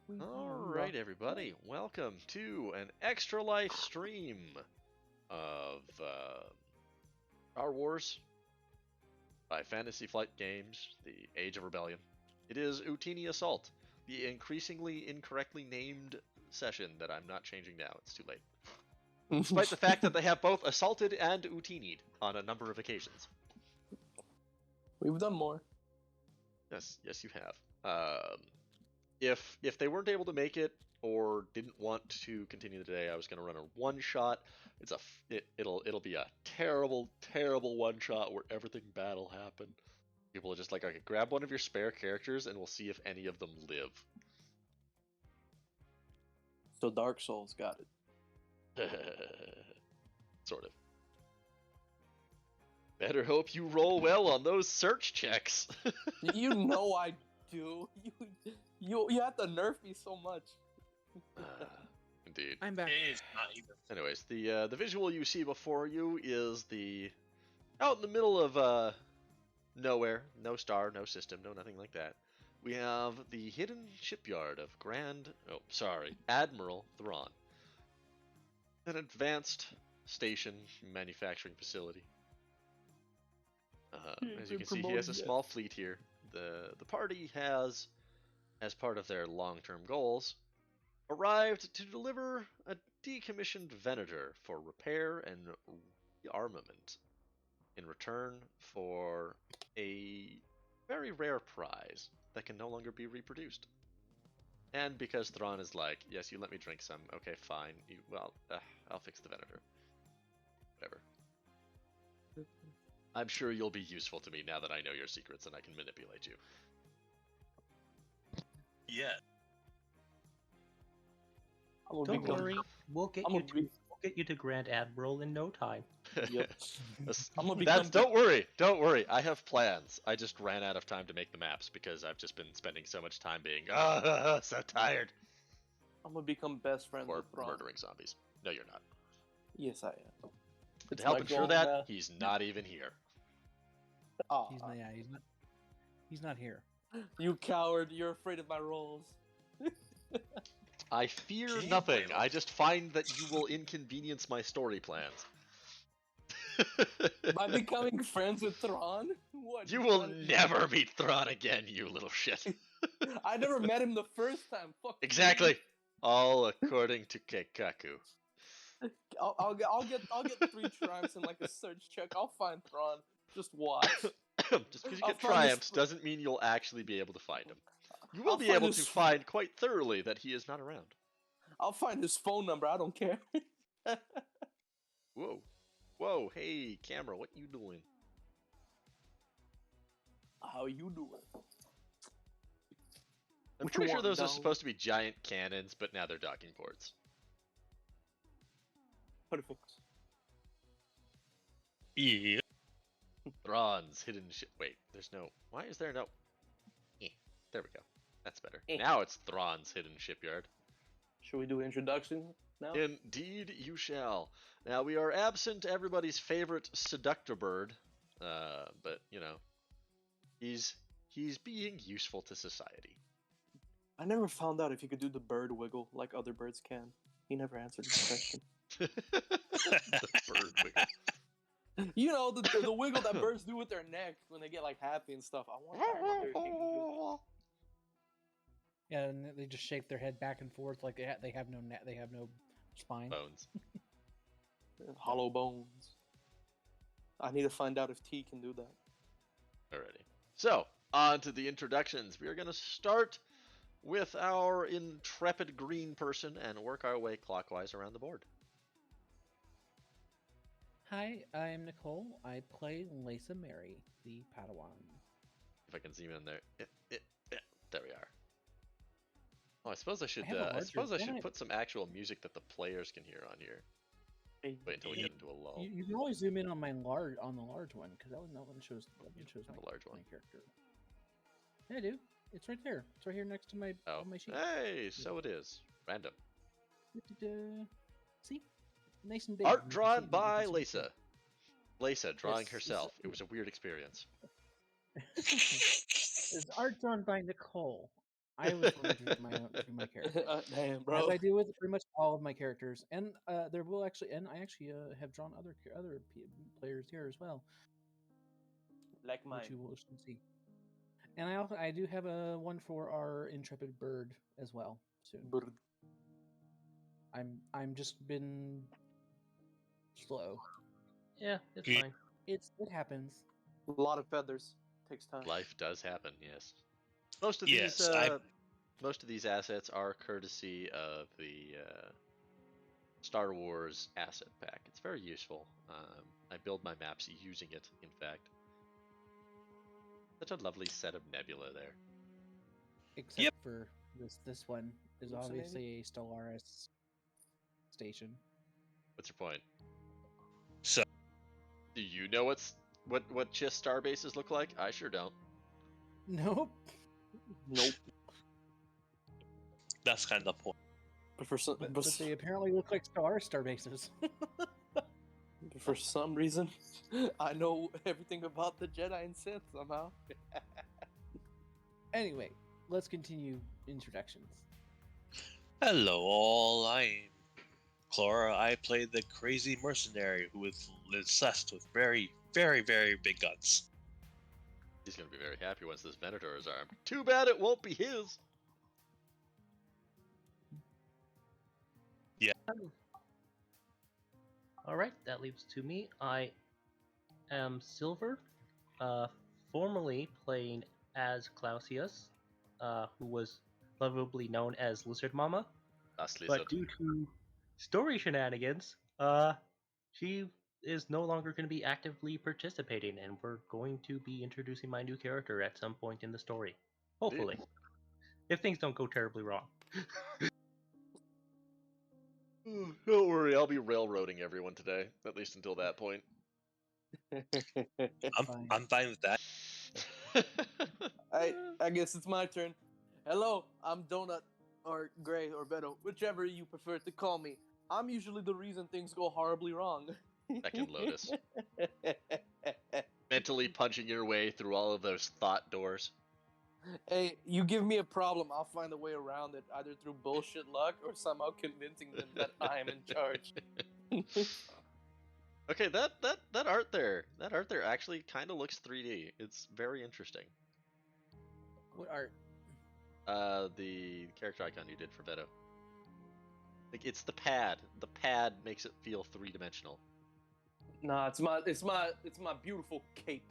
Alright, everybody, welcome to an extra life stream of Star Wars by Fantasy Flight Games, The Age of Rebellion. It is Utinni Assault, the increasingly incorrectly named session that I'm not changing now. It's too late. Despite the fact that they have both assaulted and Utinni'd on a number of occasions. We've done more. Yes, you have. If they weren't able to make it or didn't want to continue today, I was going to run a one shot. It'll be a terrible one shot where everything bad will happen. People are just like, okay, grab one of your spare characters and we'll see if any of them live. So Dark Souls got it. Sort of. Better hope you roll well on those search checks. You know I do. You have to nerf me so much. Indeed. I'm back. Anyways, the visual you see before you is out in the middle of nowhere, no star, no system, no nothing like that. We have the hidden shipyard of Admiral Thrawn, an advanced station manufacturing facility. As you can see, he has a small fleet here. The party has, as part of their long-term goals, arrived to deliver a decommissioned Venator for repair and rearmament in return for a very rare prize that can no longer be reproduced. And because Thrawn is like, yes, you let me drink some, okay, fine, I'll fix the Venator. Whatever. I'm sure you'll be useful to me now that I know your secrets and I can manipulate you. Yeah. Don't worry, we'll get you to Grand Admiral in no time. Yep. Don't worry. I have plans. I just ran out of time to make the maps because I've just been spending so much time being so tired. I'm gonna become best friends Or with Thrawn. murdering zombies. No, you're not. Yes, I am. To help ensure that, he's not even here. Oh, He's not here. You coward! You're afraid of my rolls. I fear nothing. I just find that you will inconvenience my story plans. By becoming friends with Thrawn? What? You will never meet Thrawn again, you little shit. I never met him the first time. Fuck. Exactly. All according to Keikaku. I'll get 3 triumphs and like a search check. I'll find Thrawn. Just watch. Just because you get triumphs doesn't mean you'll actually be able to find him. You will be able to find quite thoroughly that he is not around. I'll find his phone number. I don't care. Whoa, hey, camera, what you doing? How you doing? I'm pretty sure those are supposed to be giant cannons, but now they're docking ports. Perfect. Yeah. Thrawn's hidden ship. Wait, there's no. Why is there no? There we go. That's better. Eh. Now it's Thrawn's hidden shipyard. Should we do introductions now? Indeed, you shall. Now we are absent everybody's favorite seductor bird, but you know, he's being useful to society. I never found out if he could do the bird wiggle like other birds can. He never answered this question. The bird wiggle. You know, the wiggle that birds do with their neck when they get like happy and stuff. I wonder if he can do Yeah, and they just shake their head back and forth like they have no neck, they have no spine. Bones. that. Hollow bones. I need to find out if T can do that. Alrighty. So, on to the introductions. We are going to start with our intrepid green person and work our way clockwise around the board. Hi, I'm Nicole. I play Lisa Mary, the Padawan. If I can zoom in there. There we are. Oh, I suppose I should put some actual music that the players can hear on here. Wait until we get into a lull. You can always zoom in on the large one because that one shows the large one. my character. Yeah, dude, it's right there. It's right here next to my on my sheet. Hey, so it is random. See, nice and big. Art drawn by Lisa. Lisa drawing herself. It was a weird experience. It's art drawn by Nicole. I was going to do my character. Damn, bro. As I do with pretty much all of my characters, and there will actually, and I actually have drawn other players here as well, Like which mine. you will soon see. And I do have a one for our intrepid bird as well soon. Bird. I'm just been slow. Yeah, it's Ye- fine. It happens. A lot of feathers. Takes time. Life does happen, yes. Most of Yes, these assets are courtesy of the Star Wars asset pack. It's very useful. I build my maps using it, in fact. Such a lovely set of nebula there. Except Yep. for this one is Hallucinating? obviously a Stellaris station. What's your point? So Do you know what just star bases look like? I sure don't. Nope. Nope. that's kind of the point. But for some, But they apparently look like star bases. for some reason, I know everything about the Jedi and Sith somehow. Anyway, let's continue introductions. Hello, all. I'm Clara. I play the crazy mercenary who is obsessed with very, very, very big guns. He's gonna be very happy once this Venator is armed. Too bad it won't be his. All right, that leaves to me. I am Silver, formerly playing as Clausius, who was lovably known as Lizard Mama. That's But due to story shenanigans, she is no longer going to be actively participating, and we're going to be introducing my new character at some point in the story. Hopefully. If things don't go terribly wrong. Don't worry, I'll be railroading everyone today, at least until that point. Fine. I'm fine with that. I guess it's my turn. Hello, I'm Donut, or Gray, or Beto, whichever you prefer to call me. I'm usually the reason things go horribly wrong. Second Lotus. Mentally punching your way through all of those thought doors. Hey, you give me a problem, I'll find a way around it, either through bullshit luck or somehow convincing them that I am in charge. Okay, that art there actually kind of looks 3D. It's very interesting. What art? The character icon you did for Veto. Like it's the pad. The pad makes it feel three-dimensional. Nah, it's my beautiful cape.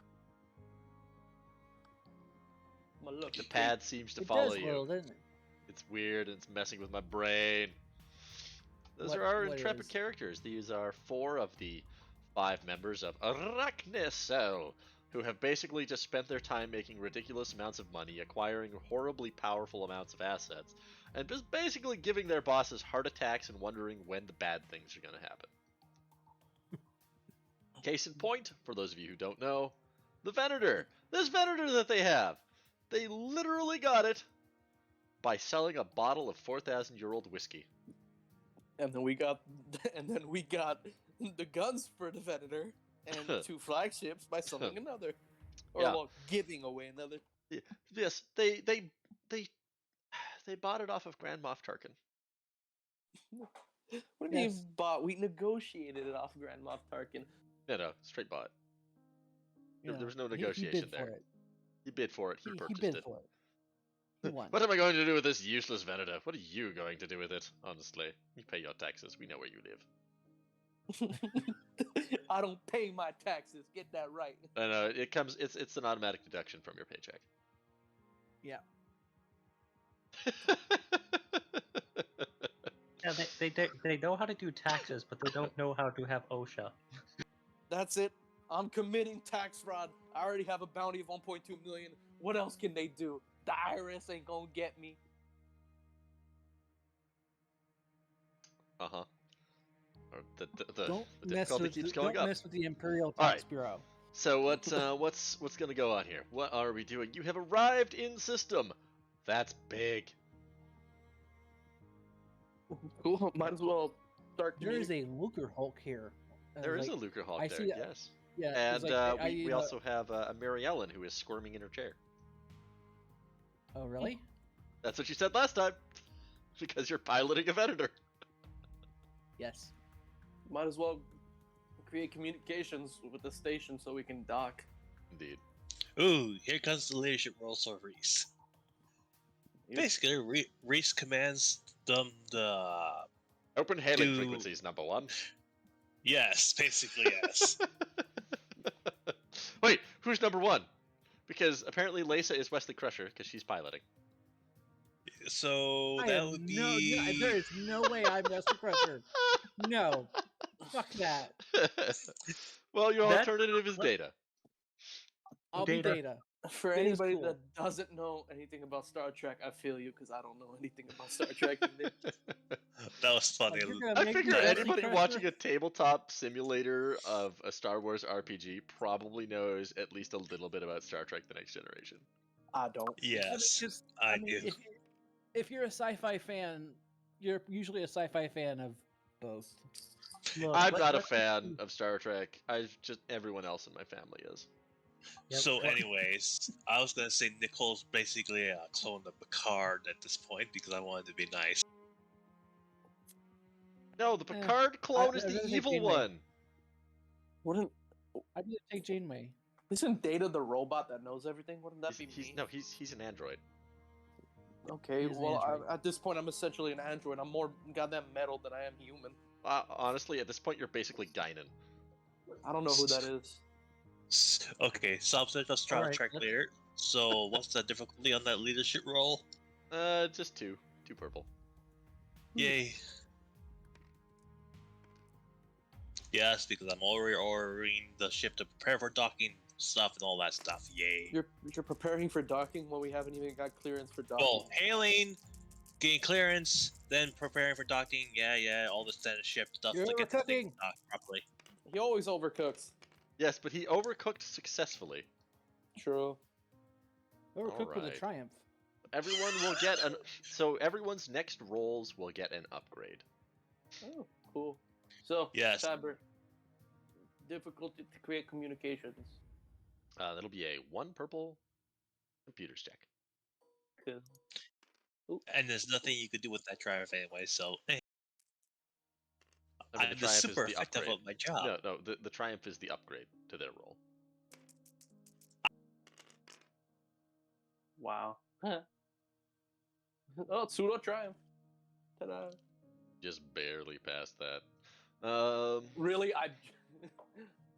My look. The pad seems to It follow does you. well, doesn't it? It's weird and it's messing with my brain. Those What- are our what intrepid is? characters. These are 4 of the 5 members of Arachnicell, who have basically just spent their time making ridiculous amounts of money, acquiring horribly powerful amounts of assets, and just basically giving their bosses heart attacks and wondering when the bad things are going to happen. Case in point, for those of you who don't know, the Venator. This Venator that they have, they literally got it by selling a bottle of 4,000-year-old whiskey. And then we got the guns for the Venator and 2 flagships by selling another. Or Yeah. well, giving away another. Yes, they bought it off of Grand Moff Tarkin. What do you Yes. mean bought? We negotiated it off Grand Moff Tarkin. No, straight bought. There Yeah. was no He negotiation bid there. for it. He bid for it. He He purchased bid it. for it. He won. What am I going to do with this useless Venator? What are you going to do with it? Honestly, you pay your taxes. We know where you live. I don't pay my taxes. Get that right. I know it comes. It's an automatic deduction from your paycheck. Yeah. Yeah, they know how to do taxes, but they don't know how to have OSHA. That's it. I'm committing tax fraud. I already have a bounty of 1.2 million. What else can they do? The IRS ain't gonna get me. Uh-huh. The Don't mess difficulty with keeps the, going don't up. mess with the Imperial All Tax right. Bureau. So what's gonna go on here? What are we doing? You have arrived in system. That's big. Cool. Might as well start. There is a Luker Hulk here. There is like, a Luker Hawk I there. see that. Yes. Yeah, And it's like, we also have a Mary Ellen who is squirming in her chair. Oh, really? That's what you said last time. Because you're piloting a Venator. Yes. Might as well create communications with the station so we can dock. Indeed. Ooh, here comes the leadership role for Reese. Basically, Reese commands them the... Open hailing Do- frequencies, number one. Yes, basically, yes. Wait, who's number one? Because apparently Lisa is Wesley Crusher, because she's piloting. So I that am would no, be... there is no way I'm Wesley Crusher. No. Fuck that. Well, your That- alternative is Data. I'll be Data. Data. For Data's anybody cool. that doesn't know anything about Star Trek, I feel you because I don't know anything about Star Trek either. That was funny. You're gonna I make me figure Wesley anybody Crusher? watching a tabletop simulator of a Star Wars RPG probably knows at least a little bit about Star Trek: The Next Generation. I don't. Yes, Just, I do. if you're a sci-fi fan, you're usually a sci-fi fan of both. Look, I'm not a fan of Star Trek. Everyone else in my family is. Yep. So, anyways, I was gonna say Nicole's basically a clone of Picard at this point because I wanted to be nice. No, the Picard clone is I the really think evil Janeway. one. Wouldn't I did take Janeway. isn't Data the robot that knows everything? Wouldn't that be me? He's an android. Okay, He is an well, android. at this point, I'm essentially an android. I'm more goddamn metal than I am human. Honestly, at this point, you're basically Guinan. I don't know who that is. Okay, subset of Star Alright, Trek let's- leader. So, what's the difficulty on that leadership role? Just two purple. Yay. Yes, because I'm already ordering the ship to prepare for docking stuff and all that stuff. Yay. You're preparing for docking when we haven't even got clearance for docking. Well, hailing, getting clearance, then preparing for docking. Yeah, all the standard ship stuff You're to get the thing overcooking. docked properly. He always overcooks. Yes, but he overcooked successfully. True. Overcooked with a Alright. triumph. Everyone will get so everyone's next rolls will get an upgrade. Oh, cool. So, Yes. Faber, difficulty to create communications. That'll be a 1 purple computers check. Good. And there's nothing you could do with that triumph anyway, so... I mean, the I'm triumph super is the effective upgrade. at my job. No, the triumph is the upgrade to their roll. Wow. Oh, pseudo triumph. Ta-da. Just barely passed that. Really?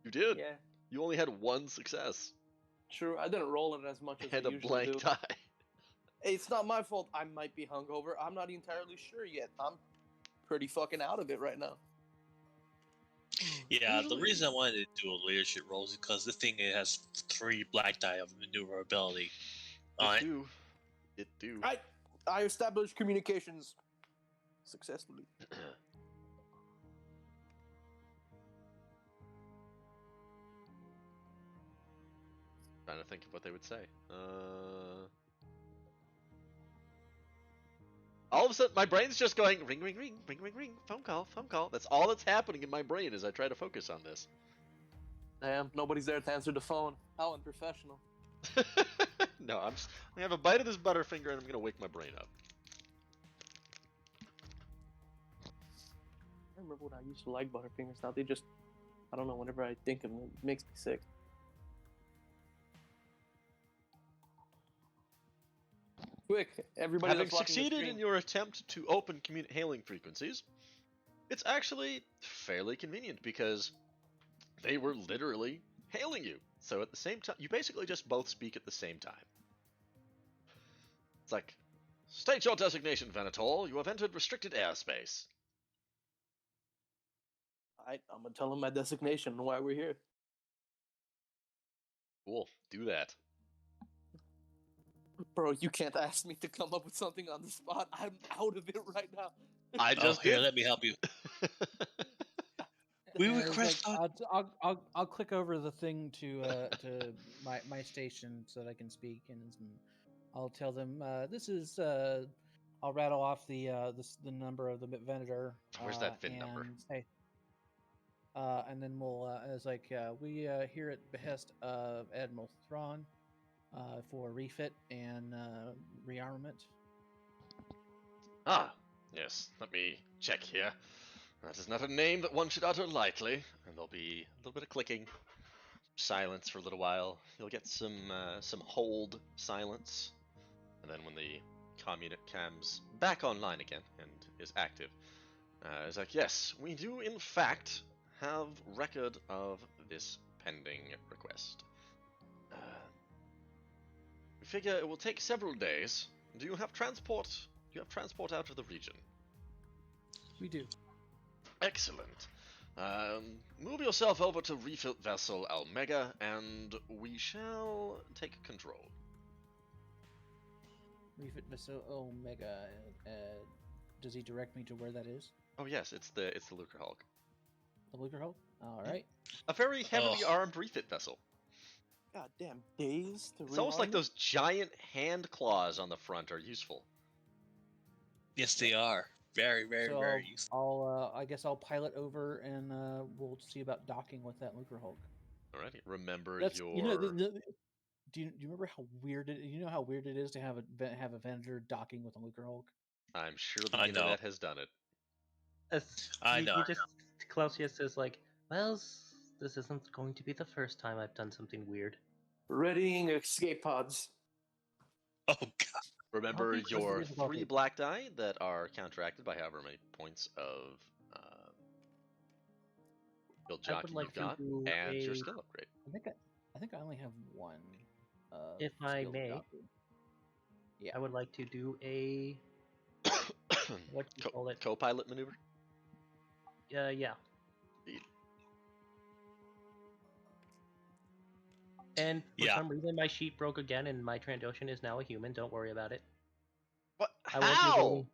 You did. Yeah. You only had 1 success True. I didn't roll it as much as and I a usually blank do. die. Hey, it's not my fault. I might be hungover. I'm not entirely sure yet. I'm pretty fucking out of it right now. Yeah, the Usually- reason I wanted to do a leadership role is because this thing it has 3 black die of maneuverability. It do. It do. I established communications successfully. Trying to think of what they would say. All of a sudden, my brain's just going ring, ring, ring, ring, ring, ring, phone call, phone call. That's all that's happening in my brain as I try to focus on this. Damn, nobody's there to answer the phone. How unprofessional. No, I'm gonna have a bite of this Butterfinger and I'm gonna wake my brain up. I remember when I used to like Butterfingers. Now they just, I don't know, whenever I think of them, it makes me sick. Quick, everybody Having that's watching the succeeded stream. in your attempt to open hailing frequencies, it's actually fairly convenient because they were literally hailing you. So at the same time, you basically just both speak at the same time. It's like, state your designation, Venator. You have entered restricted airspace. I'm gonna tell them my designation and why we're here. Cool, do that. Bro, you can't ask me to come up with something on the spot. I'm out of it right now. I Oh, just here, did. let me help you. We And it's request... like, I'll click over the thing to my station so that I can speak, and I'll tell them this is I'll rattle off the number of the Venator. Where's that VIN number? Say, and then we'll it's like we here at behest of Admiral Thrawn for refit and rearmament. Ah, Yes, let me check here. That is not a name that one should utter lightly. And there'll be a little bit of clicking, silence for a little while. You'll get some hold silence, and then when the community comes back online again and is active, it's like, yes, we do in fact have record of this pending request. We figure it will take several days. Do you have transport? Do you have transport out of the region? We do. Excellent. Move yourself over to refit vessel Omega, and we shall take control. Refit vessel Omega. Does he direct me to where that is? Oh yes, it's the Lucre Hulk. The Luger Hulk? Alright. A very heavily armed refit vessel. Goddamn days to It's almost like rearm? those giant hand claws on the front are useful. Yes, they are. Very, very, So very useful. I guess I'll pilot over and we'll see about docking with that Luger Hulk. Alrighty, remember That's your. you know. Do you remember how weird it? You know how weird it is to have a Venator docking with a Luger Hulk. I'm sure the I know. internet has done it. I know. You just Clausius is like, well, this isn't going to be the first time I've done something weird. Readying escape pods. Oh god. Remember think that's the your difficulty. 3 black die that are counteracted by however many points of build I would jockey like you've got, to do and your a- skill upgrade. I think I only have one. If I skill may. jockey. Yeah. I would like to do a what do you call it? Co-pilot maneuver. Yeah. Indeed. And for Yeah. some reason, my sheet broke again, and my Trandoshan is now a human. Don't worry about it. What? I won't be How?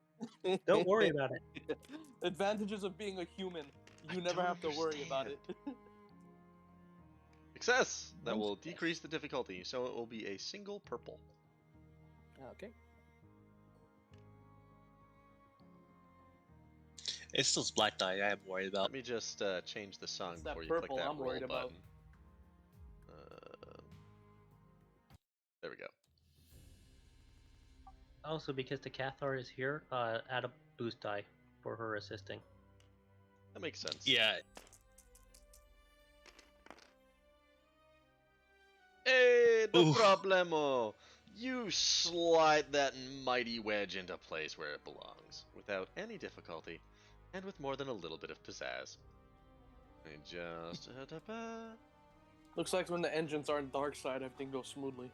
doing- Don't worry about it. Advantages of being a human. You I never don't have to worry about it. Success! That One will success. decrease the difficulty, so it will be a single purple. Okay. It's those black die I am worried about. Let me just change the song It's that before you click purple that I'm roll worried about. button. There we go. Also, because the Cathar is here, add a boost die for her assisting. That makes sense. Yeah. Hey, no Oof. problemo. You slide that mighty wedge into place where it belongs, without any difficulty, and with more than a little bit of pizzazz. And just Looks like when the engines are on dark side, everything goes smoothly.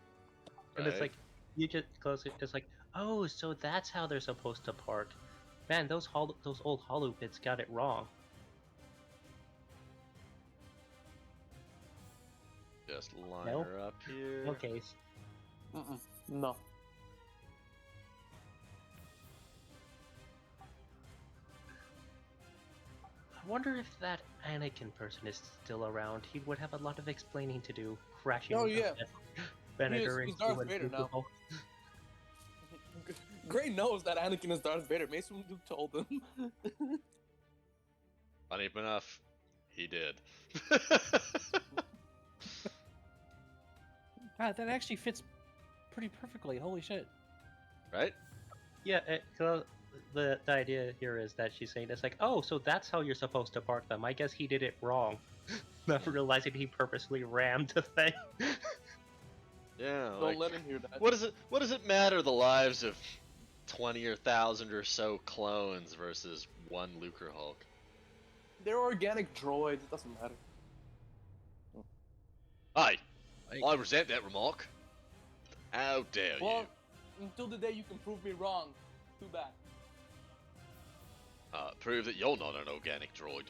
And it's Right. like, you just close it. It's like, oh, so that's how they're supposed to park. Man, those old hollow bits got it wrong. Just line Nope. her up here. No case. No. I wonder if that Anakin person is still around. He would have a lot of explaining to do, crashing Oh, with yeah. Venator He's into Darth a Vader now. Google. Gray knows that Anakin is Darth Vader. Mace Windu told him. Funny enough, he did. God, that actually fits pretty perfectly. Holy shit. Right? Yeah, so the idea here is that she's saying it's like, oh, so that's how you're supposed to park them. I guess he did it wrong. Not realizing he purposely rammed the thing. Yeah. Don't like, let him hear that. what does it matter the lives of 20 or 1,000 or so clones versus one Lucre Hulk? They're organic droids. It doesn't matter. I resent that remark. How dare Well, you? until the day you can prove me wrong. Too bad. Prove that you're not an organic droid.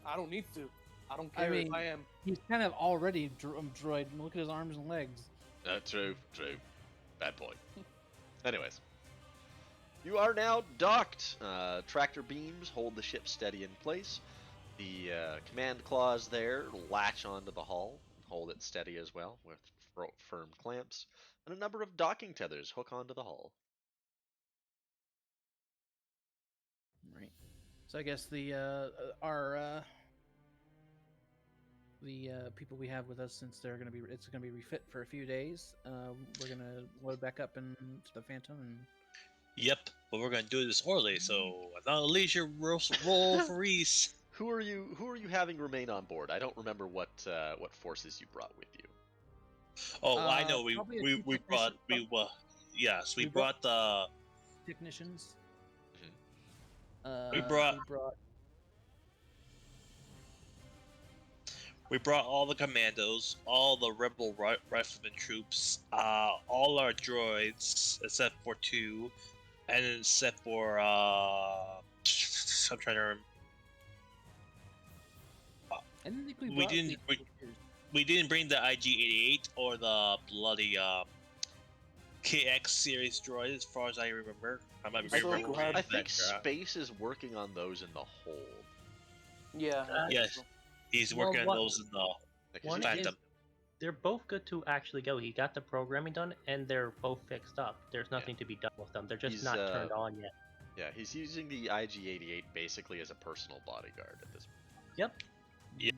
I don't need to. I don't I care mean- if I am. He's kind of already droid. Look at his arms and legs. True. Bad point. Anyways. You are now docked. Tractor beams hold the ship steady in place. The command claws there latch onto the hull and hold it steady as well with firm clamps. And a number of docking tethers hook onto the hull. Right. So I guess the people we have with us, since it's gonna be refit for a few days. We're gonna load back up into the Phantom and Yep. but we're gonna do this orderly. So now leisure roll for Reese. Who are you having remain on board? I don't remember what forces you brought with you. Oh, I know. Probably a We few we brought technicians- we yes, we we brought the technicians. We brought- we brought all the commandos, all the rebel rifleman troops, all our droids except for 2, and then except for I'm trying to remember. I didn't think we We brought didn't- the we- We didn't bring the IG-88 or the bloody KX series droid, as far as I remember. I might be I very think- wrong. I I think That- Space is working on those in the hold. Yeah. I think Yes. so. He's Well, working on what- those in the Because One you- is Phantom. they're both good to actually go. He got the programming done, and they're both fixed up. There's nothing to be done with them. They're just He's, not turned on yet. yeah, he's using the IG-88 basically as a personal bodyguard at this point. Yep. Yeah.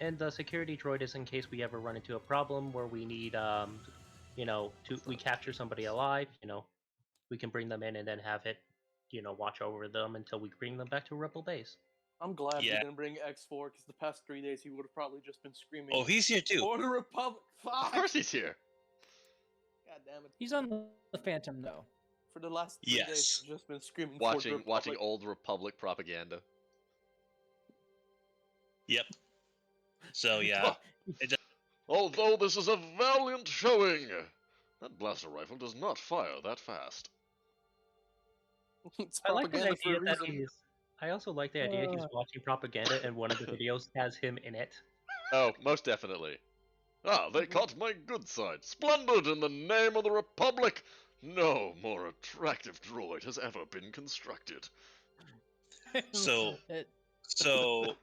And the security droid is in case we ever run into a problem where we need, we capture somebody alive. We can bring them in and then have it, watch over them until we bring them back to Rebel base. I'm glad Yeah. we didn't bring X4 because the past 3 days he would have probably just been screaming. Oh, he's here too. For the Republic! Fuck! Of course he's here. God damn it! He's on the Phantom though. For the last 3 Yes. days, he's just been screaming. for the Watching Republic. old Republic propaganda. Yep. So yeah, Although this is a valiant showing, that blaster rifle does not fire that fast. It's I like the propaganda for idea a that reason. I also like the idea he's watching propaganda and one of the videos has him in it. Oh, most definitely. Ah, they caught my good side. Splendid in the name of the Republic! No more attractive droid has ever been constructed. So- It- so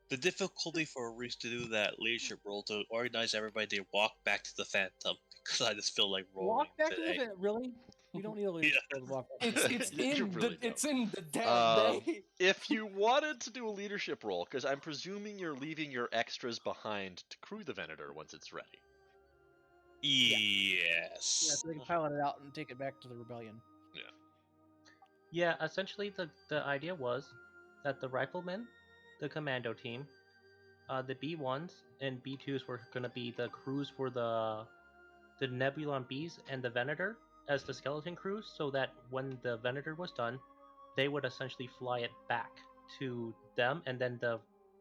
the difficulty for Reese to do that leadership role to organize everybody to walk back to the Phantom because I just feel like rolling walk back to today. the really? You don't need a leadership to walk back. to It's the- You in really the it's don't. in the damn Um, day. If you wanted to do a leadership role, because I'm presuming you're leaving your extras behind to crew the Venator once it's ready. Yeah, Yes. so they can pilot it out and take it back to the rebellion. Yeah, essentially the idea was that the riflemen, the commando team, the B1s and B2s were going to be the crews for the Nebulon Bs and the Venator as the skeleton crews, so that when the Venator was done, they would essentially fly it back to them, and then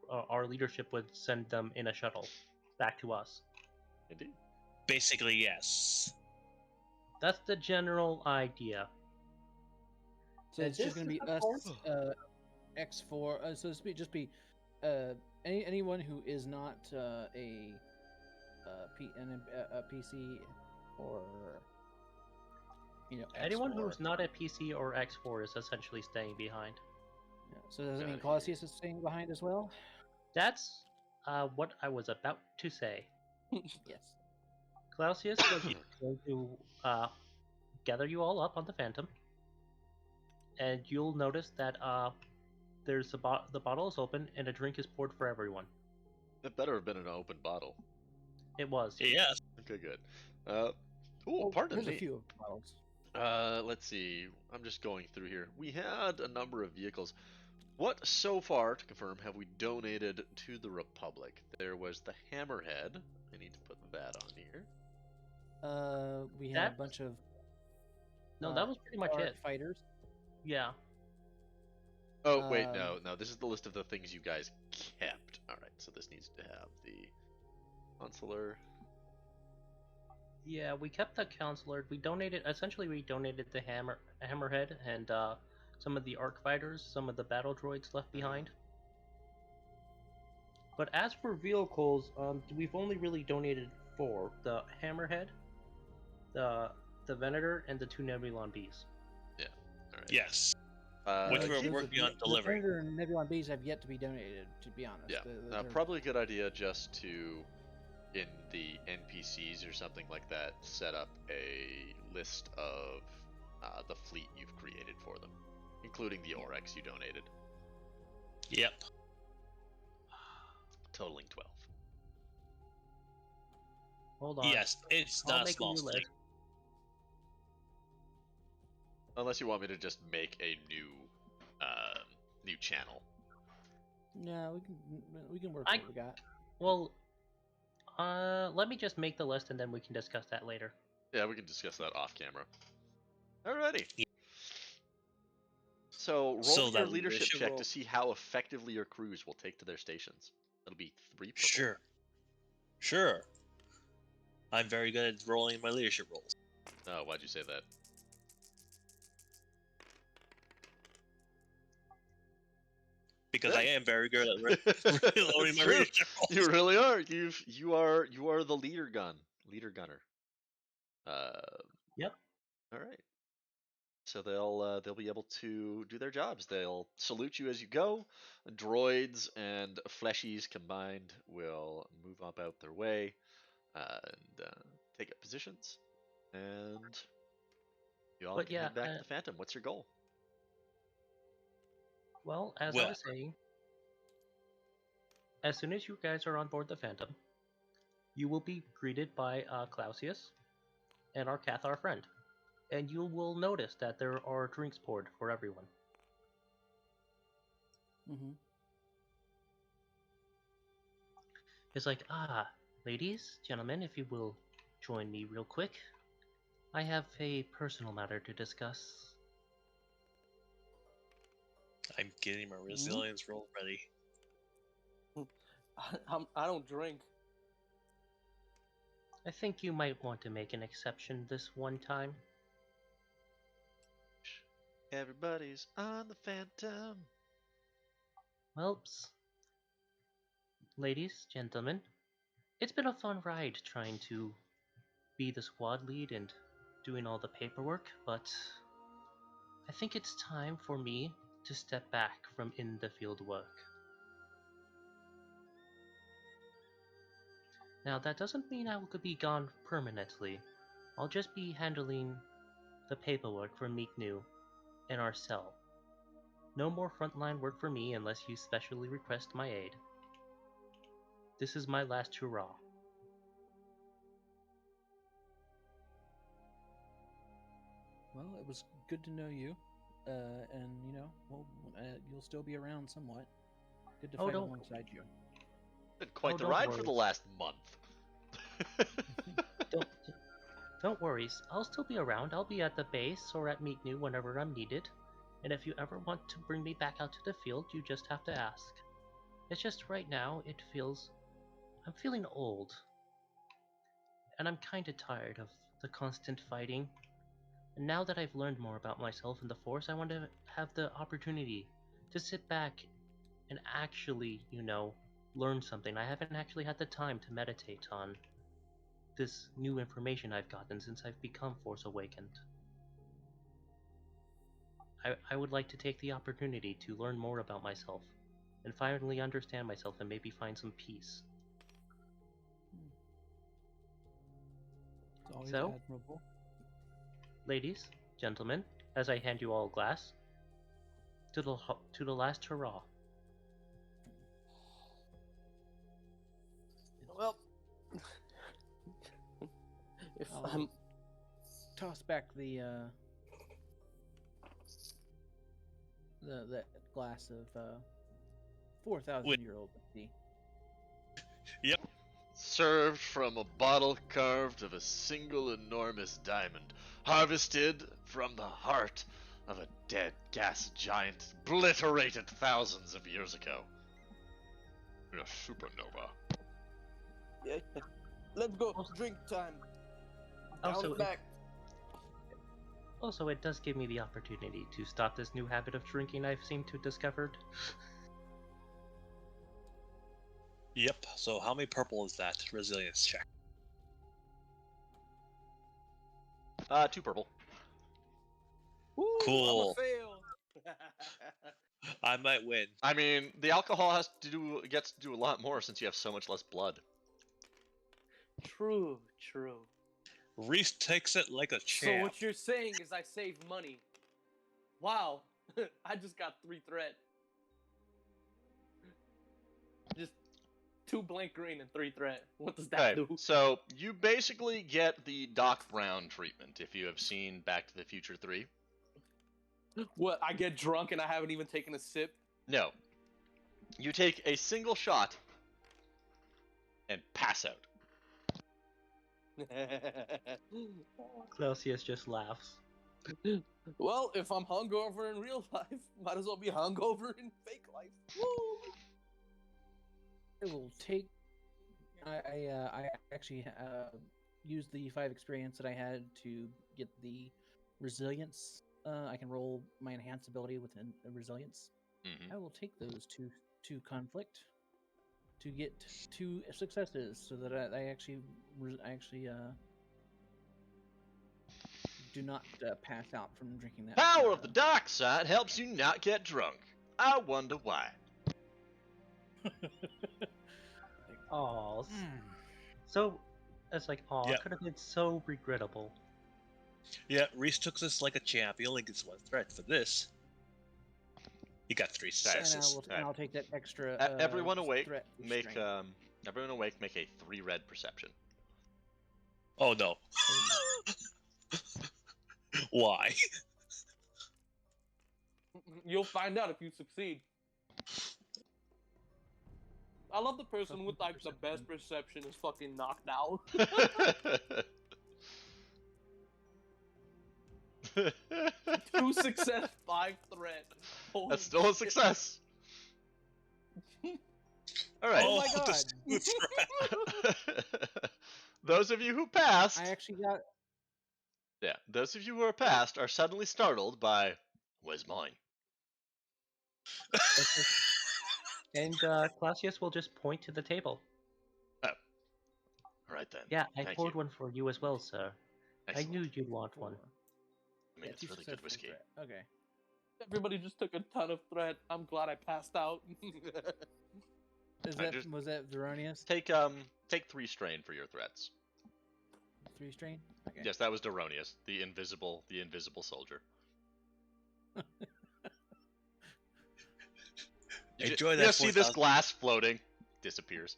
our leadership would send them in a shuttle back to us. Indeed. Basically, yes. That's the general idea. So it's just This going to be is us, the X4. So it's just be anyone who is not a PC or Anyone X4. who's not a PC or X4 is essentially staying behind. Yeah, so does it mean Okay. Clausius is staying behind as well? That's what I was about to say. Yes. Clausius was going to gather you all up on the Phantom, and you'll notice that there's the bottle is open and a drink is poured for everyone. It better have been an open bottle. It was. Yes. Okay, good. Pardon There's me. a few bottles. Let's see. I'm just going through here. We had a number of vehicles. What, so far, to confirm, have we donated to the Republic? There was the Hammerhead. I need to put that on here. We had That- a bunch of No, that was pretty much Arc it. fighters. Yeah. Oh, wait, no. This is the list of the things you guys kept. Alright, so this needs to have the Consular. Yeah, we kept the counselor. We donated the Hammerhead and some of the Arc fighters, some of the battle droids left behind. But as for vehicles, we've only really donated 4: the Hammerhead, the Venator, and the 2 Nebulon Bs. Alright. Yes. I Which we're think- working on delivering. The Predator and Nebulon Bs have yet to be donated, to be honest. Yeah, They're- probably a good idea just to, in the NPCs or something like that, set up a list of the fleet you've created for them, including the Oryx you donated, Yep. totaling 12. Hold on. Yes. It's I'll not a make a small new thing. list. Unless you want me to just make a new channel. Yeah, we can work with what we got. Well, let me just make the list and then we can discuss that later. Yeah, we can discuss that off camera. Alrighty. So roll So your that leadership leadership check roll. to see how effectively your crews will take to their stations. It'll be 3 purple. Sure. I'm very good at rolling my leadership rolls. Oh, why'd you say that? Because Good. I am very good at reloading It's my true. leadership rolls. You really are. You are the leader gunner. Yep. All right. So they'll be able to do their jobs. They'll salute you as you go. Droids and fleshies combined will move up out their way and take up positions. And you all But can yeah, head back to the Phantom. What's your goal? well, as I Well. was saying, as soon as you guys are on board the Phantom, you will be greeted by Clausius and our Cathar friend. And you will notice that there are drinks poured for everyone. Mm-hmm. It's like, ladies, gentlemen, if you will join me real quick. I have a personal matter to discuss. I'm getting my resilience roll ready. I don't drink. I think you might want to make an exception this one time. Everybody's on the Phantom. Welps. Ladies, gentlemen, it's been a fun ride trying to be the squad lead and doing all the paperwork, but I think it's time for me to step back from in the field work. Now, that doesn't mean I will be gone permanently. I'll just be handling the paperwork for Meeknu and our cell. No more frontline work for me unless you specially request my aid. This is my last hurrah. Well, it was good to know you, and you know, well, you'll still be around somewhat. Good to fight don't- alongside you. Been quite the don't ride worry. for the last month. Don't worry, I'll still be around. I'll be at the base or at Meeknu whenever I'm needed. And if you ever want to bring me back out to the field, you just have to ask. It's just right now, I'm feeling old. And I'm kinda tired of the constant fighting. And now that I've learned more about myself and the Force, I want to have the opportunity to sit back and actually, learn something. I haven't actually had the time to meditate on this new information I've gotten since I've become Force Awakened. I would like to take the opportunity to learn more about myself and finally understand myself and maybe find some peace. It's always So? admirable. Ladies, gentlemen, as I hand you all a glass, to the last hurrah. Well, if I'll I'm toss back the glass of 4,000-year-old tea. Yep. Served from a bottle carved of a single enormous diamond, harvested from the heart of a dead gas giant obliterated thousands of years ago. In a supernova. yeah, let's go drink time. Down Also, and back. Also, it does give me the opportunity to stop this new habit of drinking I've seemed to have discovered. Yep. So how many purple is that resilience check? 2 purple. Woo, Cool. I'm a fail. I might win. I mean, the alcohol gets to do a lot more since you have so much less blood. True. Reese takes it like a So champ. what you're saying is I save money. Wow. I just got 3 threat. Just 2 blank green and 3 threat. What does that Okay, do? so you basically get the Doc Brown treatment if you have seen Back to the Future 3. What? I get drunk and I haven't even taken a sip. No. You take a single shot and pass out. Clausius just laughs. Well, if I'm hungover in real life, might as well be hungover in fake life. Woo! I will take. I actually used the 5 experience that I had to get the resilience. I can roll my enhanced ability with resilience. Mm-hmm. I will take those to conflict to get 2 successes, so that I actually do not pass out from drinking that. Power of the dark side helps you not get drunk. I wonder why. Oh, so it's like, oh, Yeah. it could have been so regrettable. Yeah, Reese took this like a champ. He only gets 1 threat for this. He got 3 and successes. I'll take that extra. Everyone awake. Threat Make restraint. everyone awake. Make a 3 red perception. Oh no. Why? You'll find out if you succeed. I love the person with like the best perception is fucking knocked out. 2 success, 5 threat. Holy That's still a shit. success. All right. Oh my the God. smooth threat. Those of you who passed, I actually got. yeah, those of you who are passed are suddenly startled by, "Where's mine?" And Clausius will just point to the table. All right then. Yeah, I Thank poured you. one for you as well, sir. Excellent. I knew you'd want one. I mean, it's really good whiskey. Threat. Okay. Everybody just took a ton of threat. I'm glad I passed out. Was that Deronius? Take 3 strain for your threats. 3 strain. Okay. Yes, that was Deronius, the invisible soldier. Enjoy You that. just see this 4,000. glass floating, disappears.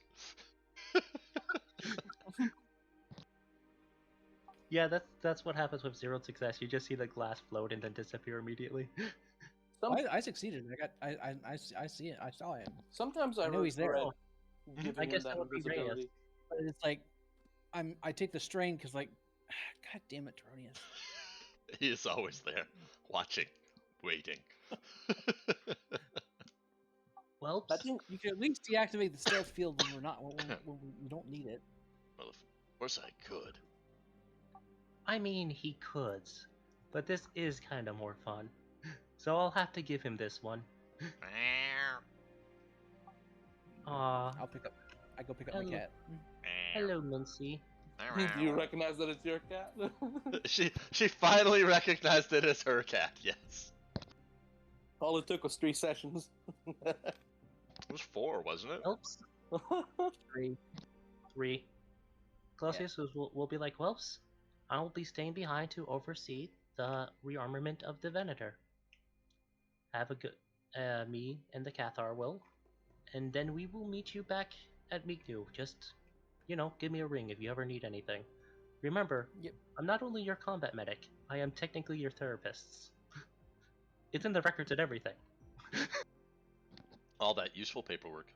Yeah, that's what happens with 0 success. You just see the glass float and then disappear immediately. I succeeded. I see it. I saw him. Sometimes I know he's there. regret I giving guess him that that would be Reyes. invisibility. But it's like I take the strain because like, God damn it, Deronius. He is always there, watching, waiting. Well, I think You can at least deactivate the stealth field when we're not when we don't need it. Well, of course I could. I mean, he could, but this is kind of more fun. So I'll have to give him this one. Aw, I go pick up my Hello. cat. hello, Mincy. Do you recognize that it's your cat? She finally recognized it as her cat. Yes. All it took was 3 sessions. It was 4, wasn't it? Whelps, 3. Clausius will be like, Whelps, I'll be staying behind to oversee the rearmament of the Venator. Have a good, me and the Cathar will, and then we will meet you back at Mignu. Just, give me a ring if you ever need anything. Remember, Yep. I'm not only your combat medic, I am technically your therapist. It's in the records and everything. All that useful paperwork.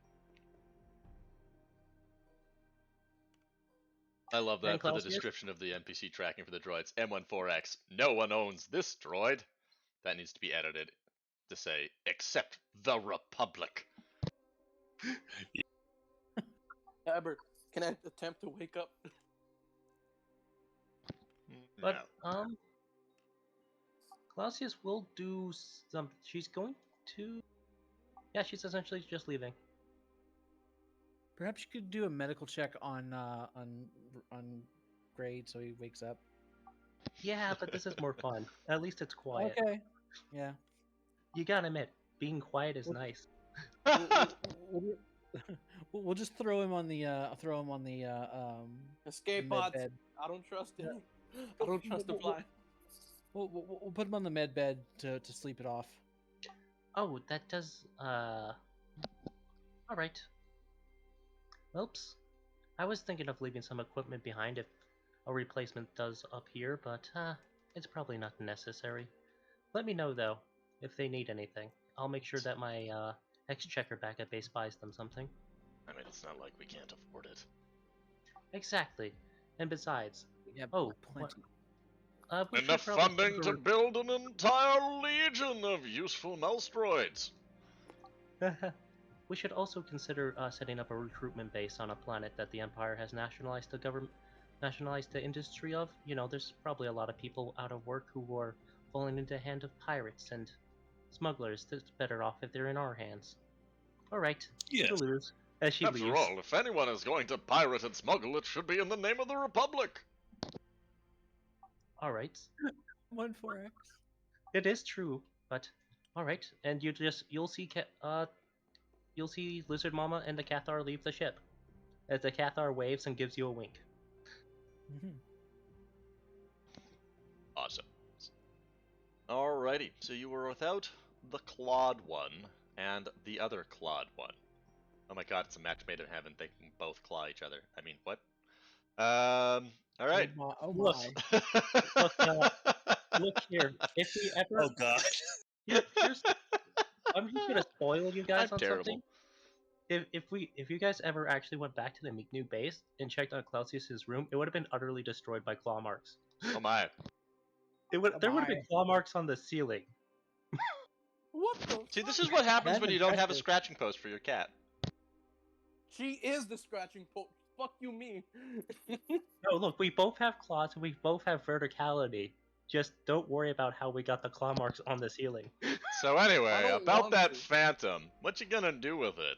I love that And for the Clausius? description of the NPC tracking for the droids. M14X. No one owns this droid. That needs to be edited to say, except the Republic. Aber, can I attempt to wake up? But, No. Clausius will do some. She's going to. Yeah, she's essentially just leaving. Perhaps you could do a medical check on Grade so he wakes up. Yeah, but this is more fun. At least it's quiet. Okay. Yeah. You gotta admit, being quiet is Well- nice. We'll just throw him on the Escape med pods. bed. I don't trust him. I don't trust the fly. We'll put him on the med bed to sleep it off. Oh, that does. Alright. Oops. I was thinking of leaving some equipment behind if a replacement does appear, but it's probably not necessary. Let me know though if they need anything. I'll make sure that my exchequer back at base buys them something. I mean, it's not like we can't afford it. Exactly. And besides, We have oh, plenty. we Enough should probably funding to build an entire legion of useful Melstroids. We should also consider setting up a recruitment base on a planet that the Empire has nationalized the industry of. You know, there's probably a lot of people out of work who are falling into the hand of pirates and smugglers. It's better off if they're in our hands. All right, Yes. lose as she After leaves. all, if anyone is going to pirate and smuggle, it should be in the name of the Republic. All right, 1-4x. it is true, but all right, and you'll see Lizard Mama and the Cathar leave the ship as the Cathar waves and gives you a wink. Awesome. Alrighty, so you were without the Clawed one and the other Clawed one. Oh my god, it's a match made in heaven. They can both claw each other. I mean, what? Alright. Oh Look. my. Look here, if we ever, Oh god. here's, I'm just gonna spoil you guys I'm on terrible. something. If you guys ever actually went back to the Miknu base and checked on Clausius's room, it would have been utterly destroyed by claw marks. Oh my. There would have been claw marks on the ceiling. What the See, fuck? this is what happens That's when you don't have a impressive. scratching post for your cat. She is the scratching post. Fuck you, me. No, look, we both have claws and we both have verticality. Just don't worry about how we got the claw marks on the ceiling. So I anyway, don't about want that to. Phantom, what you gonna do with it?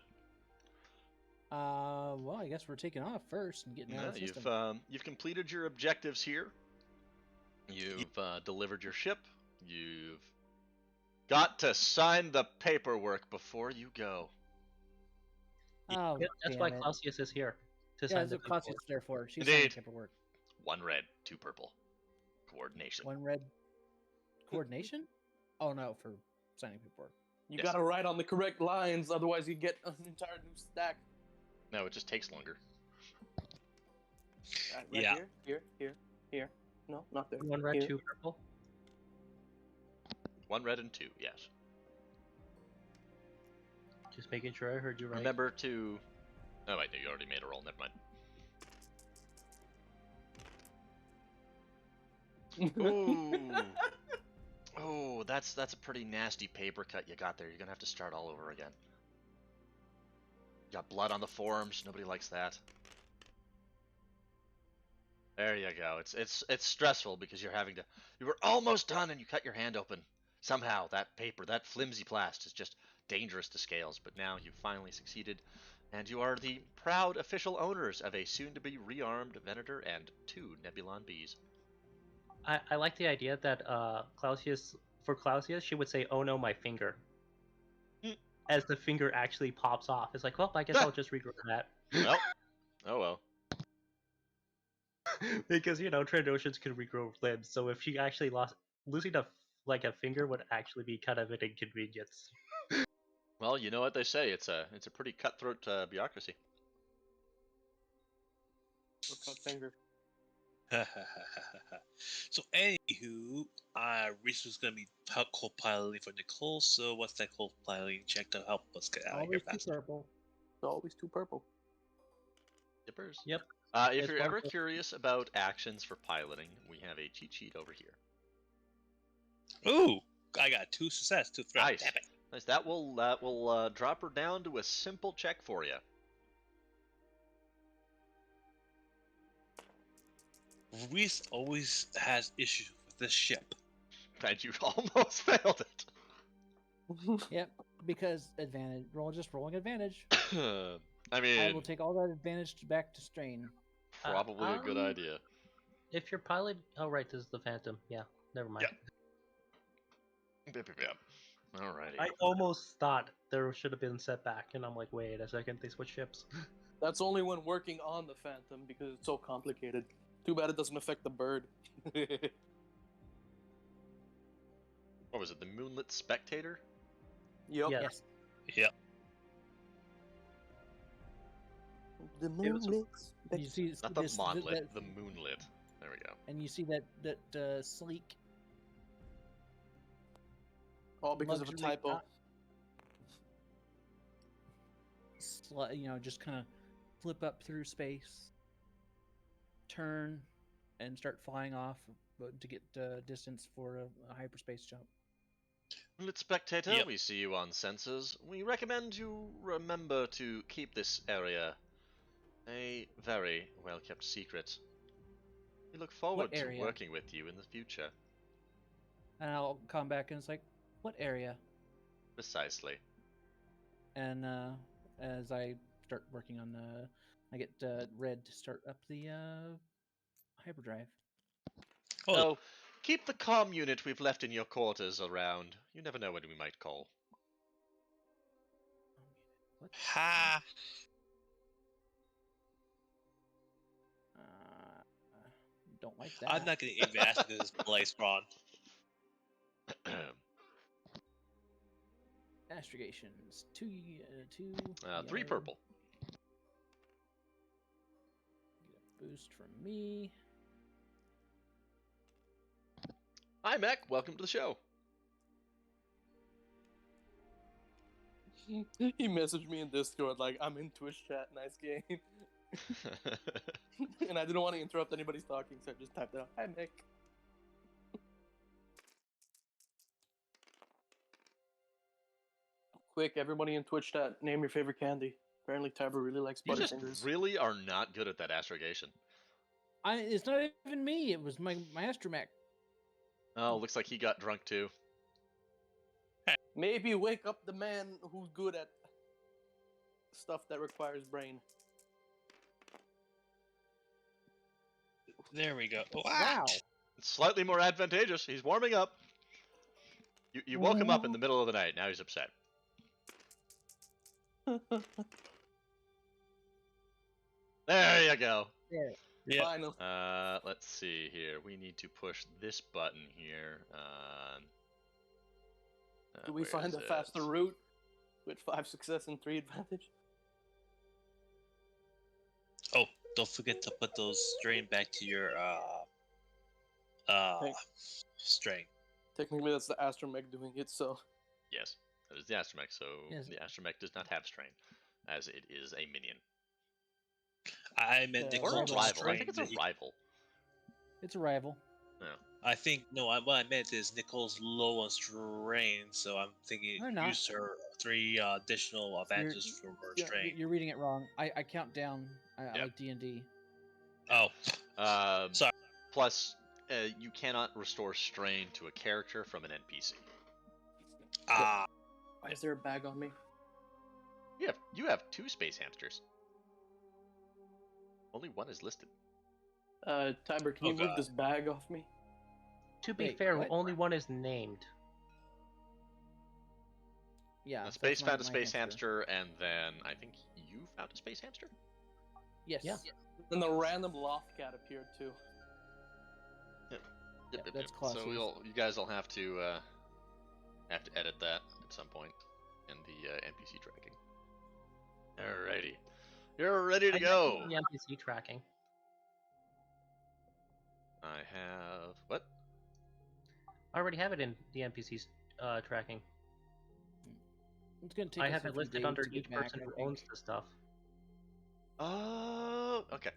Well, I guess we're taking off first and getting out Yeah, of the system. you've completed your objectives here. You've delivered your ship. You've got to sign the paperwork before you go. Oh, That's damn why it. Clausius is here. To Yeah, sign that's the what Clausius paperwork. is there for. She's Indeed. signing paperwork. 1 red, 2 purple. Coordination. One red coordination? Oh no, for signing paperwork. You Yes. gotta write on the correct lines, otherwise you get an entire new stack. No, it just takes longer. Right Yeah. Here. No, not there. 1 red, Here. 2 purple. 1 red and 2, yes. Just making sure I heard you right. Remember to... Oh, wait, no, you already made a roll. Never mind. Ooh. Oh, that's a pretty nasty paper cut you got there. You're gonna have to start all over again. You got blood on the forms. Nobody likes that. There you go. It's stressful because you're having to. You were almost done and you cut your hand open. Somehow that paper, that flimsy plast, is just dangerous to scales. But now you've finally succeeded, and you are the proud official owners of a soon-to-be rearmed Venator and 2 Nebulon bees. I like the idea that Clausius, she would say, "Oh no, my finger," as the finger actually pops off. It's like, well, I guess I'll just regrow that. Well, oh well. Because Trandoshans can regrow limbs, so if she actually losing a finger would actually be kind of an inconvenience. Well, you know what they say. It's a pretty cutthroat bureaucracy. Look out, finger. So anywho, Reese was gonna be co-piloting for Nicole, so what's that co-piloting check to help us get out of here Always too faster? purple. It's always too purple. Dippers. Yep. If It's you're ever wonderful. curious about actions for piloting, we have a cheat sheet over here. Ooh, I got 2 success, 2 threat. Nice. Damn it. Nice. That will drop her down to a simple check for you. Reese always has issues with this ship. And you almost failed it. Yep, because advantage. Rolling advantage. I I mean, will take all that advantage back to strain. probably a good idea. If your pilot, oh right, this is the Phantom. Yeah, never mind. Yep. Alrighty. I almost thought there should have been setback, and I'm like, wait a second, they switch ships. That's only when working on the Phantom because it's so complicated. Too bad it doesn't affect the bird. What was it? The Moonlit Spectator? Yep. Yeah. Yes. Yep. The It was a- moonlit. You see Not the this, Monlit, that- the Moonlit. There we go. and you see that sleek All because of a luxury typo. Just kind of flip up through space, turn, and start flying off to get distance for a hyperspace jump. Lit Spectator, Yep. we see you on sensors. We recommend you remember to keep this area a very well-kept secret. We look forward to area? working with you in the future. And I'll come back and it's like, what area? Precisely. And as I start working on, I get Red to start up the hyperdrive. Oh, So, keep the comm unit we've left in your quarters around. You never know when we might call. What? ha! Don't like that. I'm not gonna even ask this place, Ron. Astrogations. Two. 3 yellow. purple. Get a boost from me. Hi, Mech. Welcome to the show. He messaged me in Discord like, I'm in Twitch chat, nice game. And I didn't want to interrupt anybody's talking, so I just typed out, hi Nick. Quick, everybody in Twitch chat, name your favorite candy. Apparently Tiber really likes You just Butterfingers. really are not good at that astrogation. It's not even me. It was my astromech. Oh, looks like he got drunk too. Maybe wake up the man who's good at stuff that requires brain. There we go. Wow. It's slightly more advantageous. He's warming up. You woke him up in the middle of the night. Now he's upset. There you go. Yeah. Final. Let's see here. We need to push this button here. Do we where find is a it? faster route with 5 success and 3 advantage? Oh, don't forget to put those strain back to your Thanks. strain. Technically, that's the astromech doing it, so. Yes, that is the astromech. So Yes. the astromech does not have strain, as it is a minion. I meant Yeah, Or a Nichols' rival. rival. I strain. think it's that a he- rival. It's a rival. I think no. What I meant is Nicole's low on strain, so I'm thinking Or not. use her 3 additional advantages for her Yeah, strain. you're reading it wrong. I count down. I Yeah. like D&D. Oh, Sorry. Plus, you cannot restore strain to a character from an NPC. ah, Why is there a bag on me? You have 2 space hamsters. Only 1 is listed. Tiber, can Oh, you move God. this bag off me? To be Wait, fair, what? only one is named. Yeah. A that's space my found a space hamster, and then I think you found a space hamster? Yes. Yeah. And the random loft cat appeared too. Yeah, that's Clausius. So you guys will have to edit that at some point in the NPC tracking. Alrighty. You're ready to I go! The NPC tracking. I have... What? I already have it in the NPC's tracking. It's gonna take I us have a it few listed days under to get each back, person I who think. owns the stuff. Oh, okay.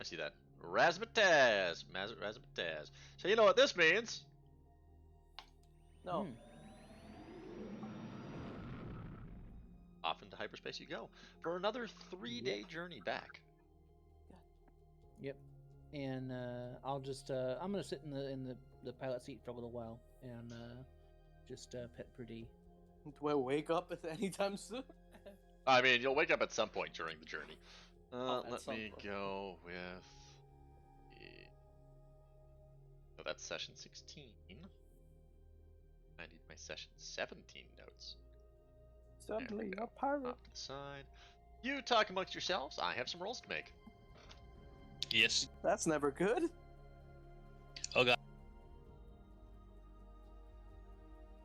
I see that. Razzmatazz! Razzmatazz. So you know what this means? No. Hmm. Off into hyperspace you go. For another 3-day journey back. Yep. And I'll just I'm gonna sit in the pilot seat for a little while and just pet Prudy. Do I wake up at any time soon? I mean, you'll wake up at some point during the journey. At Let some me point. go with... Oh, that's session 16. I need my session 17 notes. Suddenly, go. a pirate. Off to the side. You talk amongst yourselves. I have some rolls to make. yes. That's never good. Oh god.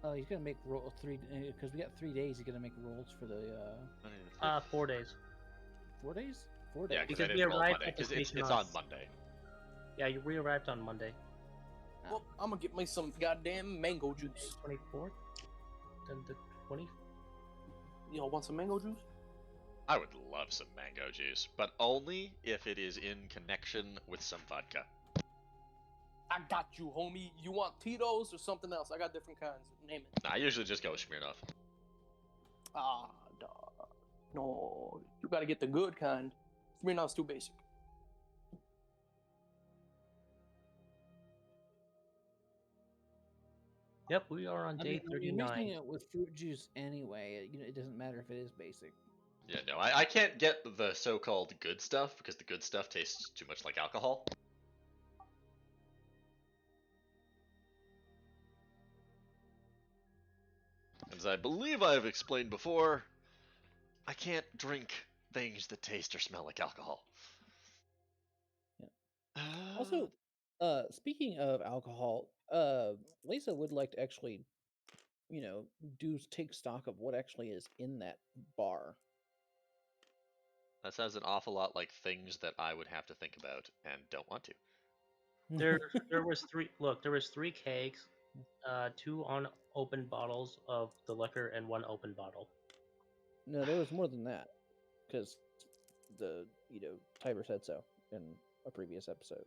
Oh, he's gonna make roll 3 because we got 3 days. He's gonna make rolls for the 4 days. 4 days. 4 Yeah, days. because I Because we didn't roll arrived Monday. at the Because it's station on on- Monday. Yeah, we arrived on Monday. Well, I'm gonna get me some goddamn mango juice. 24th? the 20. Y'all want some mango juice? I would love some mango juice, but only if it is in connection with some vodka. I got you, homie. You want Tito's or something else? I got different kinds. Name it. Nah, I usually just go with Smirnoff. Ah, dog. No, you gotta get the good kind. Smirnoff's too basic. Yep, we are on I day mean, when you're mixing 39. it with fruit juice anyway, it doesn't matter if it is basic. Yeah, no, I can't get the so-called good stuff because the good stuff tastes too much like alcohol. As I believe I've explained before, I can't drink things that taste or smell like alcohol. Yeah. Also, speaking of alcohol, Lisa would like to actually, take stock of what actually is in that bar. That sounds an awful lot like things that I would have to think about and don't want to. There was three. Look, there was 3 kegs, 2 unopened bottles of the liquor, and 1 open bottle. No, there was more than that, because Tiber said so in a previous episode.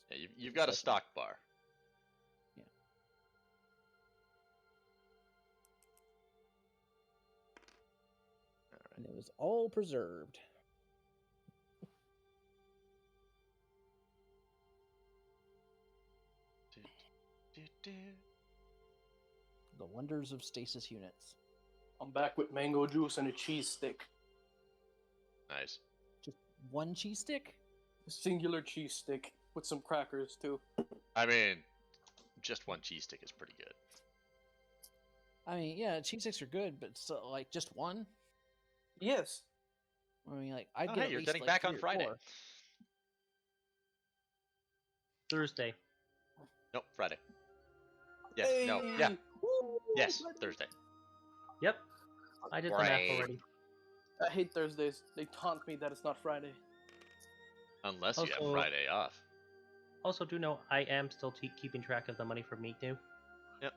Yeah, you've got a session. stock bar. Yeah. All right. And it was all preserved. The wonders of stasis units. I'm back with mango juice and a cheese stick. Nice. Just one cheese stick? A singular cheese stick with some crackers too. I mean, just one cheese stick is pretty good. I mean, yeah, cheese sticks are good, but so, just one? Yes. I mean, I'd Oh, get hey, at you're least, getting back 3 on or Friday. 4. Thursday. Nope, Friday. Yes, no, yeah. Woo! Yes, Thursday. Yep, I did the math already. I hate Thursdays. They taunt me that it's not Friday. Unless you have Also- Friday off. Also, do know I am still keeping track of the money for Meat New. Yep.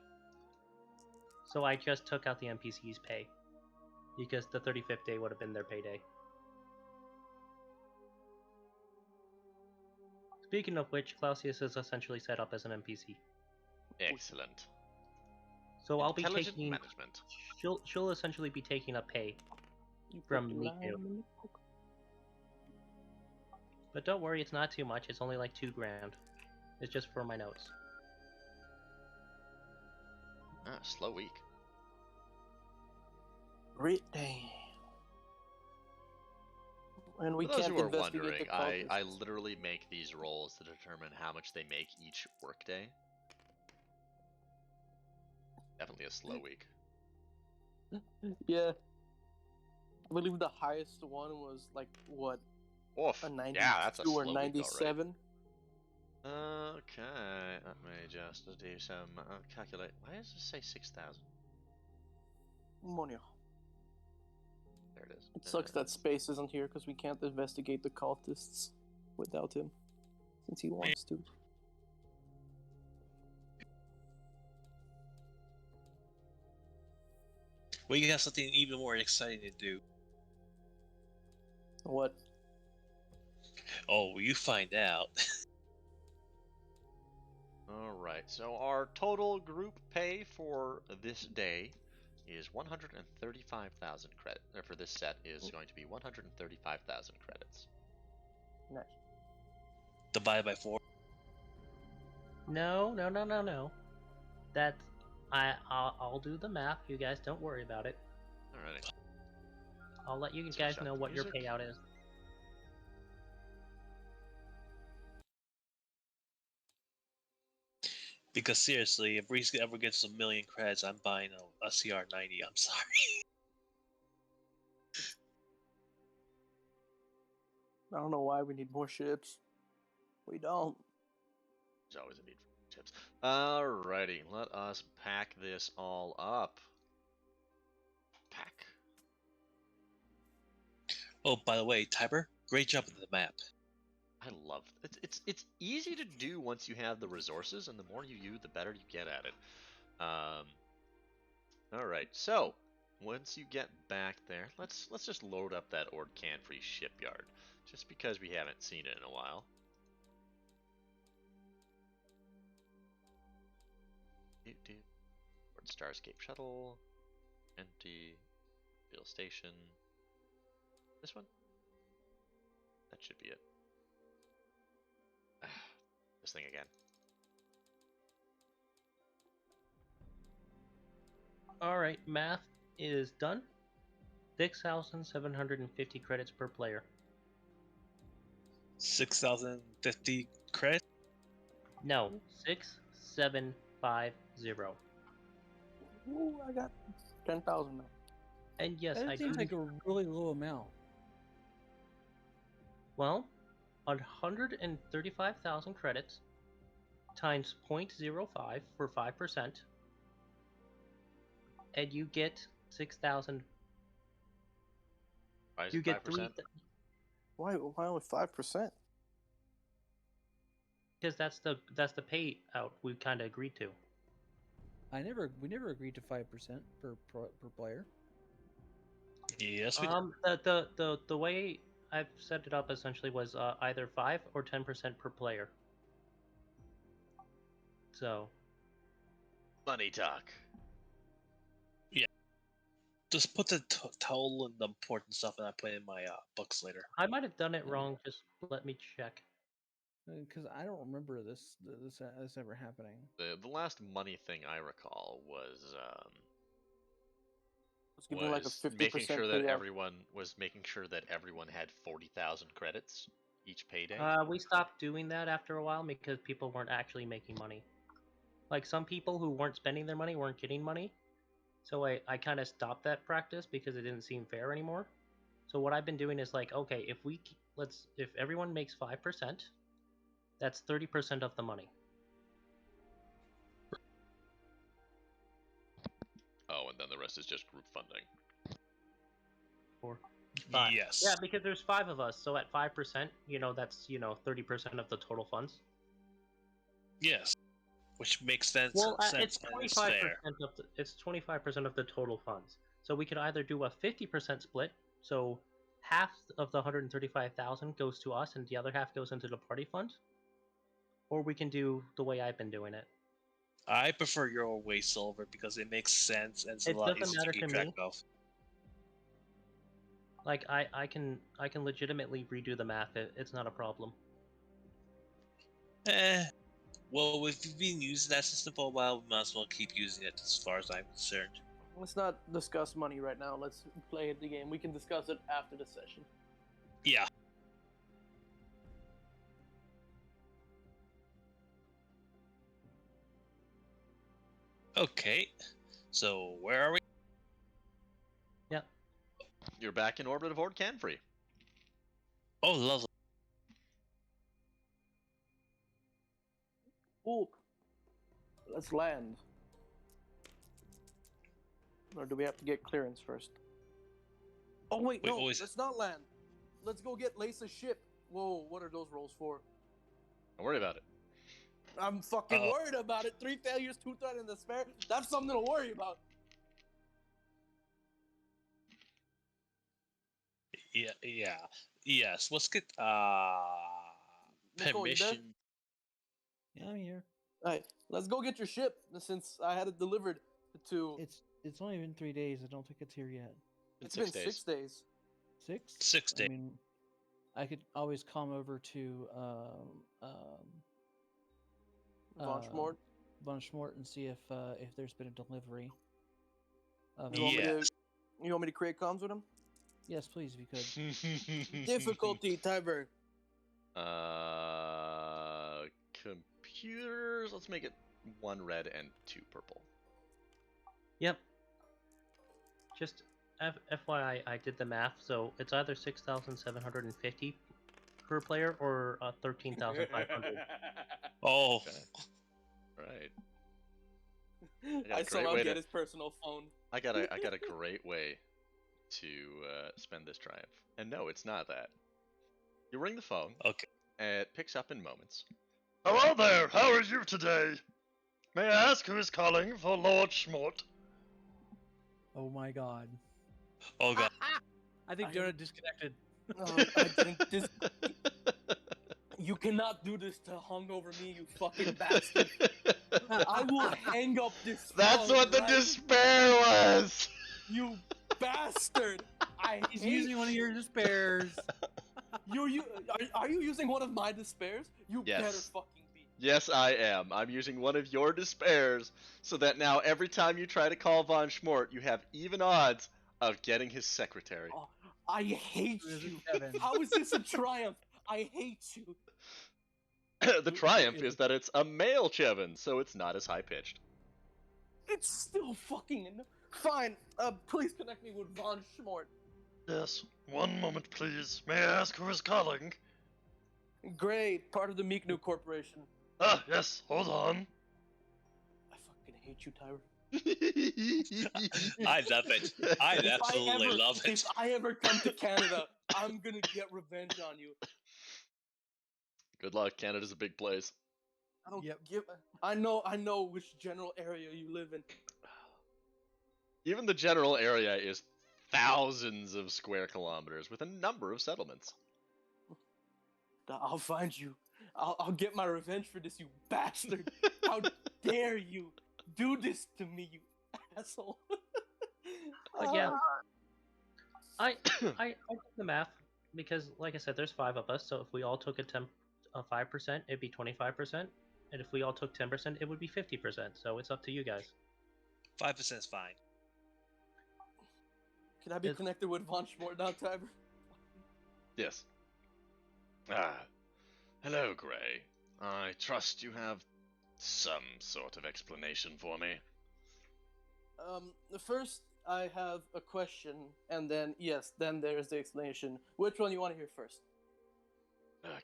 So I just took out the NPC's pay, because the 35th day would have been their payday. Speaking of which, Clausius is essentially set up as an NPC. Excellent. So I'll be Intelligent taking. management. She'll essentially be taking a pay. You From put me lime too. in it? But don't worry, it's not too much. It's only like $2 grand. It's just for my notes. Ah, slow week. Great day. And we For those can't who are investigate wondering, the I cultists. literally make these rolls to determine how much they make each workday. Definitely a slow week. Yeah. I believe the highest one was what? Oof. A 92 Yeah, that's a slow or week already. 97? Okay, let me just do some calculate. Why does it say 6,000? Money. There it is. It sucks that Space isn't here because we can't investigate the cultists without him. Since he wants to. Well, you got something even more exciting to do. What? Oh, you find out. Alright, so our total group pay for this day is 135,000 credit. Or for this set is going to be 135,000 credits. Nice. Divided by 4. No. That's I'll do the math. You guys don't worry about it. Alrighty. I'll let you Switch guys up know the what your music. payout is. Because seriously, if Reese ever gets 1,000,000 credits, I'm buying a CR90. I'm sorry. I don't know why we need more ships. We don't. There's always a need for tips. Alrighty, let us pack this all up. Pack. Oh, by the way, Tiber, great job with the map. I love it. It's easy to do once you have the resources, and the more you use, the better you get at it. All right. So once you get back there, let's just load up that Ord Canfree shipyard, just because we haven't seen it in a while. Ord Starscape shuttle, empty. Field station. This one. That should be it. This thing again. Alright, math is done. 6,750 credits per player. 6,050 credit? No, 6,750. Ooh, I got 10,000 now. And yes, That I do. seems like a really low amount. Well, 135,000 credits times 0.05 for 5%, and you get 6,000. Why is You it get 5%? Why only 5%? Because that's the payout we kind of agreed to. We never agreed to 5% per player. Yes, we The way I've set it up essentially was either 5 or 10% per player. So Money talk. just put the total and the important stuff, and I put it in my books later. I might have done it wrong. Just let me check. Because I don't remember this ever happening. The last money thing I recall was Let's give me like a 50% making sure that payout. everyone had 40,000 credits each payday. We stopped doing that after a while because people weren't actually making money. Like some people who weren't spending their money weren't getting money. So I kind of stopped that practice because it didn't seem fair anymore. So what I've been doing is like, okay, if everyone makes 5%, that's 30% of the money. Oh, and then the rest is just group funding. Or 5. Yes. Yeah, because there's 5 of us, so at 5%, that's 30% of the total funds. Yes. Which makes sense. Well, sense it's and 25% fair. it's 25% of the total funds. So we could either do a 50% split, so half of the 135,000 goes to us and the other half goes into the party fund, or we can do the way I've been doing it. I prefer your way, Silver, because it makes sense and it's a It lot doesn't easier to matter keep to track me. of. Like I can legitimately redo the math. It's not a problem. Well, if you've been using that system for a while, we might as well keep using it as far as I'm concerned. Let's not discuss money right now. Let's play the game. We can discuss it after the session. Yeah. Okay. So, where are we? Yep. You're back in orbit of Ord Canfree. Oh, lovely. Cool. Let's land. Or do we have to get clearance first? Oh wait, no, always- let's not land. Let's go get Lace's ship. Whoa, what are those rolls for? Don't worry about it. I'm fucking Uh-oh. worried about it. 3 failures, 2 threat, and despair. That's something to worry about. Yeah. Yes. Let's get Nicole, you there? permission. Yeah, I'm here. Alright, let's go get your ship since I had it delivered to. It's only been 3 days. I don't think it's here yet. It's 6 been days. 6 days. 6? 6 days. I mean, I could always come over to Von Schmort. Von Schmort and see if there's been a delivery. Of You want, me to, Yes. you want me to create comms with him? Yes, please, if you could. Difficulty, Tyber. Computers. Let's make it 1 red and 2 purple. Yep. Just FYI, I did the math, so it's either 6,750 per player or 13,500. Oh. Okay. Right. got a I great somehow way get to- his personal phone. I got a great way to spend this triumph. And no, it's not that. You ring the phone. Okay. And it picks up in moments. Hello there, how are you today? May I ask who is calling for Lord Schmort? Oh my god. Oh god. I think I- Donut disconnected. I think this. You cannot do this to hungover me, you fucking bastard. I will hang up this That's phone what the right- despair was. You bastard! I He's hate using one of your despairs. Are you using one of my despairs? You Yes. better fucking be. Yes, I am. I'm using one of your despairs so that now every time you try to call Von Schmort, you have even odds of getting his secretary. Oh, I hate Who is it, you. Kevin? How is this a triumph? I hate you. The triumph is that it's a male Chevin, so it's not as high pitched. It's still fucking fine. Please connect me with Von Schmort. Yes, one moment, please. May I ask who is calling? Gray, part of the Meeknu Corporation. Ah, yes, hold on. I fucking hate you, Tyler. I love it. I absolutely love it. If I ever come to Canada, I'm gonna get revenge on you. Good luck, Canada's a big place. I don't Yep. give. I know which general area you live in. Even the general area is thousands of square kilometers with a number of settlements. I'll find you. I'll get my revenge for this, you bastard. How dare you do this to me, you asshole. But yeah, I did the math because, like I said, there's 5 of us. So if we all took a 5%, it'd be 25%, and if we all took 10%, it would be 50%. So it's up to you guys. 5% is fine. Can I be It's- connected with Von Schmort now, Tiber? Yes. Ah. Hello, Gray. I trust you have some sort of explanation for me. First, I have a question, and then, yes, then there's the explanation. Which one you want to hear first?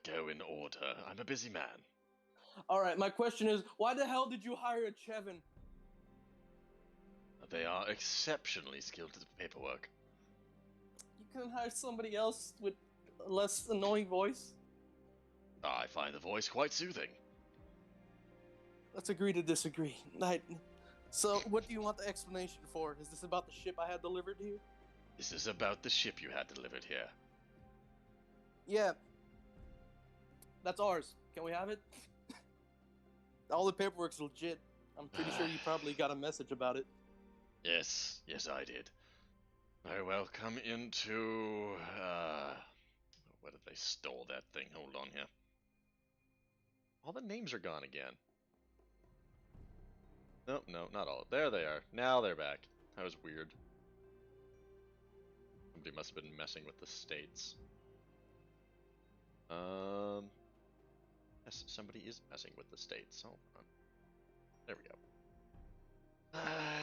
Go in order. I'm a busy man. Alright, my question is, why the hell did you hire a Chevin? They are exceptionally skilled at paperwork. You couldn't hire somebody else with a less annoying voice? I find the voice quite soothing. Let's agree to disagree. So, what do you want the explanation for? Is this about the ship I had delivered here? This is about the ship you had delivered here. Yeah. That's ours. Can we have it? All the paperwork's legit. I'm pretty sure you probably got a message about it. Yes, I did. Very well, come into, where did they stole that thing? Hold on here. All the names are gone again. No, not all. There they are. Now they're back. That was weird. Somebody must have been messing with the states. Yes, somebody is messing with the states. Hold on. There we go.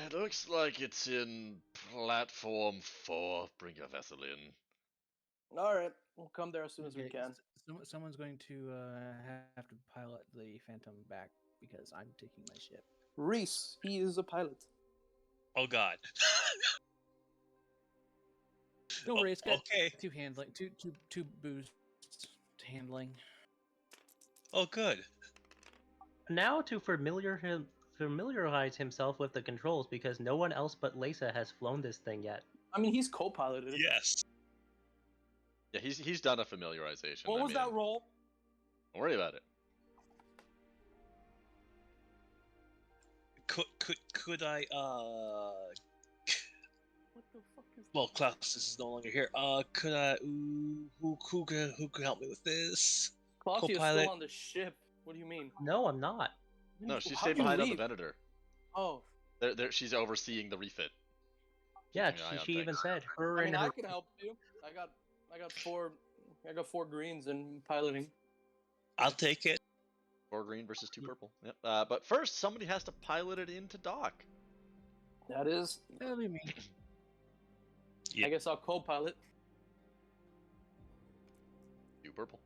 It looks like it's in platform 4. Bring your vessel in. Alright, we'll come there as soon as we Okay, can. Someone's going to have to pilot the Phantom back because I'm taking my ship. Reese, he is a pilot. Oh god. Don't worry, it's got Okay. two boosts handling. Oh good. Now to familiarize himself with the controls because no one else but Lisa has flown this thing yet. I mean, he's co-piloted. Yes. Yeah, he's done a familiarization. What was that roll? Don't worry about it. Could I What the fuck is well Klaus is no longer here. Could I who could help me with this? Clausia's co-pilot. still on the ship. What do you mean? No, I'm not. No, she How stayed do you behind on the leave? Venator. Oh, She's overseeing the refit. Yeah, Keeping an eye on she even things. said her I mean, and her. I can help you. I got four greens in piloting. I'll take it. 4 green versus 2 purple. Yep. But first, somebody has to pilot it into dock. That is. That'll be me. Yeah. I guess I'll co-pilot. 2 purple.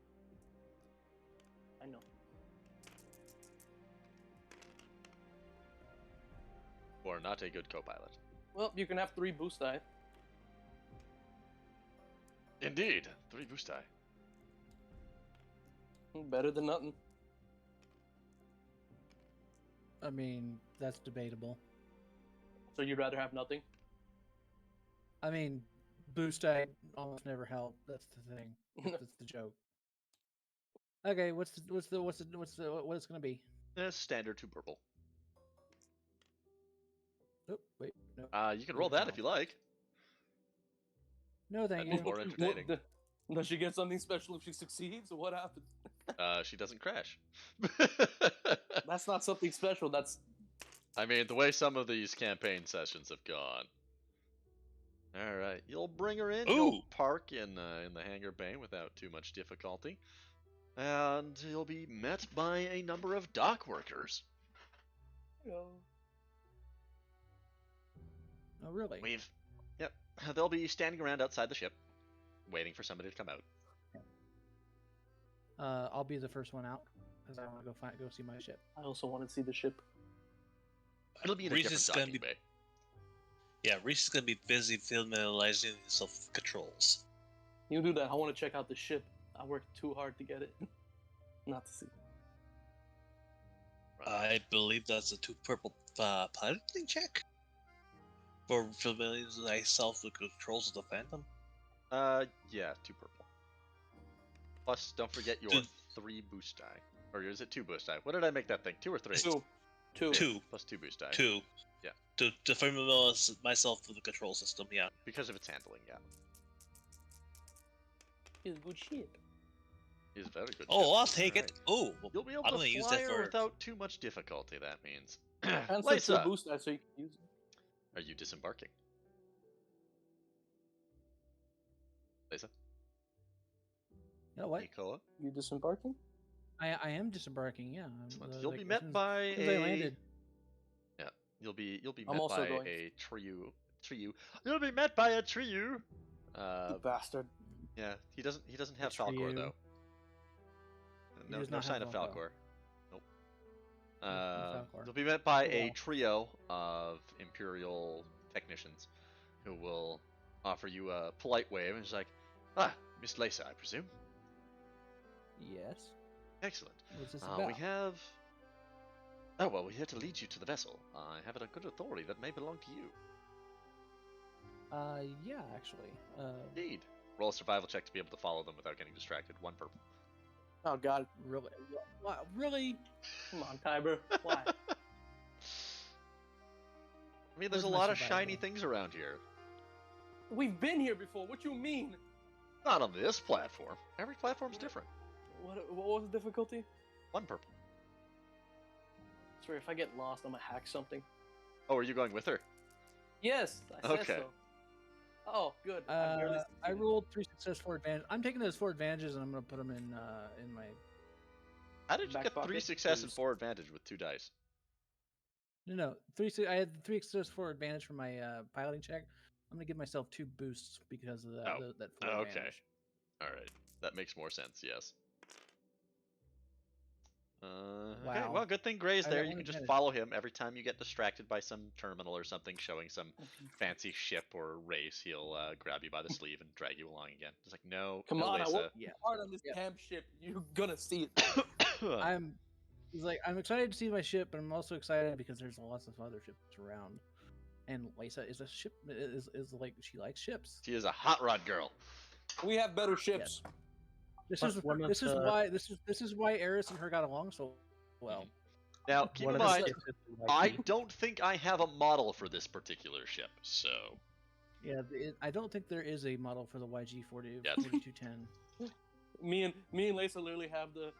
I know. Or not a good co-pilot. Well, you can have 3 boost die. Indeed, 3 boost die. Better than nothing. I mean, that's debatable. So you'd rather have nothing? I mean, boost I almost never help. That's the thing. That's the joke. Okay, what's it's gonna be? Standard 2 purple. Oh wait, no. You can roll that if you like. No, thank That'd be you. more entertaining. Does she get something special if she succeeds? What happens? She doesn't crash. That's not something special. That's I mean, the way some of these campaign sessions have gone. All right, you'll bring her in. You'll Ooh. park in the hangar bay without too much difficulty, and you'll be met by a number of dock workers. Oh really? Yep, they'll be standing around outside the ship, waiting for somebody to come out. I'll be the first one out because I want to go see my ship. I also want to see the ship. It'll be in a Reese different is gonna docking be- bay. Yeah, Reese is gonna be busy familiarizing himself with controls. You do that. I want to check out the ship. I worked too hard to get it. Not to see. I believe that's a 2 purple piloting check for familiarizing myself with controls of the Phantom. Yeah, 2 purple. Plus, don't forget your Dude. 3 boost die. Or is it 2 boost die? What did I make that thing? 2 or 3? Two. Two. Plus 2 boost die. 2. Yeah. To familiarize myself with the control system, yeah. Because of its handling, yeah. It's a good ship. It's very good. Oh, ship. I'll take it. Alright. Oh, You'll be able I'm to gonna use fly that her for. without too much difficulty, that means. And some Lysa, boost that so you can use it. are you disembarking? Lysa? You know what? Nicola? You disembarking? I am disembarking. Yeah. Excellent. Like, You'll be as met soon as- by as soon as I a. landed. You'll be I'm met also by going. a trio. You'll be met by a trio. You bastard. Yeah, he doesn't have A Falcor trio. though. He No, does no not sign have of Falcor. Falcor. Nope. No Falcor. You'll be met by Oh, a well. trio of Imperial technicians who will offer you a polite wave and it's like, Miss Lysa, I presume. Yes. Excellent. What's this about? We have. Oh well, we're here to lead you to the vessel. I have it on good authority that may belong to you. Yeah, actually. Indeed. Roll a survival check to be able to follow them without getting distracted. 1 purple. Oh God. Really? What? Really? Come on, Kyber. Why? I mean, there's Where's a my lot of survival? shiny things around here. We've been here before. What you mean? Not on this platform. Every platform's different. What was the difficulty? 1 purple. I swear, if I get lost, I'm gonna hack something. Oh, are you going with her? Yes, I said Okay. so. Oh, good. I barely I succeeded. rolled 3 success, 4 advantage. I'm taking those 4 advantages and I'm gonna put them in my. How did you Back get 3 pocket, success and please. 4 advantage with 2 dice? No, 3. I had 3 success, 4 advantage for my piloting check. I'm gonna give myself 2 boosts because of that. Oh, That 4 okay. advantage. Alright. That makes more sense, yes. Okay, Wow. well, good thing Gray's I there. got You one can just advantage. follow him every time you get distracted by some terminal or something showing some fancy ship or race. He'll grab you by the sleeve and drag you along again. It's like, no, Come no, on, I Lysa. worked Yeah. hard on this Yeah. damn ship. You're gonna see it. He's like, I'm excited to see my ship, but I'm also excited because there's lots of other ships around. And Lysa is a ship is like she likes ships. She is a hot rod girl. We have better ships. This Plus is one of this is the- why this is why Eris and her got along so well. Now, keep One in of the mind, ships is the I YG. don't think I have a model for this particular ship, so Yeah, I don't think there is a model for the YG 40 Yes. 4210. Me and Lisa literally have the.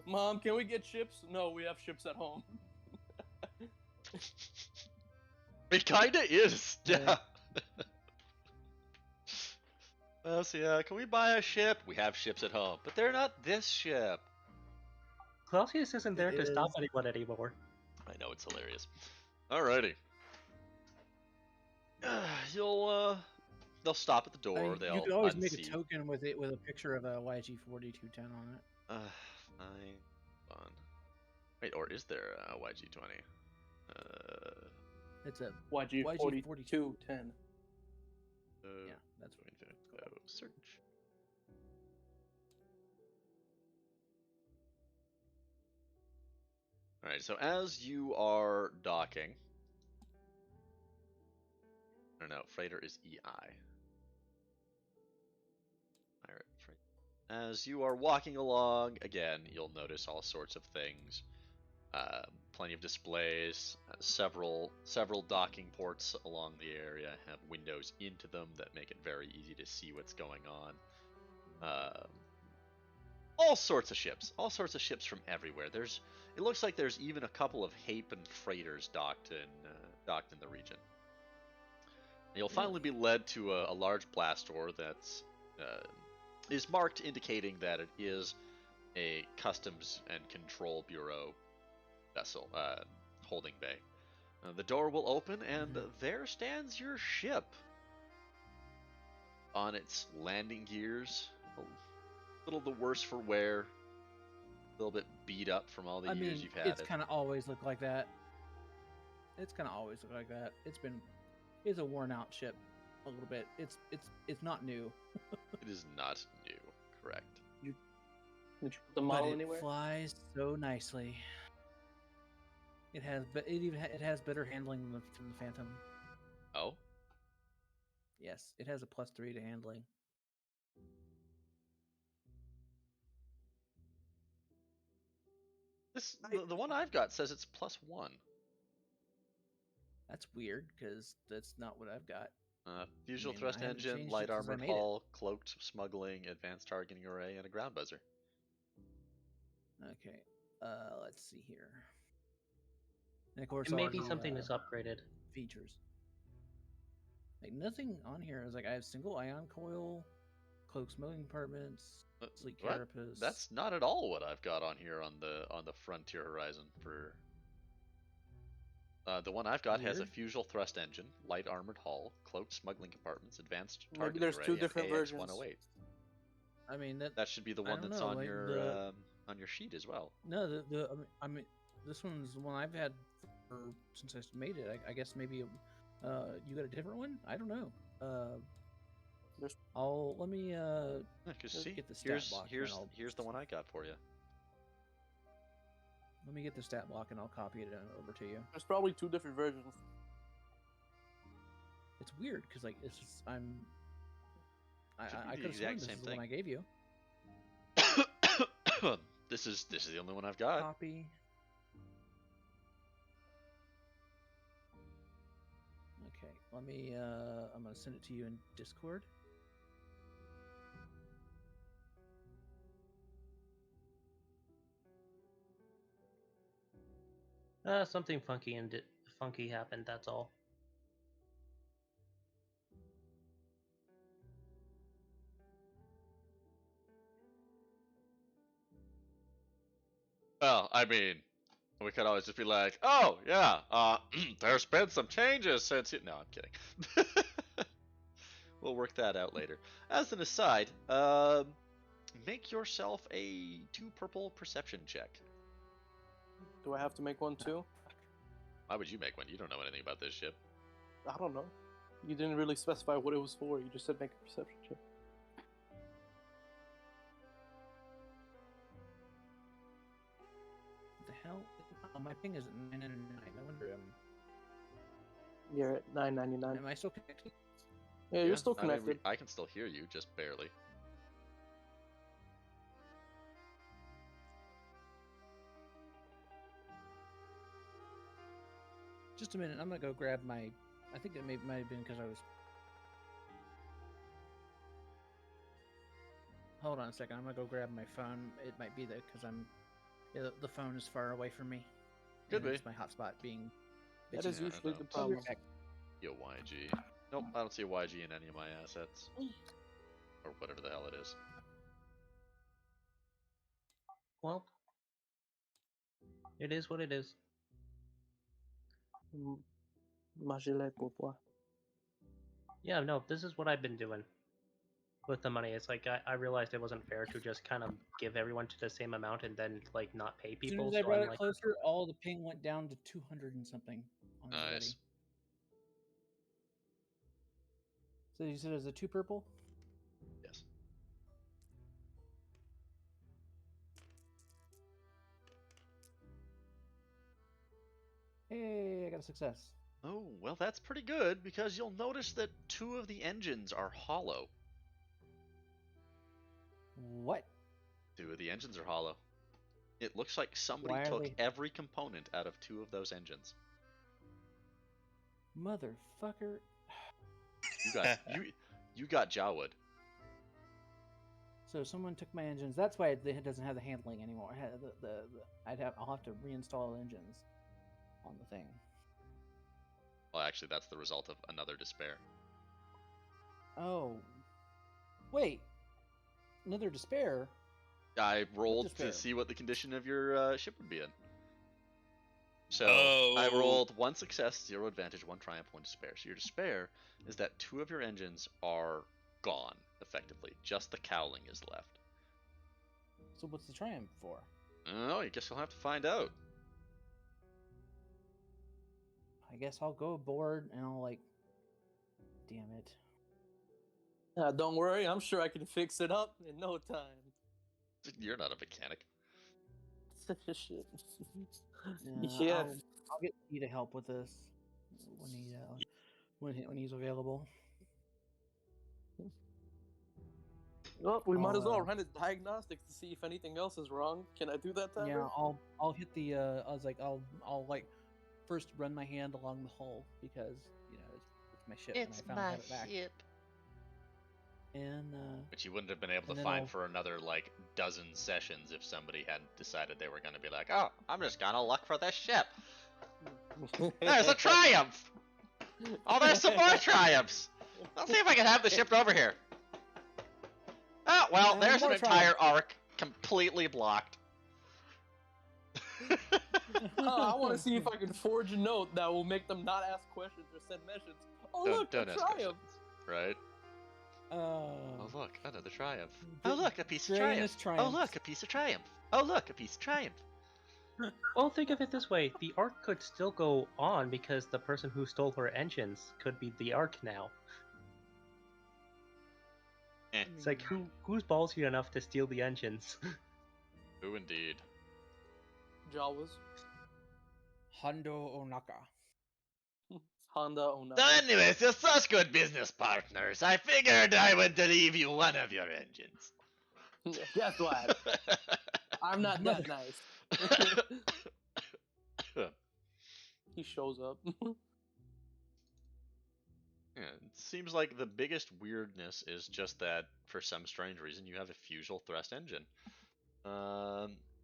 Mom, can we get ships? No, we have ships at home. it kinda is. Yeah. Yeah. So yeah, can we buy a ship? We have ships at home, but they're not this ship. Clausius isn't there to stop is- anyone anymore. I know, it's hilarious. Alrighty. They'll stop at the door. They'll you could always make a unseat. token with it with a picture of a YG 4210 on it. Fine. Wait, or is there a YG20? It's a YG YG 4210. yeah. That's what going to go search. Alright, so as you are docking, no, no. Freighter is EI. Pirate freight. As you are walking along, again, you'll notice all sorts of things. Plenty of displays. Several docking ports along the area have windows into them that make it very easy to see what's going on. All sorts of ships from everywhere. It looks like there's even a couple of Hapen freighters docked in the region. You'll finally be led to a large blast door that's is marked, indicating that it is a Customs and Control Bureau vessel, holding bay. The door will open, and there stands your ship on its landing gears. A little the worse for wear, a little bit beat up from all the years you've had. It's kind of always looked like that. It's a worn out ship, a little bit. It's not new. It is not new, correct? Did you put the model But it anywhere? flies so nicely. It has better handling than the Phantom. Oh, Yes, it has a +3 to handling. the one I've got says it's +1. That's weird because that's not what I've got. Fusional I mean, thrust I haven't engine, changed light it since I armored made it. hull, cloaked smuggling, advanced targeting array, and a ground buzzer. Okay, let's see here. And of course, And all maybe the, something is upgraded. features. Like nothing on here is like I have single ion coil, cloak smuggling compartments, sleek What? carapace. That's not at all what I've got on here on the Frontier Horizon for. The one I've got has a Weird. fusional thrust engine, light armored hull, cloaked smuggling compartments, advanced Maybe targeting there's array, two and different versions. AX-108. I mean that. That should be the I one don't that's know, on like your sheet as well. No, I mean, this one's the one I've had since I made it. I guess maybe, you got a different one. I don't know. There's- Let me Because let's see, get the stat block and here's the one I got for you. let me get the stat block and I'll copy it over to you. There's probably two different versions. It's weird because like it's just, I Should be the could have sworn exact this same is the one I gave you. This is the only one I've got. Copy. Okay, let me. I'm gonna send it to you in Discord. Something funky happened. That's all. Well, I mean, we could always just be like, oh yeah, there's been some changes since you. No, I'm kidding. We'll work that out later. As an aside, make yourself a 2 purple perception check. Do I have to make one too? Why would you make one? You don't know anything about this ship. I don't know. You didn't really specify what it was for. You just said make a perception check. What the hell? Oh, my ping is at 999. I wonder. You're at 999. Am I still connected? Yeah, you're still I mean, connected. I can still hear you, just barely. Just a minute. I'm gonna go grab my. I think it might have been because I was. Hold on a second. I'm gonna go grab my phone. It might be that because I'm. Yeah, the phone is far away from me. Could and be. It's my hotspot being. That bitchy. is usually no. the I'll be problem. right back. Yo, YG. Nope, I don't see a YG in any of my assets. Or whatever the hell it is. Well, it is what it is. Ma gilet pour toi. Yeah, no, this is what I've been doing with the money. It's like I realized it wasn't fair to just kind of give everyone to the same amount and then like not pay As people. soon as I So brought I'm it like, closer, all the ping went down to 200 and something. On everybody. Nice. So you said it was a 2 purple? Yes. Hey, I got a success. Oh, Well, that's pretty good, because you'll notice that 2 of the engines are hollow. What? 2 of the engines are hollow. It looks like somebody Why are took they- every component out of 2 of those engines. Motherfucker. You got Jawood. So someone took my engines. That's why it doesn't have the handling anymore. I'll have to reinstall engines on the thing. Well, actually, that's the result of another despair. Oh. Wait. Another despair? I rolled to despair? see what the condition of your ship would be in. So Oh. I rolled 1 success, 0 advantage, 1 triumph, 1 despair. So your despair is that 2 of your engines are gone, effectively. Just the cowling is left. So what's the triumph for? Oh, I guess you'll have to find out. I guess I'll go aboard and I'll like. Damn it. Don't worry, I'm sure I can fix it up in no time. You're not a mechanic. Shit. Yeah. Yeah. I'll get you to help with this when he's available. Well, we might as well I'll, run a diagnostic to see if anything else is wrong. Can I do that, Tyler? Yeah, I'll hit the. I was like, I'll like first run my hand along the hull because it's my ship and I found it back. And Which you wouldn't have been able to and then find I'll- for another, like, dozen sessions if somebody hadn't decided they were going to be like, oh, I'm just going to look for this ship. There's a Triumph! Oh, there's some more Triumphs! Let's see if I can have the ship over here. Oh, well, And there's an more entire arc completely blocked. I want to see if I can forge a note that will make them not ask questions or send messages. Oh, look, don't a ask Triumph! questions, right? Oh, look, another Triumph. Oh, look, a piece of Drainus Triumph. Oh, Triumphs. look, a piece of Triumph. Oh, look, a piece of Triumph. Well, think of it this way: the arc could still go on because the person who stole her engines could be the arc now. It's like who's ballsy enough to steal the engines? Who indeed? Jawas. Hondo Onaka. Honda Onaka. So anyways, you're such good business partners. I figured I would leave you one of your engines. Guess what? I'm not that nice. He shows up. Yeah, it seems like the biggest weirdness is just that, for some strange reason, you have a fusel thrust engine.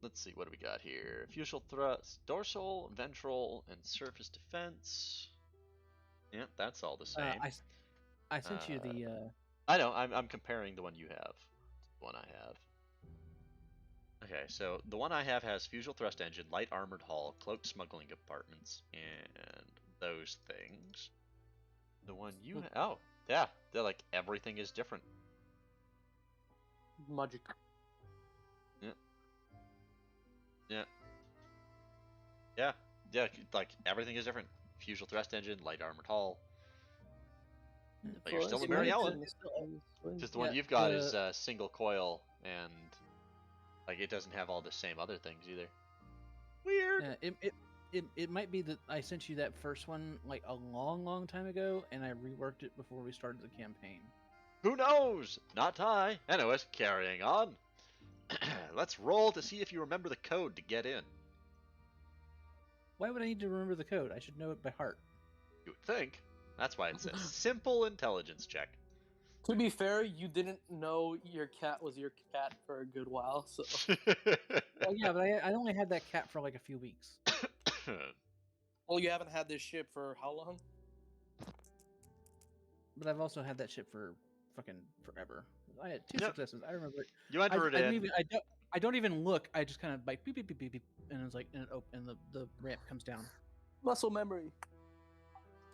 Let's see, what do we got here? Fusel thrust, dorsal, ventral, and surface defense. Yeah, that's all the same. I sent you the. I know, I'm comparing the one you have to the one I have. Okay, so the one I have has fusel thrust engine, light armored hull, cloaked smuggling compartments, and those things. The one you oh, yeah, they're like everything is different. Magic. Yeah, like everything is different. Fusel thrust engine, light armored hull. But you're still a Mary Ellen. Because the one you've got is single coil, and like it doesn't have all the same other things either. Weird. It might be that I sent you that first one like a long time ago, and I reworked it before we started the campaign. Who knows? Not I. Anyways, carrying on. Let's roll to see if you remember the code to get in. Why would I need to remember the code? I should know it by heart. You would think. That's why it's a simple intelligence check. To be fair, you didn't know your cat was your cat for a good while, so. Well, yeah, but I only had that cat for like a few weeks. Well, you haven't had this ship for how long? But I've also had that shit for fucking forever. I had 2 Yep. successes. I remember it. You enter it in. I don't even look. I just kind of like beep beep beep beep beep, and it's like and the ramp comes down. Muscle memory.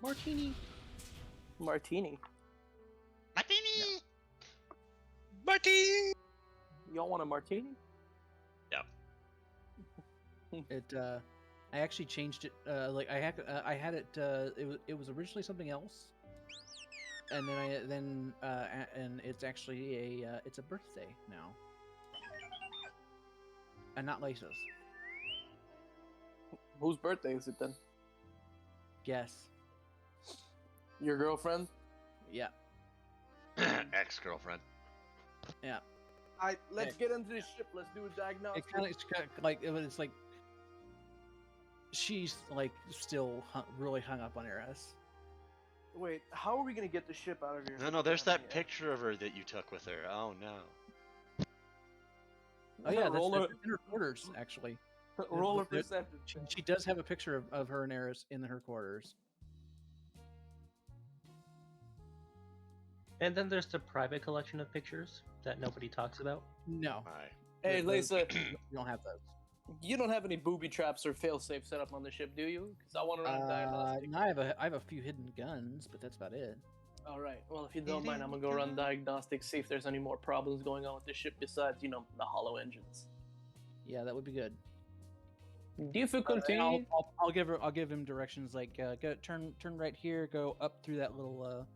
Martini. Martini. Martini! Marty! Y'all want a martini? It I actually changed it. Like I had it. It was originally something else, and then and it's actually it's a birthday now, and not Lisa's. Whose birthday is it then? Guess. Your girlfriend? Yeah. Ex-girlfriend. Let's get into this ship. Let's do a diagnostic. It's kind of like it's like she's like still really hung up on Eris. Wait, how are we gonna get the ship out of here? No, there's that picture of her that you took with her. Oh no. Oh yeah, roller, that's in her quarters actually. roller There- perception. She does have a picture of her and Eris in her quarters. And then there's the private collection of pictures that nobody talks about. No, Hi. Hey, Lisa, we don't have those. you don't have any booby traps or failsafe set up on the ship, do you? Because I want to run a diagnostic. No, I have a few hidden guns, but that's about it. All right. Well, if you don't mind, I'm gonna go run diagnostics, see if there's any more problems going on with the ship besides, the hollow engines. Yeah, that would be good. Difficulty. And I'll give him directions like go turn right here, go up through that little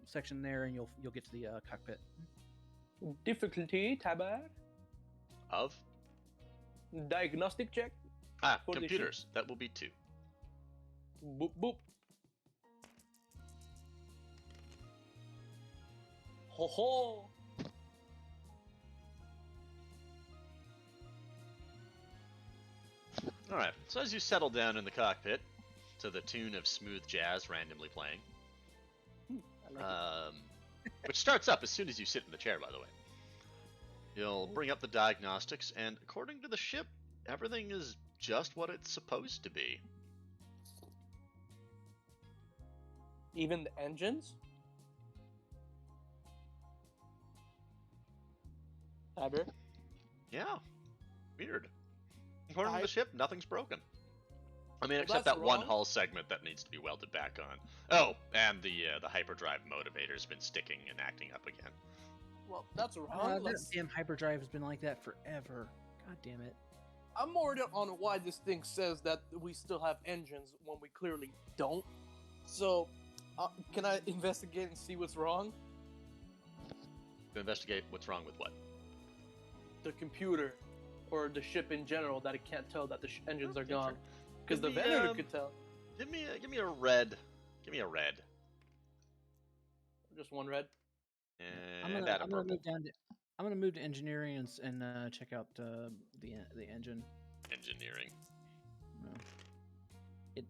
section there, and you'll get to the cockpit. Difficulty, Tabar. Of? Diagnostic check. For the Computers. That will be 2. Boop boop. Ho ho. Alright, so as you settle down in the cockpit, to the tune of smooth jazz randomly playing, I like it. which starts up as soon as you sit in the chair, by the way, you'll bring up the diagnostics, and according to the ship, everything is just what it's supposed to be. Even the engines. Tabar. Yeah. Weird. According to I- the ship, nothing's broken. I mean, Well, except that's that one wrong. hull segment that needs to be welded back on. Oh, and the hyperdrive motivator's been sticking and acting up again. Well, that's wrong. That damn hyperdrive has been like that forever. God damn it. I'm more on why this thing says that we still have engines when we clearly don't. So, can I investigate and see what's wrong? To investigate what's wrong with what? The computer, or the ship in general, that it can't tell that the engines are Okay, sure. gone. Because the Give me, vendor could tell. Give me a red. Give me a red. Just one red. And add a purple. I'm gonna move to engineering and check out the engine. Engineering.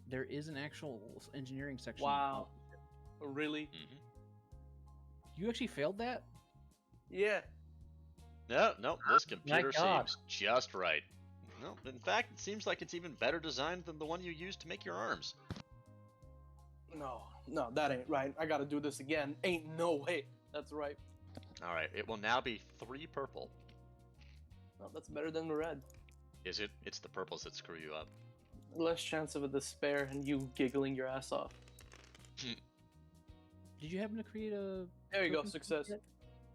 There is an actual engineering section. Wow. Really? Mm-hmm. You actually failed that? Yeah. No, this computer God. seems just right. No, in fact, it seems like it's even better designed than the one you used to make your arms. No, that ain't right. I gotta do this again. Ain't no way. That's right. Alright, it will now be 3 purple. Well, that's better than the red. Is it? It's the purples that screw you up. Less chance of a despair and you giggling your ass off. Did you happen to create a? There you go, token success. yet?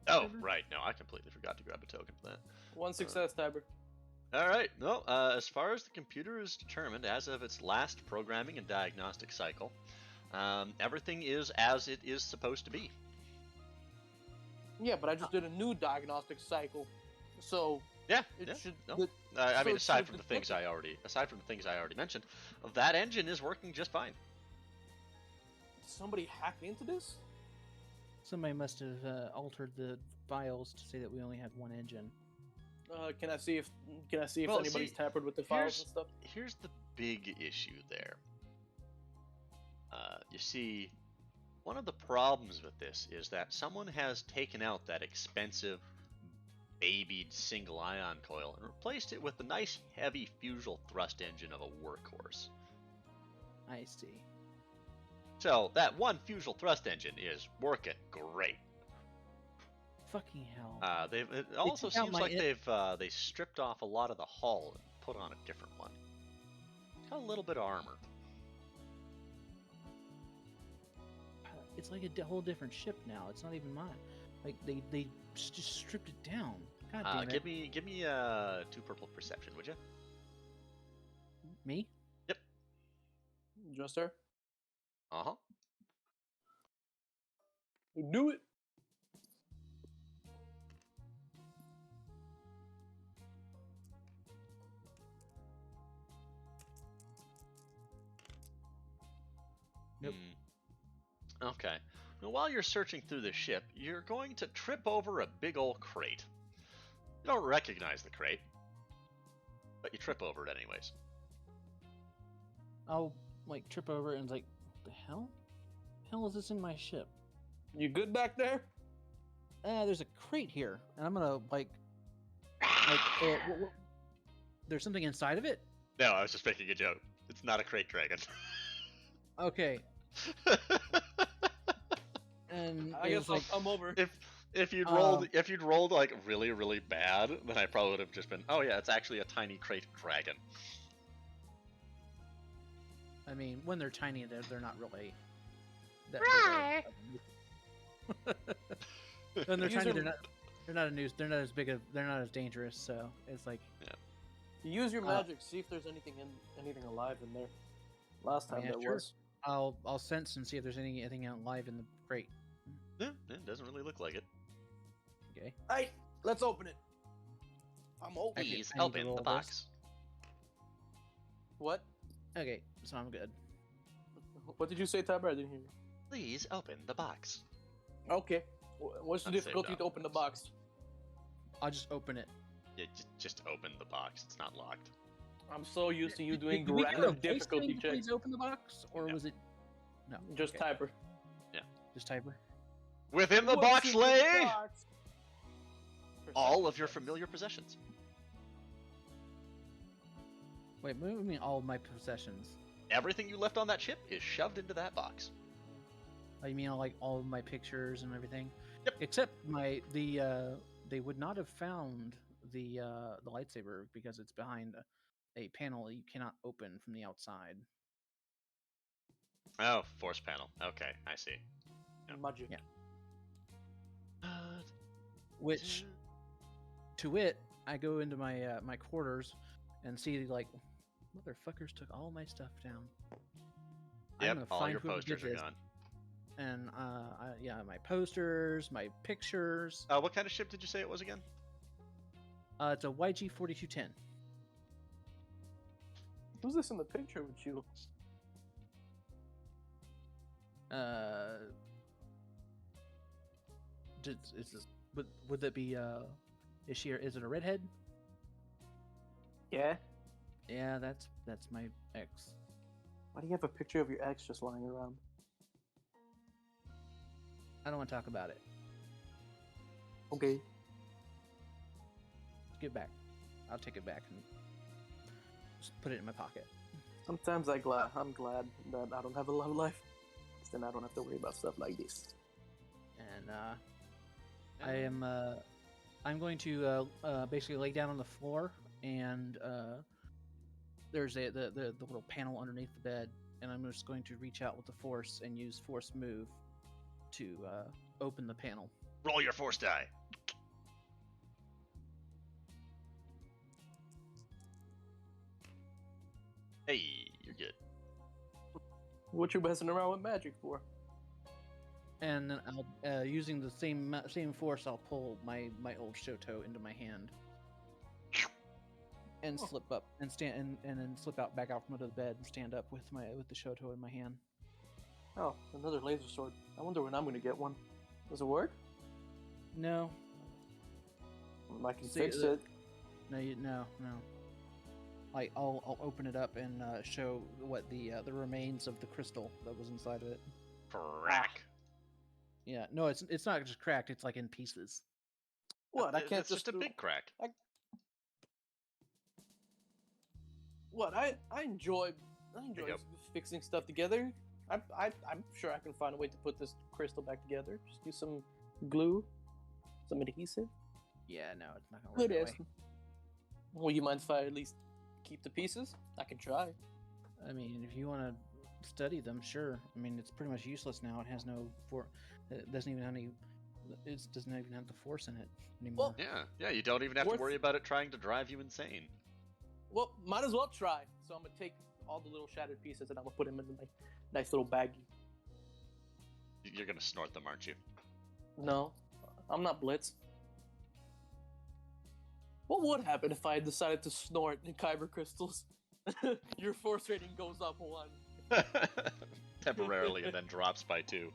Oh, Trevor? right. No, I completely forgot to grab a token for that. One success, Tiber. Alright, no, as far as the computer is determined, as of its last programming and diagnostic cycle, everything is as it is supposed to be. Yeah, but I just did a new diagnostic cycle, so Yeah, it yeah, should. no. I so mean, it aside should from the be things I already mentioned, that engine is working just fine. Somebody hacked into this? Somebody must have altered the files to say that we only had one engine. Can I see if Well, anybody's see, tampered with the files and stuff? Here's the big issue there. You see, one of the problems with this is that someone has taken out that expensive, babied single ion coil and replaced it with the nice heavy fusible thrust engine of a workhorse. I see. So that one fusible thrust engine is working great. Fucking hell. It also took out seems my like they stripped off a lot of the hull and put on a different one. It's got a little bit of armor. It's like a whole different ship now. It's not even mine. Like they just stripped it down. God damn it. Give me 2 purple perception, would you? Me? Just her? Uh-huh. Do it. Nope. Okay. Now, while you're searching through the ship, you're going to trip over a big old crate. You don't recognize the crate, but you trip over it anyways. I'll like trip over it and like, the hell? The hell is this in my ship? You good back there? There's a crate here, and I'm gonna there's something inside of it. No, I was just making a joke. It's not a crate dragon. Okay. And I it guess was I'll like, come over. If you'd rolled like really, really bad, then I probably would have just been, oh yeah, it's actually a tiny crate dragon. I mean, when they're tiny, they're not really. When they're tiny, they're not as dangerous. So it's like, Use your magic. See if there's anything alive in there. Last time yeah, there sure. was. I'll sense and see if there's anything alive in the crate. Yeah, it doesn't really look like it. Okay. Hey, let's open it. I'm open. Please I need to open roll the this. box. What? Okay, so I'm good. What did you say, Tabber? I didn't hear you. Please open the box. Okay. What's the That's difficulty saved to up. open the box? I'll just open it. Yeah, just open the box. It's not locked. I'm so used to you doing Did we do a random voice difficulty thing to checks. Please open the box, or No. was it? No. Just okay. Typer. Just typer. Within the What's box in the lay box? all of your familiar possessions. Wait, what do you mean all of my possessions? Everything you left on that ship is shoved into that box. Oh, you mean like all of my pictures and everything? Yep. Except they would not have found the lightsaber because it's behind a panel you cannot open from the outside. Oh, force panel. Okay, I see. Yep. Magic. Yeah. Which, to it, I go into my my quarters and see like, motherfuckers took all my stuff down. I'm Yep, gonna all find your whoever did posters are this. gone. And yeah, my posters, my pictures. What kind of ship did you say it was again? It's a YG 4210. Who's this in the picture with you? Is this, would that be is it a redhead? Yeah. Yeah, that's my ex. Why do you have a picture of your ex just lying around? I don't want to talk about it. Okay. Give it back. I'll take it back and just put it in my pocket. Sometimes I'm glad that I don't have a love life. 'Cause then I don't have to worry about stuff like this. And I'm going to basically lay down on the floor, and there's the little panel underneath the bed, and I'm just going to reach out with the force and use force move to open the panel. Roll your force die. Hey, you're good. What you messing around with magic for? And then I'll using the same force, I'll pull my old Shoto into my hand and slip up and stand and then slip out back out from under the bed and stand up with the Shoto in my hand. Oh, another laser sword. I wonder when I'm gonna get one. Does it work? No, I can See, fix the- it. no. Like I'll open it up and show what the remains of the crystal that was inside of it. Crack. Yeah, no, it's not just cracked. It's like in pieces. What? I can't It's just a do- big crack. What? I enjoy you go. fixing stuff together. I'm sure I can find a way to put this crystal back together. Just use some glue, some adhesive. Yeah, no, it's not gonna work It that is. way. Well, you mind if I at least keep the pieces? I can try. I mean, if you want to study them, sure. I mean, it's pretty much useless now. It has no it doesn't even have any. It doesn't even have the force in it anymore. Yeah, you don't even have to Worth- worry about it trying to drive you insane. Well, might as well try. So I'm gonna take all the little shattered pieces and I'm gonna put them in my nice little baggie. You're gonna snort them, aren't you? No, I'm not Blitz. What would happen if I decided to snort the kyber crystals? Your force rating goes up 1. Temporarily, and then drops by 2.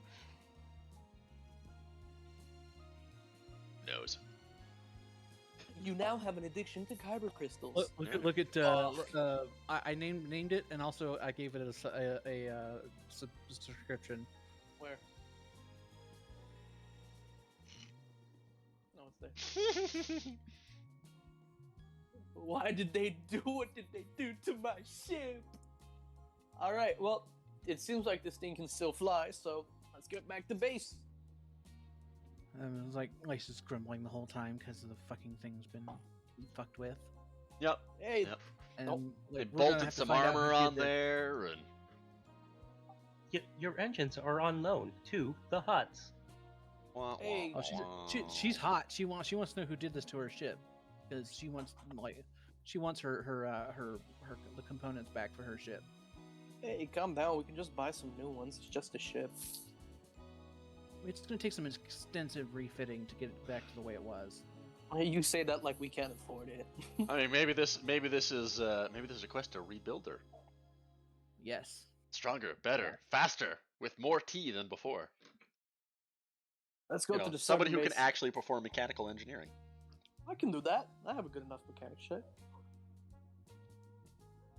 knows? You now have an addiction to kyber crystals. Look at I named it, and also I gave it a subscription. Where? No, it's there. Why did they do what did they do to my ship? Alright, well, it seems like this thing can still fly, so let's get back to base. It was like just grumbling the whole time because the fucking thing's been fucked with. Yep. Hey, Yep. And Nope. They like, we're gonna bolted have to some find out who armor did on this. there, and Your engines are on loan to the Huts. wah, Hey. wah, Oh, wah. she's hot. She wants to know who did this to her ship, because she wants her the components back for her ship. hey, calm down. We can just buy some new ones. It's just a ship. It's going to take some extensive refitting to get it back to the way it was. You say that like we can't afford it. I mean, maybe this is a quest to rebuild her. Yes. Stronger, better, faster, with more tea than before. Let's go You to know, the somebody who southern can base. actually perform mechanical engineering. I can do that. I have a good enough mechanic shit.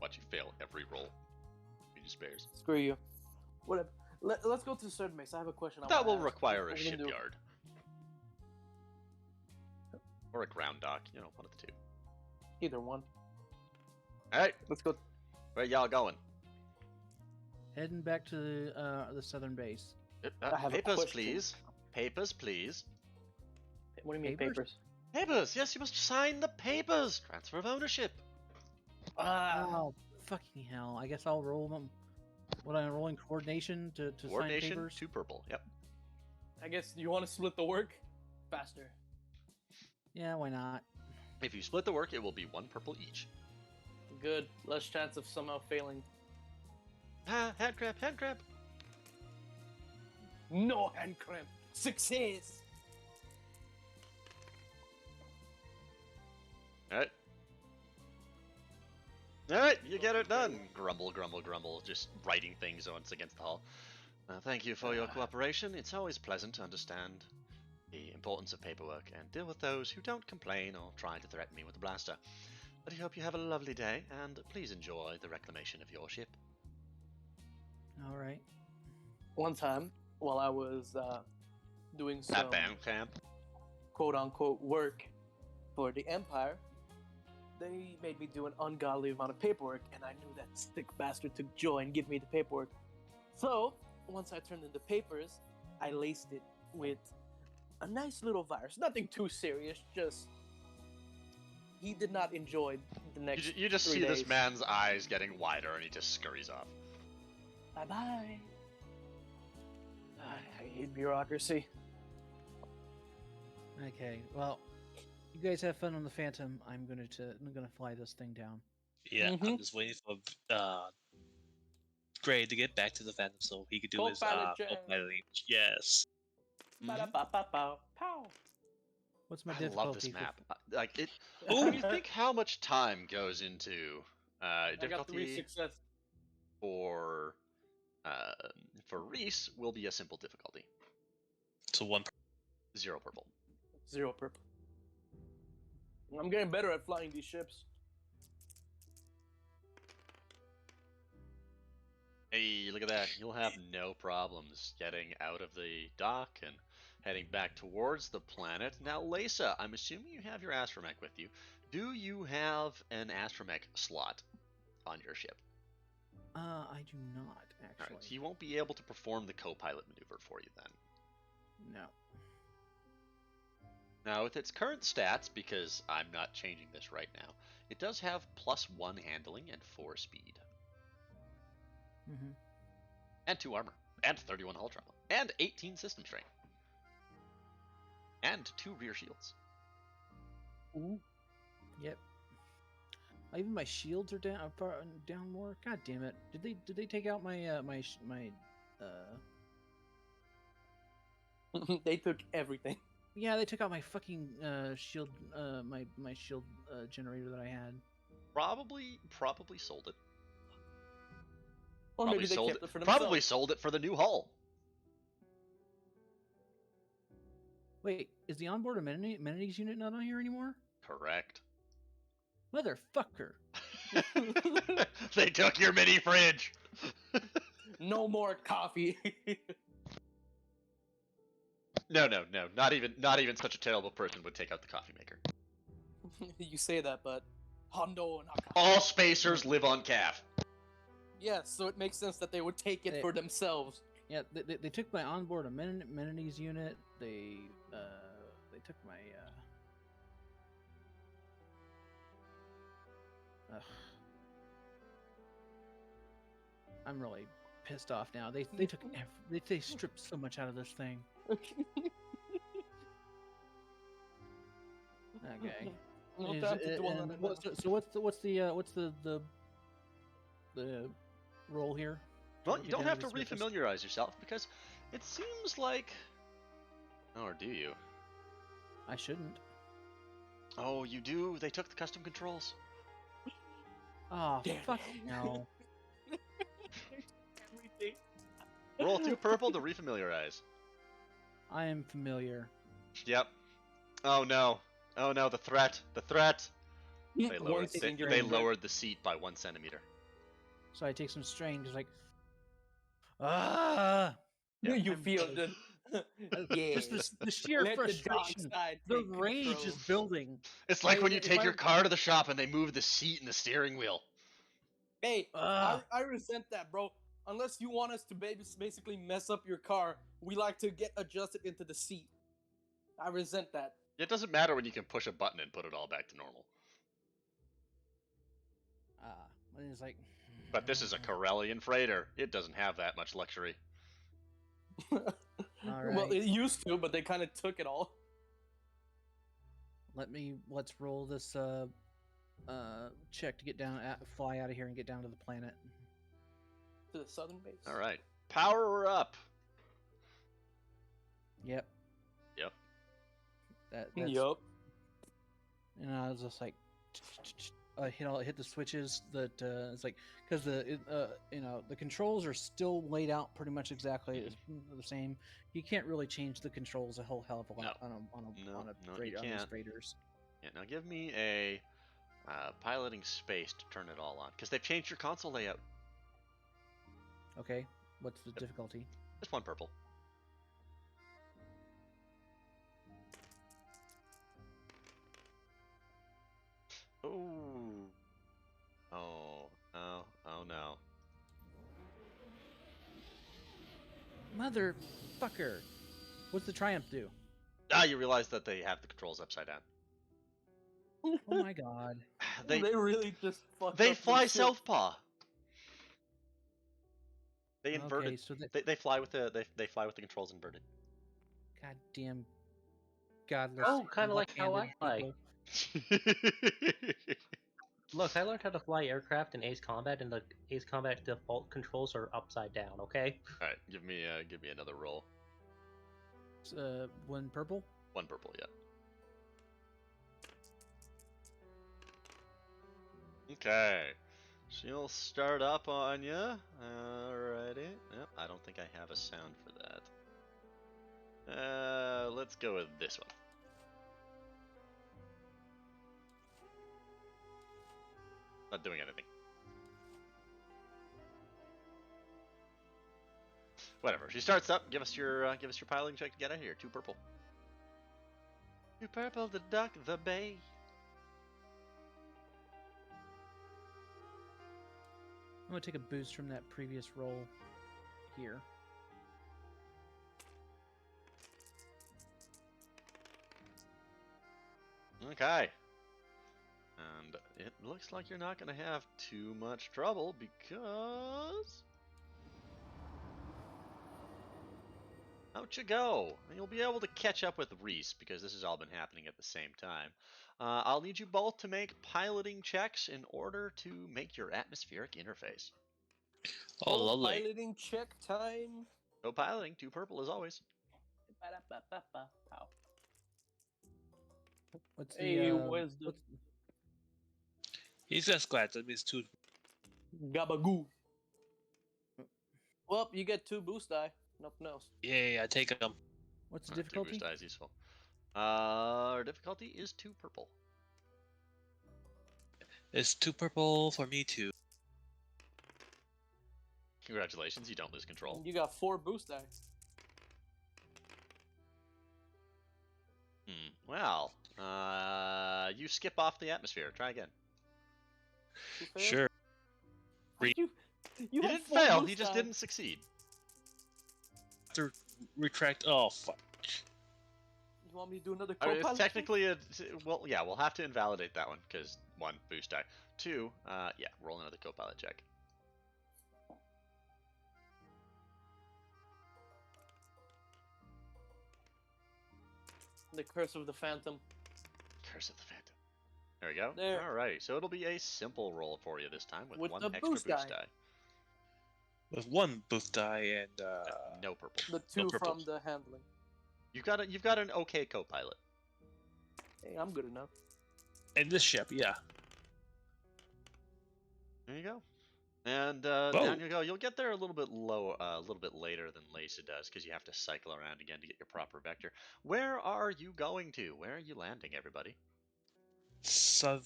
Watch you fail every roll. You spares. Screw you. Whatever. Let's go to the southern base. I have a question. I That will wanna ask. require a What are we gonna do? shipyard. Or a ground dock, you know, one of the two. Either one. Alright, Let's go. where y'all going? Heading back to the southern base. I have a Papers, question. please. Papers, please. What do you mean Papers? papers? Papers, yes, you must sign the papers. Transfer of ownership. Oh, fucking hell! I guess I'll roll them. What I'm rolling coordination to sign Coordination, papers. 2 purple. Yep. I guess you want to split the work faster. Yeah, why not? If you split the work, it will be 1 purple each. Good. Less chance of somehow failing. Ah, hand cramp, hand cramp. No hand cramp. Success. Alright. Alright, you get it done. Grumble, grumble, grumble. Just writing things once against the hull. Thank you for your cooperation. It's always pleasant to understand the importance of paperwork and deal with those who don't complain or try to threaten me with a blaster. But I hope you have a lovely day, and please enjoy the reclamation of your ship. All right. One time, while I was doing some At band camp. quote-unquote work for the Empire, they made me do an ungodly amount of paperwork, and I knew that sick bastard took joy in giving me the paperwork. So, once I turned in the papers, I laced it with a nice little virus. Nothing too serious, just... He did not enjoy the next You just 3 see this days. man's eyes getting wider, and he just scurries off. Bye-bye. I hate bureaucracy. Okay. Well, you guys have fun on the Phantom. I'm gonna fly this thing down. Yeah, I'm Mhm. just waiting for Gray to get back to the Phantom so he could do his Co-pilot jet. co-piloting. Yes. Ba-da-ba-ba-bow. Pow. What's my I difficulty? love this for- map. Like it. Ooh. When you think how much time goes into I got 3 difficulty success. for Reese will be a simple difficulty. So 1 0 purple. 0 purple. I'm getting better at flying these ships. Hey, look at that. You'll have no problems getting out of the dock and heading back towards the planet. Now, Lisa, I'm assuming you have your astromech with you. Do you have an astromech slot on your ship? I do not actually. Alright, so he won't be able to perform the co-pilot maneuver for you then. No. Now, with its current stats, because I'm not changing this right now, it does have +1 handling and 4 speed. Mm-hmm. And 2 armor. And 31 hull travel. And 18 system strain. And 2 rear shields. Yep. Even my shields are down more. God damn it! Did they take out my They took everything. Yeah, they took out my fucking shield my shield generator that I had. Probably sold it. Or Probably maybe they sold kept it. it for themselves. Probably sold it for the new hull. Wait, is the onboard amenities unit not on here anymore? Correct. Motherfucker. They took your mini fridge. No more coffee. No. Not even such a terrible person would take out the coffee maker. You say that, but Hondo not coffee. All spacers live on calf. Yes, so it makes sense that they would take it They- for themselves. Yeah, they took my onboard amenities unit. They took my ugh. I'm really pissed off now. They took they stripped so much out of this thing. Okay. No Is- time to dwell on and it so what's the role here? Well, Get you don't down have to to the surface. refamiliarize yourself because it seems like. Or do you? I shouldn't. Oh, you do. They took the custom controls. Oh, Damn fuck it. no. Everything. Roll 2 purple to refamiliarize. I am familiar. Yep. Oh no. Oh no, the threat. The threat. They One lowered, single they red. lowered the seat by 1 centimeter. So I take some strain, just like, ah, Yeah. You feel the yeah. just the sheer Let the dark frustration, side the take rage control. is building. It's like when you If take I- your car to the shop and they move the seat and the steering wheel. Hey, Ah. I resent that, bro. Unless you want us to basically mess up your car, we like to get adjusted into the seat. I resent that. It doesn't matter when you can push a button and put it all back to normal. And it's like, But this is a Corellian freighter. It doesn't have that much luxury. Well, right. it used to, but they kind of took it all. let's roll this check to get down, fly out of here and get down to the planet. To the southern base. All right. Power her up. Yep. Yep. That's, Yup. And I was just like, I hit the switches that it's like because the controls are still laid out pretty much exactly the same. You can't really change the controls a whole hell of a lot No, on you these can't. freighters. Yeah, now give me a piloting space to turn it all on because they've changed your console layout. Okay, what's the difficulty? Just 1 purple. Ooh. Oh no. Motherfucker! What's the Triumph do? Ah, you realize that they have the controls upside down. Oh my god! They really just fucked They up fly their shit. southpaw. They inverted. Okay, so They fly with the controls inverted. goddamn godless. Oh, kinda like how I left-handed fly. people. Look, I learned how to fly aircraft in Ace Combat, and the Ace Combat default controls are upside down. Okay. All right, give me another roll. 1 purple. 1 purple, yeah. Okay, she'll start up on you. Alrighty. Yep, I don't think I have a sound for that. Let's go with this one. Not doing anything. Whatever. She starts up. Give us your piloting check to get out of here. 2 purple. 2 purple to duck the bay. I'm gonna take a boost from that previous roll here. Okay. And it looks like you're not going to have too much trouble because... out you go. And you'll be able to catch up with Reese because this has all been happening at the same time. I'll need you both to make piloting checks in order to make your atmospheric interface. Oh, lovely. Piloting check time. No piloting, 2 purple as always. Ba-da-ba-ba-ba. What's the Hey, where's the He's just glad that means 2. gabagoo? Well, you get 2 boost die. Nothing else. Yeah, I take him. What's the 2 difficulty? boost die is useful. Our difficulty is 2 purple. It's 2 purple for me too. Congratulations, you don't lose control. You got 4 boost die. Well, you skip off the atmosphere. Try again. You failed? Sure. You You had didn't 4 fail, boost he just die. didn't succeed. To retract. Oh fuck. You want me to do another I mean, co-pilot? it's technically well, yeah, we'll have to invalidate that one, because 1, boost die. 2, yeah, roll another co-pilot check. The Curse of the Phantom. Curse of the Phantom. There we go. There. Alrighty, so it'll be a simple roll for you this time with With 1 the extra boost boost die. die. With 1 boost die and No purple. The 2 purple. from the handling. You've got an okay co-pilot. Hey, I'm good enough. and this ship, yeah. There you go. And down you go. You'll get there a little bit later than Lacey does, because you have to cycle around again to get your proper vector. Where are you going to? Where are you landing, everybody? The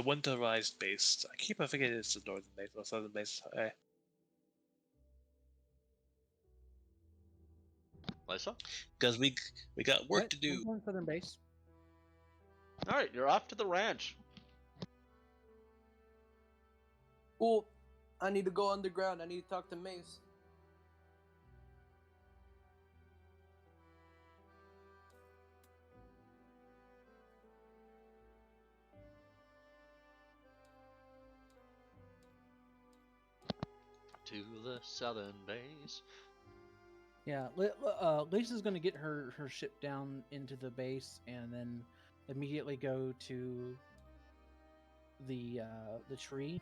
winterized base. I keep forgetting it's the northern base or southern base. Lisa? Because we got work What? to do. I'm going southern base. All right, you're off to the ranch. Cool. I need to go underground. I need to talk to Mace. To the southern base. Yeah, Lisa's going to get her ship down into the base and then immediately go to the tree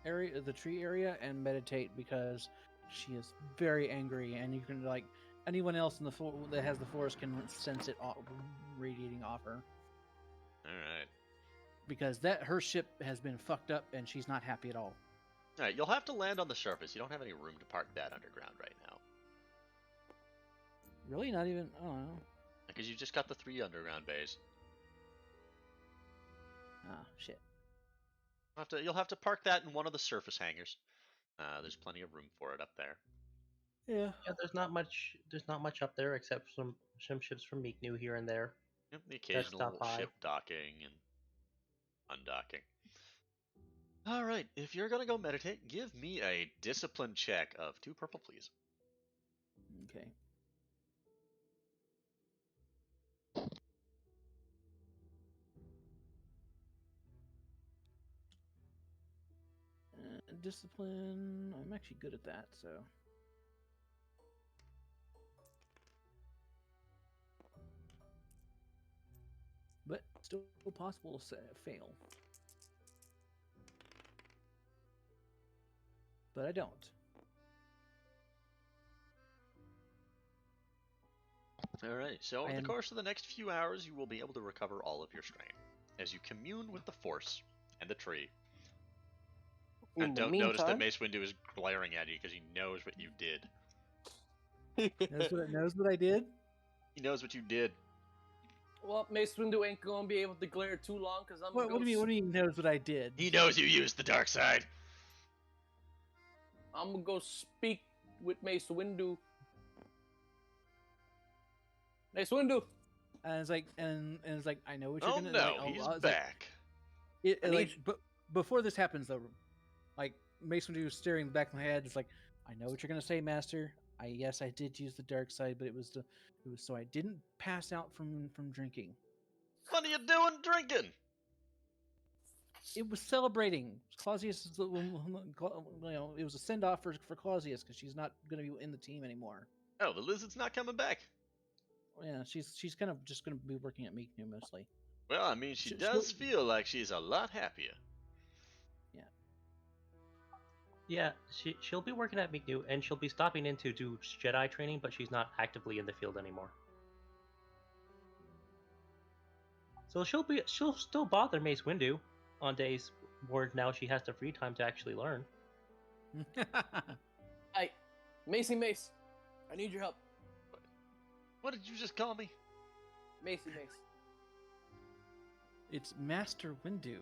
area and meditate, because she is very angry, and you can, like, anyone else in the that has the forest can sense it radiating off her, All right. because her ship has been fucked up and she's not happy at all. All right, you'll have to land on the surface. You don't have any room to park that underground right now. Really, not even. I don't know. Because you just got the 3 underground bays. Ah, shit. You'll have to park that in one of the surface hangars. There's plenty of room for it up there. Yeah. Yeah, there's not much up there except some ships from Meeknew here and there. Yep, the That occasional stop by. ship docking and undocking. All right, if you're gonna go meditate, give me a discipline check of 2 purple, please. Okay. Discipline. I'm actually good at that, so. But still possible to fail. But I don't. All right, so over the And- course of the next few hours, you will be able to recover all of your strain as you commune with the Force and the tree. In And the don't notice that meantime- Mace Windu is glaring at you because he knows what you did. knows what I did? He knows what you did. Well, Mace Windu ain't gonna be able to glare too long because I'm What do you mean? What do you mean knows what I did? He knows you used the dark side. I'm gonna go speak with Mace Windu. Mace Windu. And it's like, I know what you're Oh gonna. no, like, he's it's like- back. I need- but before this happens, though, like Mace Windu was staring in the back of my head. It's like, I know what you're gonna say, Master. Yes, I did use the dark side, but it was so I didn't pass out from drinking. What are you doing drinking? It was celebrating Clausius. It was a send off for Clausius because she's not gonna be in the team anymore. Oh, the lizard's not coming back. Yeah, she's kind of just gonna be working at Meeknew mostly. Well, I mean, she She'll- does feel like she's a lot happier. Yeah, she'll be working at Meeknew, and she'll be stopping in to do Jedi training, but she's not actively in the field anymore. So she'll still bother Mace Windu on days where now she has the free time to actually learn. Hey, Mace, I need your help. What did you just call me? Mace. It's Master Windu.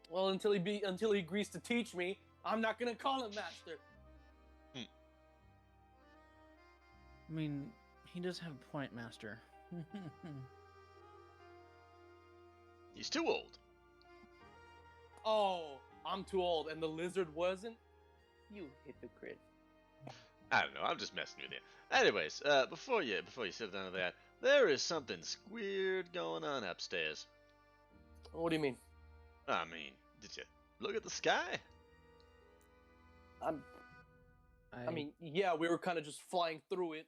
Well, until he agrees to teach me, I'm not gonna call him Master. I mean, he does have a point, Master. He's too old. Oh, I'm too old, and the lizard wasn't? You hypocrite. I don't know. I'm just messing with you. Anyways, before you sit down to that, there is something weird going on upstairs. What do you mean? I mean, did you look at the sky? I mean, yeah, we were kind of just flying through it.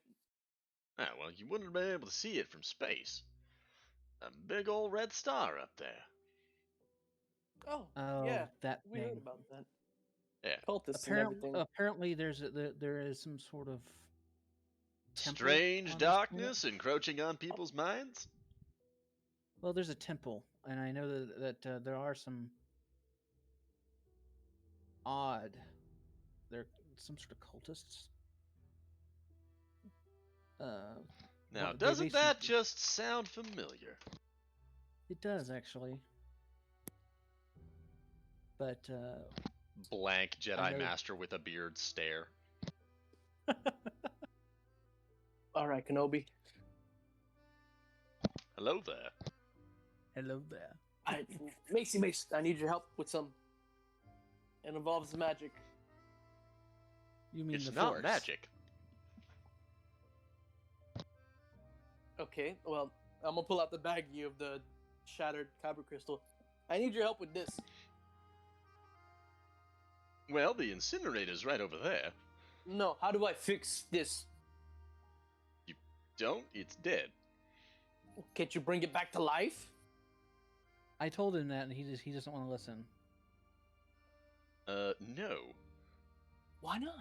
Ah, well, you wouldn't have been able to see it from space. A big old red star up there. Oh, Oh, yeah, that we heard thing. about that. Yeah. Cultists and everything. Apparently, there is some sort of temple Strange on this darkness encroaching on people's minds? Well, there's a temple, and I know that there are some odd. They're some sort of cultists. Now, they doesn't that basically- just sound familiar? It does actually, but Blank I Jedi know- Master with a beard stare. All right, Kenobi. Hello there. hello there. Mace, I need your help with some. It involves magic. You mean It's the not Force? magic. Okay, well, I'm gonna pull out the baggie of the shattered kyber crystal. I need your help with this. Well, the incinerator's right over there. No, how do I fix this? Don't? It's dead. Can't you bring it back to life? I told him that, and he doesn't want to listen. No. Why not?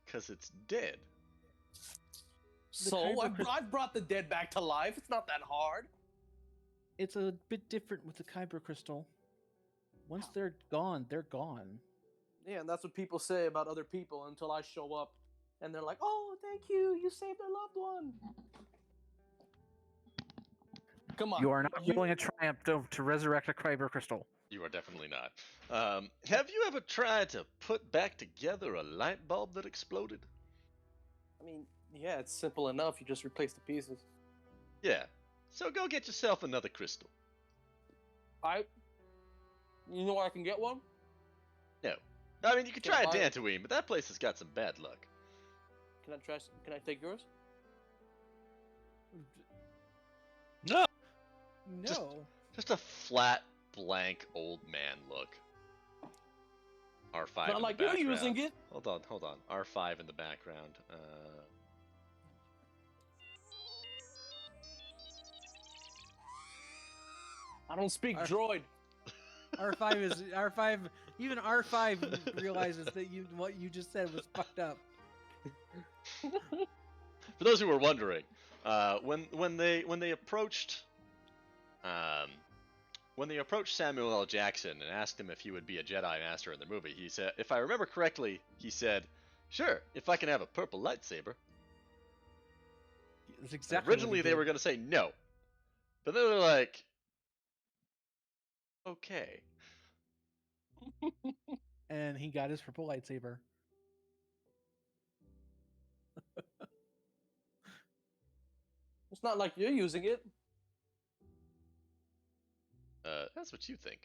Because it's dead. So kyber I've brought the dead back to life. It's not that hard. It's a bit different with the kyber crystal. Once they're gone, they're gone. Yeah, and that's what people say about other people until I show up, and they're like, "Oh, thank you, you saved their loved one." Come on. You are not willing a triumph to resurrect a kyber crystal. You are definitely not. Have you ever tried to put back together a light bulb that exploded? I mean, yeah, it's simple enough. You just replace the pieces. Yeah. So go get yourself another crystal. You know where I can get one? No. I mean, you could Can try I buy it? Dantooine, but that place has got some bad luck. Can I try? Can I take yours? No. No. Just a flat, blank old man look. R5 Not in like the you're background. using it. Hold on. R5 in the background. I don't speak Our- droid. R5 is R5. Even R5 realizes that what you just said was fucked up. For those who were wondering, when they approached Samuel L. Jackson and asked him if he would be a Jedi Master in the movie, he said, if I remember correctly, he said, "Sure, if I can have a purple lightsaber." That's exactly. Originally, they were going to say no, but then they're like, "Okay." And he got his purple lightsaber. It's not like you're using it. That's what you think.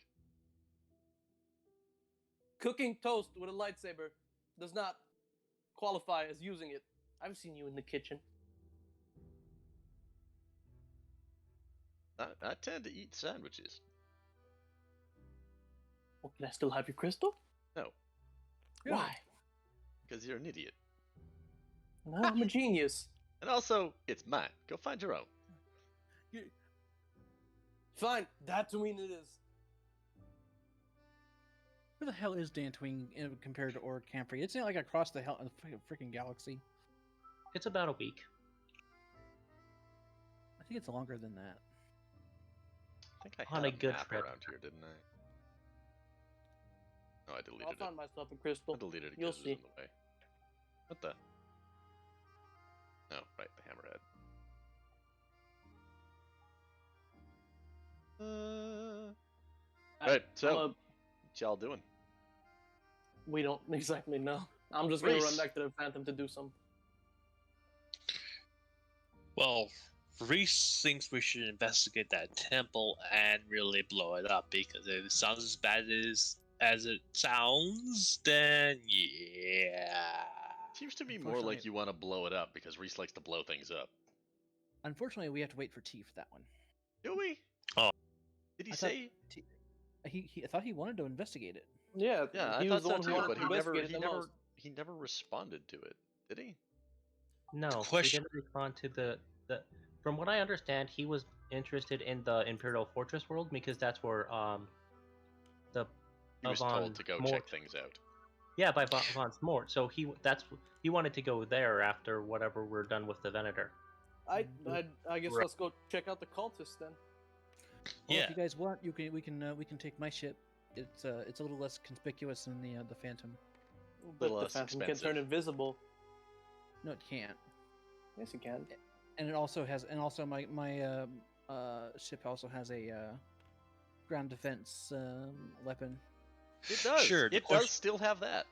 Cooking toast with a lightsaber does not qualify as using it. I've seen you in the kitchen. I tend to eat sandwiches. Well, can I still have your crystal? No, Why? because you're an idiot. No, I'm a genius. And also, it's mine. Go find your own. Fine, Tatooine it is. Where the hell is Dantooine compared to Ord Camphrey? It's not like across the freaking galaxy. It's about a week. I think it's longer than that. I think I On had a good map trip. around here, didn't I? Oh, I deleted I'll it. find myself a crystal. I deleted it You'll because it was see. in the way. What the? Oh, right, the hammerhead. Alright, so, I'm what y'all doing? we don't exactly know. I'm just gonna run Reese. back to the Phantom to do something. Well, Reese thinks we should investigate that temple and really blow it up, because if it sounds as bad as it sounds, then yeah. Seems to be more Unfortunately- like you want to blow it up because Reese likes to blow things up. Unfortunately, we have to wait for T for that one. Do we? Oh. Did he I thought say? I thought he wanted to investigate it. Yeah, Yeah, I he thought was the so one who too, wanted but to he never, investigate it the most. he never responded to it, did he? No, question- he didn't respond to the. From what I understand, he was interested in the Imperial Fortress world because that's where the He was Von told to go Smort- check things out. Yeah, by Von Smort. So he wanted to go there after whatever we're done with the Venator. I guess Right. let's go check out the cultists then. Well, Yeah. if you guys want, we can take my ship. It's a little less conspicuous than the Phantom. But Little the less Phantom can expensive. turn invisible. No, it can't. Yes, he can. And it also has, and also my ship also has a ground defense weapon. It does. Sure, the It question- does still have that.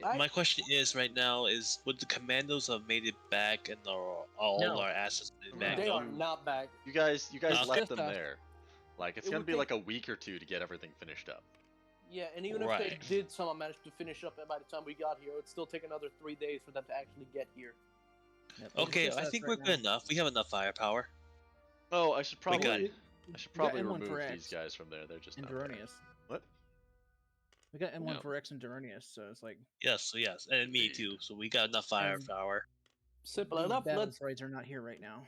My question is right now is would the commandos have made it back and all No. our assets made it back? They No. are not back. You guys It's left just them us. there. Like it's It gonna would be take- like a week or two to get everything finished up. Yeah, and even if Right. they did somehow manage to finish up by the time we got here, it would still take another 3 days for them to actually get here. Yep, it's Okay, just I us think right we're now. good enough. We have enough firepower. Oh, I should We got probably it. I should We got probably M1 remove for these X guys from there. They're just and not there. Duronius. What? We got M1 No. for X and Duronius, so it's like Yes, and me Indeed. too. So we got enough firepower. Simple these enough. battle Let's. droids are not here right now.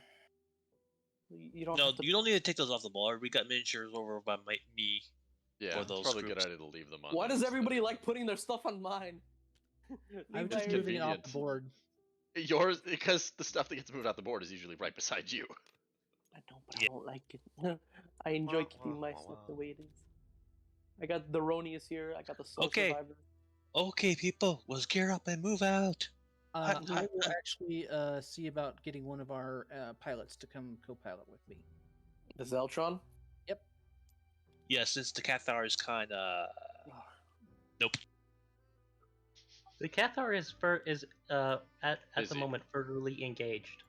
You don't No, have to. you don't need to take those off the board. We got miniatures over by me. Yeah, For it's those probably a good groups. idea to leave them on. Why there does instead. everybody like putting their stuff on mine? I'm Leave just my- moving it off the convenient. board. Yours? Because the stuff that gets moved out the board is usually right beside you. I know, but Yeah. I don't like it. I enjoy Wah, keeping wah, my wah, stuff wah. the way it is. I got the Ronius here. I got the Soul Okay. Survivor. Okay, people, let's gear up and move out. I I- will actually see about getting one of our pilots to come co-pilot with me. The Zeltron. Yeah, since the Cathar is kind of The Cathar is at the Busy. moment furtively engaged.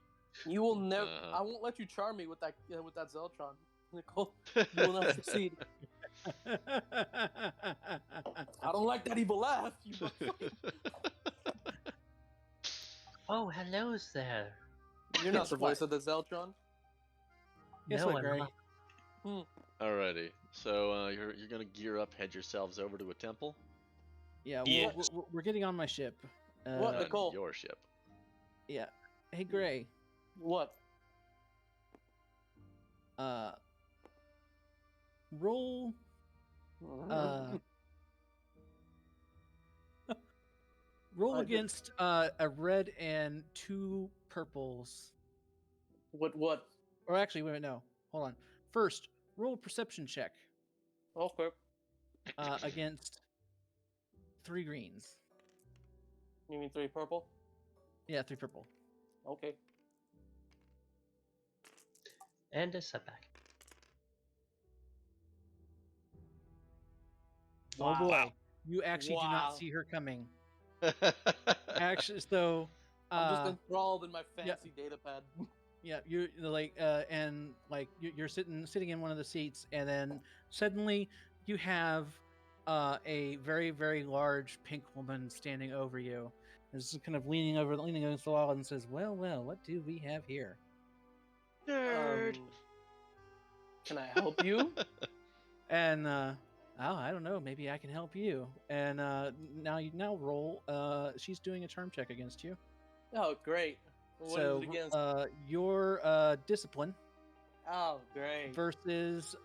You will never. Uh-huh. I won't let you charm me with that Zeltron, Nicole. You will not succeed. I don't like that evil laugh. You motherfucker. Oh, hello there. You're not the voice of the Zeltron. Guess No, what, I'm Gray? not. Alrighty. So you're gonna gear up, head yourselves over to a temple. Yeah, Yes. we're getting on my ship. What? on Nicole. your ship. Yeah. Hey, Gray. What? Roll. Roll I- against a red and 2 purples. What? Or actually, wait, no. Hold on. First, roll a perception check Okay. against 3 greens. You mean 3 purple? Yeah, 3 purple. Okay. And a setback. Oh boy. Wow. You actually do Wow. not see her coming. Actually, so. I'm just enthralled in my yeah. fancy data pad. Yeah, you're like, and like you're sitting in one of the seats, and then suddenly you have a very, very large pink woman standing over you. Is just kind of leaning against the wall, and says, "Well, what do we have here?" Nerd. Can I help you? And oh, I don't know, maybe I can help you. And now roll. She's doing a charm check against you. Oh, great. What is So it against? your discipline Oh, great. versus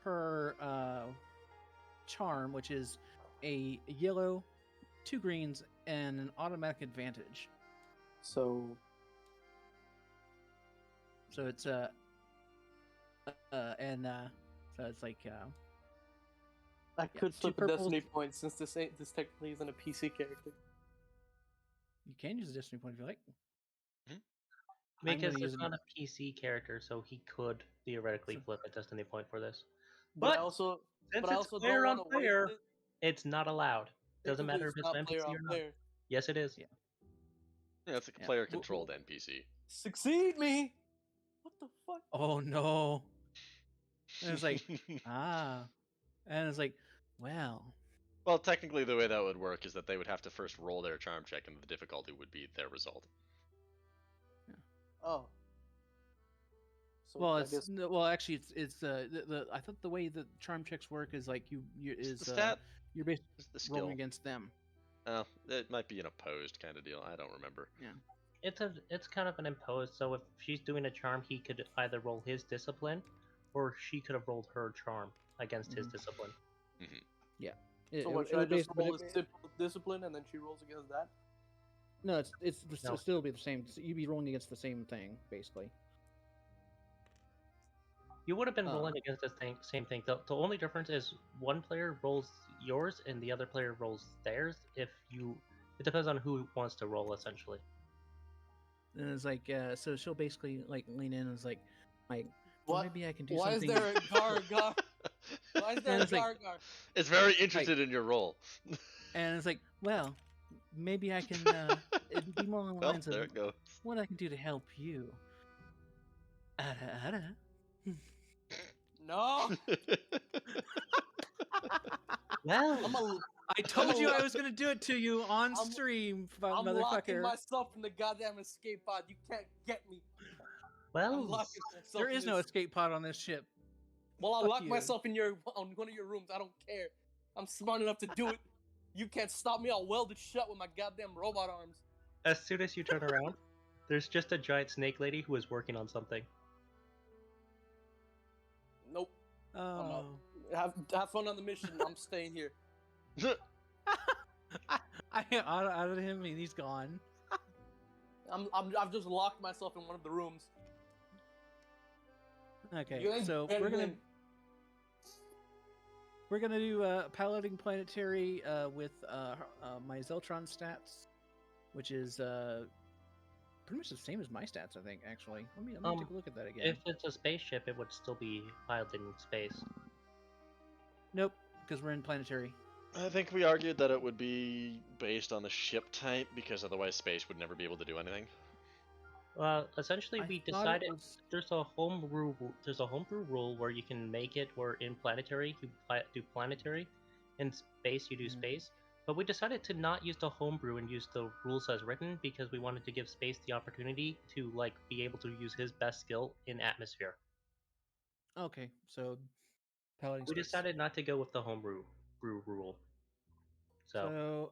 her charm, which is a yellow, 2 greens, and an automatic advantage. So, So it's so it's like I could two flip a purples. destiny point since this technically isn't a PC character. you can use a destiny point if you like. Because gonna use it's it. not a PC character, so he could theoretically So- flip a destiny point for this. But I But also, since but I it's also player don't on want to waste player, it. it's not allowed. Doesn't Technically, matter if it's it's not an player NPC on or not. player. Yes, it is. Yeah. Yeah, it's like a Yeah. player-controlled NPC. Succeed me. What the fuck? Oh no! And it's like ah, and it's like, well, Well, technically, the way that would work is that they would have to first roll their charm check, and the difficulty would be their result. Oh. So well, I it's guess well, actually, it's the I thought the way the charm checks work is like you It's the stat, you're basically it's the skill. rolling against them. Oh, it might be an opposed kind of deal. I don't remember. It's kind of an imposed. So if she's doing a charm, he could either roll his discipline, or she could have rolled her charm against his Mhm. discipline. so. What should I just roll a simple discipline and then she rolls against that? No, No. it'll still be the same. You'd be rolling against the same thing, basically. You would have been Uh. rolling against the same thing. The only difference is one player rolls yours and the other player rolls theirs. It depends on who wants to roll, essentially. And it's like, so she'll basically like lean in and is like, well, What? maybe I can do Why something. is there a gar? Why is there And a it's like- gar? It's very interested in your role. And it's like, well, maybe I can. It'd be more along the Well, lines there of it goes. what I can do to help you. Ada. No. Well, I told you I was gonna do it to you on I'm- stream, I'm locking motherfucker. myself in the goddamn escape pod. You can't get me. I'm well, locking myself. There in is no this- escape pod on this ship. Well, I'll Fuck lock you. myself on one of your rooms. I don't care. I'm smart enough to do it. You can't stop me. I'll weld it shut with my goddamn robot arms. as soon as you turn around, there's just a giant snake lady who is working on something. Nope. Oh. Have fun on the mission. I'm staying here. I out of him and he's gone. I've just locked myself in one of the rooms. Okay, You ain't so better we're than- gonna do piloting planetary with my Zeltron stats, which is pretty much the same as my stats, I think. Actually, let me take a look at that again. If it's a spaceship, it would still be piloted in space. Nope, because we're in planetary. I think we argued that it would be based on the ship type because otherwise space would never be able to do anything. Well, essentially, I we thought it decided was- there's a homebrew rule where you can make it where in planetary you do planetary, in space you do Mhm. space. But we decided to not use the homebrew and use the rules as written because we wanted to give space the opportunity to be able to use his best skill in atmosphere. Okay, so piloting. We space. decided not to go with the homebrew rule. So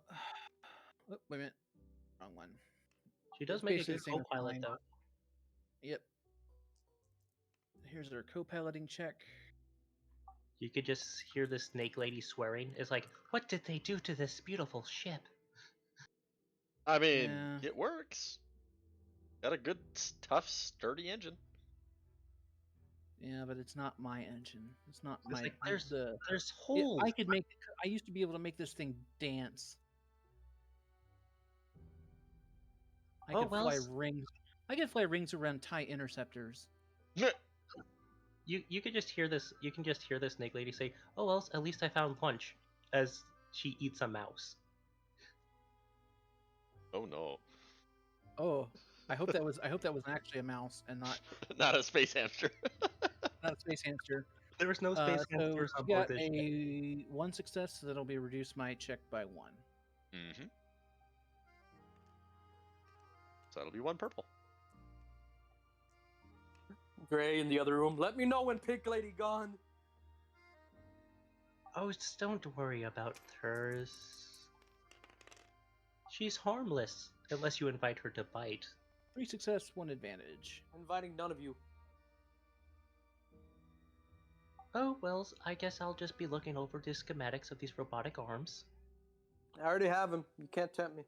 Oh, wait a minute, wrong one. she does it's make a basically good the same as co-pilot mine. though. Yep. Here's our co-piloting check. You could just hear the snake lady swearing. It's like, what did they do to this beautiful ship? I mean, Yeah. it works. Got a good, tough, sturdy engine. Yeah, but it's not my engine. It's not It's my. like there's the. holes. I could make. I used to be able to make this thing dance. I Oh, could well, fly s- rings. I could fly rings around TIE interceptors. You could just hear this. You can just hear the snake lady say, "Oh well, at least I found lunch," as she eats a mouse. Oh no. Oh, I hope that was. I hope that was actually a mouse and not Not a space hamster. a space hamster. There was no space So hamsters on we board got this ship. a one success, so that'll be reduced my check by one. Mm-hmm. So that'll be one purple. Gray in the other room. Let me know when Pink Lady gone. Oh, just don't worry about hers. She's harmless unless you invite her to bite. 3 success, 1 advantage. I'm inviting none of you. Oh well, I guess I'll just be looking over the schematics of these robotic arms. I already have him. You can't tempt me.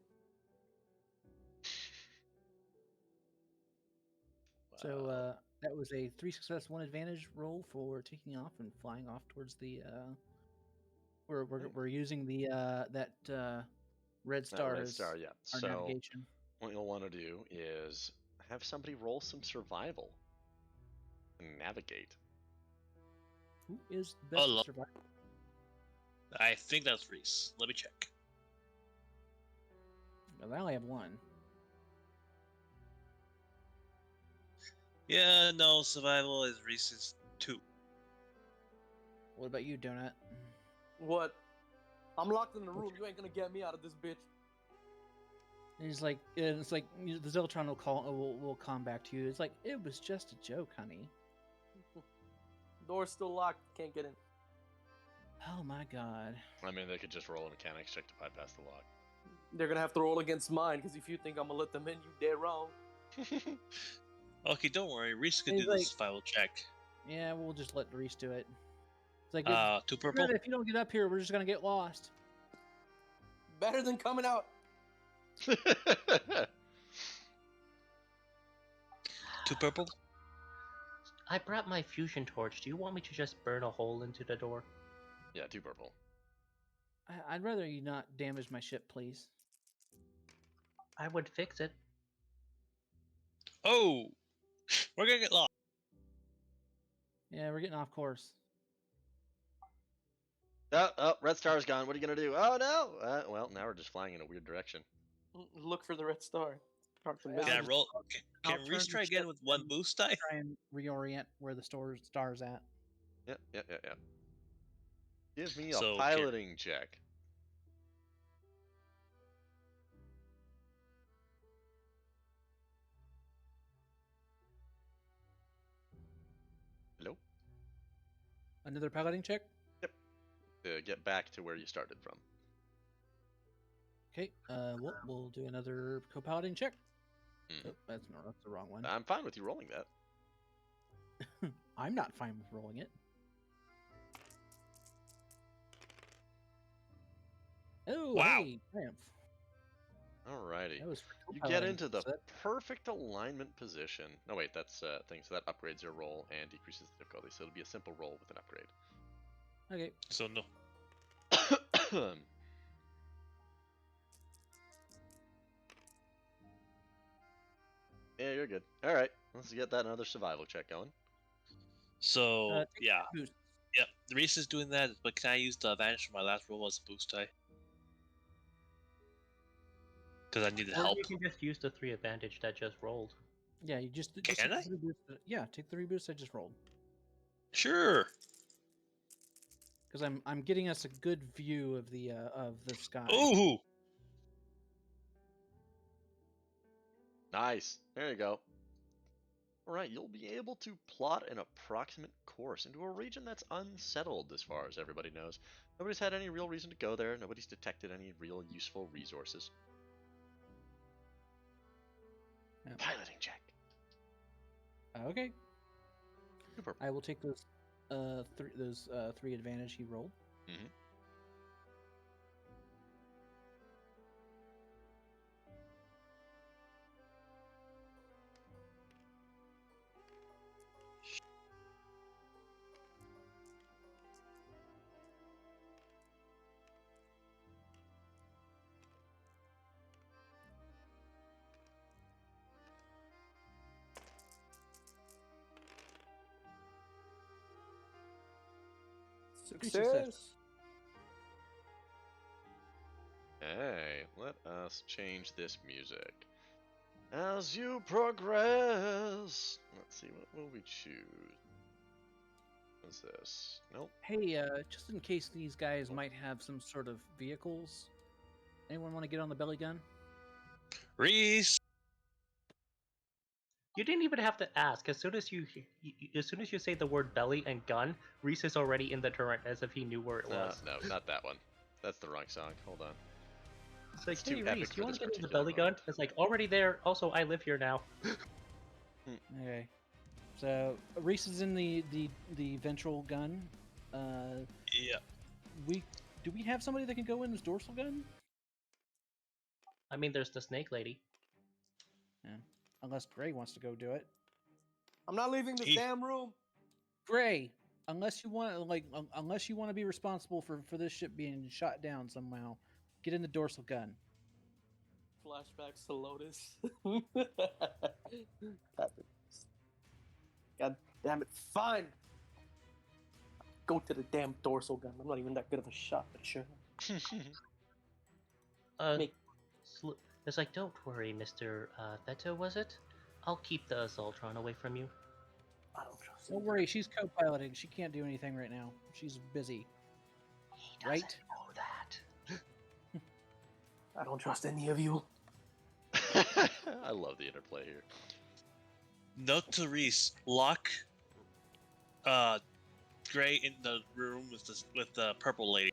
So that was a 3 success, 1 advantage roll for taking off and flying off towards the. We're using the red star Red as star, yeah. our So navigation. what you'll want to do is have somebody roll some survival and navigate. Who is the best Oh, at survival? I think that's Reese. Let me check. Well, I only have one. Yeah, no, survival is Reese's 2. What about you, Donut? What? I'm locked in the room. You ain't gonna get me out of this bitch. And he's like, and it's like the Ziltron will come back to you. It's like it was just a joke, honey. Door's still locked. Can't get in. Oh my god. I mean, they could just roll a mechanics check to bypass the lock. They're gonna have to roll against mine, because if you think I'm gonna let them in, you dead wrong. Okay, don't worry. Reese can He's do the like- survival check. Yeah, we'll just let Reese do it. It's like, 2 purple. if you don't get up here, we're just gonna get lost. Better than coming out. 2 purple. I brought my fusion torch. Do you want me to just burn a hole into the door? Yeah, 2 purple. I'd rather you not damage my ship, please. I would fix it. Oh, we're gonna get lost. Yeah, we're getting off course. Oh, Red Star's gone. What are you gonna do? Oh no! Well, now we're just flying in a weird direction. Look for the red star. Talk to Yeah, Miss. Can I just- roll? I'll Can Reese turn try the again ship with 1 and boost die? Try and reorient where the star's at. Yep. Give me a So, piloting check. Hello? Another piloting check. To get back to where you started from. Okay. We'll do another co-piloting check. Mhm. Oh, that's the wrong one. I'm fine with you rolling that. I'm not fine with rolling it. Oh, Wow. hey, triumph. Alrighty. That was for You get co-piloting, into the so that- perfect alignment position. No, wait, that's thing. So that upgrades your roll and decreases the difficulty. So it'll be a simple roll with an upgrade. Okay. So no. Yeah, you're good. All right, let's get that another survival check going. So Take yeah, boost. yep. Reese is doing that, but can I use the advantage from my last roll as a boost die? Because I needed Or help. you can just use the 3 advantage that just rolled. Yeah, you just Can take I? the 3 boosts. Yeah, take the 3 boosts I just rolled. Sure. Because I'm getting us a good view of the sky. Ooh. Nice. There you go. All right, you'll be able to plot an approximate course into a region that's unsettled as far as everybody knows. Nobody's had any real reason to go there. Nobody's detected any real useful resources. Yeah. Piloting check. Okay. Super. I will take those 3 advantage he rolled. Mhm. Success. Hey, let us change this music. As you progress, let's see, what will we choose? What's this? Nope. Hey, just in case these guys might have some sort of vehicles, anyone want to get on the belly gun? Reese. You didn't even have to ask. As soon as you say the word belly and gun, Reese is already in the turret as if he knew where it was. No, not that one. That's the wrong song. Hold on. It's like, It's too hey epic Reese, for you want this to get in the particular belly gun? moment. It's like already there. Also, I live here now. Okay. So Reese is in the ventral gun. Yeah. Do we have somebody that can go in this dorsal gun? I mean, there's the snake lady. Unless Gray wants to go do it. I'm not leaving this He- damn room. Gray, unless you want unless you want to be responsible for this ship being shot down somehow, get in the dorsal gun. Flashbacks to Lotus. Fine. Go to the damn dorsal gun. I'm not even that good of a shot, but sure. Make- It's like, don't worry, Mr. Theto, was it? I'll keep the Zoltron away from you. I don't trust Don't him. worry, she's co-piloting. She can't do anything right now. She's busy. He Right? doesn't know that. I don't trust any of you. I love the interplay here. Note to Reese: lock Gray in the room with the purple lady.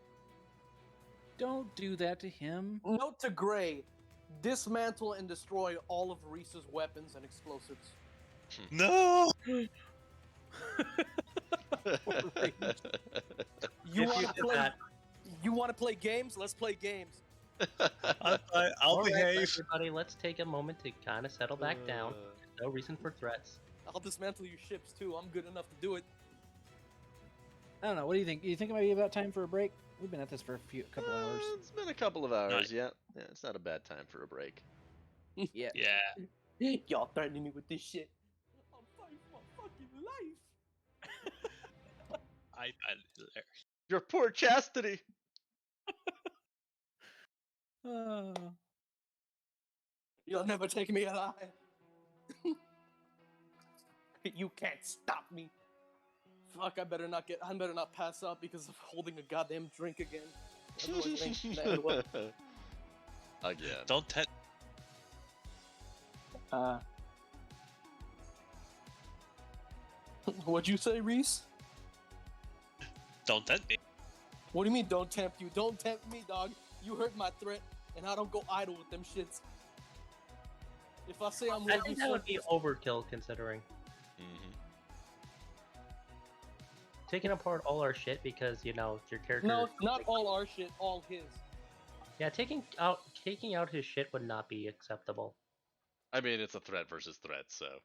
Don't do that to him. Note to Gray: dismantle and destroy all of Reese's weapons and explosives. No. You If want you to did play? that- You want to play games? Let's play games. I'll All right, behave. everybody, let's take a moment to kind of settle back down. No reason for threats. I'll dismantle your ships too. I'm good enough to do it. I don't know. What do you think? You think it might be about time for a break? We've been at this for a couple hours. It's been a couple of hours, Nice. yeah. Yeah, it's not a bad time for a break. Yeah. Yeah. Y'all threatening me with this shit. I'm fighting for my fucking life. I Your poor chastity. You'll never take me alive. You can't stop me. Fuck, I better not pass out because of holding a goddamn drink again. Otherwise it ain't gonna end well. Again. don't tempt. What'd you say, Reese? Don't tempt me. What do you mean, don't tempt you? Don't tempt me, dog. You heard my threat, and I don't go idle with them shits. If I say I'm I leaving think that would be overkill, considering Mhm. taking apart all our shit because your character. No, not all our shit, all his. Yeah, taking out his shit would not be acceptable. I mean, it's a threat versus threat, so.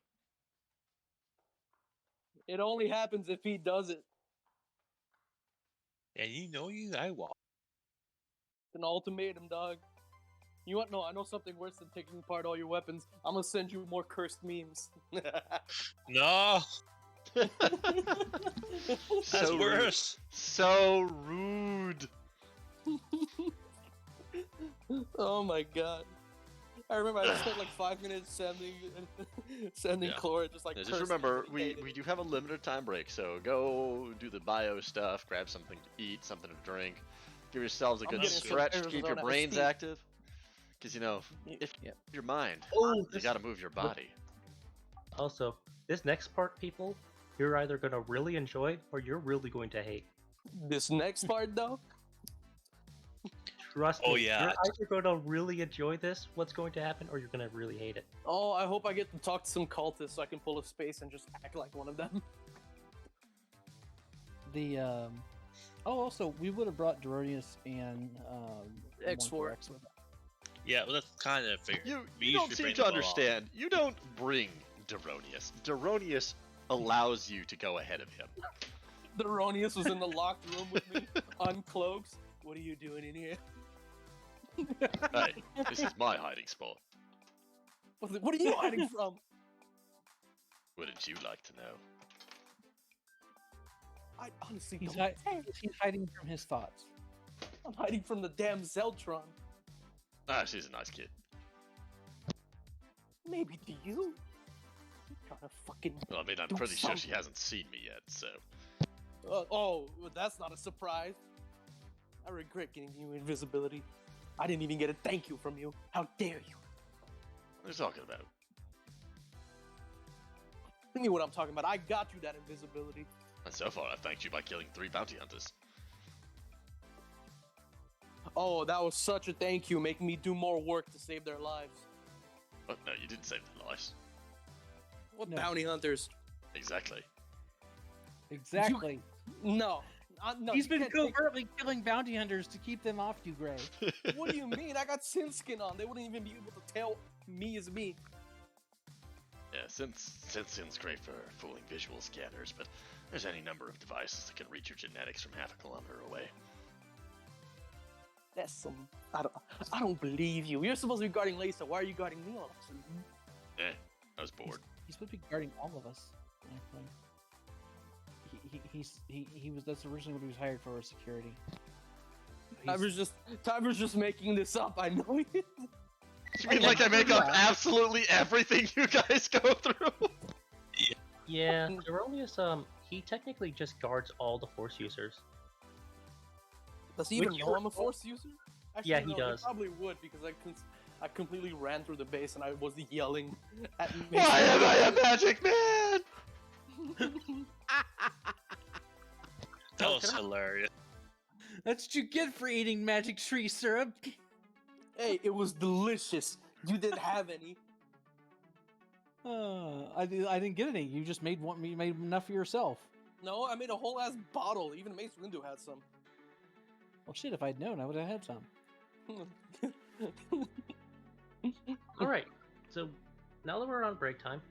It only happens if he does it. And I walk. It's an ultimatum, dog. You want? No, I know something worse than taking apart all your weapons. I'm gonna send you more cursed memes. No. That's So rude. worse. So rude. Oh my god. I remember I spent like 5 minutes sending Yeah. Chlora just like. Yeah, just cursing remember, every we day. do have a limited time break, so go do the bio stuff, grab something to eat, something to drink, give yourselves a I'm good getting some stretch to Arizona keep your iced brains tea. active. Because, if Yep. your mind, Oh, you gotta move your body. Also, this next part, people, you're either gonna really enjoy or you're really going to hate. This next part though, Trust Oh, me, yeah. you're either gonna really enjoy this, what's going to happen, or you're gonna really hate it. oh, I hope I get to talk to some cultists so I can pull a space and just act like one of them. The Oh, also, we would have brought Doronius and X4. X with us. Yeah, well, that's kind of figured. You We don't should seem bring to them along. understand. You don't bring Doronius. Doronius allows you to go ahead of him. Deronius was in the locked room with me, uncloaked. What are you doing in here? Hey, this is my hiding spot. What are you hiding from? Wouldn't you like to know? I honestly He's, don't. he's hiding from his thoughts. I'm hiding from the damn Zeltron. Ah, she's a nice kid. Maybe to you. You're trying to fucking. Well, I mean, I'm Do pretty sure she something. hasn't seen me yet, so. Oh, well, that's not a surprise. I regret getting you invisibility. I didn't even get a thank you from you. How dare you? What are you talking about? You knew what I'm talking about. I got you that invisibility. And so far, I've thanked you by killing 3 bounty hunters. Oh, that was such a thank you, making me do more work to save their lives. But no, you didn't save their lives. What No. bounty hunters? Exactly. Exactly. No. No, He's you been can't take- covertly killing bounty hunters to keep them off you, Gray. What do you mean? I got sin skin on. They wouldn't even be able to tell me is me. Yeah, Syn's great for fooling visual scanners, but there's any number of devices that can read your genetics from half a kilometer away. That's some. I don't believe you. You're supposed to be guarding Lisa. Why are you guarding me all of a sudden? I was bored. He's supposed to be guarding all of us. Actually. he was that's originally what he was hired for, was security. Tyber's just making this up. I know it. You mean like I make up absolutely everything you guys go through? Yeah, Erroneous, he technically just guards all the Force users. Does he even Which know I'm a Force user? Actually, Yeah, he no, does. He probably would, because I completely ran through the base and I was yelling at me. Why am I a magic man? That was hilarious. That's what you get for eating magic tree syrup. Hey, it was delicious. You didn't have any. I didn't get any. You just made one. You made enough for yourself. No, I made a whole ass bottle. Even Mace Windu had some. Well, shit. If I'd known, I would have had some. All right, so now that we're on break time,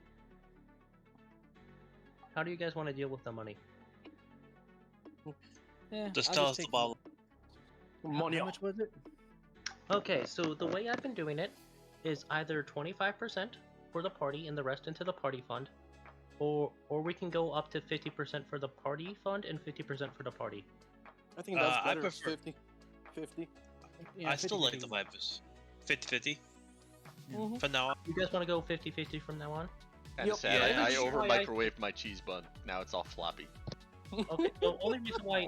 how do you guys want to deal with the money? Yeah, Just I'll tell us take about. Money. How much was it? Okay, so the way I've been doing it is either 25% for the party and the rest into the party fund, or we can go up to 50% for the party fund and 50% for the party. I think that's I better. prefer- 50. Yeah, I still like the 50-50. vibes. 50-50 Mhm. for now. You guys want to go 50-50 from now on? Kind of Yep. sad. Yeah, I that's over why microwaved my cheese bun. Now it's all floppy. Okay, the only reason why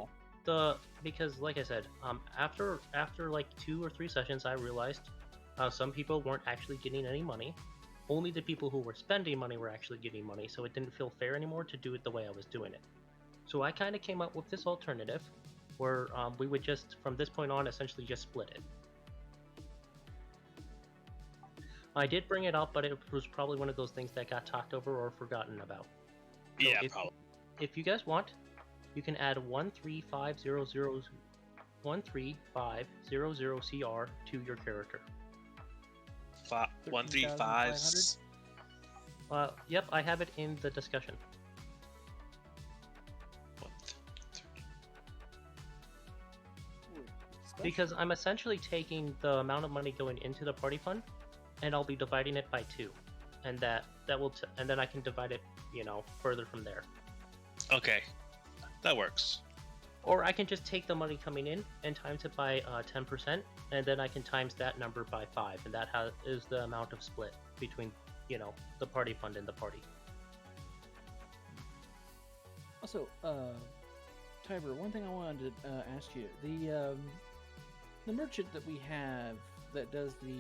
because like I said, after like 2 or 3 sessions, I realized some people weren't actually getting any money. Only the people who were spending money were actually getting money, so it didn't feel fair anymore to do it the way I was doing it. So I kind of came up with this alternative, where we would just, from this point on, essentially just split it. I did bring it up, but it was probably one of those things that got talked over or forgotten about. So Yeah, if, probably. if you guys want, you can add 13500 13500 CR to your character. 135. Yep, I have it in the discussion. Because I'm essentially taking the amount of money going into the party fund, and I'll be dividing it by 2, and that will and then I can divide it, further from there. Okay, that works. Or I can just take the money coming in and times it by 10%, and then I can times that number by 5, and that is the amount of split between, the party fund and the party. Also, Tiber, one thing I wanted to ask you: the merchant that we have that does the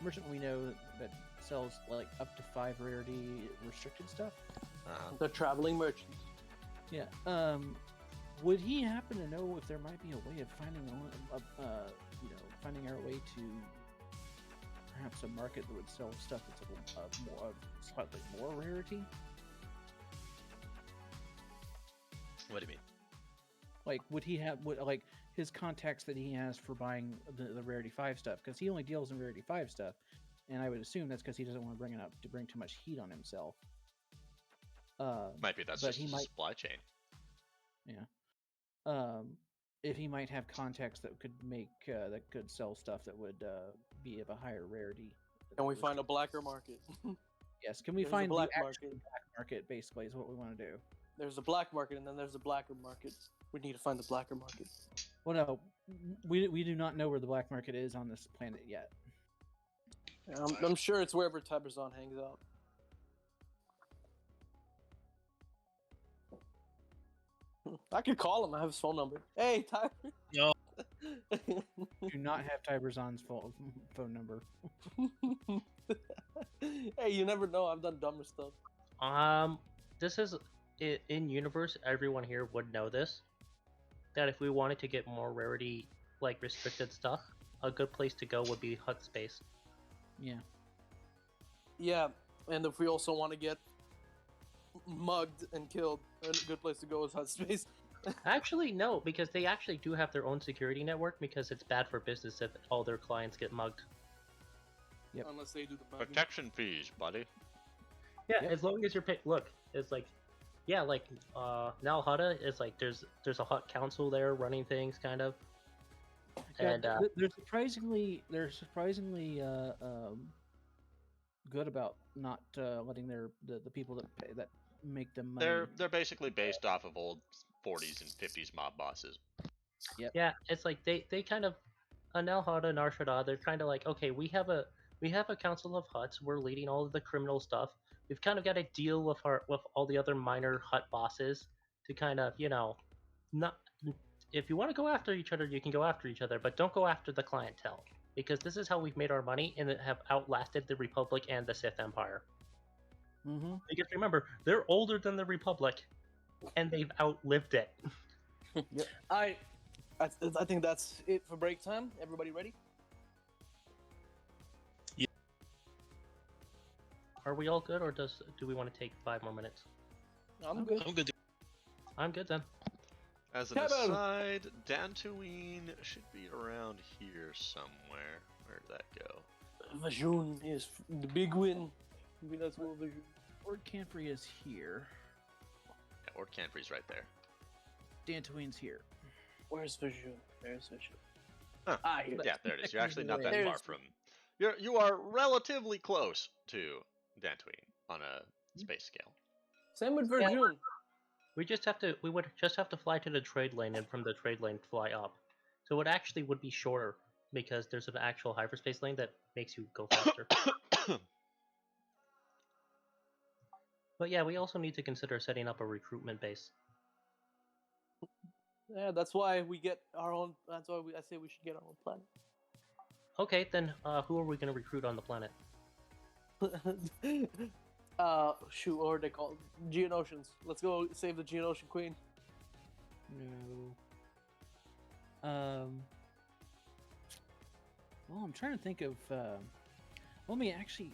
merchant we know that sells like up to 5 rarity restricted stuff. The traveling merchant. Yeah. Would he happen to know if there might be a way of finding our way to perhaps a market that would sell stuff that's slightly more rarity? What do you mean? Like, would he have his contacts that he has for buying the rarity 5 stuff? Because he only deals in rarity 5 stuff, and I would assume that's because he doesn't want to bring too much heat on himself. Might be that's but just he a might- supply chain. If he might have contacts that could sell stuff that would be of a higher rarity. Can we find a blacker market? Yes. Can we There's a find the black actual market. black market? Basically, is what we want to do. There's a black market and then there's a blacker market. We need to find the blacker market. Well, no, we do not know where the black market is on this planet yet. I'm sure it's wherever Tiberzon hangs out. I could call him. I have his phone number. Hey, Tiber. No. Do not have Tiberzon's phone number. Hey, you never know. I've done dumber stuff. This is in universe. Everyone here would know this. That if we wanted to get more rarity, like restricted stuff, a good place to go would be Hut Space. Yeah. Yeah, and if we also want to get mugged and killed, a good place to go is Hut Space. Actually, no, because they actually do have their own security network because it's bad for business if all their clients get mugged. Yep. Unless they do the mugging. Protection fees, buddy. Yeah, Yep. as long as you're look, it's like, yeah, like now Hutta is like there's a Hut council there running things kind of, Yeah, and they're surprisingly good about not letting the people that make them money. They're basically based off of old 40s and 50s mob bosses. Yeah, it's like they kind of Anelhada and Arshada, they're kind of like, okay, we have a council of huts. We're leading all of the criminal stuff. We've kind of got to deal with all the other minor hut bosses to kind of not. If you want to go after each other, you can go after each other, but don't go after the clientele because this is how we've made our money and have outlasted the Republic and the Sith Empire. Mm-hmm. Because remember, they're older than the Republic, and they've outlived it. Yep. I think that's it for break time. Everybody ready? Are we all good, or do we want to take 5 more minutes? I'm good. I'm good. I'm good then. As an Kevin! aside, Dantooine should be around here somewhere. Where did that go? Vajoun is the big win. Maybe that's what Vajoun. Lord Canfrey is here. Yeah, Ord Canfrey's right there. Dantooine's here. Where's Vajoun? There's Vajoun. Huh. Here. Yeah, there it is. You're actually not that There's- far from. You are relatively close to Dantooine on a space scale. Same with Vajoun. We would just have to fly to the trade lane and from the trade lane fly up. So it actually would be shorter because there's an actual hyperspace lane that makes you go faster. But yeah, we also need to consider setting up a recruitment base. Yeah, that's why we get our own. That's why I say we should get our own planet. Okay, then who are we going to recruit on the planet? Shoot, or they call it Geonosians. Let's go save the Geonosian Queen. No. Well, I'm trying to think of. Let me actually.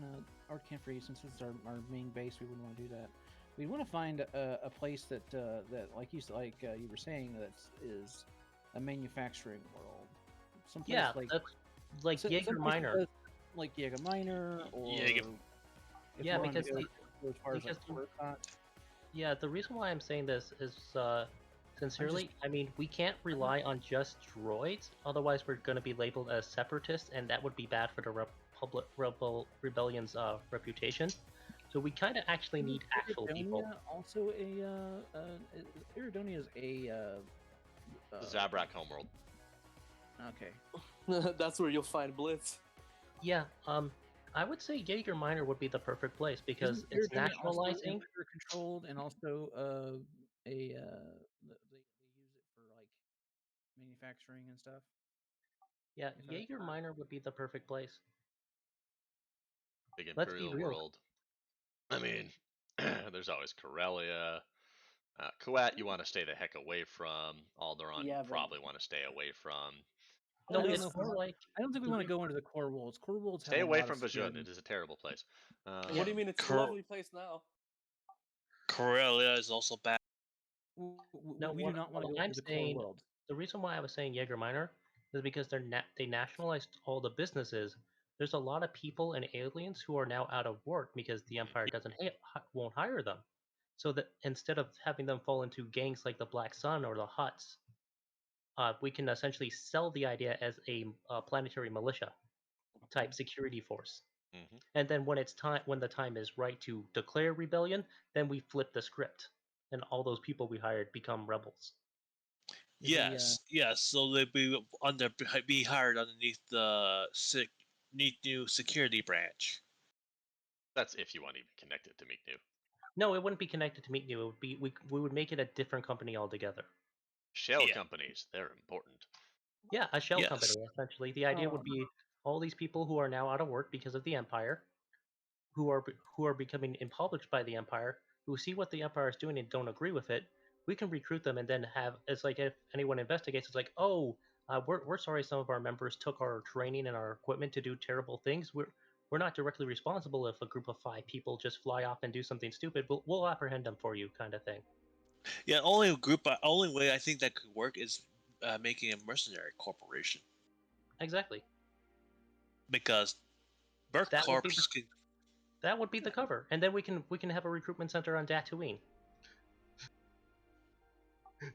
No, Art Canfrey, since it's our main base, we wouldn't want to do that. We want to find a place that like you were saying, that is a manufacturing world. Someplace Yeah, like that's like someplace Jaeger that Minor. does, like Jaeger Minor, or Jaeger- if Yeah, we're on because the go as far as like because- Coruscant. Yeah, the reason why I'm saying this is sincerely, I mean, we can't rely on just droids, otherwise we're going to be labeled as separatists, and that would be bad for the Rebellion's reputation. So we kind of actually need actual people. Iridonia also Iridonia is a Zabrak homeworld. okay. That's where you'll find Blitz. Yeah, I would say Jaeger Minor would be the perfect place because Isn't it's Iridonia also nationalizing. Empire controlled, and also they use it for like manufacturing and stuff. Yeah, If I- Jaeger Minor would be the perfect place. Big Let's be Imperial real. world. I mean, there's always Corellia. Kuat, you want to stay the heck away from. Alderaan, Yeah, you but- probably want to stay away from. No, I don't it's know if more like I don't think we want to go into the core worlds. Core worlds have Stay a away lot from of Bajoon. skin. It is a terrible place. What do you mean? It's a Cor- lovely place now. Corellia is also bad. No, We what- do not want to what go I'm into the core saying- world. the reason why I was saying Jaeger Minor is because they nationalized all the businesses. There's a lot of people and aliens who are now out of work because the Empire won't hire them. So that instead of having them fall into gangs like the Black Sun or the Hutts, we can essentially sell the idea as a planetary militia type security force. Mhm. And then when the time is right to declare rebellion, then we flip the script, and all those people we hired become rebels. Yes. So they'd be hired underneath the new security branch. That's if you want to even connect it to Miknu. No, it wouldn't be connected to Meet New. It would be we would make it a different company altogether. Shell Yeah. companies, they're important. Yeah, a shell Yes. company essentially. The idea would be all these people who are now out of work because of the Empire, who are becoming impoverished by the Empire, who see what the Empire is doing and don't agree with it. We can recruit them and then have it's like if anyone investigates, it's like, oh, we're sorry some of our members took our training and our equipment to do terrible things. We're not directly responsible if a group of 5 people just fly off and do something stupid. We'll apprehend them for you, kind of thing. Yeah, only way I think that could work is making a mercenary corporation Exactly. because Burke That would Corps be That would be the cover, and then we can have a recruitment center on Dantooine.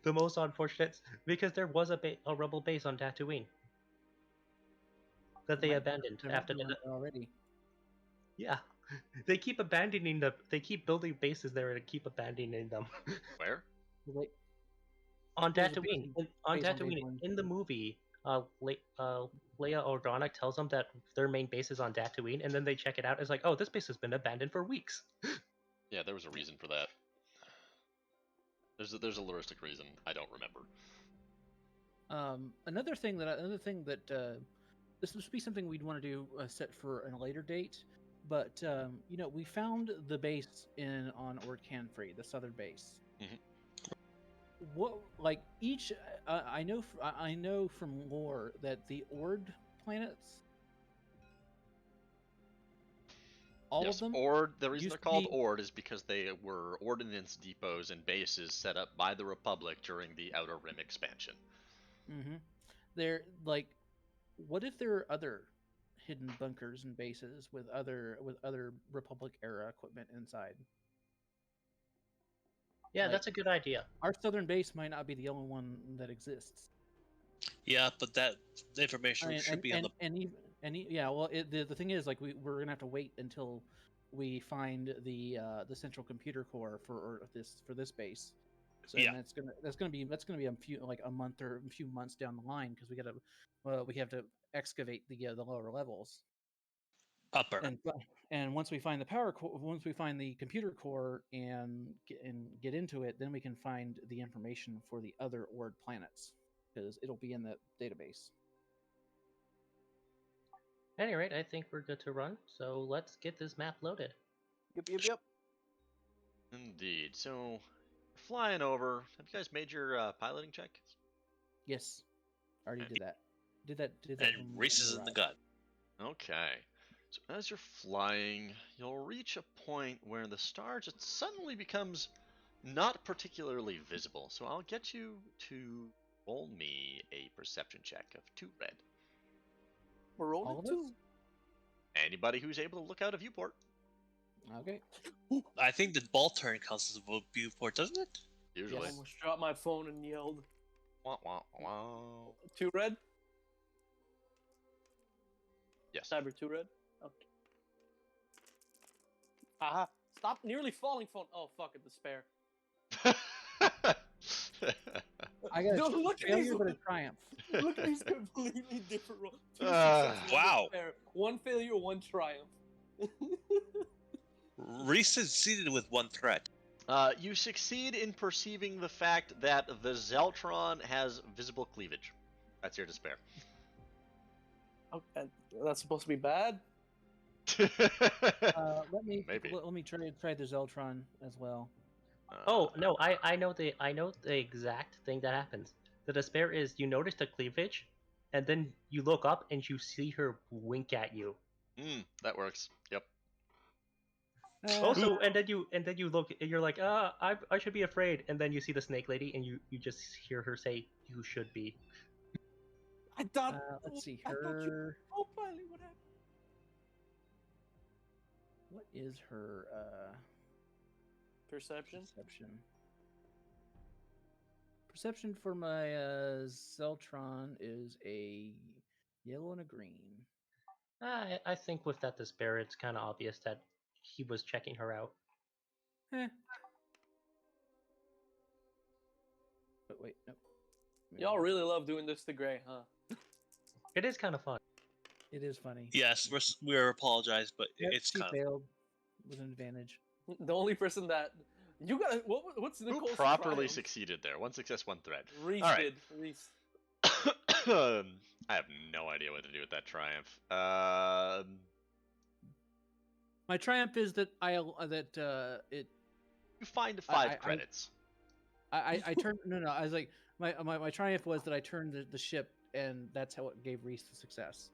The most unfortunate, because there was a rebel base on Dantooine that they abandoned There might after be one the. there already. Yeah, They keep abandoning them. They keep building bases there and keep abandoning them. Where? Like, On There's a Tatooine, base on on Tatooine, Tatooine. in the movie, Leia Organa tells them that their main base is on Tatooine, and then they check it out. It's like, oh, this base has been abandoned for weeks. Yeah, there was a reason for that. There's a luristic reason. I don't remember. Another thing that this would be something we'd want to do set for a later date, but we found the base on Ord Canfrey, the southern base. Mhm. What like each I know from lore that the Ord planets, all Yes, of them, Ord. The reason used they're to called be- Ord is because they were ordnance depots and bases set up by the Republic during the Outer Rim expansion. Mm-hmm. They're like, what if there are other hidden bunkers and bases with other Republic era equipment inside? Yeah, Like- that's a good idea. Our southern base might not be the only one that exists. Yeah, but that information should be on the. Yeah. Well, the thing is, like, we're gonna have to wait until we find the central computer core for this base. So Yeah. and that's gonna be a month or a few months down the line, because we have to excavate the lower levels. Upper. And once we find once we find the computer core and get into it, then we can find the information for the other Ord planets, because it'll be in the database. At any rate, I think we're good to run. So let's get this map loaded. Yep. Indeed. So, flying over. Have you guys made your piloting check? Yes, already did that. Did that. And when Reese we is in the arrived. gun. Okay. So as you're flying, you'll reach a point where the star just suddenly becomes not particularly visible. So I'll get you to roll me a perception check of 2 red. We're All rolling of two. us? Anybody who's able to look out a viewport. Okay. I think the ball turn counts as a viewport, doesn't it? Usually. Yes. Almost dropped my phone and yelled. Wah, wah, wah. 2 red? Yes. Cyber 2 red? Okay. Aha. Stop nearly falling phone. Oh, fuck it, the spare. I got No, a look at failure, these- but a triumph. Look at these completely different rolls. 2 Ah. successes, one Wow. despair, 1 failure, 1 triumph. Reese succeeded with 1 threat. You succeed in perceiving the fact that the Zeltron has visible cleavage. That's your despair. Okay, that's supposed to be bad? Let me Maybe. let me try the Zeltron as well. Oh no, I know the exact thing that happens. The despair is you notice the cleavage, and then you look up and you see her wink at you. That works. Yep. Also, and then you look and you're like, I should be afraid, and then you see the snake lady and you just hear her say, "You should be." I thought. Let's see I thought you. her. Oh, finally, what happened? What is her Perception? Perception for my Zeltron is a yellow and a green. I think with that despair, it's kind of obvious that he was checking her out. Eh. But wait, no. Y'all really love doing this to Gray, huh? It is kind of fun. It is funny. Yes, we're apologize, but Yep, it's she kind of. failed with an advantage. The only person that you got. What's Who Nicole's properly triumph? succeeded there? 1 success, 1 threat. Reese All right. did. Reese. I have no idea what to do with that triumph. My triumph is that it. You find I- 5 I- credits. I turned no. I was like my triumph was that I turned the ship, and that's how it gave Reese the success.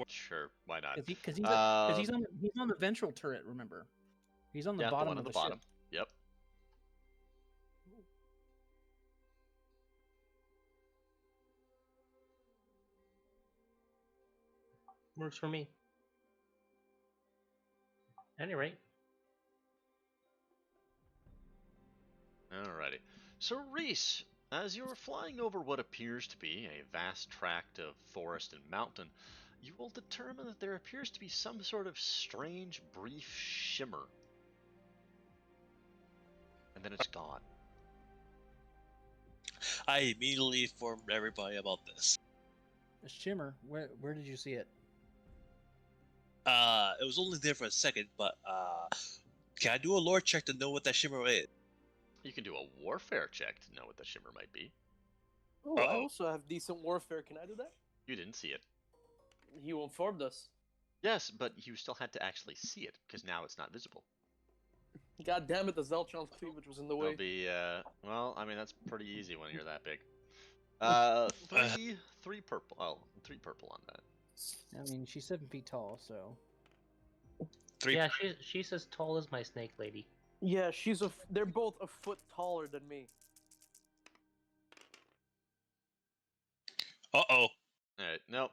Sure, why not? Because he's Um, on the ventral turret. Remember, he's on the Yeah, bottom the one of on the the bottom. ship. Yep. Works for me. At any rate, Alrighty. So, Reese, as you are flying over what appears to be a vast tract of forest and mountain, you will determine that there appears to be some sort of strange, brief shimmer. And then it's gone. I immediately informed everybody about this. A shimmer. Where did you see it? It was only there for a second, but can I do a lore check to know what that shimmer is? You can do a warfare check to know what the shimmer might be. Oh, I Uh-oh. also have decent warfare. Can I do that? You didn't see it. You informed us. Yes, but you still had to actually see it, because now it's not visible. God damn it, the Zeltron's cleavage was in the way. It'll be, well, I mean, that's pretty easy when you're that big. Three purple. Oh, 3 purple on that. I mean, she's 7 feet tall, so. 3. Yeah, she's as tall as my snake lady. Yeah, they're both a foot taller than me. Uh-oh. Alright, no,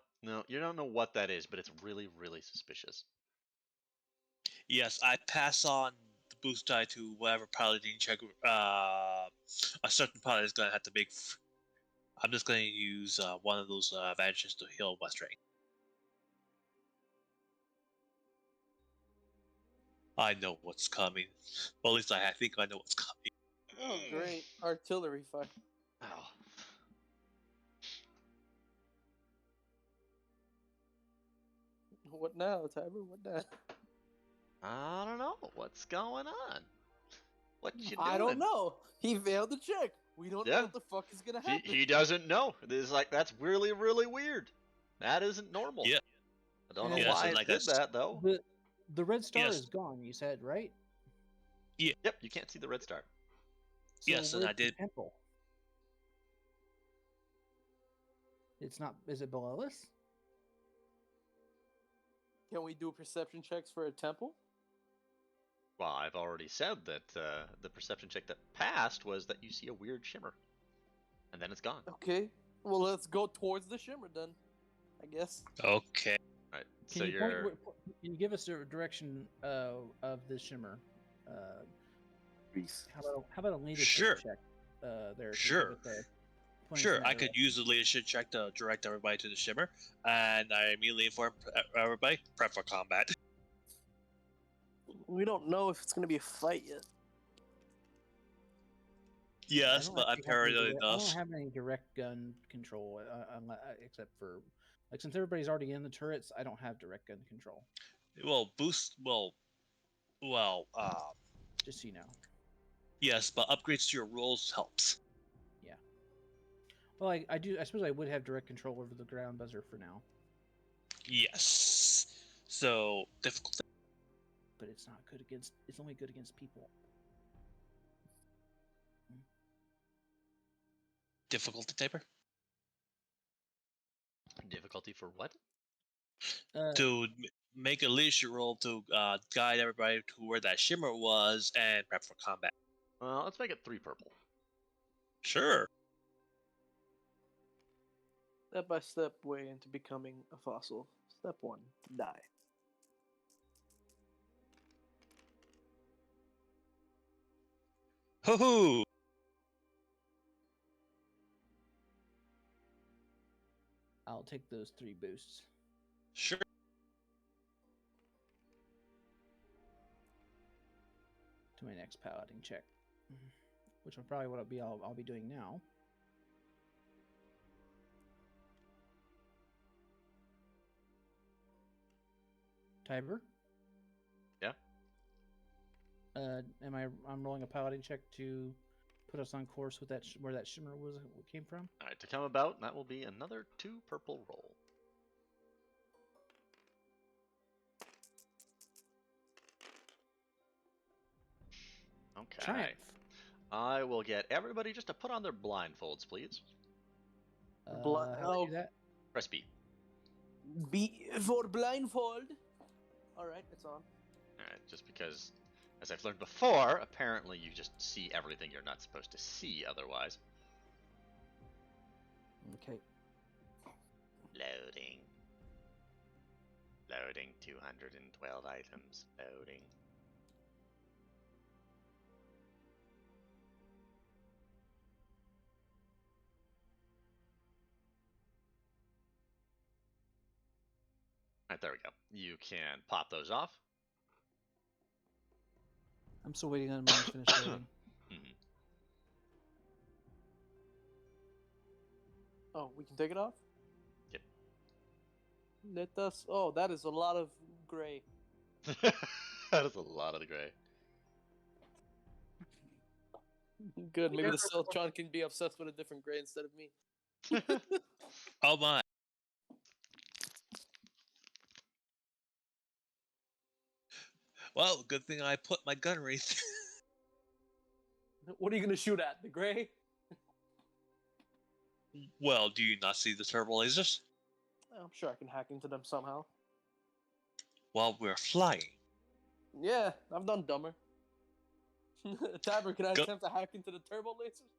you don't know what that is, but it's really, really suspicious. Yes, I pass on the boost die to whatever paladin check a certain paladin is going to have to make. I'm just going to use one of those advantages to heal my strength. I know what's coming. Well, at least I think I know what's coming. Oh, great. Artillery fire. Oh. What now, Tiber? What now? I don't know. What's going on? What you doing? I don't know. He failed the check. We don't know what the fuck is gonna happen. He doesn't know. It's like, that's really, really weird. That isn't normal. Yeah. I don't know Yeah, why so it like did that's- that, though. The red star Yes. is gone, you said, right? Yep, you can't see the red star. So Yes, and I where's the did- temple? It's not. Is it below us? Can we do perception checks for a temple? Well, I've already said that the perception check that passed was that you see a weird shimmer. And then it's gone. Okay. Well, let's go towards the shimmer then. I guess. Okay. Right. Can So you you're... Can you give us a direction of the shimmer? How about a leadership Sure. check? There. to Sure. give us a point Sure, in I that could use the leadership check to direct everybody to the shimmer, and I immediately inform everybody, prep for combat. We don't know if it's gonna be a fight yet. Yes, I don't but I'm actually have any paranoid I enough. don't have any direct gun control, except for like since everybody's already in the turrets, I don't have direct gun control. Well, boost. Just so you know. Yes, but upgrades to your rolls helps. Well, I do. I suppose I would have direct control over the ground buzzer for now, Yes. So difficult. but it's not good against. It's only good against people. Difficulty typer Difficulty for what? to make a leadership roll to guide everybody to where that shimmer was and prep for combat. Well, let's make it 3 purple. Sure. Step by step way into becoming a fossil. Step 1, die. Hoo-hoo! I'll take those 3 boosts. Sure. To my next piloting check, which will probably what I'll be doing now. Tiber? Yeah? I'm rolling a piloting check to put us on course with where that shimmer came from. Alright, to come about, that will be another 2 purple roll. Okay. Triumph. I will get everybody just to put on their blindfolds, please. How do I do that? Press B. B for blindfold. Alright, it's on. Alright, just because, as I've learned before, apparently you just see everything you're not supposed to see otherwise. Okay. Loading. Loading 212 items. Loading. right, there we go. You can pop those off. I'm still waiting on mine to finish loading. Mhm. Oh, we can take it off? Yep. Let us. Oh, that is a lot of gray. That is a lot of the gray. Good. Maybe the Celtron can be obsessed with a different gray instead of me. Oh my. Well, good thing I put my gun wreath. What are you gonna shoot at? The gray? Well, do you not see the turbo lasers? I'm sure I can hack into them somehow. While we're flying. Yeah, I've done dumber. Tabber, can I Go- attempt to hack into the turbo lasers?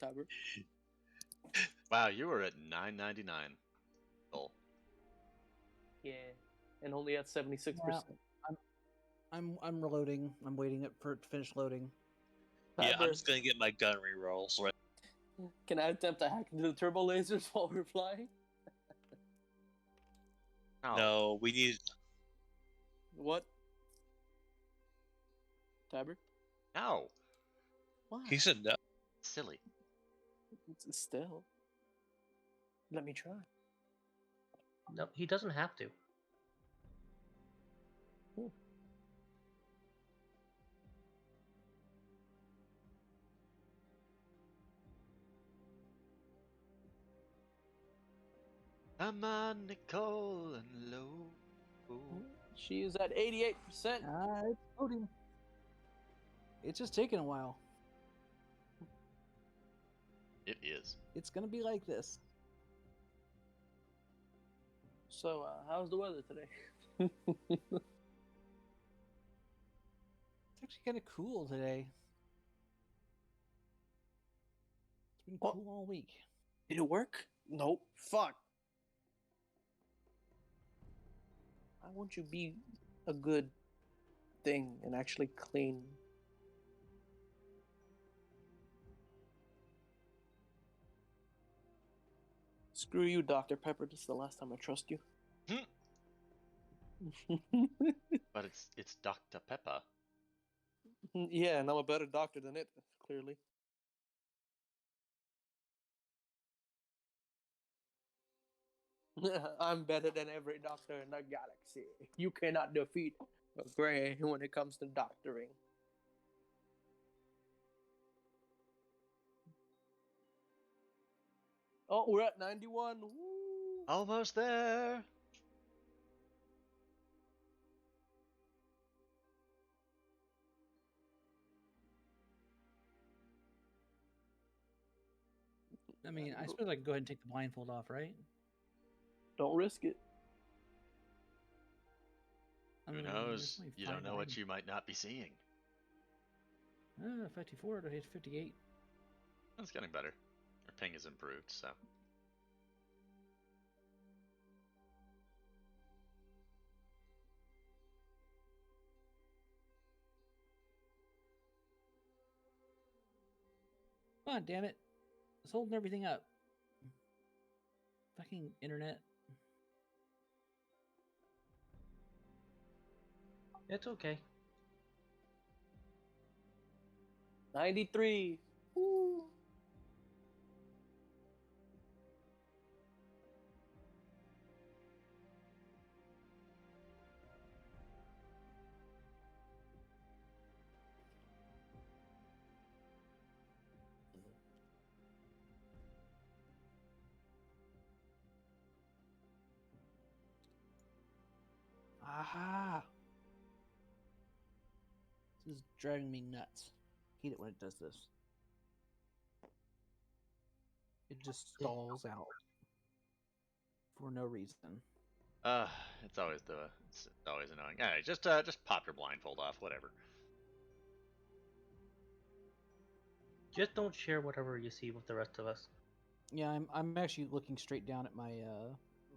Tabber. Wow, you were at 9.99. Oh. Yeah, and only at 76%. I'm reloading. I'm waiting for it to finish loading. Yeah, Tabber, I'm just gonna get my gun rerolls. Right. can I attempt to hack into the turbo lasers while we're flying? Oh. No, we need. What? Tabber? No. Why? He said no. Silly. It's still. Let me try. No, he doesn't have to. Come on, Nicole, and low. She is at 88%. It's loading. It's just taking a while. It is. It's gonna be like this. So, how's the weather today? It's actually kind of cool today. It's been What? cool all week. Did it work? Nope. Fuck. Why won't you be a good thing and actually clean? Screw you, Dr. Pepper. This is the last time I trust you. But it's Dr. Pepper. Yeah, and I'm a better doctor than it, clearly. I'm better than every doctor in the galaxy. You cannot defeat a Gray when it comes to doctoring. Oh, we're at 91. Woo. Almost there. I mean, I suppose I can go ahead and take the blindfold off, right? Don't risk it. I Who mean, knows? there's only You don't 5 know what items. you might not be seeing. 54 to hit 58. It's getting better. Our ping has improved, so. Come on, damn it. It's holding everything up. Fucking internet. It's okay. 93. Woo. Aha! This is driving me nuts. Hate it when it does this. It just stalls out for no reason. It's always annoying. Alright, just pop your blindfold off, whatever. Just don't share whatever you see with the rest of us. Yeah, I'm actually looking straight down at my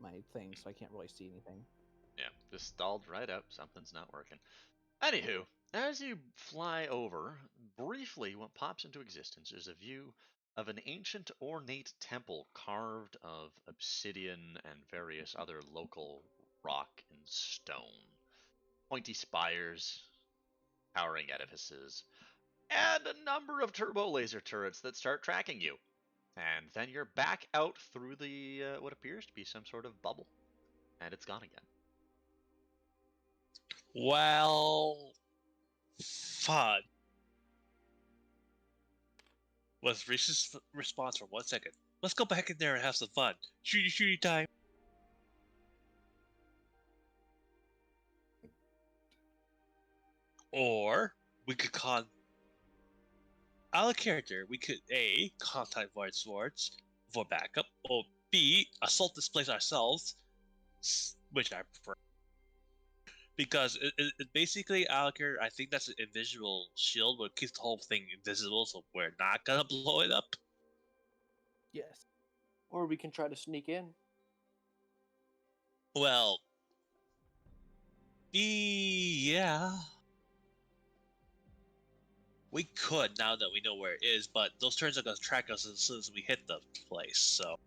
my thing, so I can't really see anything. Yeah, just stalled right up. Something's not working. Anywho, as you fly over, briefly what pops into existence is a view of an ancient ornate temple carved of obsidian and various other local rock and stone. Pointy spires, towering edifices, and a number of turbo laser turrets that start tracking you. And then you're back out through the what appears to be some sort of bubble, and it's gone again. Well, fun. Was Reese's response for 1 second. Let's go back in there and have some fun. Shooty time. Or we could our character. We could A, contact Void Swords for backup, or B, assault this place ourselves, which I prefer. Because it basically, our character, I think that's an invisible shield, but it keeps the whole thing invisible, so we're not gonna blow it up. Yes. Or we can try to sneak in. Well, yeah. We could now that we know where it is, but those turns are gonna track us as soon as we hit the place, so.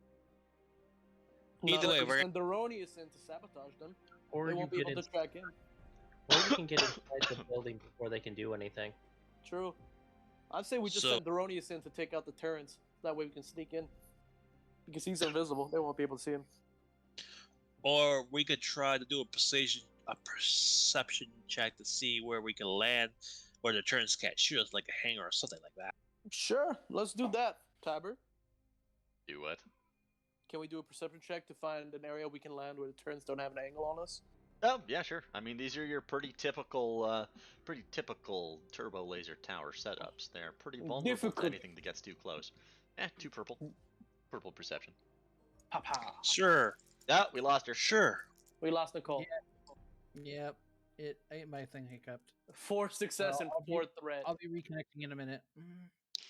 Either way, we're send the Ronius in to sabotage them. Or They you won't be get able in, to track in. or you can get inside the building before they can do anything. True. I'd say we just send Deronius in to take out the turrets. That way we can sneak in. Because he's invisible. They won't be able to see him. Or we could try to do a perception check to see where we can land, where the turns can't shoot us, like a hangar or something like that. Sure. Let's do that, Tabber. Do what? Can we do a perception check to find an area we can land where the turns don't have an angle on us? Oh, yeah, sure. I mean, these are your pretty typical turbo laser tower setups. They're pretty vulnerable to anything that gets too close. 2 purple. Purple perception. Papa. Sure. Yeah, we lost her. Sure. We lost Nicole. Yep. My thing hiccuped. 4 success and 4 threat. I'll be reconnecting in a minute.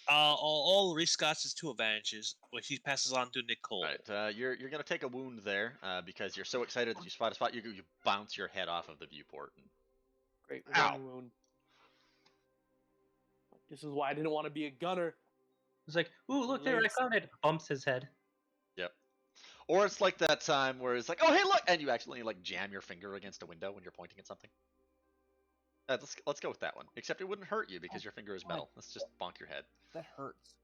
All Reese Scott's is 2 advantages, which he passes on to Nicole. Right, you're gonna take a wound there because you're so excited that you spot a spot. You bounce your head off of the viewport. Great. Ow. Wound. This is why I didn't want to be a gunner. It's like, ooh, look there, I found it. Bumps his head. Yep. Or it's like that time where it's like, oh hey look, and you accidentally like jam your finger against a window when you're pointing at something. Let's go with that one. Except it wouldn't hurt you because your finger is metal. Let's just bonk your head. That hurts.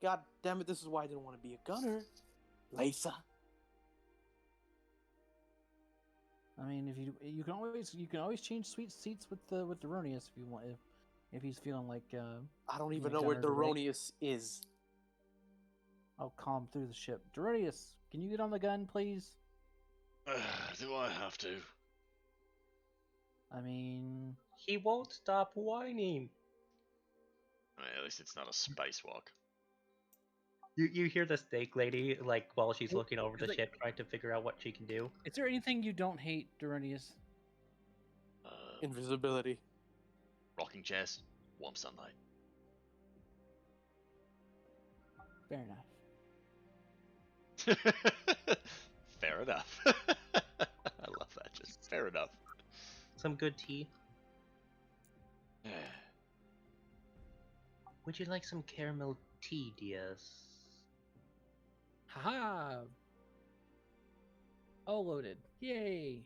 God damn it! This is why I didn't want to be a gunner, Lisa. I mean, if you can always change sweet seats with Deronius if you want if he's feeling like. I don't even know where Deronius is. I'll calm through the ship. Deronius, can you get on the gun, please? Do I have to? I mean, he won't stop whining. At least it's not a spacewalk. You hear the steak lady like while she's looking over the ship, trying to figure out what she can do. Is there anything you don't hate, Deronius? Invisibility. Rocking chairs, warm sunlight. Fair enough. Fair enough. I love that. Just fair enough. Some good tea. Would you like some caramel tea, Diaz? Haha! All loaded. Yay!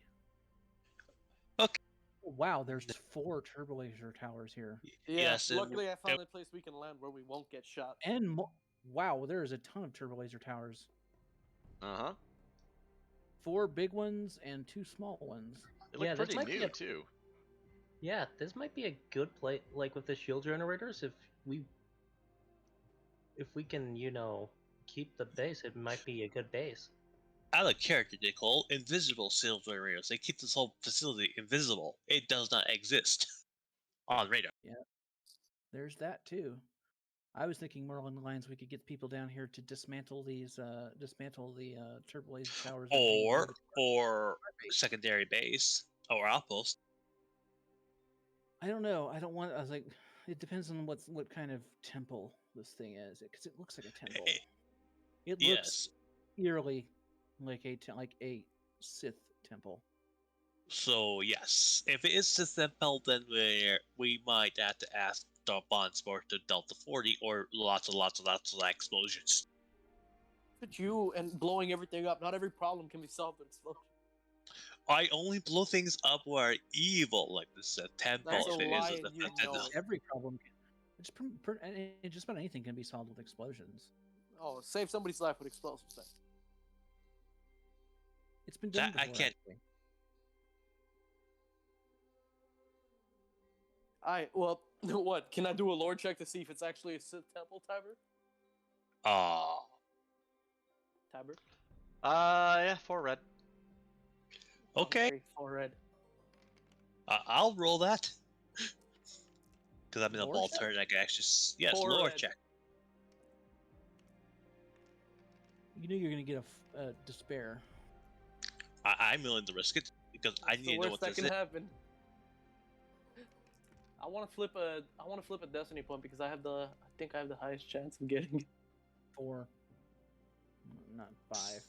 Okay. Oh, wow, there's 4 turbo laser towers here. Yes. Luckily, I found a place we can land where we won't get shot. And wow, there is a ton of turbo laser towers. 4 big ones and 2 small ones. They look pretty might new too. Yeah, this might be a good play, like with the shield generators. If we can, keep the base, it might be a good base. Out of character, Nicole. Invisible shield generators. They keep this whole facility invisible. It does not exist on radar. Yeah, there's that too. I was thinking more along the lines we could get people down here to dismantle the turbo laser towers. Or secondary base or outpost. I don't know. I was like, it depends on what kind of temple this thing is, because it looks like a temple. It looks eerily like a Sith temple. So yes, if it is Sith temple, then we might have to ask the bonds more to Delta 40 or lots of explosions. But you and blowing everything up. Not every problem can be solved with explosion. I only blow things up where evil, like this temple. That's a If it lie, is and you affected. know it. Every problem can. Just about anything can be solved with explosions. Oh, save somebody's life with explosives. Then. It's been done That I before. can't- Actually. Well, what? Can I do a lore check to see if it's actually a Sith temple, Tiber? Oh, Tiber? Yeah, 4 red. okay. Okay, 4 red. I'll roll that. Because I'm in a Lore ball check? turn, I can actually. Yes, Four lore red. check. You know you're gonna get a despair. I'm willing to risk it because I It's need the to know worst what that this can is. happen. I want to flip a destiny point because I think I have the highest chance of getting it. 4, not 5.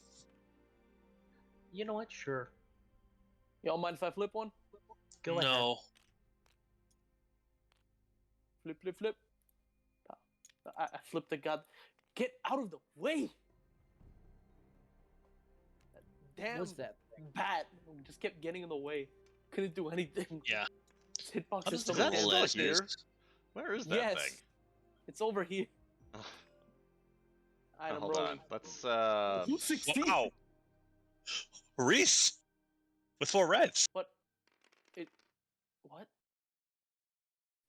You know what? Sure. Y'all mind if I flip one? Go ahead. No. Flip, flip, flip. I flipped the god. Get out of the way! That damn What's that? bat just kept getting in the way. Couldn't do anything. Yeah. Its hitbox How is does so the that damn still bad. here? Where is that Yes. thing? It's over here. Oh, Alright, I'm hold rolling. on. Let's 16. Wow. Reese with 4 reds. What? What?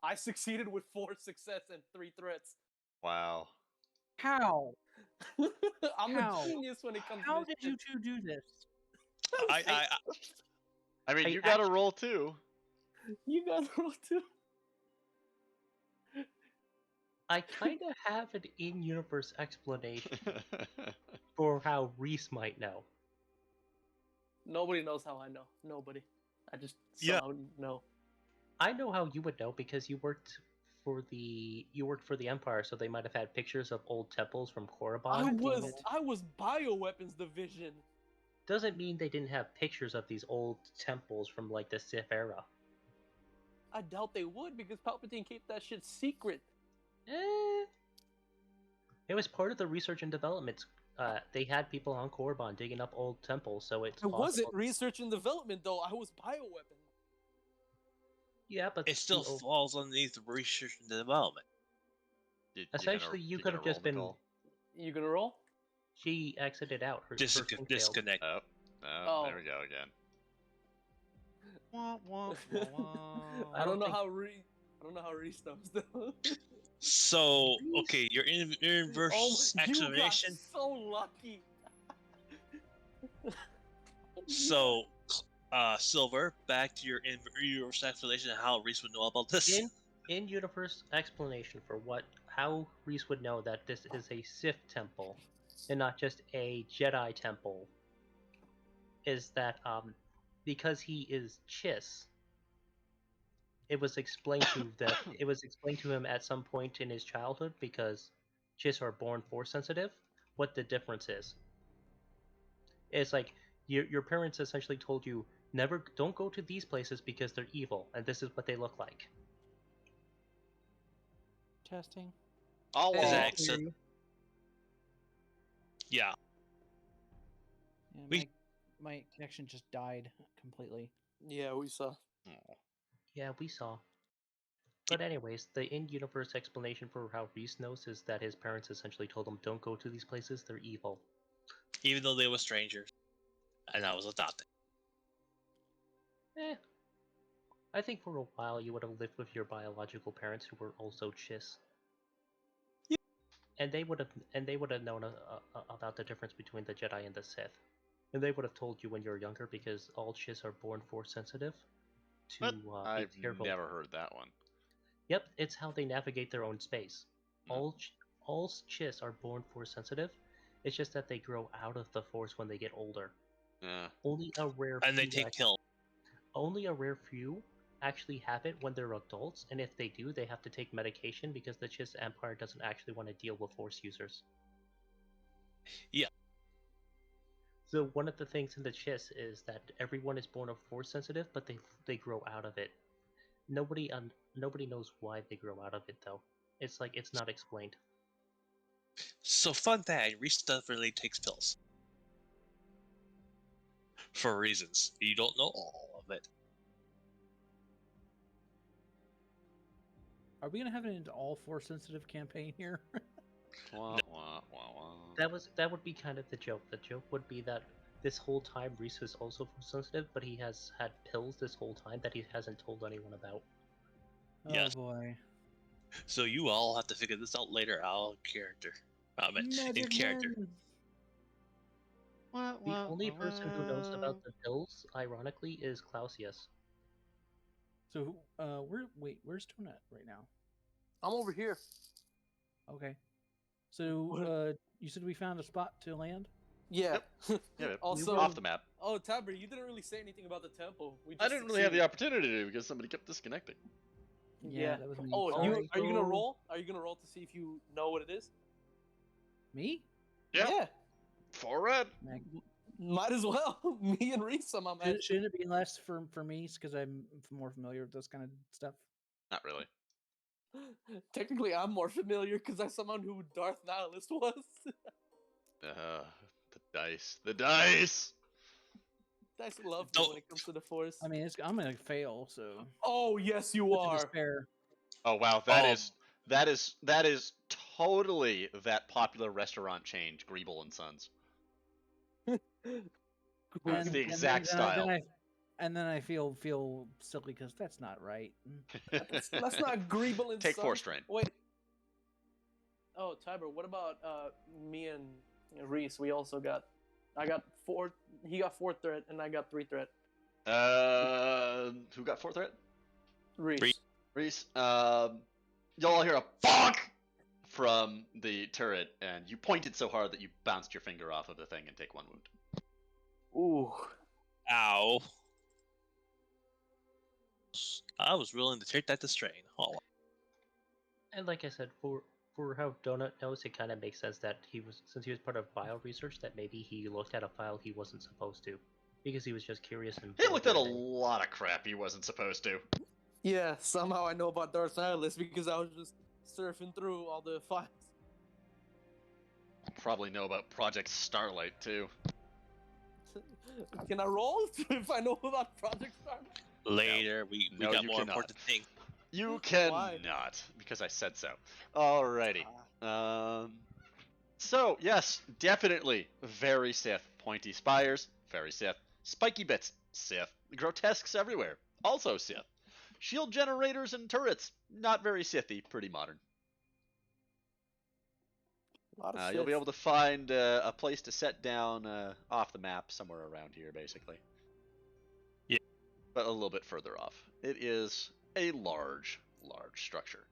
I succeeded with 4 success and 3 threats. wow. How? I'm How? a genius when it comes How to did this you two do this? I mean, I you got to actually- roll too. You got roll too. I kind of have an in-universe explanation for how Reese might know. Nobody knows how I know. Nobody. I just Yeah. somehow know. I know how you would know because you worked for the Empire, so they might have had pictures of old temples from Korriban. I was bioweapons division. Doesn't mean they didn't have pictures of these old temples from like the Sith era. I doubt they would because Palpatine kept that shit secret. It was part of the research and development. They had people on Korriban digging up old temples, so it's It wasn't possible. research and development though. I was bioweapon. Yeah, but It still the- falls underneath research and development. Essentially, you could have just been. Nicole? You gonna roll? She exited out. Her sync failed. Disconnect. Oh, Oh. there we go again. Wah, wah, wah. I don't know think- how Reese knows though. So, okay, your inverse you got explanation. so lucky. So, Silver, back to your inverse explanation and how Reese would know about this. In-universe explanation for how Reese would know that this is a Sith temple and not just a Jedi temple is that because he is Chiss, it was explained to him at some point in his childhood because Chiss are born force sensitive. What the difference is? It's like your parents essentially told you don't go to these places because they're evil and this is what they look like. Testing. All Is along. that exit? Yeah. Yeah, We- my connection just died completely. Yeah, we saw. Oh. Yeah, we saw. But anyways, the in-universe explanation for how Reese knows is that his parents essentially told him, "Don't go to these places; they're evil." Even though they were strangers, and I was adopted. I think for a while you would have lived with your biological parents who were also Chiss. Yeah. And they would have known about the difference between the Jedi and the Sith. And they would have told you when you were younger because all Chiss are born force sensitive. What? Be I've careful. never heard that one. Yep, it's how they navigate their own space. Hmm. All Chiss are born force sensitive. It's just that they grow out of the force when they get older. Yeah. Only a rare And they few take kill. Only a rare few actually have it when they're adults, and if they do, they have to take medication because the Chiss Empire doesn't actually want to deal with Force users. Yeah. So one of the things in the Chiss is that everyone is born of Force sensitive, but they grow out of it. nobody knows why they grow out of it though. It's like it's not explained. So fun fact, Reese definitely takes pills. For reasons. You don't know all of it. Are we gonna have an all Force sensitive campaign here? Wah, wah, wah, wah. That would be kind of the joke. The joke would be that this whole time Reese was also Force sensitive, but he has had pills this whole time that he hasn't told anyone about. Yes. Oh boy. So you all have to figure this out later. I'll character. In Magic character. men. Wah, The wah, only wah, person who knows wah. about the pills, ironically, is Clausius. So where's Donut right now? I'm over here. Okay. So What? you said we found a spot to land? Yeah. Yeah, but Also, off the map. oh, Tabber, you didn't really say anything about the temple. We I just didn't really have the succeeded. opportunity to because somebody kept disconnecting. Yeah, that was me. Oh, Sorry. are you gonna roll? Are you gonna roll to see if you know what it is? Me? Yeah. For red. Mag- Might as well. Me and Reese somehow managed. Shouldn't it be less for me because I'm more familiar with this kind of stuff? Not really. Technically, I'm more familiar because I somehow knew who Darth Nihilist was. The dice. The dice. Dice love me Don't- when it comes to the Force. I mean, I'm gonna fail, so Oh yes, you look to are. despair. Oh wow, that is totally that popular restaurant chain, Greeble and Sons. That's the exact style. And then I feel silly because that's not right. Let's not Greeble and Take Son. 4 strain. Wait. Oh, Tiber, what about me and Reese? We also got. I got 4. He got 4 threat, and I got 3 threat. Who got 4 threat? Reese. Reese. You'll all hear a bonk from the turret, and you pointed so hard that you bounced your finger off of the thing and take 1 wound. Ooh. Ow. I was willing to take that to strain. Oh. And like I said, for how Donut knows, it kind of makes sense that since he was part of bio research, that maybe he looked at a file he wasn't supposed to, because he was just curious and. He bored looked at a one day. lot of crap he wasn't supposed to. Yeah, somehow I know about Darth Nihilist because I was just surfing through all the files. Probably know about Project Starlight too. Can I roll if I know about Project Starlight? Later, we No, got you more cannot. important things. You Why? cannot, because I said so. Alrighty. So, yes, definitely very Sith. Pointy spires, very Sith. Spiky bits, Sith. Grotesques everywhere, also Sith. Shield generators and turrets, not very Sithy, pretty modern. A lot of You'll be Sith. able to find a place to set down off the map somewhere around here, basically. Yeah. But a little bit further off. It is a large structure.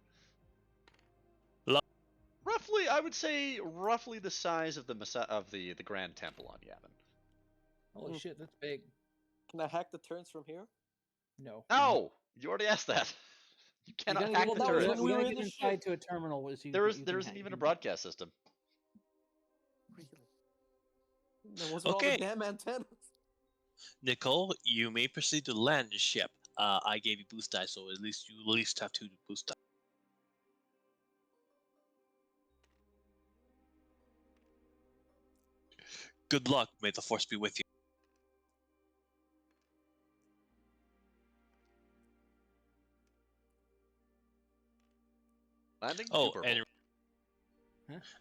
Roughly, I would say, roughly the size of the Grand Temple on Yavin. Holy shit, that's big. Can I hack the turns from here? No. No, you already asked that. You You cannot gotta hack get, the that was turret. when you we gotta were in get the inside ship. to a terminal. So There isn't even a broadcast system. That wasn't all Okay. the damn antennas. Nicole, you may proceed to land the ship. I gave you boost dice, so at least you have 2 boost dice. Good luck. May the force be with you. Landing? Oh, Super and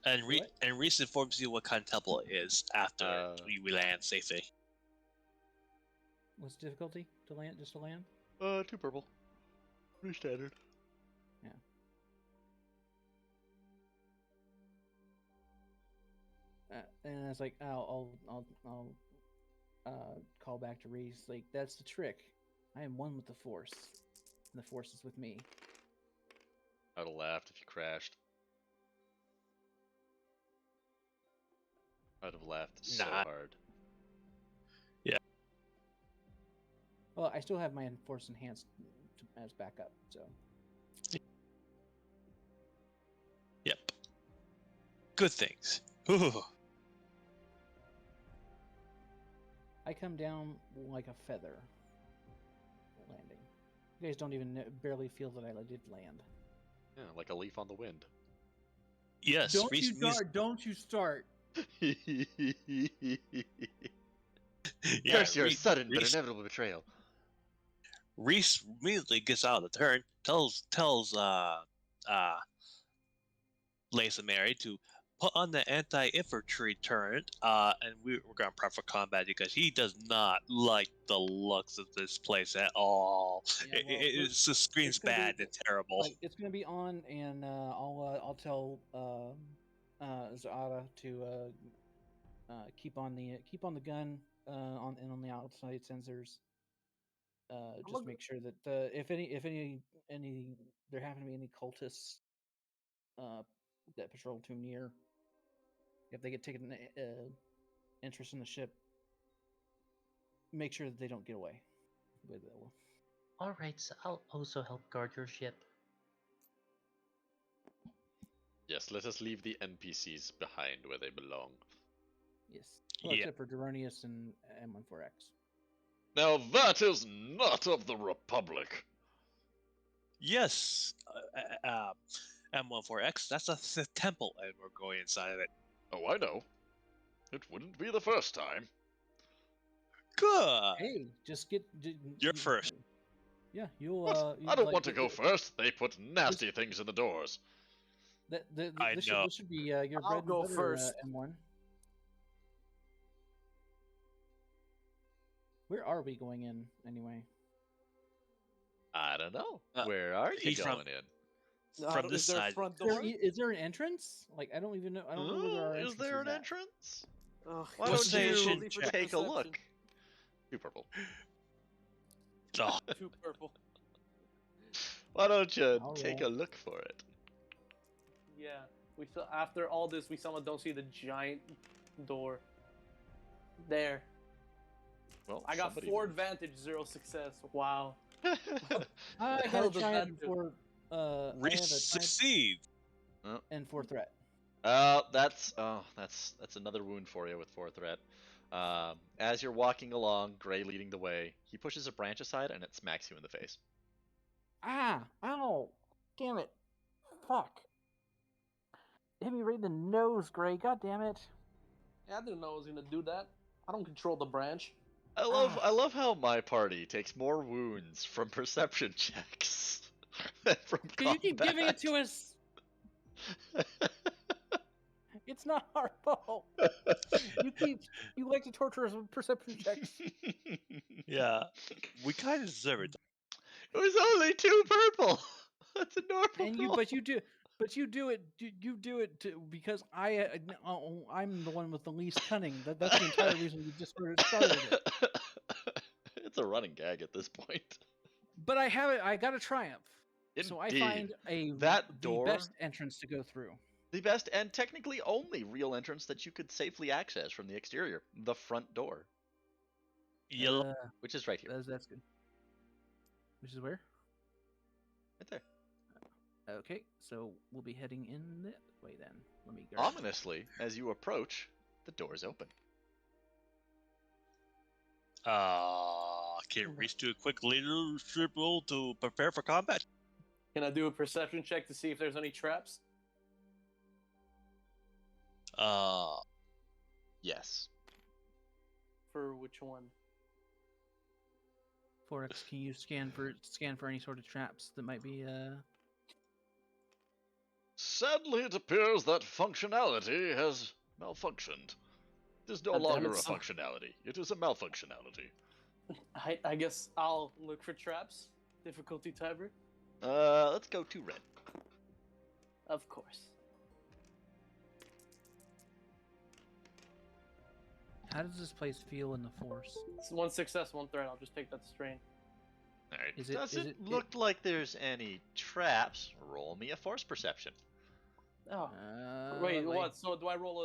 Huh? What? Reese informs you what kind of temple it is after we land safely. What's the difficulty to land? Just to land? 2 purple. Pretty standard. And I was like, I'll call back to Reese. Like, that's the trick. I am one with the Force, and the Force is with me. I would have laughed if you crashed. I would have laughed so Nah. hard. Well, I still have my Force enhanced as backup, so. Yep. Good things. Whew. I come down like a feather landing. You guys don't even barely feel that I did land. Yeah, like a leaf on the wind. Yes, Don't Reese you start! Don't you start! Curse your Reese, sudden but Reese, inevitable betrayal. Reese immediately gets out of the turn, tells Lisa Mary to put on the anti-infantry turret, and we're going to prep for combat because he does not like the looks of this place at all. Yeah, well, It just screams it's gonna be- bad and terrible. Like it's gonna be on, and I'll tell Zara to keep on the gun on the outside sensors. Just make sure that if any there happen to be any cultists that patrol too near, if they get taken interest in the ship, make sure that they don't get away with it. Alright, so I'll also help guard your ship. Yes, let us leave the NPCs behind where they belong. Yes. Well, Yeah. except for Duronius and M14X. Now that is not of the Republic. Yes, M14X, that's a temple, and we're going inside of it. Oh, I know. It wouldn't be the first time. Good. Hey, just get. You're first. Yeah, you'll. What? I don't want to go first. They put nasty things in the doors. I This know. should be your bread I'll and go butter, first. M1. Where are we going in anyway? I don't know. Uh, Where are you he's from- going in? From this is there side. a front Is there, door? is there an entrance? Like I don't even know. I don't know where our Is there an at. entrance? Ugh, Why just don't do Perception you for check. take a perception. look? Two purple. Oh, Two purple. Why don't you I'll take roll. a look for it? Yeah. We still, after all this, we somehow don't see the giant door. There. Well, I got somebody 4 did. advantage, 0 success. Wow. I The hell gotta does try that it do? before. I have Reese a type succeeds. and 4 threat. That's another wound for you with 4 threat. As you're walking along, Gray leading the way, he pushes a branch aside and it smacks you in the face. Ah! Ow! Damn it! Fuck! It hit me right in the nose, Gray. God damn it! Yeah, I didn't know I was gonna do that. I don't control the branch. I love how my party takes more wounds from perception checks than from Because you keep giving it to us. It's not our fault. You like to torture us with perception checks. Yeah, we kind of deserve it. It was only 2 purple. That's a normal. And you, roll. but you do it. You do it because I'm the one with the least cunning. That's the entire reason you just started it. It's a running gag at this point. But I have it. I got a triumph. So I find Indeed. That the door- best entrance to go through. The best and technically only real entrance that you could safely access from the exterior, the front door, Yellow. which is right here. That's good. Which is where? Right there. Okay, so we'll be heading in that way then. Let me go. Ominously, as you approach, the doors open. Can Reese do a quick leadership roll to prepare for combat? Can I do a perception check to see if there's any traps? Yes. For which one? 4X, can you scan for any sort of traps that might be Sadly, it appears that functionality has malfunctioned. It is no God damn longer it, a son. functionality. It is a malfunctionality. I guess I'll look for traps. Difficulty timer? Let's go 2 red. Of course. How does this place feel in the Force? It's 1 success, 1 threat. I'll just take that strain. Alright. Is it- Doesn't is it- look like there's any traps. Roll me a force perception. Oh. Wait, like- what? So do I roll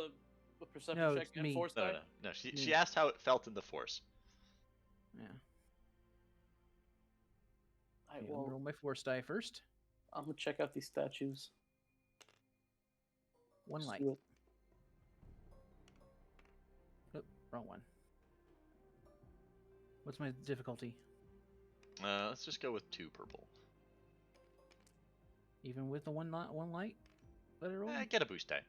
a perception No, check it's and me. force die? No. She Me. asked how it felt in the force. Yeah. I Okay, I'll roll will. my Force die first. I'm gonna check out these statues. One Just light. do it. Oh, wrong one. What's my difficulty? Let's just go with 2 purple. Even with the one light? Let it roll. Get a boost die.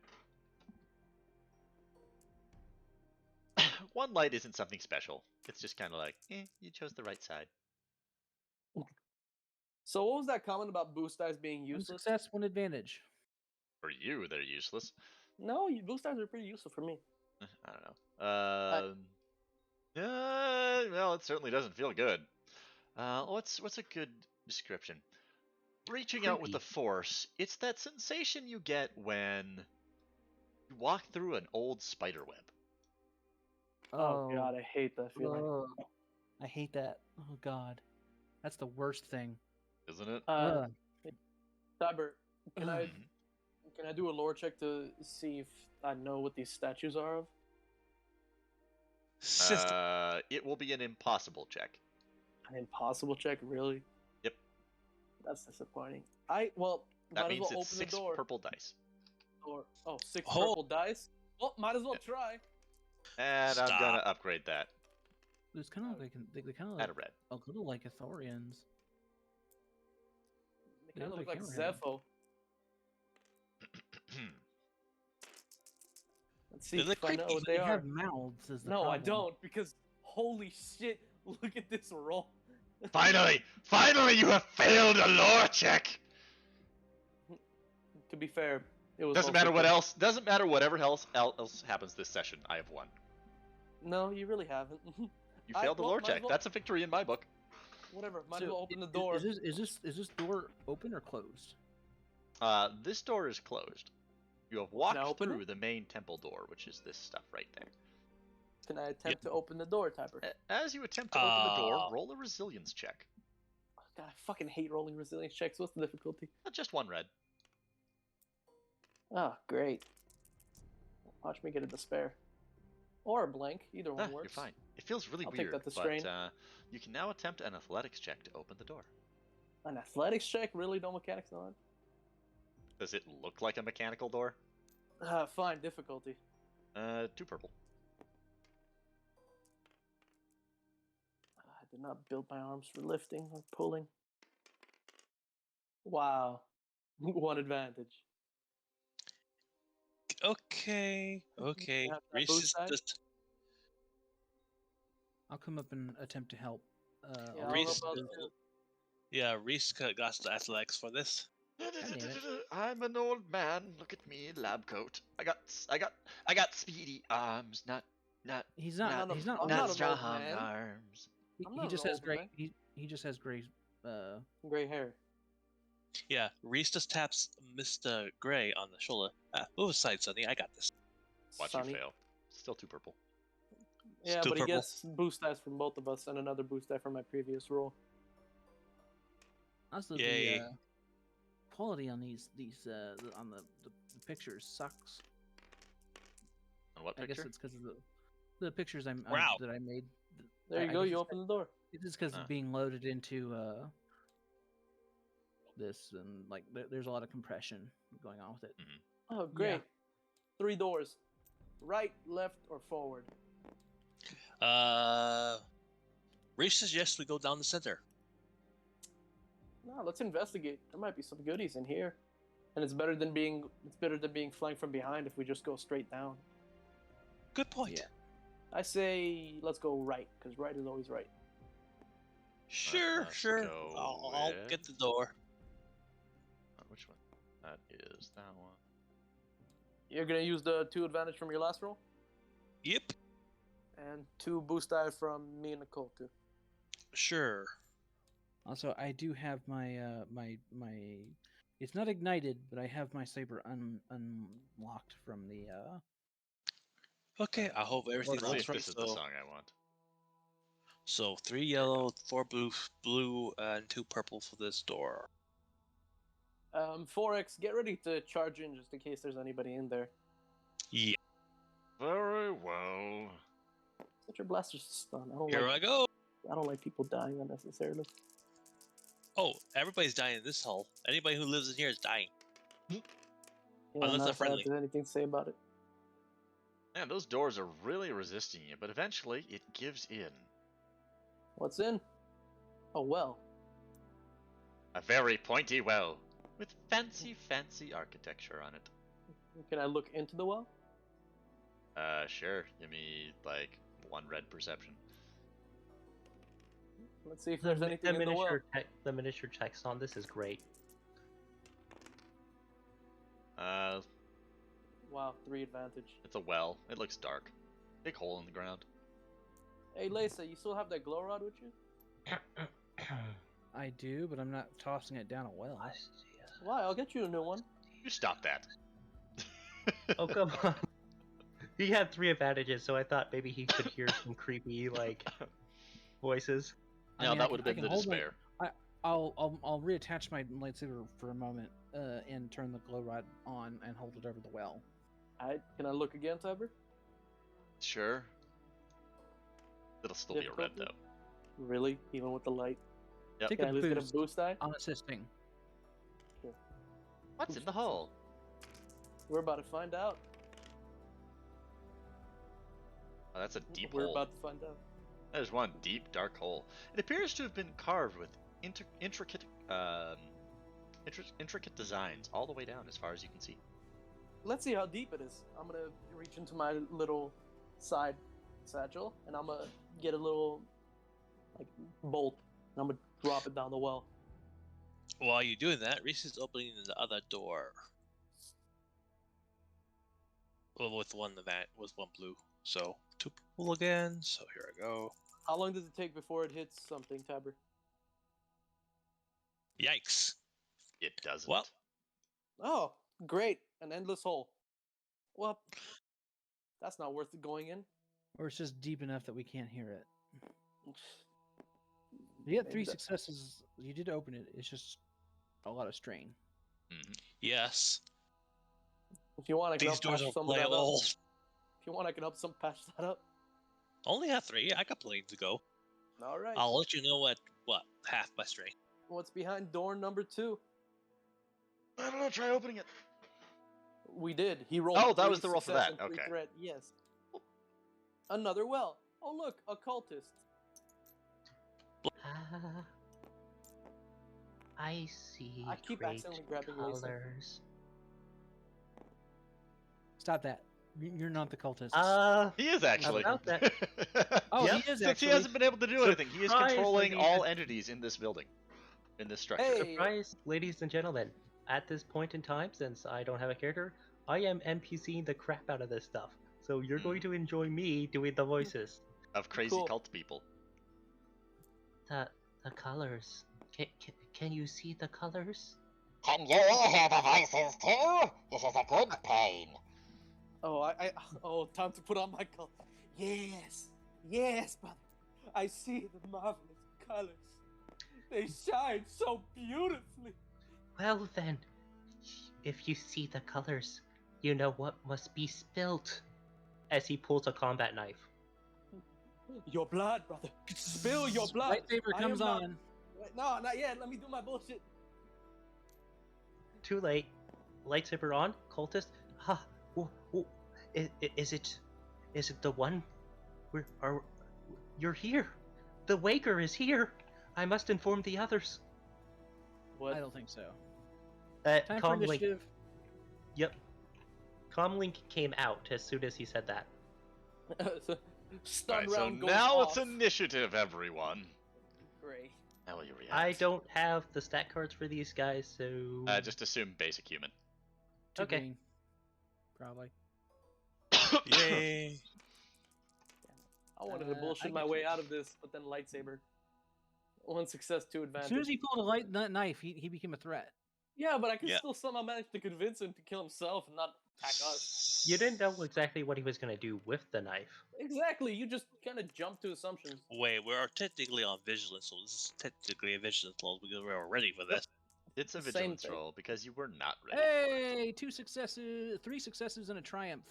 1 light isn't something special. It's just kind of like, you chose the right side. So what was that comment about boost dice being One useless? success, one advantage. For you, they're useless. No, boost dice are pretty useful for me. I don't know. Well, it certainly doesn't feel good. What's a good description? Reaching out with the Creepy. force, it's that sensation you get when you walk through an old spider web. Oh god, I hate that feeling. Ugh. I hate that. Oh god, that's the worst thing. Isn't it? Ugh. Cyber, can Ugh. I do a lore check to see if I know what these statues are of? System. It will be an impossible check. An impossible check, really? Yep. That's disappointing. That might as means well it's open 6 the door. purple dice. Or 6 Oh. purple dice. Well, might as well try. And I'm gonna upgrade that. It's kind of like they kind of Add like a red. a little like Ithorians. They kind of look look like like hammerhead. Zepho. Let's see They look if I know creepy. what they They are. have mouths. Is the No, I problem. don't, because holy shit, look at this roll. Finally, you have failed a lore check. To be fair, it was Doesn't mostly matter what for- else. Doesn't matter whatever else happens this session. I have won. No, you really haven't. You failed the lore might as check. well- That's a victory in my book. Whatever, might as So, well open the i- door. Is this door open or closed? This door is closed. You have I walked open through it? the main temple door, which is this stuff right there. Can I attempt to open the door, Typer? As you attempt to open the door, Oh. roll a resilience check. God, I fucking hate rolling resilience checks. What's the difficulty? Just 1 red. Oh, great. Watch me get a despair. Or a blank. Either one You're works. fine. It feels really I'll take weird, that to but strain. you can now attempt an athletics check to open the door. An athletics check? Really? No mechanics on? Does it look like a mechanical door? Fine, difficulty. 2 purple. I did not build my arms for lifting or pulling. Wow. 1 advantage. Okay. have that Reese boost is die? just I'll come up and attempt to help. Yeah, I'll Reese help out is- too. Reese got the athletics for this. I'm an old man. Look at me, lab coat. I got speedy arms, not He's I'm not. not He's a- not. I'm not not an old strong man. arms. I'm He not just an has old gray. man. He just has gray. Gray hair. Yeah, Reese just taps Mr. Gray on the shoulder. Move aside, Sonny. I got this. Watch Sunny. you fail. Still 2 purple. Yeah, Still but he purple. gets boost dice from both of us and another boost die from my previous roll. Also, Yay. the quality on these on the pictures sucks. On what I guess picture? it's because of the pictures Wow. that I made. There you I go, guess you it's open the door. It's just because Huh. it's being loaded into this, and like there's a lot of compression going on with it. Oh, great. 3 doors. Right, left, or forward. Reese suggests we go down the center. No, let's investigate. There might be some goodies in here. And it's better than being flanked from behind if we just go straight down. Good point. Yeah. I say let's go right, because right is always right. Sure, Let's sure. go I'll with- get the door. Which one? That is that one. You're gonna use the 2 advantage from your last roll? Yep. And 2 boost die from me and Nicole too. Sure. Also, I do have my my. It's not ignited, but I have my saber unlocked from the. Okay, I hope everything Let's see looks if right. this is the song I want. So 3 yellow, 4 blue, and 2 purple for this door. 4X, get ready to charge in just in case there's anybody in there. Yeah. Very well. Set your blasters to stun. Here I go. I don't like people dying unnecessarily. Oh, everybody's dying in this hole. Anybody who lives in here is dying. Yeah, Unless not they're if I friendly. have anything to say about it. Man, those doors are really resisting you, but eventually it gives in. What's in? Oh well. A very pointy well with fancy architecture on it. Can I look into the well? Sure. Give me like 1 red perception. Let's see if there's anything in the well. The miniature text on this is great. Wow, 3 advantage. It's a well. It looks dark. Big hole in the ground. Hey, Lisa, you still have that glow rod with you? I do, but I'm not tossing it down a well. Why? I'll get you a new one. You stop that. Oh, come on. He had 3 advantages, so I thought maybe he could hear some creepy, like, voices. No, that would have been the hold despair. I'll reattach my lightsaber for a moment and turn the glow rod on and hold it over the well. Alright, can I look again, Tiber? Sure. It'll still be a red though. Really? Even with the light? Yep. Take Can I a at least get a boost boost die? on assisting. What's in the hole? We're about to find out. Oh, that's a deep We're hole. about to find out. That is one deep, dark hole. It appears to have been carved with intricate designs all the way down as far as you can see. Let's see how deep it is. I'm gonna reach into my little side satchel and I'm gonna get a little like bolt and I'm gonna drop it down the well. While you're doing that, Reese is opening the other door. Well, with one blue. So 2 purple again. So here I go. How long does it take before it hits something, Tabber? Yikes! It doesn't. Well, Oh, great. An endless hole. Well, that's not worth it going in. Or it's just deep enough that we can't hear it. You had 3 successes. You did open it. It's just a lot of strain. Mhm. yes. If you want, I can These help doors patch are some of that up. playable. If you want, I can help some patch that up. Only have 3. I got plenty to go. All right. I'll let you know at half my strength. What's behind door number 2? I don't know. Try opening it. We did. He rolled. Oh, that 3 was the roll for success that. and 3 Okay. threat. Yes. Another well. Oh look, a cultist. I see I keep great accidentally grabbing Lisa. colors. Stop that. You're not the cultist. He is actually. About that. Oh, Yep. he is Since actually. he hasn't been able to do anything, he is Surprise, controlling ladies all and- entities in this building, in this structure. Hey. Surprise, ladies and gentlemen. At this point in time, since I don't have a character, I am NPCing the crap out of this stuff. So you're going to enjoy me doing the voices. Of crazy Cool. cult people. The colors. Can you see the colors? Can you all hear the voices too? This is a good pain. Oh, time to put on my cult. Yes, yes, brother. I see the marvelous colors. They shine so beautifully. Well then, if you see the colors, you know what must be spilt. As he pulls a combat knife. Your blood, brother. Spill your blood. Lightsaber I comes am not- on. No, not yet. Let me do my bullshit. Too late. Lightsaber on. Cultist. Ha. Is it the one? You're here. The Waker is here. I must inform the others. What? I don't think so. Time for Comlink. initiative. Yep. Comlink came out as soon as he said that. Stun Alright, so round goes now off. it's initiative, everyone. Great. How will you react? I don't have the stat cards for these guys, so Just assume basic human. 2 Okay. green. Probably. Yay! I wanted to I bullshit my get way you. out of this, but then lightsaber. 1 success, 2 As advantage. soon as he pulled a light knife, he became a threat. Yeah, but I can Yeah. still somehow manage to convince him to kill himself and not attack us. you didn't know exactly what he was gonna do with the knife. Exactly. You just kind of jump to assumptions. Wait, we're technically on vigilance, so this is technically a vigilance roll because we're ready for this. It's a Same vigilance thing. roll because you were not ready. Hey, 2 successes, 3 successes, and a triumph.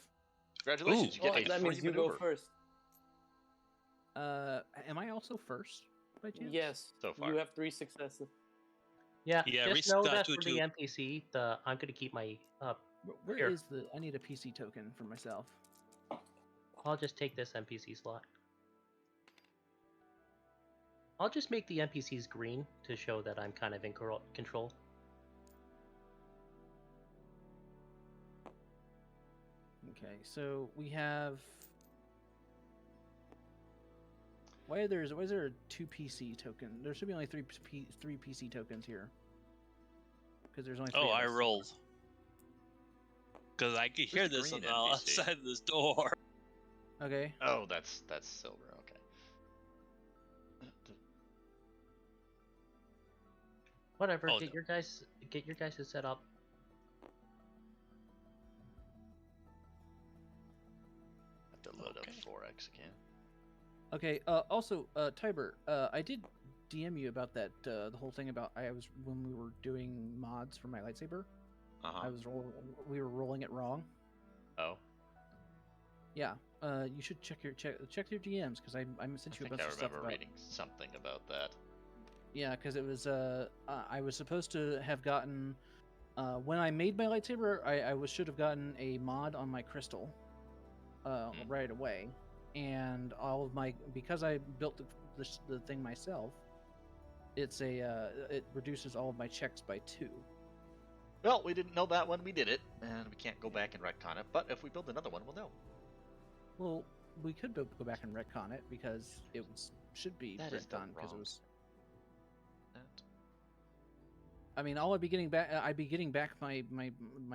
Congratulations, you Oh, get a that free means you maneuver. go first. Am I also first by chance? Yes. So far. You have 3 successes. Yeah, Yeah, just Reese know got that two for too. the NPC, I'm gonna keep my Where Here. is the? I need a PC token for myself. I'll just take this NPC slot. I'll just make the NPCs green to show that I'm kind of in control. Okay, so we have. Why is there 2 PC token? There should be only three PC tokens here. Because there's only 3 Oh, of I us. rolled. Because I could hear Who's the this on green the NPC? outside of this door. Okay. Oh, that's silver. Okay. Whatever. Oh, Get your guys set up. Have to load Okay. up 4x again. Okay. Also, Tiber, I did DM you about that. The whole thing about when we were doing mods for my lightsaber. Uh-huh. We were rolling it wrong. Oh. Yeah. You should check your DMs because I sent you a bunch of stuff I remember about. reading something about that. Yeah, because it was I was supposed to have gotten when I made my lightsaber, I should have gotten a mod on my crystal right away, and all of my because I built the thing myself, it reduces all of my checks by 2. Well, we didn't know that when we did it, and we can't go back and retcon it. But if we build another one, we'll know. Well, we could go back and retcon it because should be That is the retcon because it wrong- was. That- I mean, all I'd be getting back. I'd be getting back my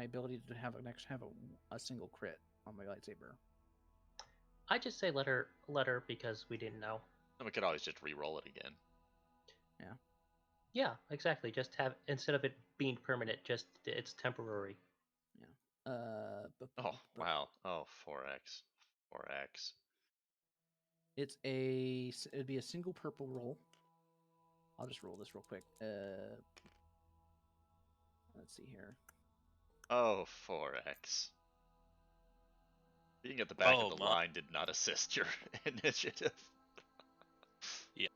ability to have a single crit on my lightsaber. I just say let her because we didn't know. And we could always just re-roll it again. Yeah, exactly. Just have instead of it being permanent, just it's temporary. Oh, wow. Oh, 4x. 4x. It'd be a single purple roll. I'll just roll this real quick. Let's see here. Oh, 4x. Being at the back Oh, of the my. line did not assist your initiative. Yeah.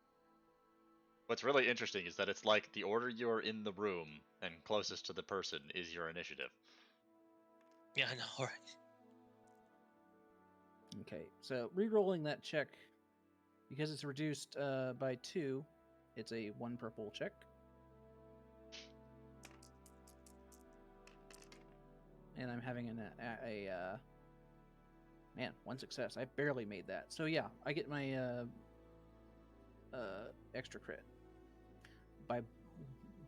What's really interesting is that it's like the order you're in the room and closest to the person is your initiative. Yeah, I know, right? Okay, so re-rolling that check because it's reduced by 2. It's a 1 purple check. And I'm having man, 1 success. I barely made that. So yeah, I get my extra crit by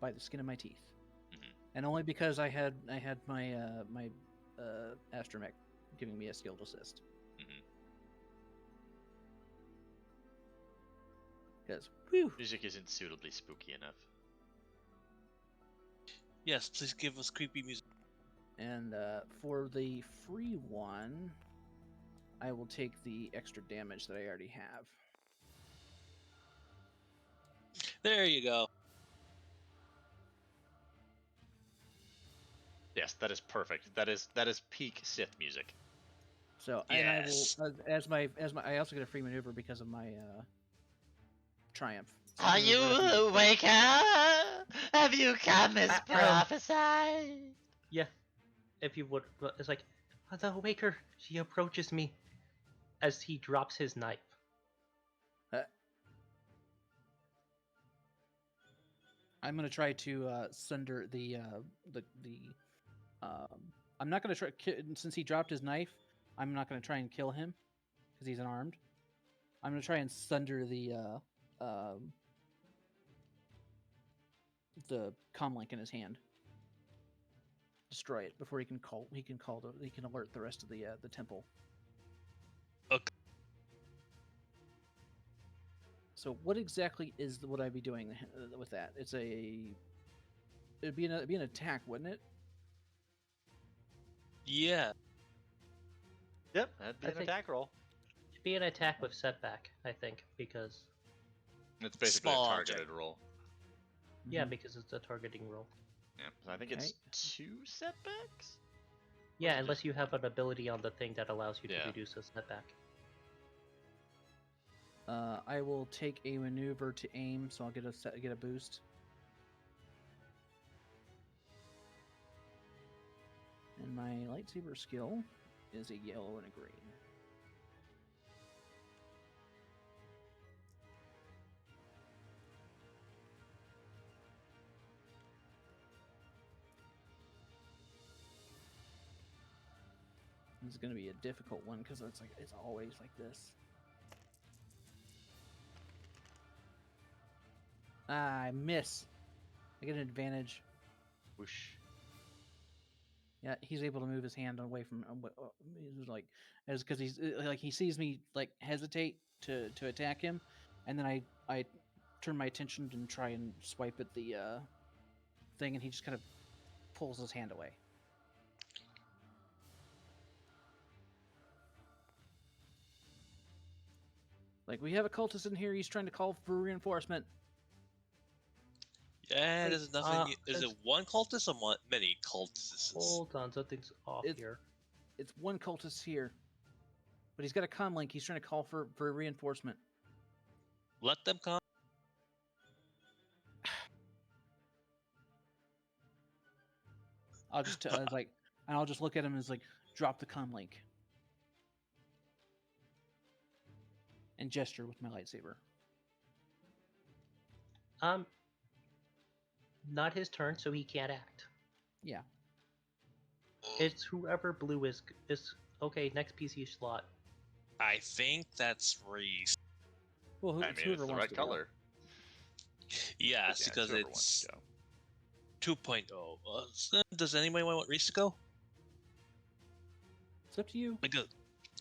the skin of my teeth, and only because I had my my astromech giving me a skilled assist. Because Music isn't suitably spooky enough. Yes, please give us creepy music. And for the free one, I will take the extra damage that I already have. There you go. Yes, that is perfect. That is peak Sith music. So Yes. and I will I also get a free maneuver because of my triumph. Are you awake? Have you come as prophesied? Yeah, if you would, it's like the Waker. She approaches me as he drops his knife. I'm gonna try to sunder the. I'm not gonna try since he dropped his knife. I'm not gonna try and kill him because he's unarmed. I'm gonna try and sunder the comlink in his hand. Destroy it before he can alert the rest of the temple. Okay. So what exactly would I be doing with that? It'd be an attack, wouldn't it? Yeah. Yep, that'd be I an think- attack roll. It'd be an attack with setback, I think, because It's basically Small a object. targeted roll. yeah, Mhm. because it's a targeting roll. Yeah, I think it's 2 setbacks. Yeah, it unless you have an ability on the thing that allows you to Yeah. reduce a setback. I will take a maneuver to aim, so I'll get a boost. And my lightsaber skill is a yellow and a green. This is gonna be a difficult one because it's always like this. Ah, I miss. I get an advantage. Whoosh. Yeah, he's able to move his hand away from. He's like, as because he's like he sees me like hesitate to attack him, and then I turn my attention and try and swipe at the thing, and he just kind of pulls his hand away. Like, we have a cultist in here. He's trying to call for reinforcement. Yeah, Wait, there's nothing. Is it it's- one cultist or many cultists? Hold on, something's off It's- here. It's one cultist here, but he's got a comm link. He's trying to call for reinforcement. Let them come. I'll just like, and I'll just look at him and it's like, drop the comm link, and gesture with my lightsaber. Not his turn, so he can't act. Yeah. It's whoever blue is okay. Next PC slot. I think that's Reese. Well, I mean, whoever it's the wants right to go. color. Yes, Yeah, because whoever wants it's to go. 2.0. Does anybody want Reese to go? It's up to you. Because,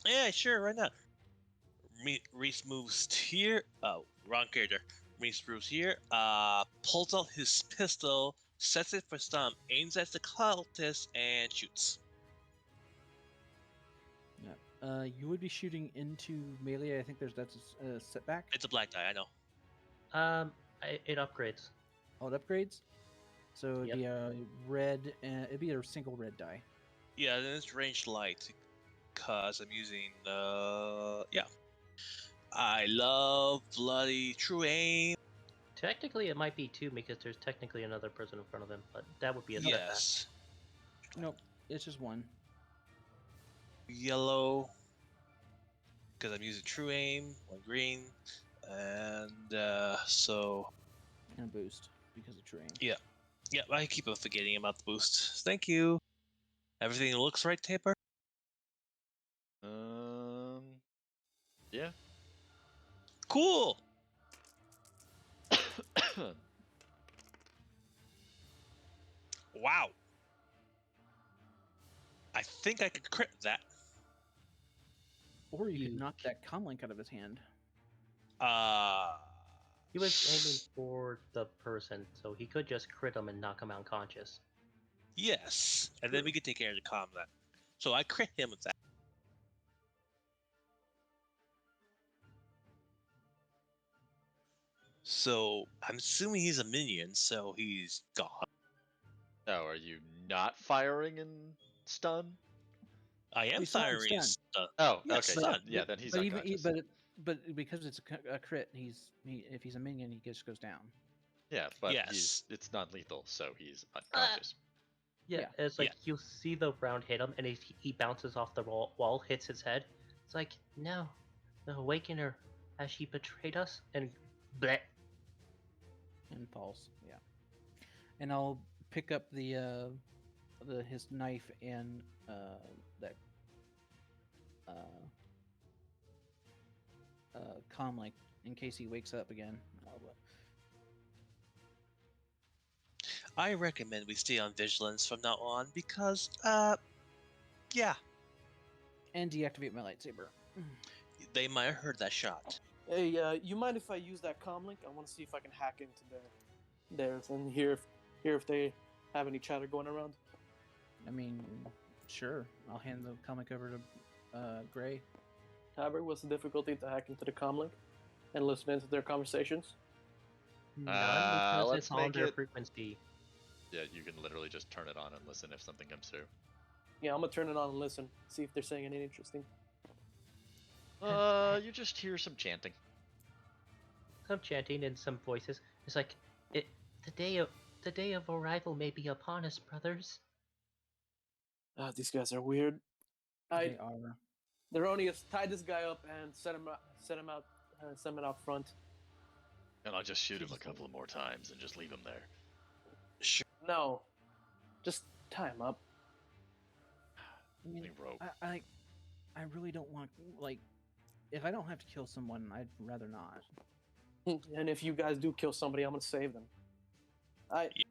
yeah, sure, right now. Reese moves here. Oh, wrong character. Reese moves here. Pulls out his pistol, sets it for stun, aims at the cultist, and shoots. Yeah. You would be shooting into melee. I think that's a setback. It's a black die, I know. It upgrades. Oh, it upgrades. So it'd Yep. be a red. It'd be a single red die. Yeah, then it's ranged light, because I'm using, yeah. I love bloody true aim. Technically, it might be two because there's technically another person in front of him, but that would be a setback. Yes. Nope, it's just one. Yellow, because I'm using true aim. One green, and so And a boost because of terrain. yeah, I keep on forgetting about the boost. Thank you. Everything looks right, Taper. Yeah. Cool. Wow. I think I could crit that. Or you could You knock that comm link out of his hand. He was aiming for the person, so he could just crit him and knock him unconscious. Yes, and then we can take care of the combat. So I crit him with that. So I'm assuming he's a minion, so he's gone. Oh, are you not firing in stun? I am He's not firing stunned. his stuff. Oh, Yes, okay. stun. Yeah, then he's but even unconscious. but because it's a crit, if he's a minion, he just goes down. Yeah, but Yes. it's not lethal, so he's unconscious. Yeah, Yeah. it's like you see the round hit him, and he bounces off the wall, hits his head. It's like, no, the Awakener, has she betrayed us? And bleh. And falls. Yeah. And I'll pick up the his knife and that comm link in case he wakes up again. I recommend we stay on vigilance from now on because, yeah, And deactivate my lightsaber. they might have heard that shot. Hey, you mind if I use that comm link? I want to see if I can hack into theirs and hear if they have any chatter going around. I mean, sure. I'll hand the comic over to Gray. Haber, what's the difficulty to hack into the comm link and listen into their conversations? None because let's it's on make their it- frequency. Yeah, you can literally just turn it on and listen if something comes through. Yeah, I'm gonna turn it on and listen, see if they're saying anything interesting. You just hear some chanting. Some chanting and some voices. It's like, the day of arrival may be upon us, brothers. These guys are weird. They are. Neronius, tie this guy up and set him out front. And I'll just shoot him a couple of more times and just leave him there. Sure. No, just tie him up. I mean, Leave rope. I really don't want, like, if I don't have to kill someone, I'd rather not. And if you guys do kill somebody, I'm gonna save them. Alright, Yeah.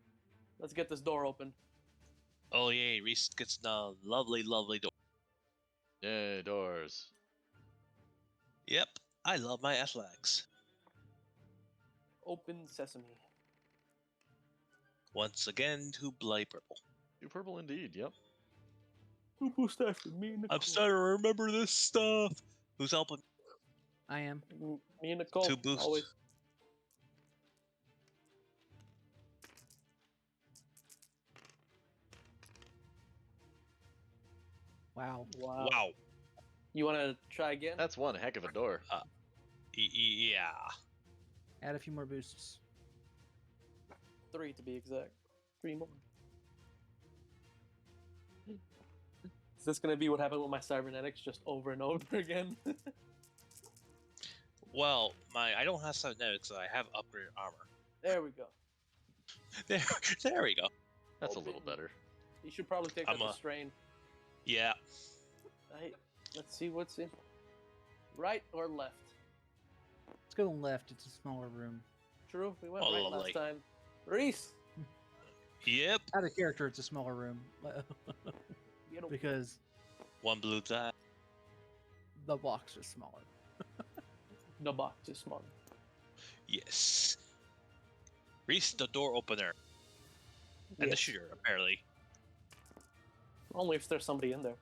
let's get this door open. Oh yay, Reese gets the lovely, lovely door. Yay, doors. Yep, I love my athletics. Open sesame. Once again, to bloody purple. Two purple indeed, yep. Who pushed that for me and Nicole? I'm starting to remember this stuff. Who's helping? I am. Me and Nicole. Two boosts. Always. Wow. Wow. You want to try again? That's one heck of a door. Yeah. Add a few more boosts. 3 to be exact. 3 more. Is this gonna be what happened with my cybernetics just over and over again? Well, I don't have cybernetics, so I have upgraded armor. There we go. There we go. That's a little Open. better. You should probably take I'm that to a- strain. Yeah. Right. Let's see what's in. Right or left? Let's go left. It's a smaller room. True. We went Oh, right lovely. last time. Reese. Yep. Out of character, it's a smaller room. Get him. Because One blue die. the blocks are smaller. The box is small. Yes. Reese, the door opener. And the Yes. shooter, apparently. Only if there's somebody in there.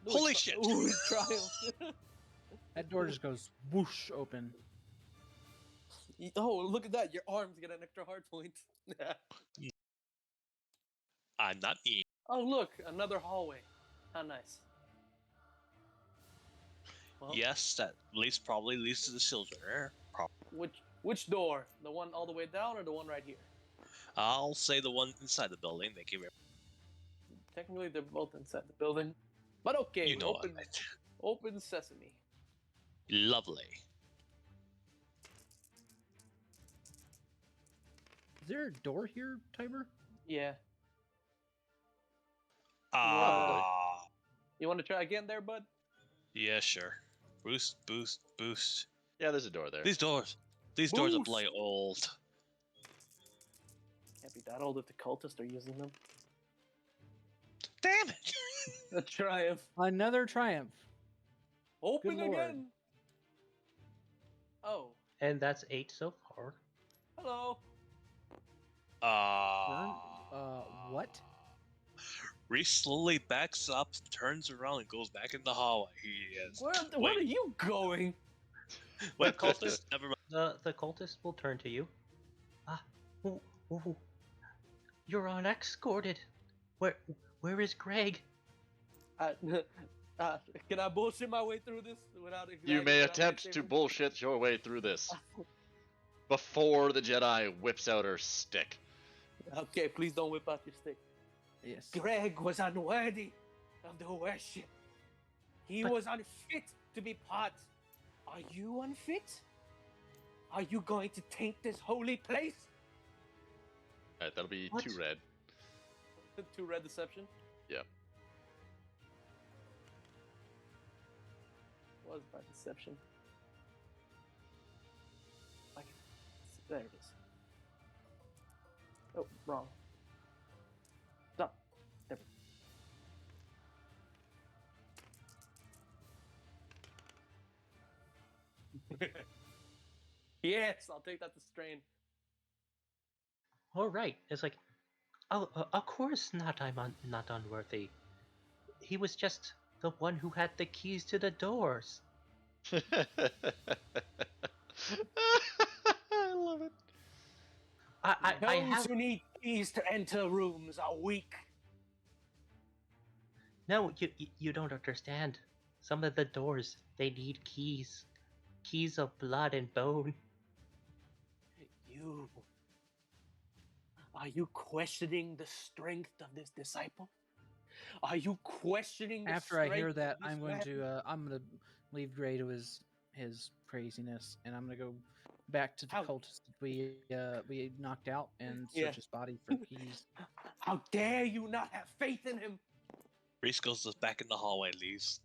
Ooh, Holy it shit. Ooh, it triumphed. That door just goes whoosh open. Oh, look at that. Your arms get an extra hard point. I'm not me. Oh, look. Another hallway. How nice. Well, Yes, that probably leads to the silver. Which door? The one all the way down or the one right here? I'll say the one inside the building. Thank you very Technically, they're both inside the building. But okay, You know open, it. open sesame. Lovely. Is there a door here, Tiber? Yeah. Ah. You want to try again there, bud? Yeah, sure. Boost, boost, boost. Yeah, there's a door there. These doors are Boost. bloody old. Can't be that old if the cultists are using them. Damn it! A triumph. Another triumph. Open Good lord. again. Oh, And that's 8 so far. hello. What? Reese slowly backs up, turns around, and goes back in the hallway. He is. Where are you going? Wait, cultist? Never mind. The cultist will turn to you. Ooh, ooh. You're unescorted. Where is Greg? Can I bullshit my way through this without? You igniting may my attempt to lightsaber? bullshit your way through this before the Jedi whips out her stick. Okay, please don't whip out your stick. Yes. Greg was unworthy of the worship. He But- was unfit to be part. Are you unfit? Are you going to taint this holy place? Alright, that'll be What? 2 red. 2 red deception? Yep. Was by deception. Like, there it is. Oh, wrong. Stop. There we go. Yes, I'll take that to strain. All right. It's like, oh, of course not. Not unworthy. He was just the one who had the keys to the doors. I love it. I Those have who need keys to enter rooms are weak. no. You don't understand. Some of the doors they need keys, keys of blood and bone. You. Are you questioning the strength of this disciple? Are you questioning the After I hear strength that, of this I'm going man? to leave Gray to his craziness, and I'm gonna go back to the How- cultist we knocked out and search Yeah. his body for keys. How dare you not have faith in him? Reese goes back in the hallway and leaves.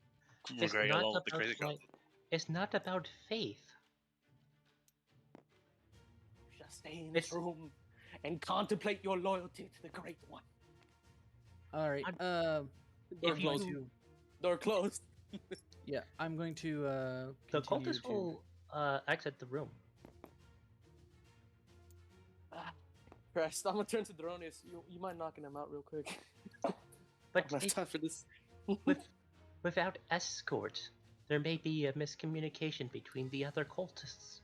We're It's going not along with the about crazy girl. it's not about faith. Just stay in this room and contemplate your loyalty to the Great One. All right. Door If you closed. do- Door closed. Yeah, I'm going to. The continue cultist to- will exit the room. Christ, I'm gonna turn to Dronius. You mind knocking him out real quick? But I don't have time for this. without escort, there may be a miscommunication between the other cultists.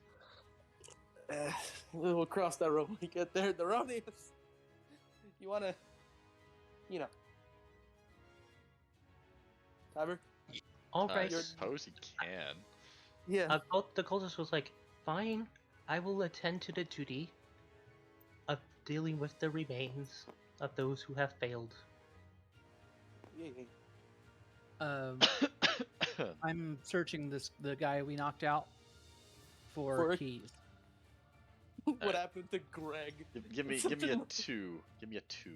We'll cross that road when we get there. Dronius, you wanna, Tiber? All I right. suppose he can. Yeah. The cultist was like, "Fine, I will attend to the duty of dealing with the remains of those who have failed." I'm searching the guy we knocked out for For- keys. What happened to Greg? Give me It's such a a- 2. Give me a 2.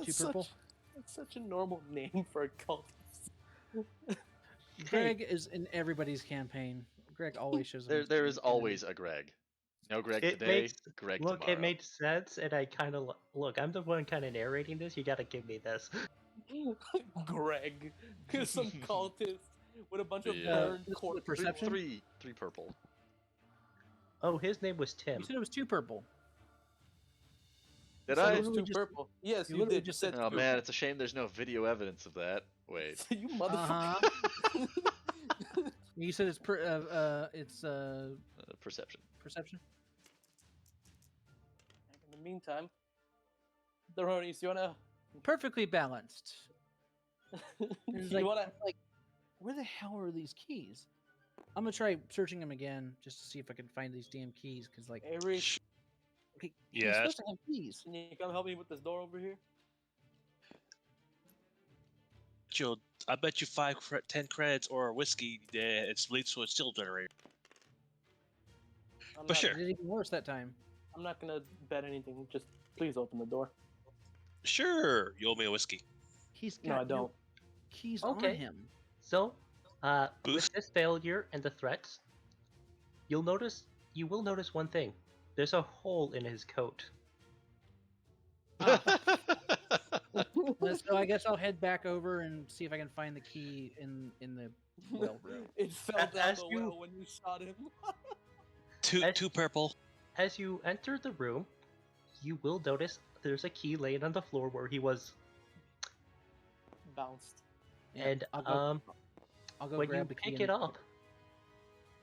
Two purple? That's such a normal name for a cultist. Greg is in everybody's campaign. Greg always shows up. There is always a Greg. No Greg It today, makes- Greg Look, tomorrow. it made sense, and I kind of look. I'm the one kind of narrating this. You gotta give me this. Greg, some cultist with a bunch of Yeah. burned This is corpses. the perception? Three purple. Oh, his name was Tim. You said it was two purple. Did So I? it was literally two just- purple. Yes, you you literally did. just said said Oh two. man, it's a shame there's no video evidence of that. Wait. You motherfucker. Uh-huh. You said it's Perception. perception. In the meantime, Dronius, you wanna? Perfectly balanced. There's you wanna? like, where the hell are these keys? I'm gonna try searching them again just to see if I can find these damn keys. Cause like, Avery, okay, he's Yes. supposed to have keys. can you come help me with this door over here? Joe, I bet you 10 credits or whiskey, it leads to a steel generator. I'm But not, sure. It did even worse that time. I'm not gonna bet anything. Just please open the door. Sure, you owe me a whiskey. He's got No, I no don't. keys Okay. on him. So, with Boost. this failure and the threats, you will notice one thing. There's a hole in his coat. So I guess I'll head back over and see if I can find the key in the well room. It fell As down the you- well when you shot him. Two purple. As you enter the room, you will notice there's a key laying on the floor where he was. Bounced. Yeah, And I'll go when you grab the key. pick it up,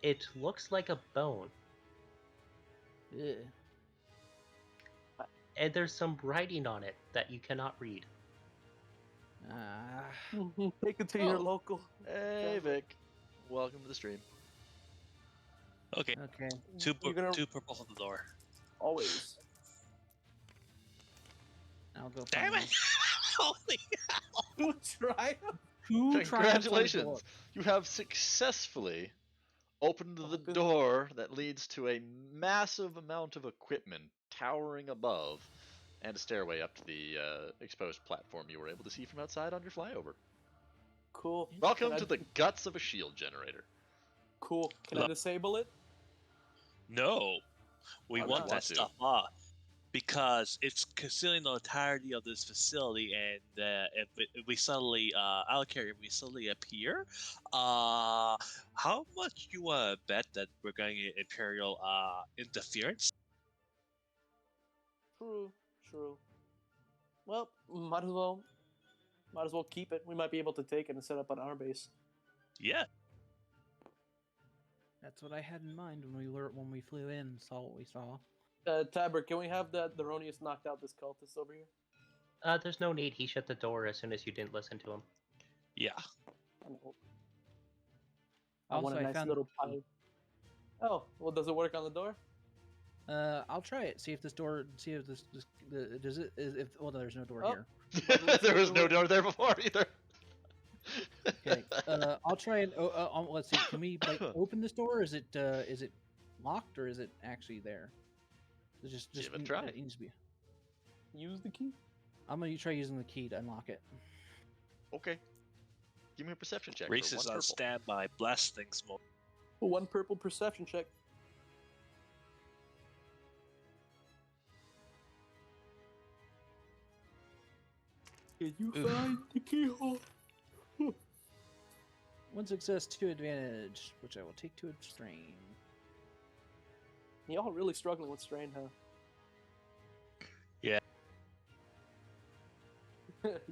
it looks like a bone, Ugh. and there's some writing on it that you cannot read. Ah, Take it to your Oh. local. Hey Vic, welcome to the stream. Okay, okay. You're gonna two purple on the door. always. I'll go. Damn find it! Holy Who tried? Who tried to close the door? Congratulations, you have successfully opened the good. door that leads to a massive amount of equipment towering above, and a stairway up to the exposed platform you were able to see from outside on your flyover. Cool. Welcome Can I- to the guts of a shield generator. Cool. Can I disable it? No, we Why want not? that Want to. stuff off because it's concealing the entirety of this facility, and if we suddenly appear, how much you want to bet that we're going to get Imperial interference? True. Well, might as well keep it. We might be able to take it and set up on our base. Yeah, That's what I had in mind when we flew in and saw what we saw. Tiber, can we have the Ronius knocked out this cultist over here? There's no need. He shut the door as soon as you didn't listen to him. yeah. I know. I Also, want a I nice found little pie. Oh, well, does it work on the door? I'll try it. See if this door. See if does it. If well, there's no door Oh. here. There was no door there before either. Okay. I'll try and. Let's see. Can we like open this door? Is it locked or is it actually there? It's just Give it a try. It needs to be. Use the key. I'm gonna try using the key to unlock it. Okay. Give me a perception check. Reese for is one on purple. standby, blasting smoke. 1 purple perception check. Can you find the keyhole? 1 success, 2 advantage, which I will take to a strain. Y'all really struggling with strain, huh? Yeah.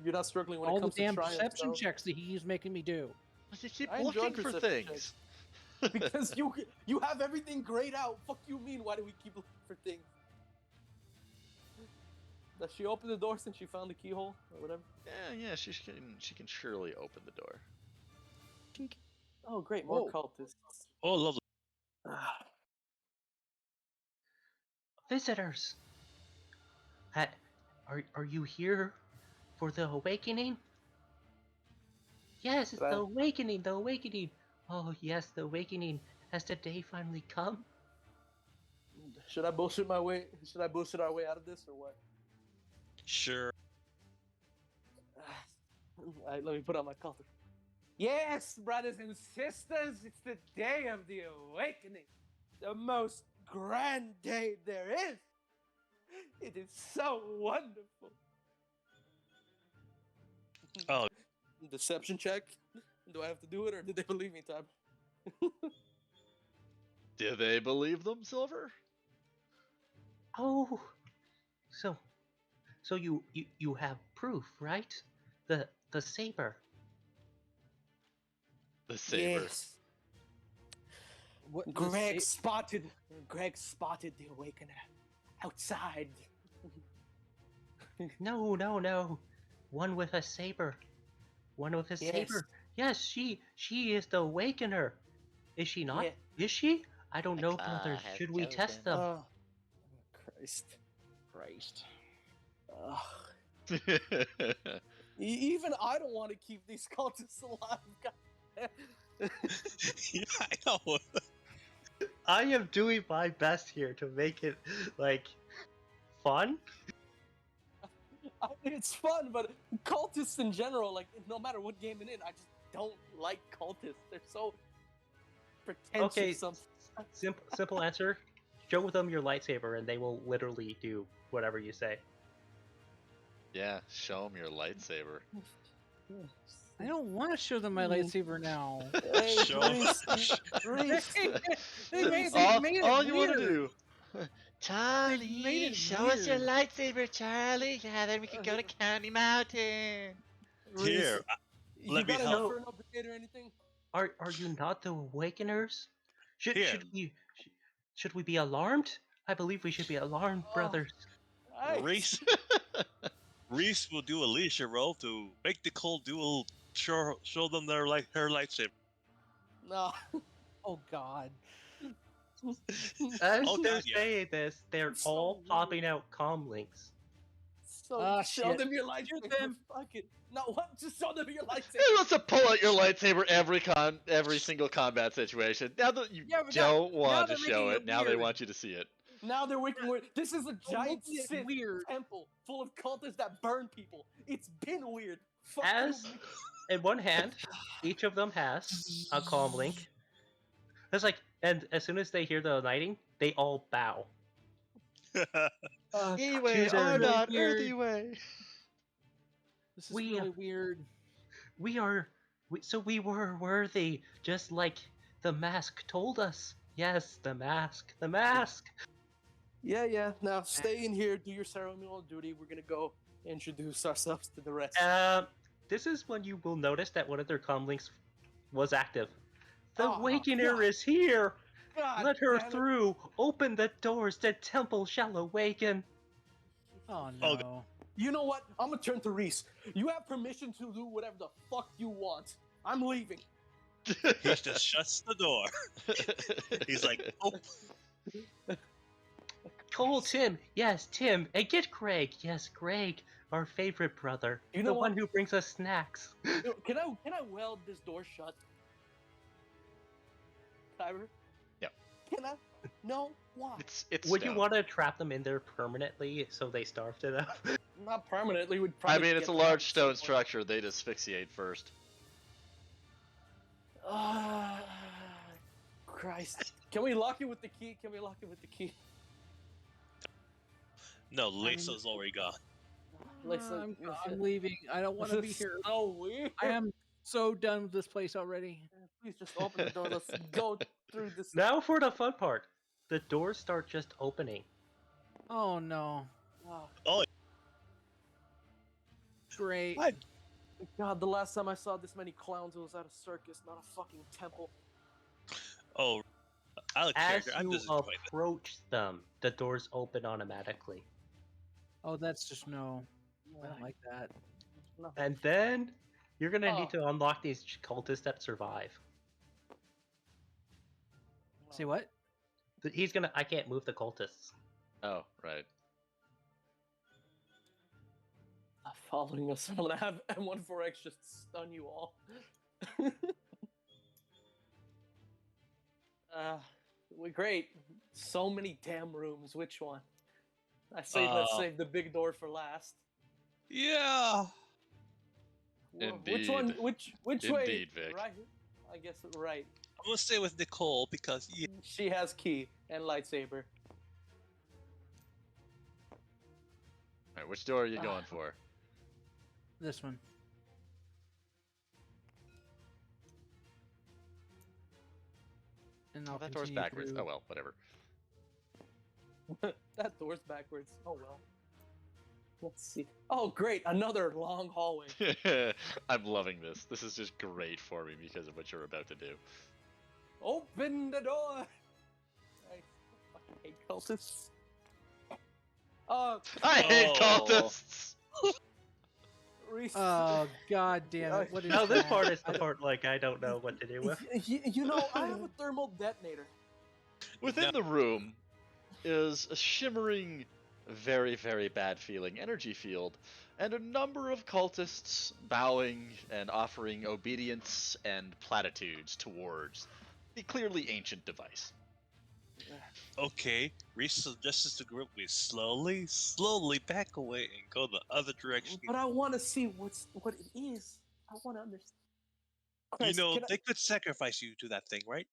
You're not struggling when All it the comes damn to trying perception so. checks that he's making me do. You keep I enjoy looking for perception things. Because you have everything grayed out. Fuck you mean? Why do we keep looking for things? Does she open the door since she found the keyhole or whatever? Yeah, she can surely open the door. Oh, great, more Whoa. cultists. Oh, lovely. Ah, Visitors! Are you here for the awakening? Yes, it's the Well- awakening, the awakening. Oh yes, the awakening. Has the day finally come? should I bullshit my way? Should I bullshit our way out of this or what? Sure. Alright, let me put on my cultist. Yes, brothers and sisters, it's the day of the awakening. The most grand day there is. It is so wonderful. Oh. Deception check? Do I have to do it or did they believe me, Tab? Do they believe them, Silver? Oh, so you have proof, right? The saber. The saber. Yes. What, Greg spotted the awakener outside. No. One with a saber. One with a Yes. saber. Yes, she is the awakener. Is she not? Yeah. Is she? I don't The know, claw brother. has Should we test chosen. them? Oh, Christ. Christ. Ugh. Even I don't want to keep these cultists alive. God. Yeah, I know. I am doing my best here to make it like fun. It's fun, but cultists in general, like no matter what game it in, I just don't like cultists. They're so pretentious. Okay, Some- simple answer. Show them your lightsaber, and they will literally do whatever you say. Yeah, show them your lightsaber. I don't want to show them my lightsaber now. Hey, Show- Reese. They made it all you want to weird. do. Charlie, made it show us your weird. lightsaber, Charlie. Yeah, then we can go to County Mountain. Here, You let me got help. enough for an upgrade or anything? Are you not the awakeners? Should Here. should we be alarmed? I believe we should be alarmed, Oh. brothers. Reese Reese will do a leadership role to make the cold duel show them their her lightsaber. No. Oh God. As Oh, they're God, yeah. saying this, they're So all weird. popping out comm links. So Ah, show shit. them your lightsaber. them. Fuck it. No, what? Just show them your Hey, lightsaber. let's pull out your lightsaber every single combat situation. Now that you Yeah, but now- don't now want to they're show making it, it now they weird. want you to see it. Now they're wicked weird. This is a giant making it Sith weird. temple full of cultists that burn people. It's been weird. Fuck As you. in one hand, each of them has a comm link. It's like, and as soon as they hear the lighting, they all bow. E-way to or their- not, weird. Earthy way. This is We- really weird. We were worthy, just like the mask told us. Yes, the mask. The mask. Yeah. Now stay in here, do your ceremonial duty. We're gonna go introduce ourselves to the rest. This is when you will notice that one of their comm links was active. The Oh, Awakener God. is here. God Let her damn it. through. Open the doors. The temple shall awaken. Oh Oh, no. You know what? I'm gonna turn to Reese. You have permission to do whatever the fuck you want. I'm leaving. He just shuts the door. He's like, oh, Call Tim. Yes, Tim. And get Greg. Yes, Greg, our favorite brother. You know the one what? who brings us snacks. Can I weld this door shut? Tyler? Yep. Can I? No. Why? It's Would you stone. want to trap them in there permanently so they starve to death? Not permanently. Would I probably. mean, it's a get them out large stone somewhere. structure. They'd asphyxiate first. Ah, Christ. Can we lock it with the key? Can we lock it with the key? No, Lisa's already gone. Listen, I'm leaving. I don't want to be here. So weird. I am so done with this place already. Please just open the door. Let's go through this. Now for the fun part. The doors start just opening. Oh no. Oh, Oh, Great. what? God, the last time I saw this many clowns, it was at a circus, not a fucking temple. Oh, out of As character. I'm you disappointed. approach them, the doors open automatically. Oh, that's just no. I don't like that. No. And then you're gonna Oh. need to unlock these cultists that survive. Say what? He's gonna. I can't move the cultists. Oh, right. Following us, I'm gonna have M14X just stun you all. Great. So many damn rooms. Which one? I say let's save the big door for last. Yeah. Which one? Indeed. Which way? Indeed, Vic. Right. I guess right. I'm gonna stay with Nicole because yeah. She has key and lightsaber. Alright, which door are you going for? This one. And I'll That door's continue backwards. through- Oh well, whatever. That door's backwards. Oh well. Let's see. Oh great, another long hallway. I'm loving this. This is just great for me because of what you're about to do. Open the door. I fucking hate cultists. I hate Oh. cultists! Reese. Oh god damn it! What is Now this that? part is the part like I don't know what to do with. You know, I have a thermal detonator. Within the room is a shimmering, very, very bad feeling energy field, and a number of cultists bowing and offering obedience and platitudes towards the clearly ancient device. Okay, Reese suggests the group we slowly back away and go the other direction. But I want to see what it is. I want to understand. You Christ, know, can I- they could sacrifice you to that thing, right?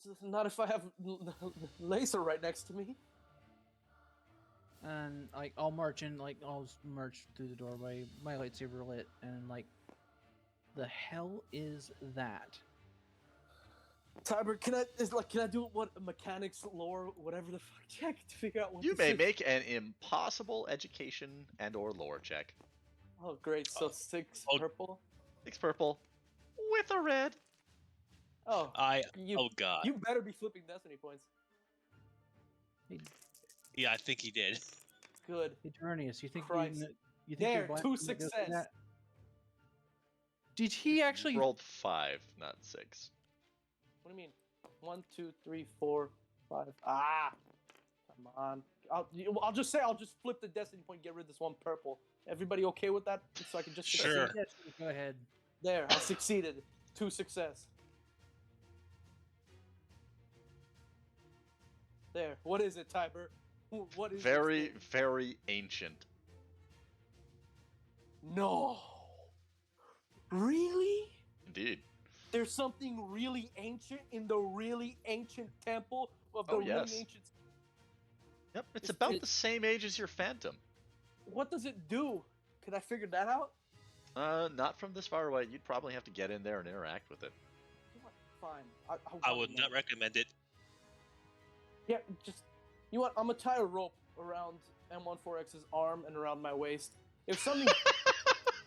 it's not if I have laser right next to me. And like I'll march in, like I'll march through the doorway, my lightsaber lit, and like, the hell is that? Tiber, can I do what mechanics lore whatever the fuck check to figure out what You this may is? make an impossible education and or lore check. Oh great, so 6 Oh. purple. 6 purple with a red. Oh, you Oh god. you better be flipping destiny points. Yeah, I think he did. Good. Eternius, you think Christ. you think There, you're blind 2 enough to go through success. that? Did he actually? Rolled 5, not 6. What do you mean? 1, 2, 3, 4, 5. Ah, come on. I'll just flip the destiny point, get rid of this one purple. Everybody okay with that? So I can just succeed? Sure. Yes, go ahead. There, I succeeded. 2 success. There. What is it, Tiber? What is this Very, thing? very ancient. No. Really? Indeed. There's something really ancient in the really ancient temple of the Oh, yes. really ancient. Yep, it's It's- about it- the same age as your Phantom. What does it do? Can I figure that out? Not from this far away. You'd probably have to get in there and interact with it. Fine. I wanna would know. not recommend it. Yeah, just you know what? I'm gonna tie a rope around M14X's arm and around my waist. If something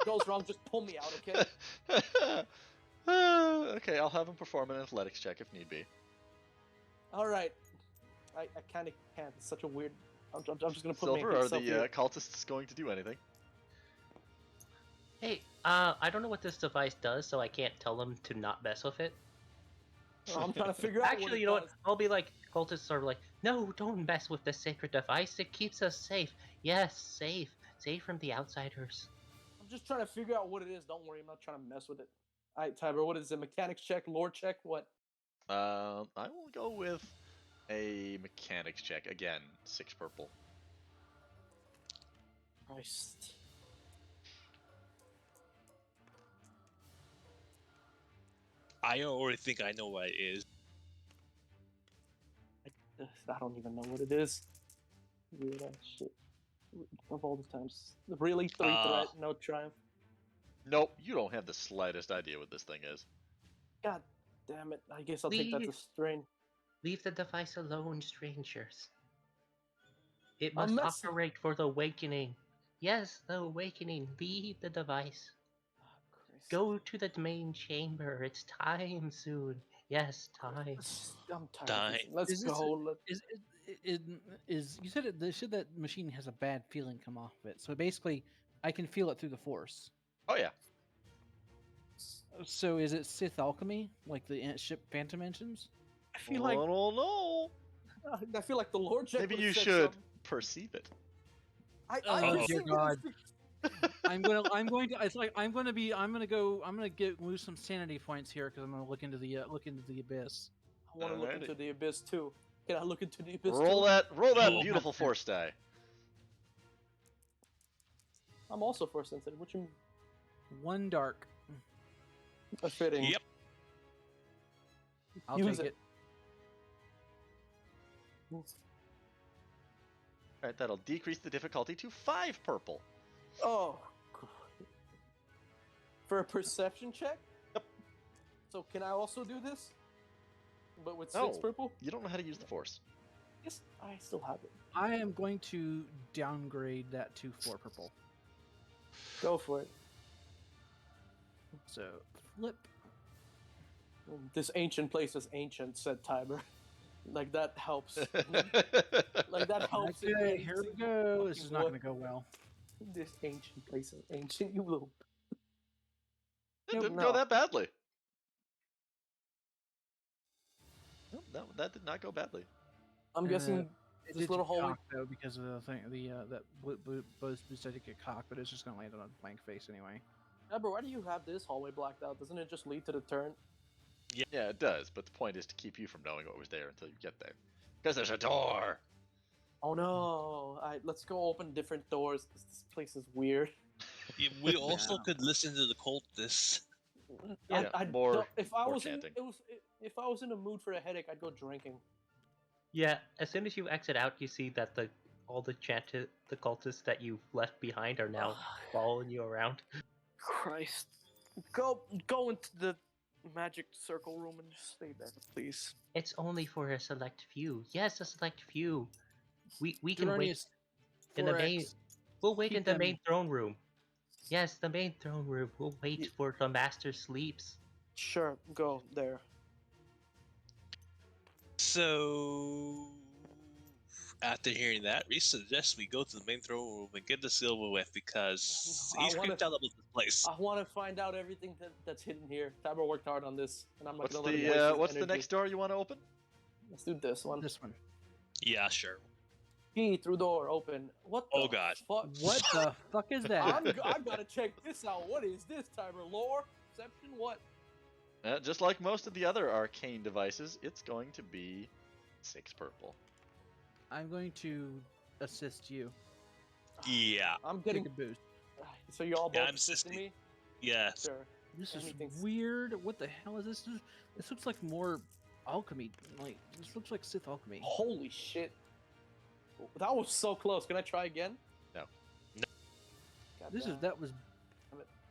goes wrong, just pull me out, okay? Okay, I'll have him perform an athletics check if need be. All right. I kind of can't. It's such a weird. I'm just gonna put Silver, me are myself the here. cultists going to do anything? Hey, I don't know what this device does, so I can't tell them to not mess with it. I'm trying to figure out. Actually, you know what? I'll be like, cultists are like, no, don't mess with the sacred device. It keeps us safe. Yes, safe. Safe from the outsiders. I'm just trying to figure out what it is. Don't worry, I'm not trying to mess with it. All right, Tiber, what is it? Mechanics check, lore check, what? I will go with A mechanics check again. 6 purple. Christ. I already think I know what it is. I don't even know what it is. Weird ass shit. Of all the times. Really? 3 threat, no triumph? Nope, you don't have the slightest idea what this thing is. God damn it. I guess I'll take that to strain. Leave the device alone, strangers. It I'm must messing- operate for the awakening. Yes, the awakening. Leave the device. Oh, Christ. Go to the main chamber. It's time soon. Yes, time. I'm tired Die. of this. Let's Is this go. Is you said that machine has a bad feeling come off of it. So basically, I can feel it through the force. Oh yeah. So is it Sith alchemy, like the ship Phantom engines? I feel like no. I feel like the Lord Jet Maybe would've you said should something. perceive it. I Oh, was dear thinking God. this- I'm gonna get lose some sanity points here because I'm gonna look into the abyss. I want to look Alrighty. into the abyss too. Can I look into the abyss Roll too? that Oh, beautiful force die. I'm also force sensitive. What you mean? One dark. A fitting. Yep. I'll Use take it. All right, that'll decrease the difficulty to 5 purple. Oh. For a perception check? Yep. So can I also do this? But with 6 No. purple? You don't know how to use the force. Yes, I still have it. I am going to downgrade that to 4 purple. Go for it. So flip. This ancient place is ancient, said Tiber. Like that helps. Like that helps. in Okay, here we anything. go. This is not What? going to go well. This ancient place is ancient, you little. It didn't No. go that badly. Nope, that did not go badly. I'm guessing It this did little get hallway. cocked, though, because of the thing. That boost did get cocked, but it's just going to land on a blank face anyway. Tiber, why do you have this hallway blacked out? Doesn't it just lead to the turn? Yeah, it does, but the point is to keep you from knowing what was there until you get there. Because there's a door! Oh no! Let's go open different doors because this place is weird. Yeah, we also could listen to the cultists. Yeah, I more- don't- if I more was chanting. if I was in a mood for a headache, I'd go drinking. Yeah, as soon as you exit out, you see that all the cultists that you left behind are now following you around. Christ! Go into the magic circle room and just stay there, please. It's only for a select few. Yes, a select few. We can wait Duranius, in the main. 4X. We'll wait keep in the them- main throne room. Yes, the main throne room. We'll wait Ye- for the master sleeps. Sure, go there. So, after hearing that, Reese suggests we go to the main throne room and get this over with because I he's wanna- creeped out about this place. I want to find out everything that's hidden here. Tiber worked hard on this, and I'm not What's gonna let him waste his what's the energy. next door you want to open? Let's do this one. This one. Yeah, sure. Key through door open. What? Oh, the God. Fuck? What the fuck is that? I gotta check this out. What is this, Tiber? Lore? Perception? What? Just like most of the other arcane devices, it's going to be 6 purple. I'm going to assist you. Yeah, I'm Take getting. a boost. So you all both Yeah, I'm assisting assisting. me? yes. Sure. This is Anything's- weird. What the hell is this? This looks like more alchemy. Like this looks like Sith alchemy. Holy shit. That was so close. Can I try again? No. God This damn. is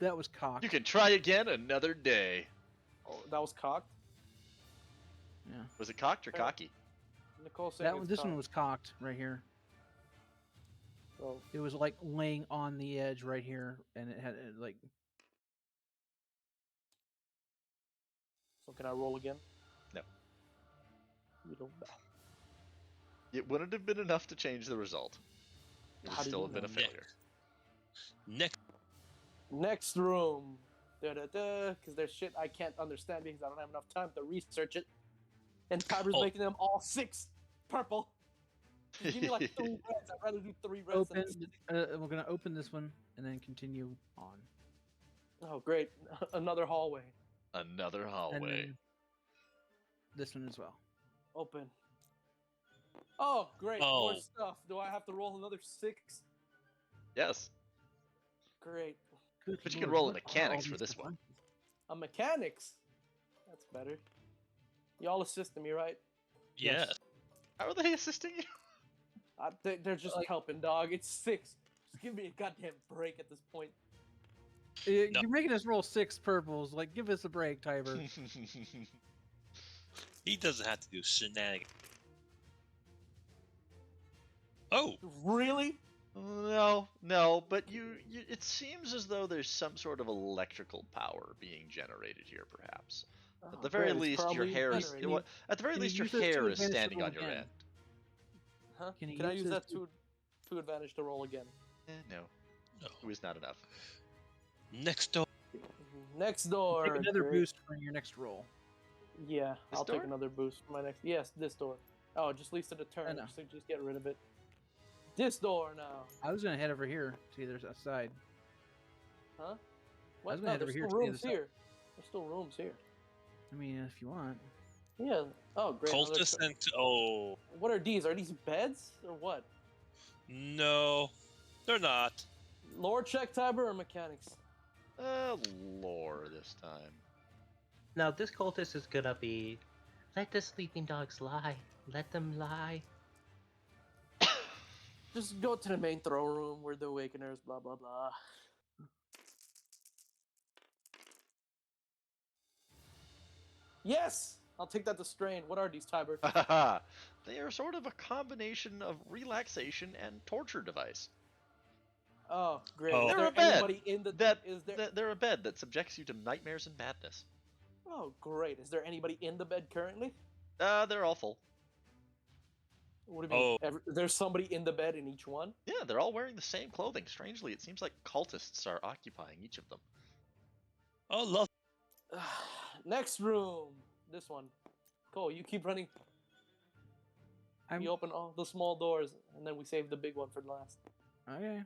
that was cocked. You can try again another day. Oh, that was cocked. Yeah. Was it cocked or Yeah. cocky? Nicole said This one was cocked right here. Oh, It was like laying on the edge right here, and it had like. so can I roll again? No. You don't. It wouldn't have been enough to change the result. It How would do still you have been a know? failure. Next, Next room. Because there's shit I can't understand because I don't have enough time to research it. And Tiber's Oh. making them all 6 purple. Just give me like 3 reds. I'd rather do 3 reds. Open. Than... We're gonna open this one and then continue on. Oh, great. Another hallway. Another And hallway. then this one as well. Open. Oh, great. More Oh. stuff. Do I have to roll another 6? Yes. Great. Good But you can lord, roll what are mechanics all for these this one. devices? A mechanics. That's better. Y'all assisting me, right? Yeah. How are they assisting you? They're just Like- helping, dog. It's 6. Just give me a goddamn break at this point. No. You're making us roll 6 purples. Like, give us a break, Tiber. He doesn't have to do shenanigans. Oh, Really? No, but it seems as though there's some sort of electrical power being generated here, perhaps. At the very least, your hair is at the very Can least you your use those hair two is advantage standing roll on your again? end. Huh? Can you Can I use use those that to advantage to roll again? No, no. it was not enough. Next door. Next door. Take another great. boost for your next roll. Yeah, This I'll door? take another boost for my next. Yes, this door. Oh, it just leads to the turn. know. Just get rid of it. This door now. I was gonna head over here to the other side. Huh? I What? was gonna No, head over there's here still to the other rooms side. here. There's still rooms here. I mean, if you want. Yeah. Oh, great. another Cultist tur- and oh What are these? Are these beds or what? no, they're not. Lore check, Tiber, or mechanics? Lore this time. Now this cultist is gonna be. Let the sleeping dogs lie. Let them lie. Just go to the main throne room where the awakeners, blah blah blah. Yes, I'll take that to strain. What are these, Tiber? They are sort of a combination of relaxation and torture device. Oh, great. Oh. Is They're there a bed. anybody in the? Is there? They're a bed that subjects you to nightmares and madness. Oh, great. Is there anybody in the bed currently? They're awful. What do you mean? Oh. There's somebody in the bed in each one? Yeah, they're all wearing the same clothing. Strangely, it seems like cultists are occupying each of them. Oh, love. Next room. This one. Cole, you keep running. I'm You open all the small doors, and then we save the big one for last. okay.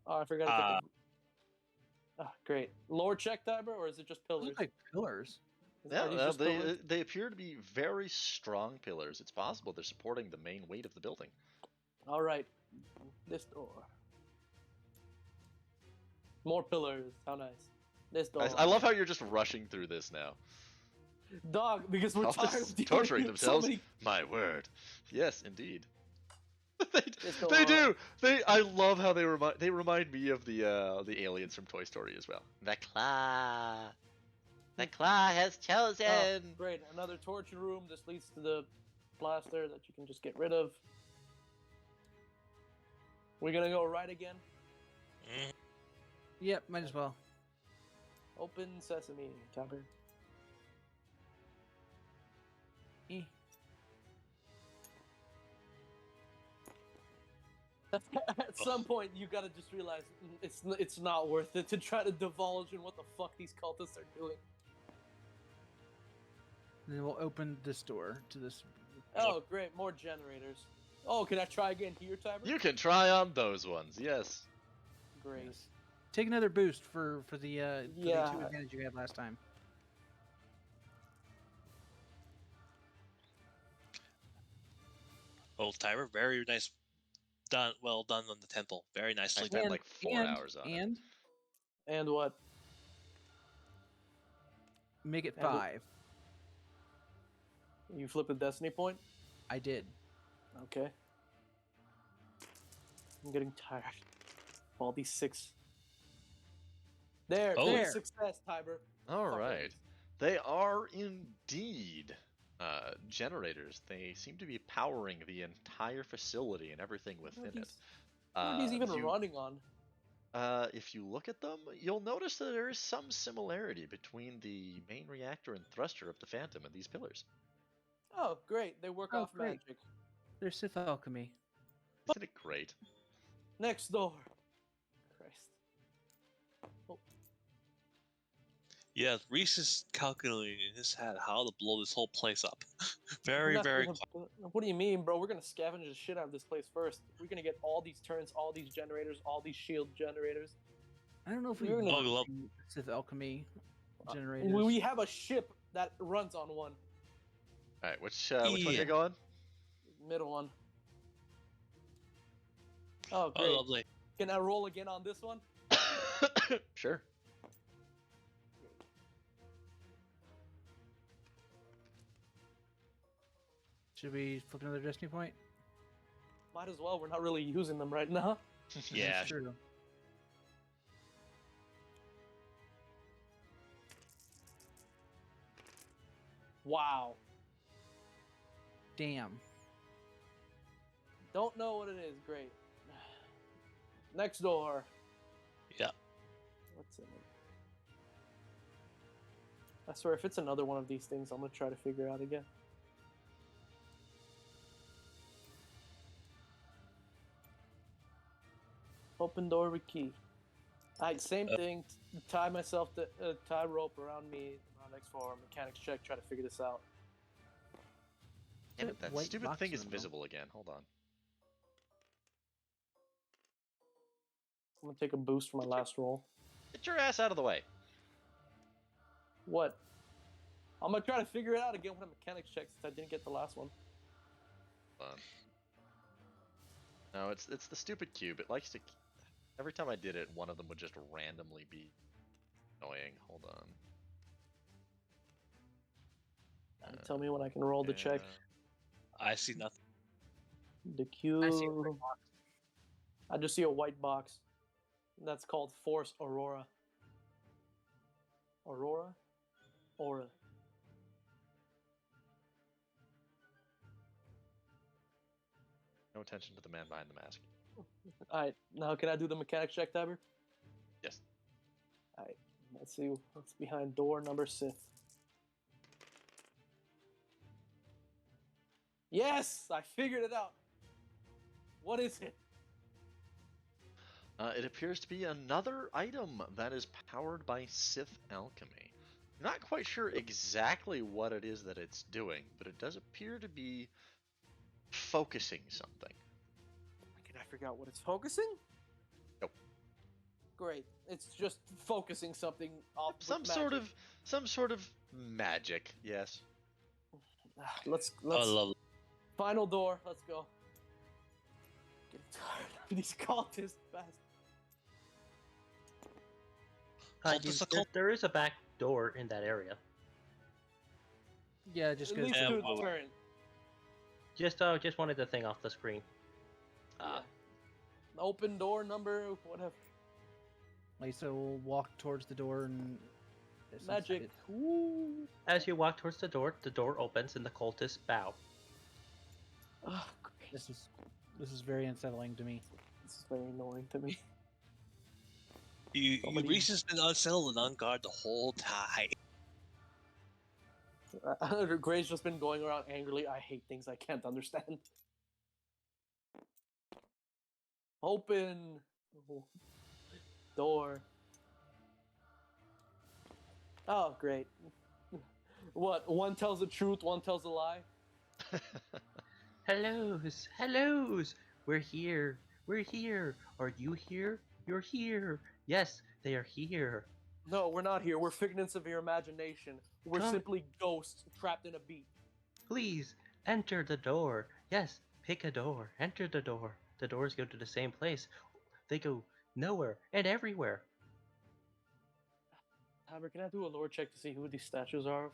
Oh, I forgot to take the... Ah, great. Lore check, Tiber, or is it just Those pillars? look like pillars. Are these just pillars? They appear to be very strong pillars. It's possible they're supporting the main weight of the building. All right. This door. More pillars. How nice. This door. I love how you're just rushing through this now. Dog, because we're tired Cultists of dealing torturing with so themselves. many- My word. Yes, indeed. This door. They do. I love how they remind me of the aliens from Toy Story as well. The claw. The claw has chosen. Oh, great. Another torture room. This leads to the blaster that you can just get rid of. We're gonna go right again. Mm. Yep, might as well. Open sesame, Tiber. Eh. At some point, you gotta just realize it's not worth it to try to divulge in what the fuck these cultists are doing. Then we'll open this door to this. Oh, great, more generators. Oh, can I try again here, Tiber? You can try on those ones. Yes. Great. Yes. Take another boost for the Yeah. 2 advantage you had last time. Oh, Tiber, very nice. Done. Well done on the temple. Very I nicely spent done. like 4 hours on it. And And what? make it And what- 5. You flip a destiny point? I did. Okay. I'm getting tired. All these 6. There, Oh. there's There. success, Tiber. All Fuck right. it. They are indeed generators. They seem to be powering the entire facility and everything within it. What are these even you- running on? If you look at them, you'll notice that there is some similarity between the main reactor and thruster of the Phantom and these pillars. Oh, great. They work Oh, off great. magic. There's Sith alchemy. Isn't it great? Next door. Christ. Yeah, Reese is calculating in his head how to blow this whole place up. Very, We're not very. gonna- What do you mean, bro? We're gonna scavenge the shit out of this place first. We're gonna get all these turrets, all these generators, all these shield generators. I don't know if we You're gonna- want Sith alchemy generators. We have a ship that runs on one. All right, which one Yeah. you going? Middle one. Oh, Oh, great. lovely. Can I roll again on this one? Sure. Should we flip another destiny point? Might as well. We're not really using them right now. Yeah. That's true. Wow. Damn. Don't know what it is. Great. Next door. Yeah. What's in it? I swear, if it's another one of these things, I'm gonna try to figure out again. Open door with key. Alright, same thing. Tie myself to tie rope around me. Around X4 mechanics check. Try to figure this out. Damn it, that White stupid box thing is symbol. visible again. Hold on. I'm gonna take a boost for my last roll. Get your ass out of the way. What? I'm gonna try to figure it out again with a mechanics check since I didn't get the last one. Hold on. No, it's the stupid cube. It likes to. Every time I did it, one of them would just randomly be annoying. Hold on. Tell me when I can roll the check. I see nothing. The cube. I see a white box. I just see a white box. That's called Force Aurora. Aurora? Aura. No attention to the man behind the mask. Alright, now can I do the mechanics check, Tiber? Yes. Alright, let's see what's behind door number 6. Yes! I figured it out! What is it? It appears to be another item that is powered by Sith alchemy. I'm not quite sure exactly what it is that it's doing, but it does appear to be focusing something. Can I figure out what it's focusing? Nope. Great. It's just focusing something off with Some sort of magic. Yes. magic. Let's Oh, lovely. final door. Let's go. Getting tired of these cultists, bastard. There is a back door in that area. Yeah, it just At goes. least Yeah, do well- the turn. Just wanted the thing off the screen. Yeah. Open door number whatever. Like, so we'll walk towards the door and. it's Magic. inside Ooh. As you walk towards the door opens and the cultists bow. Oh, it. great. This is very unsettling to me. This is very annoying to me. You Somebody- Reese's been unsettled and on guard the whole time. Gray's just been going around angrily. I hate things I can't understand. Open door. Oh, great. What? One tells the truth, one tells a lie? Hellos! We're here! Are you here? You're here! Yes, they are here! No, we're not here. We're figments of your imagination. We're Come- simply ghosts trapped in a beat. Please, enter the door! Yes, pick a door, enter the door. The doors go to the same place. They go nowhere and everywhere. Tiber, can I do a lore check to see who these statues are of?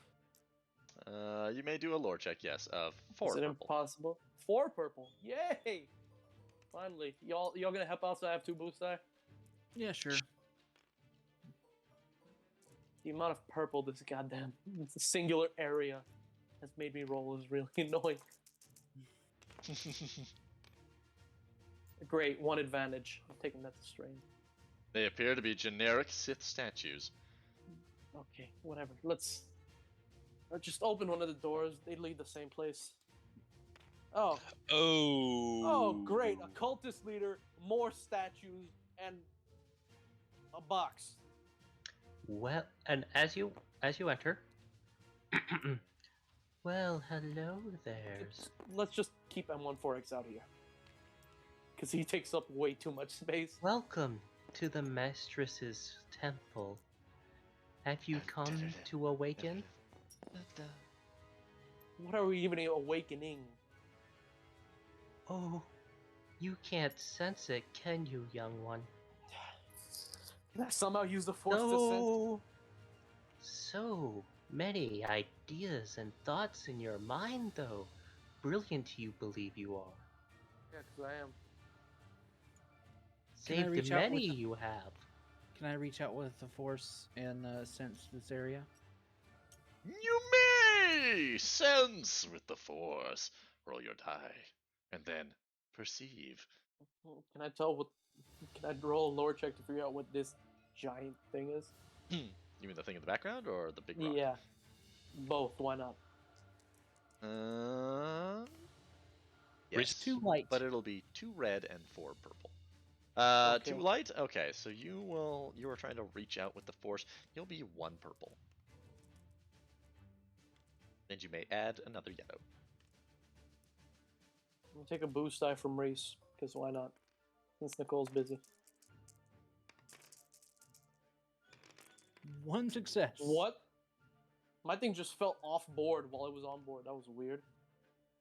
You may do a lore check. Yes, of Is 4 it purple. impossible? 4 purple. Yay! Finally. Y'all gonna help out so I have 2 boosts there? Yeah, sure. The amount of purple this goddamn singular area has made me roll is really annoying. Great, 1 advantage. I'm taking that to strain. They appear to be generic Sith statues. Okay, whatever. Let's just open one of the doors. They lead the same place. Oh, Oh. great! A cultist leader, more statues, and a box. Well, and as you enter, well, hello there. Let's just keep M14X out of here, because he takes up way too much space. Welcome to the Mistress's temple. Have you come to awaken? What are we even awakening? Oh, you can't sense it, can you, young one? Can I somehow use the force to sense? So many ideas and thoughts in your mind, though. Brilliant you believe you are. Yeah, because I am. Can I Save the reach out with many the- you have. Can I reach out with the force and sense this area? You may sense with the force. Roll your die, and then perceive. Can I tell what? Can I roll a lore check to figure out what this giant thing is? You mean the thing in the background or the big rock? Yeah, both. Why not? Yes. Too light. But it'll be 2 red and 4 purple. Okay. 2 light? Okay, so you are trying to reach out with the force. You'll be 1 purple. And you may add another yellow. I'll take a boost die from Reese, because why not? Since Nicole's busy. 1 success. What? My thing just fell off board while it was on board. That was weird.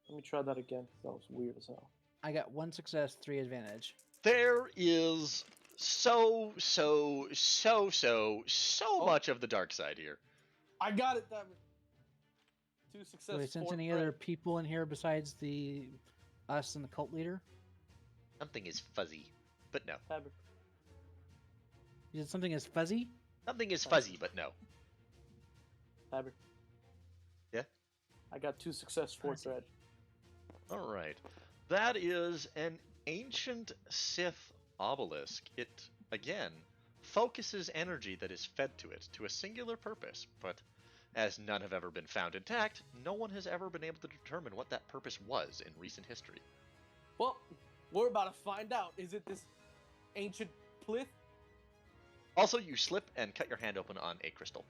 Let me try that again. That was weird as hell. I got 1 success, 3 advantage. There is so much of the dark side here. I got it, damn it. 2 success. Do I sense 4 any threat. other people in here besides us and the cult leader? Something is fuzzy, but no. Fabric. You said something is fuzzy? Something is fuzzy, but no. Fabric. Yeah? I got 2 success, 4 Fuzzy. threat. All right. That is an ancient Sith obelisk. It, again, focuses energy that is fed to it to a singular purpose, but as none have ever been found intact, no one has ever been able to determine what that purpose was in recent history. Well, we're about to find out. Is it this ancient plith? Also, you slip and cut your hand open on a crystal.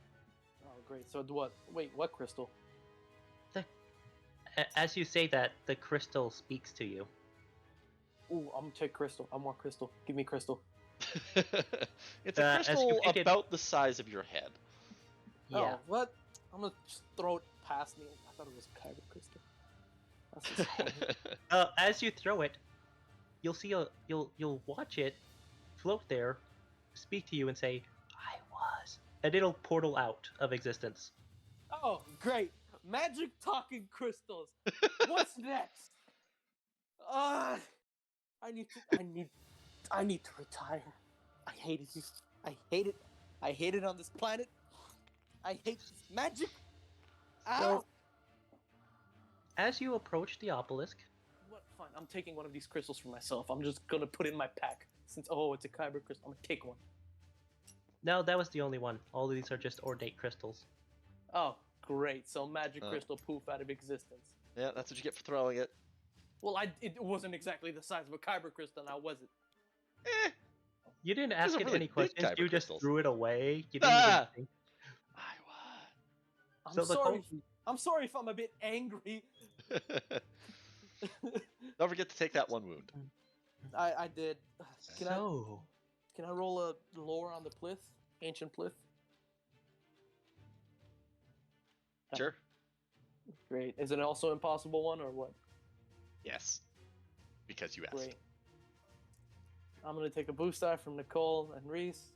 Oh, great. So what? Wait, what crystal? As you say that, the crystal speaks to you. Ooh, I'm gonna take crystal. I want crystal. Give me crystal. It's a As you crystal pick it- about the size of your head. Yeah. Oh, what? I'm gonna just throw it past me. I thought it was kyber crystal. That's disappointing. As you throw it, you'll see you'll watch it float there, speak to you, and say, "I was," and it'll portal out of existence. Oh, great! Magic talking crystals. What's next? I need to retire. I hate it. I hate it. I hate it on this planet. I hate this magic. Ow! So- As you approach the obelisk, What? Fine. I'm taking one of these crystals for myself. I'm just gonna put it in my pack. Since it's a kyber crystal, I'm gonna take one. no, that was the only one. All of these are just ornate crystals. Oh, great! So magic crystal poof out of existence. Yeah, that's what you get for throwing it. Well, it wasn't exactly the size of a kyber crystal, now was it? Eh, You didn't These ask are it really any big questions. kyber You just crystals. threw it away. You didn't Ah! even think. I I'm So the sorry. cult- I'm sorry if I'm a bit angry. was. Don't forget to take that 1 wound. I did. Can So, I roll a lore on the plith? Ancient plith? Sure. Great. Is it also impossible one or what? Yes. Because you asked. Great. I'm gonna take a boost die from Nicole and Reese.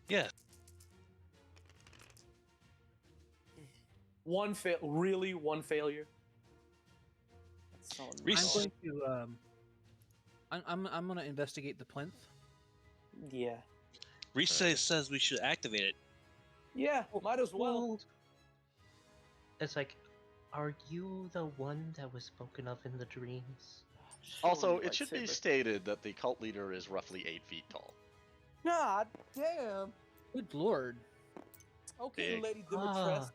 Yeah. One failure. That's so Reese- I'm going to I'm going to investigate the plinth. Yeah. Reese says we should activate it. Yeah, might as well. It's like, are you the one that was spoken of in the dreams? Also, Surely it should be lightsaber. stated that the cult leader is roughly 8 feet tall. God damn. Good lord. Okay, Big. Lady Dimitrescu.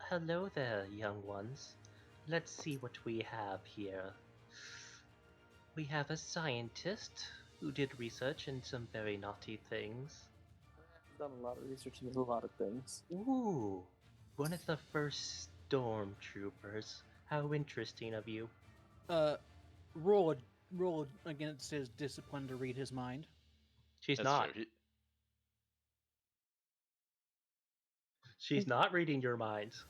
Hello there, young ones. Let's see what we have here. We have a scientist who did research in some very naughty things. I've done a lot of research into a lot of things. Ooh, one of the first stormtroopers. How interesting of you. Roll against his discipline to read his mind. She's That's not. true. She's not reading your minds.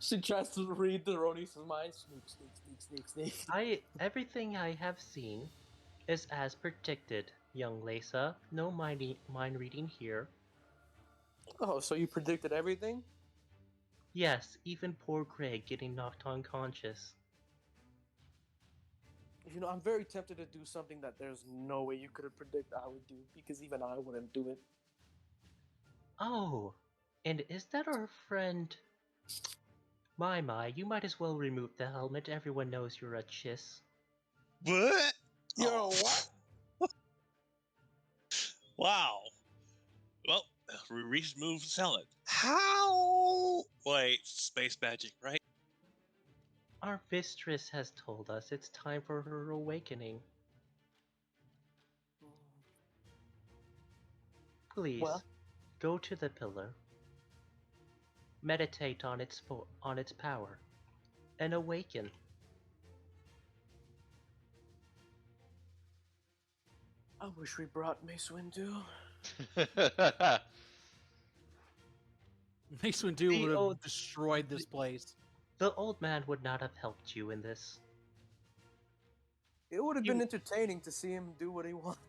She tries to read the Ronis's mind. Sneak, sneak, sneak, sneak, sneak. Everything I have seen is as predicted, young Lisa. No mind reading here. Oh, so you predicted everything? Yes, even poor Greg getting knocked unconscious. You know, I'm very tempted to do something that there's no way you could have predicted I would do, because even I wouldn't do it. Oh, and is that our friend? My, you might as well remove the helmet. Everyone knows you're a chiss. What? You're Oh, what? Wow. Well, Reese moves his helmet. How? Wait, space magic, right? Our mistress has told us it's time for her awakening. Please, Well? go to the pillar. Meditate on its power, and awaken. I wish we brought Mace Windu. Mace Windu would have destroyed this place. The old man would not have helped you in this. It would have been entertaining to see him do what he wants.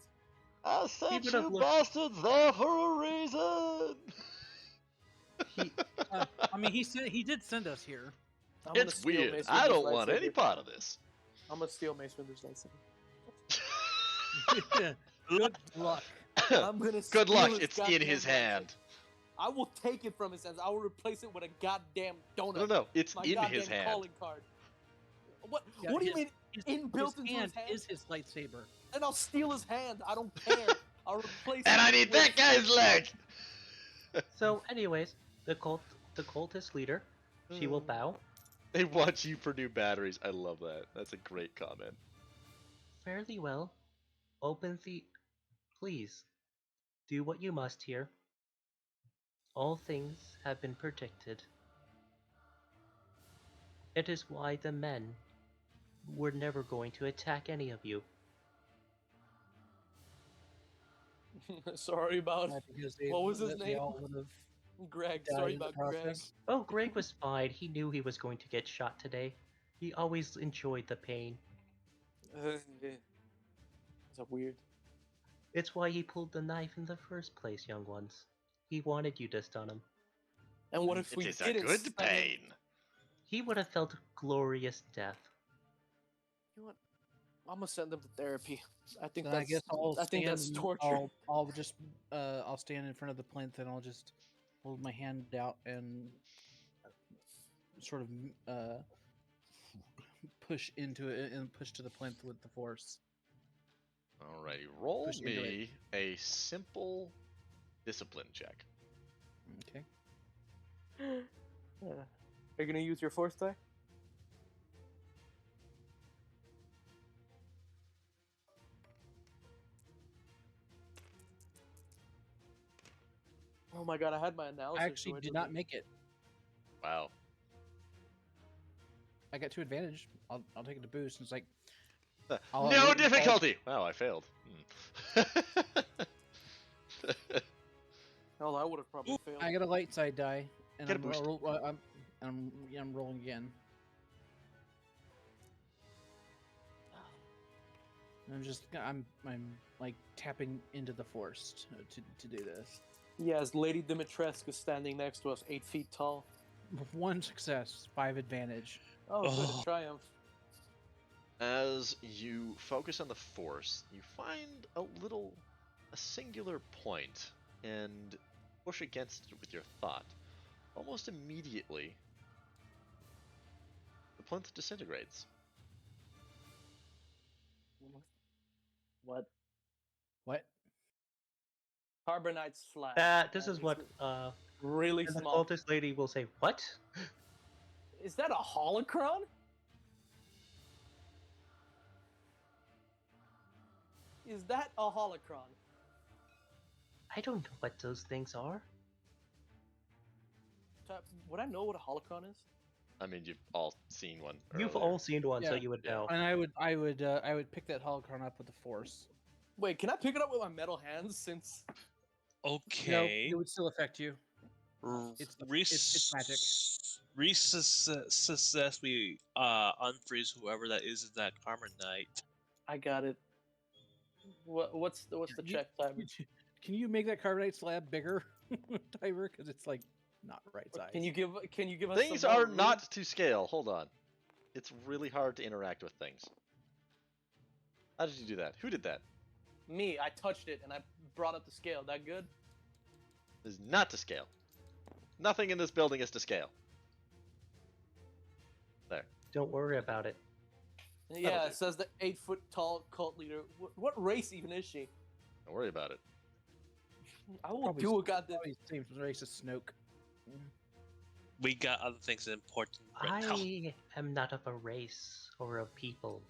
I sent would have you looked- bastards there for a reason. I mean, he did send us here. I'm gonna It's steal weird. Mace I Windu's don't want any lightsaber. part of this. I'm gonna steal Mace Windu's lightsaber. Good luck. I'm gonna Good steal luck. his It's in goddamn his lightsaber. hand. I will take it from his hands. I will replace it with a goddamn donut. No, it's My in goddamn his hand. calling card. What? Yeah, what do you his- mean? Inbuilt his into hand his hand? is his lightsaber. And I'll steal his hand. I don't care. I'll replace And it I need with- that guy's leg. So, anyways, the cultist leader, she will bow. They want you for new batteries. I love that. That's a great comment. Fairly well. Please, do what you must here. All things have been predicted. It is why the men were never going to attack any of you. Sorry about Because What was his they name? all would have Greg. died Sorry in the about Greg. process. Oh, Greg was fine. He knew he was going to get shot today. He always enjoyed the pain. Is that weird? It's why he pulled the knife in the first place, young ones. He wanted you to stun him. And what if It we is a didn't good stun him? pain. He would have felt glorious death. You know what? I'm gonna send them to therapy. I think Then I that's. guess I'll I think that's stand- torture. I'll just I'll stand in front of the plinth and I'll just hold my hand out and sort of push into it and push to the plinth with the force. Alrighty, roll Push into me a simple discipline check. Okay. Are you gonna use your force die? Oh my god, I had my analysis. I actually did not make it. Wow. I got 2 advantage. I'll take it to boost. And it's like No I'll- difficulty. Wow, I failed. Hell, I would have probably failed. I got a light side die, and Get a I'm, boost. I'm rolling again. I'm like tapping into the force to do this. Yes, Lady Dimitrescu is standing next to us, 8 feet tall. 1 success, 5 advantage. Oh, good, Oh. a triumph. As you focus on the force, you find a singular point and push against it with your thought. Almost immediately, the plinth disintegrates. What? What? Carbonite slag. This is It's what really the small. cultist lady will say. What? Is that a holocron? Is that a holocron? I don't know what those things are. Would I know what a holocron is? I mean, you've all seen one. You've earlier. all seen one, so Yeah. you would Yeah. know. And I would pick that holocron up with the force. Wait, can I pick it up with my metal hands since... Okay. No, it would still affect you. It's magic. Reese says we unfreeze whoever that is in that Carbonite. I got it. What's the You- check time? Can you make that carbonite slab bigger, Tiber? Because it's like not right size. Can you give us Things some more are room? not to scale. Hold on. It's really hard to interact with things. How did you do that? Who did that? Me? I touched it and I brought up the scale. That good? This is not to scale. Nothing in this building is to scale. There. Don't worry about it. Yeah, do. it says the 8-foot tall cult leader. What race even is she? Don't worry about it. I will Probably do a goddamn. Probably seems racist Snoke. We got other things important right now. I am not of a race, or a people,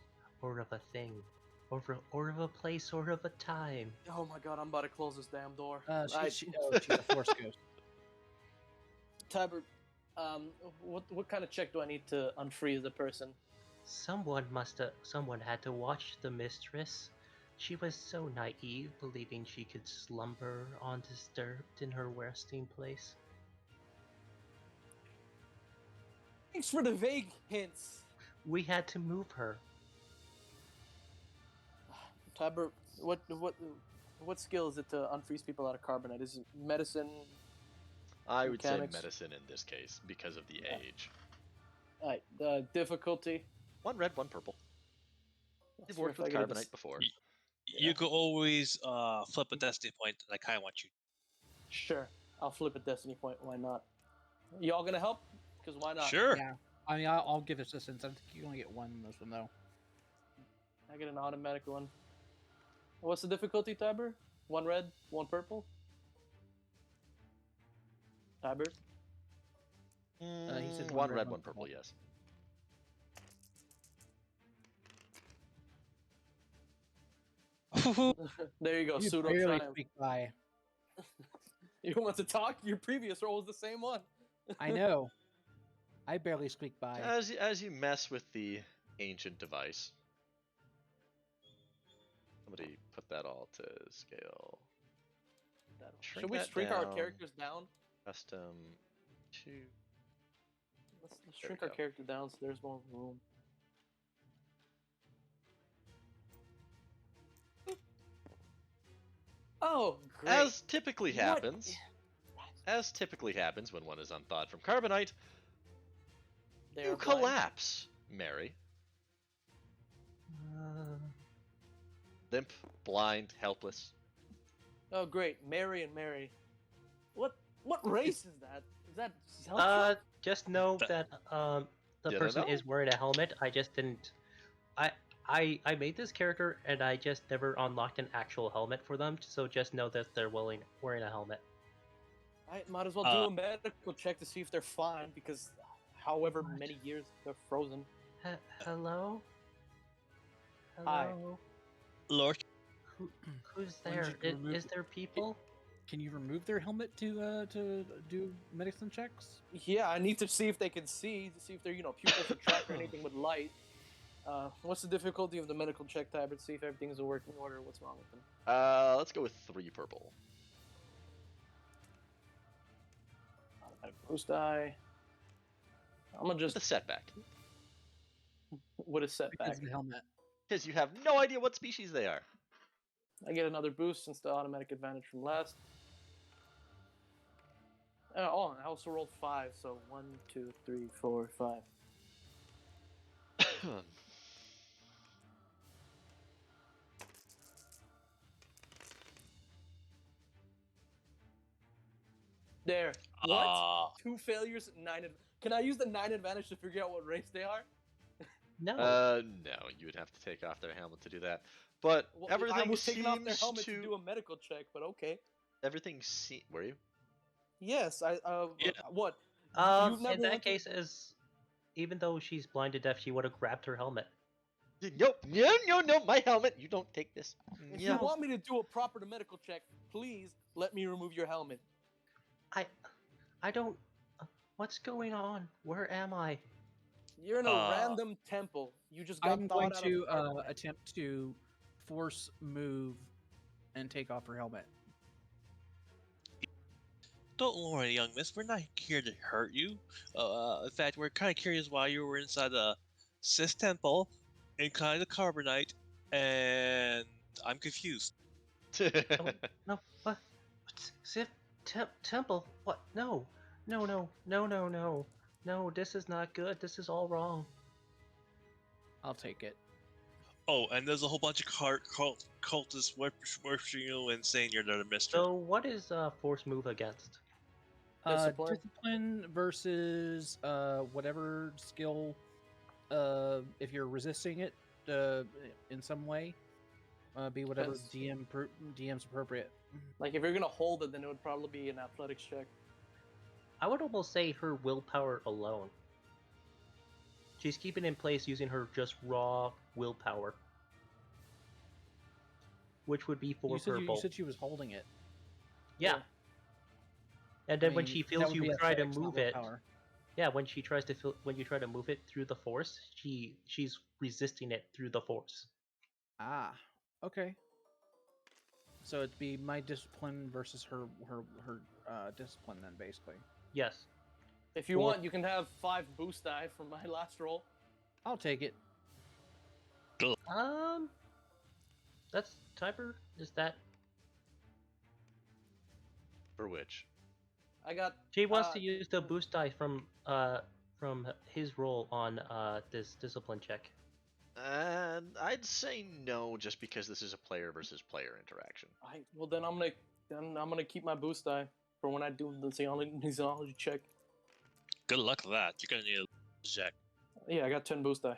or of a thing, or of a place, or of a time. Oh my god, I'm about to close this damn door. She's a force ghost. Tiber, what kind of check do I need to unfreeze the person? Someone had to watch the mistress. She was so naive, believing she could slumber undisturbed in her resting place. Thanks for the vague hints. We had to move her. Tiber, what skill is it to unfreeze people out of carbonite? Is it medicine? I would say Mechanics. medicine in this case because of the age. Alright, difficulty. One red, one purple. You've worked If I with get a carbonite before. You could always flip a destiny point, and I kind of want you. Sure, I'll flip a destiny point. Why not? Y'all gonna help? Because why not? Sure. Yeah. I mean, I'll give assistance. I think you only get one in this one, though. I get an automatic one. What's the difficulty, Tiber? One red, one purple. Tiber. He said One red, one purple, yes. There you go, You pseudo barely triumph. squeak by. You want to talk? Your previous roll was the same one. I know. I barely squeak by. As you mess with the ancient device, somebody put that all to scale. Should we that shrink our down. characters down? Custom 2. Let's There shrink we our go. character down so there's more room. Oh, great. As typically What? happens, when one is unthawed from carbonite, They you are blind. collapse, Mary. Limp, blind, helpless. Oh, great. Mary and Mary. What race is that? Is that Just know that the You don't person know? is wearing a helmet. I just didn't. I made this character and I just never unlocked an actual helmet for them. So just know that they're wearing a helmet. I might as well do a medical check to see if they're fine because however many years they're frozen. Hello. Hi. Hello. Lord, Who's When there? did you remove Is there people? Can you remove their helmet to do medicine checks? Yeah, I need to see if they can see, to see if they're, pupils are tracked or anything with light. What's the difficulty of the medical check, Tiber, to see if everything's in working order, what's wrong with them? Let's go with 3 purple. Boost die. I'm gonna Just just a setback. with a Because setback. of the helmet. Because you have no idea what species they are. I get another boost since the automatic advantage from last. I also rolled 5, so 1, 2, 3, 4, 5. There. What? 2 failures, 9. Can I use the 9 advantage to figure out what race they are? No. No, you would have to take off their helmet to do that. But Well, everything I was taking off their seems helmet to do a medical check, but okay. Everything were you? Yes, Yeah. What? In never that went to- case, even though she's blind to deaf, she would have grabbed her helmet. Nope. No, my helmet. You don't take this. If you want me to do a proper medical check, please let me remove your helmet. I don't. What's going on? Where am I? You're in a random temple. You just got I'm thawed going out to of carbonite. attempt to force move and take off her helmet. don't worry, young miss. We're not here to hurt you. In fact, we're kind of curious why you were inside the Sith Temple in kind of carbonite, and I'm confused. No, no, what? Sith Temple? What? No, no, no, no, no, no, no. This is not good. This is all wrong. I'll take it. Oh, and there's a whole bunch of cultists worshiping you and saying you're the mistress. So, what is Force move against? Discipline. Discipline versus whatever skill. If you're resisting it in some way, be whatever Depends. DM's appropriate. Like if you're gonna hold it, then it would probably be an athletics check. I would almost say her willpower alone. She's keeping in place using her just raw willpower, which would be 4 purple. You said she was holding it. Yeah. And then when she that feels would be you try to athletics, not move it, willpower. yeah, when she tries to when you try to move it through the force, she's resisting it through the force. Ah, okay. So it'd be my discipline versus her discipline then, basically. Yes. If you want, you can have 5 boost die from my last roll. I'll take it. That's Tiber. Is that For which? I got. she wants to use the boost die from his roll on this discipline check? And I'd say no, just because this is a player versus player interaction. Well, then I'm gonna keep my boost die for when I do the Xenology check. Good luck with that. You're gonna need a check. Yeah, I got 10 boost die.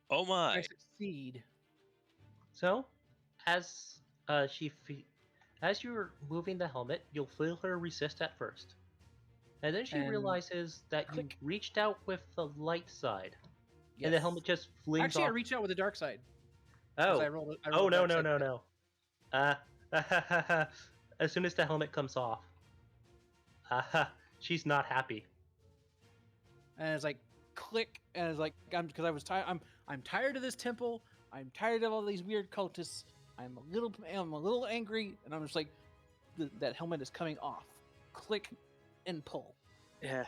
Oh my! I succeed. So, as as you're moving the helmet, you'll feel her resist at first, and then she And realizes that click. you reached out with the light side, and the helmet just flings Actually, off. I reached out with the dark side. 'cause Oh, I rolled oh no dark no side. no! As soon as the helmet comes off, she's not happy. And it's like click, and it's like because I was tired. I'm tired of this temple. I'm tired of all these weird cultists. I'm a little angry, and I'm just like, that helmet is coming off. Click, and pull. Yeah.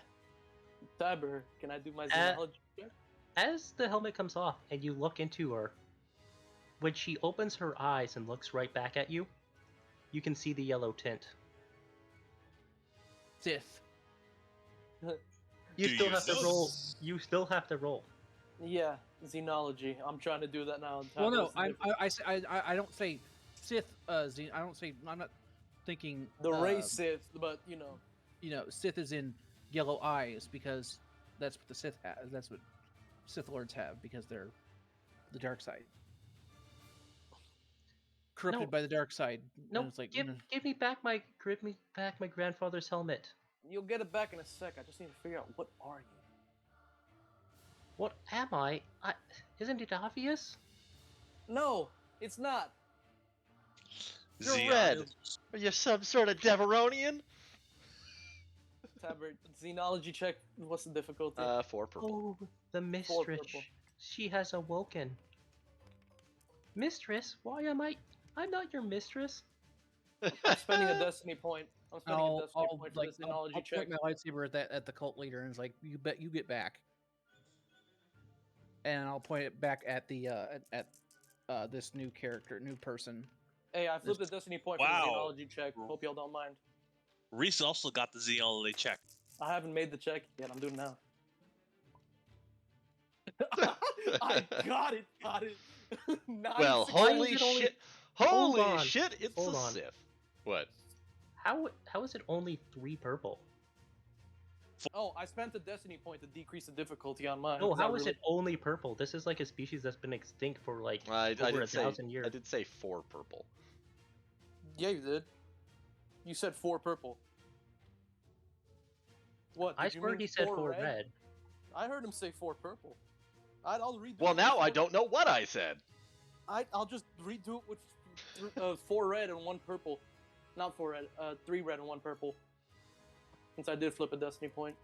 Tiber, can I do my Xenology check? As the helmet comes off and you look into her, when she opens her eyes and looks right back at you, you can see the yellow tint. Sith. You Do still you have to know? roll. You still have to roll. Yeah, Xenology. I'm trying to do that now. Well, no, Tiber's I don't say Sith. I don't say. I'm not thinking the race Sith, but you know. Sith is in yellow eyes because that's what the Sith has. That's what Sith Lords have because they're the dark side, corrupted No. by the dark side. No, And it's like give me back my grandfather's helmet. You'll get it back in a sec. I just need to figure out what are you. What am I? Isn't it obvious? No, it's not. You're Xeon. red. Are you some sort of Deveronian? Tiber, Xenology check. What's the difficulty? 4 purple. Oh, the mistress. purple. She has awoken. Mistress? Why am I? I'm not your mistress. I'm spending a destiny point. I'm spending a destiny I'll point for the Xenology I'll check. point my lightsaber at the cult leader and it's like, you bet you get back. And I'll point it back at the at this new person. Hey, I flipped the destiny point for the Xenology check. Hope y'all don't mind. Reese also got the Xenology check. I haven't made the check yet. I'm doing it now. I got it. Well, 960. holy is it only- shit! Hold Holy on. shit! It's Hold a on. Sith. What? How is it only 3 purple? Oh, I spent a destiny point to decrease the difficulty on mine. No, 'cause I how is really- it only purple? This is like a species that's been extinct for like I over did 1,000 years. I did say 4 purple. Yeah, you did. You said 4 purple. What? I did you swear mean he said 4 4 red. I heard him say 4 purple. I'll redo Well, it now with I 4 don't know what I said. I'll just redo it with 4 red and 1 purple. Not 4 red, 3 red and 1 purple. Since I did flip a destiny point.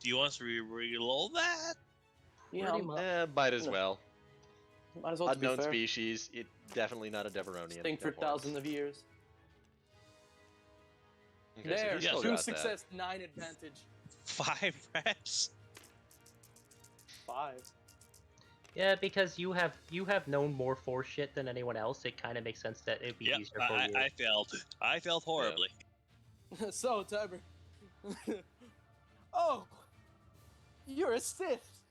Do you want us to reload that? Yeah, Pretty much. Might as No. well. might as well to be Unknown fair. species. It definitely not a Deveronian. Think for That warrants. thousands of years. Okay, so There, he's Yeah, still 2 got that. success, 9 advantage. 5 reps. 5. Yeah, because you have known more Force shit than anyone else. It kind of makes sense that it'd be Yep, easier for you. I failed. I failed horribly. So, Tiber. Oh! You're a Sith!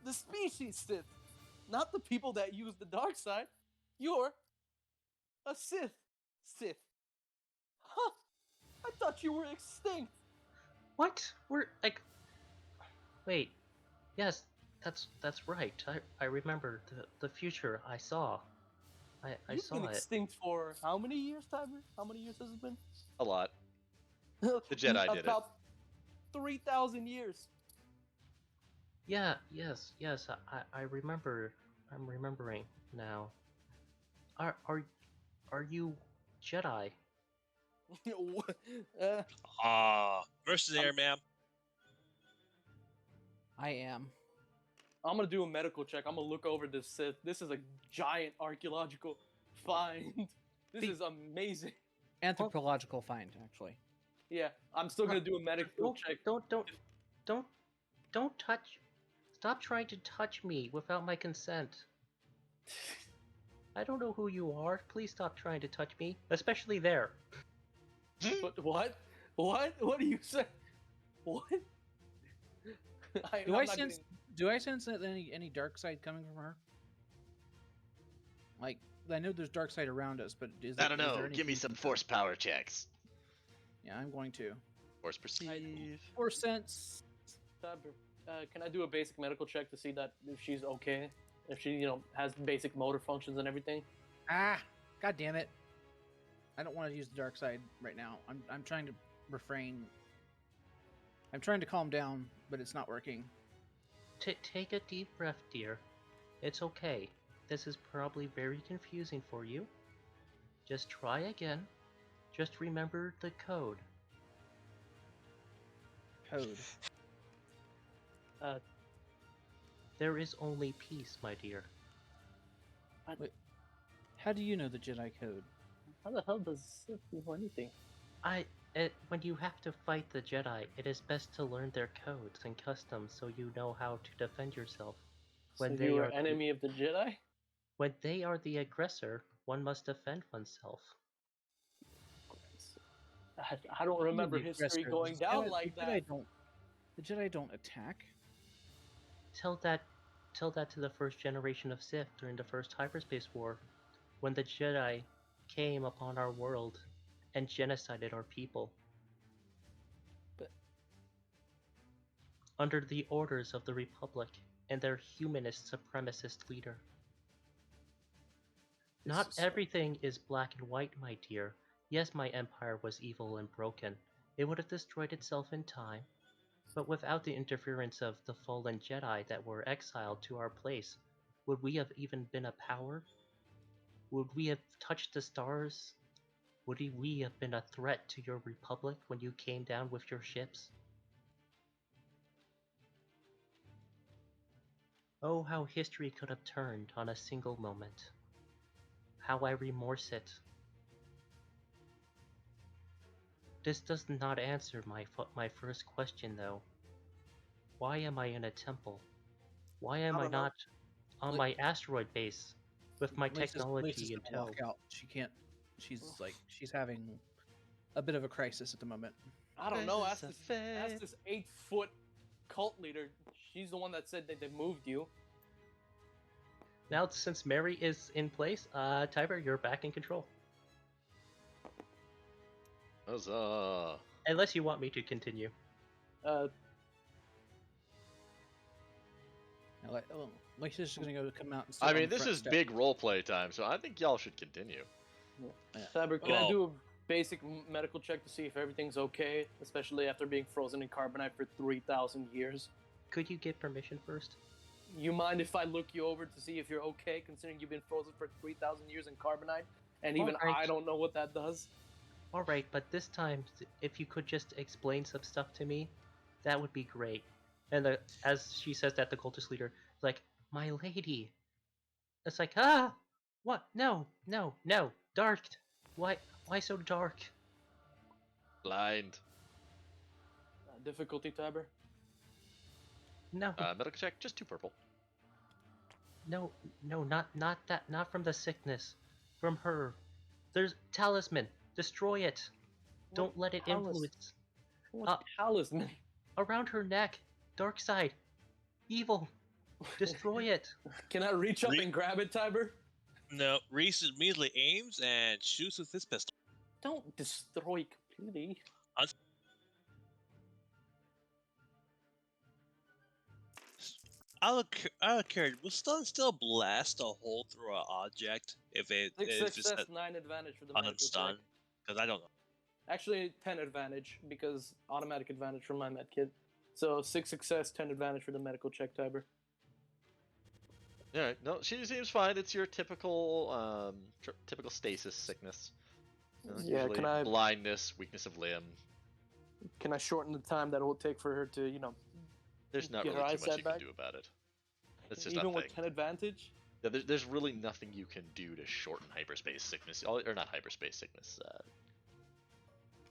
The species Sith! Not the people that use the dark side. You're a Sith. Sith. Huh! I thought you were extinct! What? We're like, wait, yes, that's right. I remember the future. I saw. I You've saw been it. extinct for how many years, Tiber? How many years has it been? A lot. The Jedi did it. About 3,000 years. Yeah. Yes. I remember. I'm remembering now. Are you Jedi? What? Mercenary, ma'am. I am. I'm gonna do a medical check. I'm gonna look over this Sith. This is a giant archaeological find. This is amazing. Anthropological find, actually. Yeah, I'm still gonna do a medical check. Don't touch. Stop trying to touch me without my consent. I don't know who you are. Please stop trying to touch me, especially there. But what? What? What do you say? What? Do I sense that any dark side coming from her? Like, I know there's dark side around us, but is I there, don't is know. there Give me anything some from her? force power checks. Yeah, I'm going to. Force perceive. Force sense. Can I do a basic medical check to see that if she's okay? If she, has basic motor functions and everything? Ah, god damn it! I don't want to use the dark side right now. I'm trying to refrain. I'm trying to calm down, but it's not working. Take a deep breath, dear. It's okay. This is probably very confusing for you. Just try again. Just remember the code. Code. There is only peace, my dear. How do you know the Jedi code? How the hell does Sith know anything? When you have to fight the Jedi, it is best to learn their codes and customs so you know how to defend yourself. So you are enemy of the Jedi? When they are the aggressor, one must defend oneself. I don't remember The history aggressor. going The down Jedi- like the that. The Jedi don't attack. Tell that to the first generation of Sith during the first hyperspace war, when the Jedi came upon our world and genocided our people. But- Under the orders of the Republic and their humanist supremacist leader. Not everything is black and white, my dear. Yes, my empire was evil and broken. It would have destroyed itself in time. But without the interference of the fallen Jedi that were exiled to our place, would we have even been a power? Would we have touched the stars? Would we have been a threat to your Republic when you came down with your ships? Oh, how history could have turned on a single moment. How I remorse it. This does not answer my first question, though. Why am I in a temple? Why am I don't know. not on my asteroid base with my technology Lisa's in gonna tow? walk out. She can't. She's having a bit of a crisis at the moment. I don't know. Ask Crisis this, of ask faith. this 8-foot cult leader. She's the one that said that they moved you. Now, since Mary is in place, Tiber, you're back in control. Huzzah. Unless you want me to continue. Lisa's just gonna come out and sit I on mean, the this front is step. big roleplay time, so I think y'all should continue. Fabric, can I Well- do a basic medical check to see if everything's okay, especially after being frozen in carbonite for 3,000 years? Could you get permission first? You mind if I look you over to see if you're okay, considering you've been frozen for 3,000 years in carbonite, and even Alright. I don't know what that does? Alright, but this time, if you could just explain some stuff to me, that would be great. And as she says that, the cultist leader is like, "My lady." It's like, ah, what? No, no, no, dark. Why so dark? Blind. Difficulty, Tiber? No, Medical check, just 2 purple. no, no, not that, not from the sickness, from her. There's talisman. Destroy it. Don't let it influence. What talisman? Around her neck, dark side, evil. Destroy it. Can I reach up and grab it, Tiber? No, Reese immediately aims and shoots with his pistol. Don't destroy completely. Out of character, will stun still blast a hole through an object if it Six if it's success, 9 advantage for the medical unstun? check. Because I don't know. Actually, 10 advantage because automatic advantage from my med kit. So 6 success, 10 advantage for the medical check, Tiber. Alright, no, she seems fine. It's your typical typical stasis sickness. Yeah, Usually can I- blindness, weakness of limb. Can I shorten the time that it will take for her to, There's not Get her really too eyes much set you can back? do about it. It's just even a thing. with 10 advantage? Yeah, there's really nothing you can do to shorten hyperspace sickness, or not hyperspace sickness,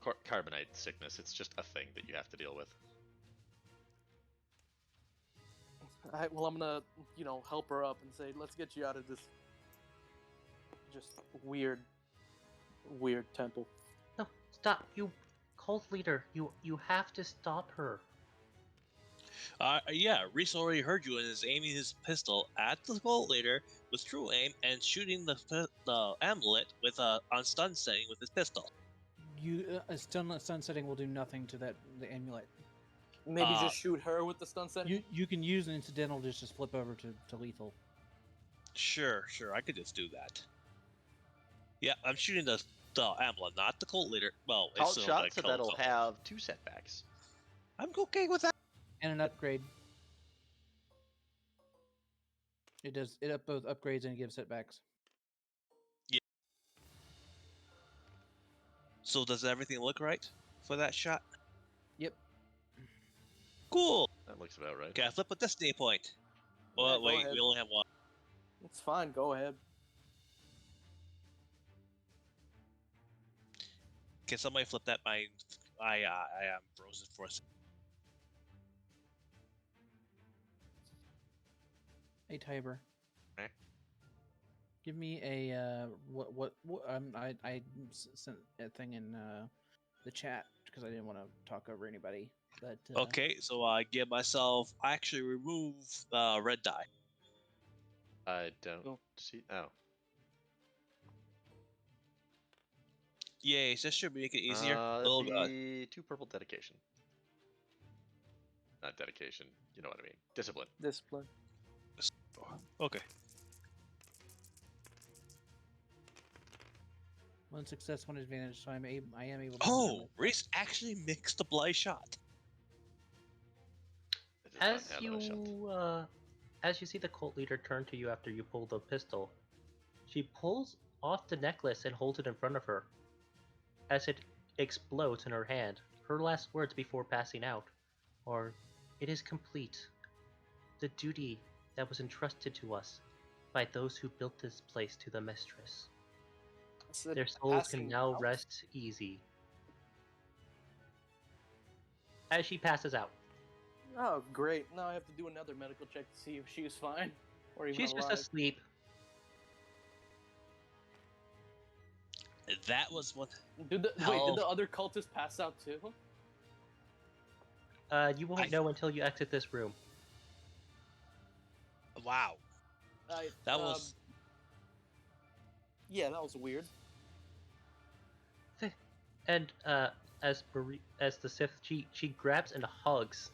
carbonite sickness. It's just a thing that you have to deal with. Well, I'm gonna, help her up and say, let's get you out of this just weird temple. No, stop, you cult leader. You have to stop her. Yeah, Reese already heard you and is aiming his pistol at the cult leader with true aim and shooting the amulet with on stun setting with his pistol. A stun setting will do nothing to the amulet. Maybe just shoot her with the stun set. You can use an incidental just to flip over to lethal. Sure, I could just do that. Yeah, I'm shooting the amulet, not the cult leader. Well, it's Cult still shot, like so cult that'll leader. have 2 setbacks. I'm okay with that. And an upgrade. It does both upgrades and gives setbacks. So does everything look right for that shot? Yep. Cool. That looks about right. Okay, I flip a destiny point. Yeah, Well, go wait, ahead. we only have one. It's fine, go ahead. Can somebody flip that? I am frozen for a second. Hey Tiber. Eh? Give me a what I sent a thing in the chat because I didn't want to talk over anybody. But Okay, so I give myself. I actually remove red die. I don't Oh. see. Oh. Yay! That should make it easier. That'd Oh god. be 2 purple dedication. Not dedication. You know what I mean. Discipline. Discipline. Okay. one success, 1 advantage, so I am able to. Oh, Reese actually mixed a blind shot. It does not As have a shot. as you see the cult leader turn to you after you pull the pistol, she pulls off the necklace and holds it in front of her. As it explodes in her hand, her last words before passing out are, "It is complete. The duty that was entrusted to us by those who built this place to the mistress. Their souls can now rest easy." As she passes out. Oh, great. Now I have to do another medical check to see if she's fine. Or even She's just alive. asleep. That was what. Did the other cultists pass out too? You won't know until you exit this room. Wow. That was. Yeah, that was weird. And as the Sith, she grabs and hugs.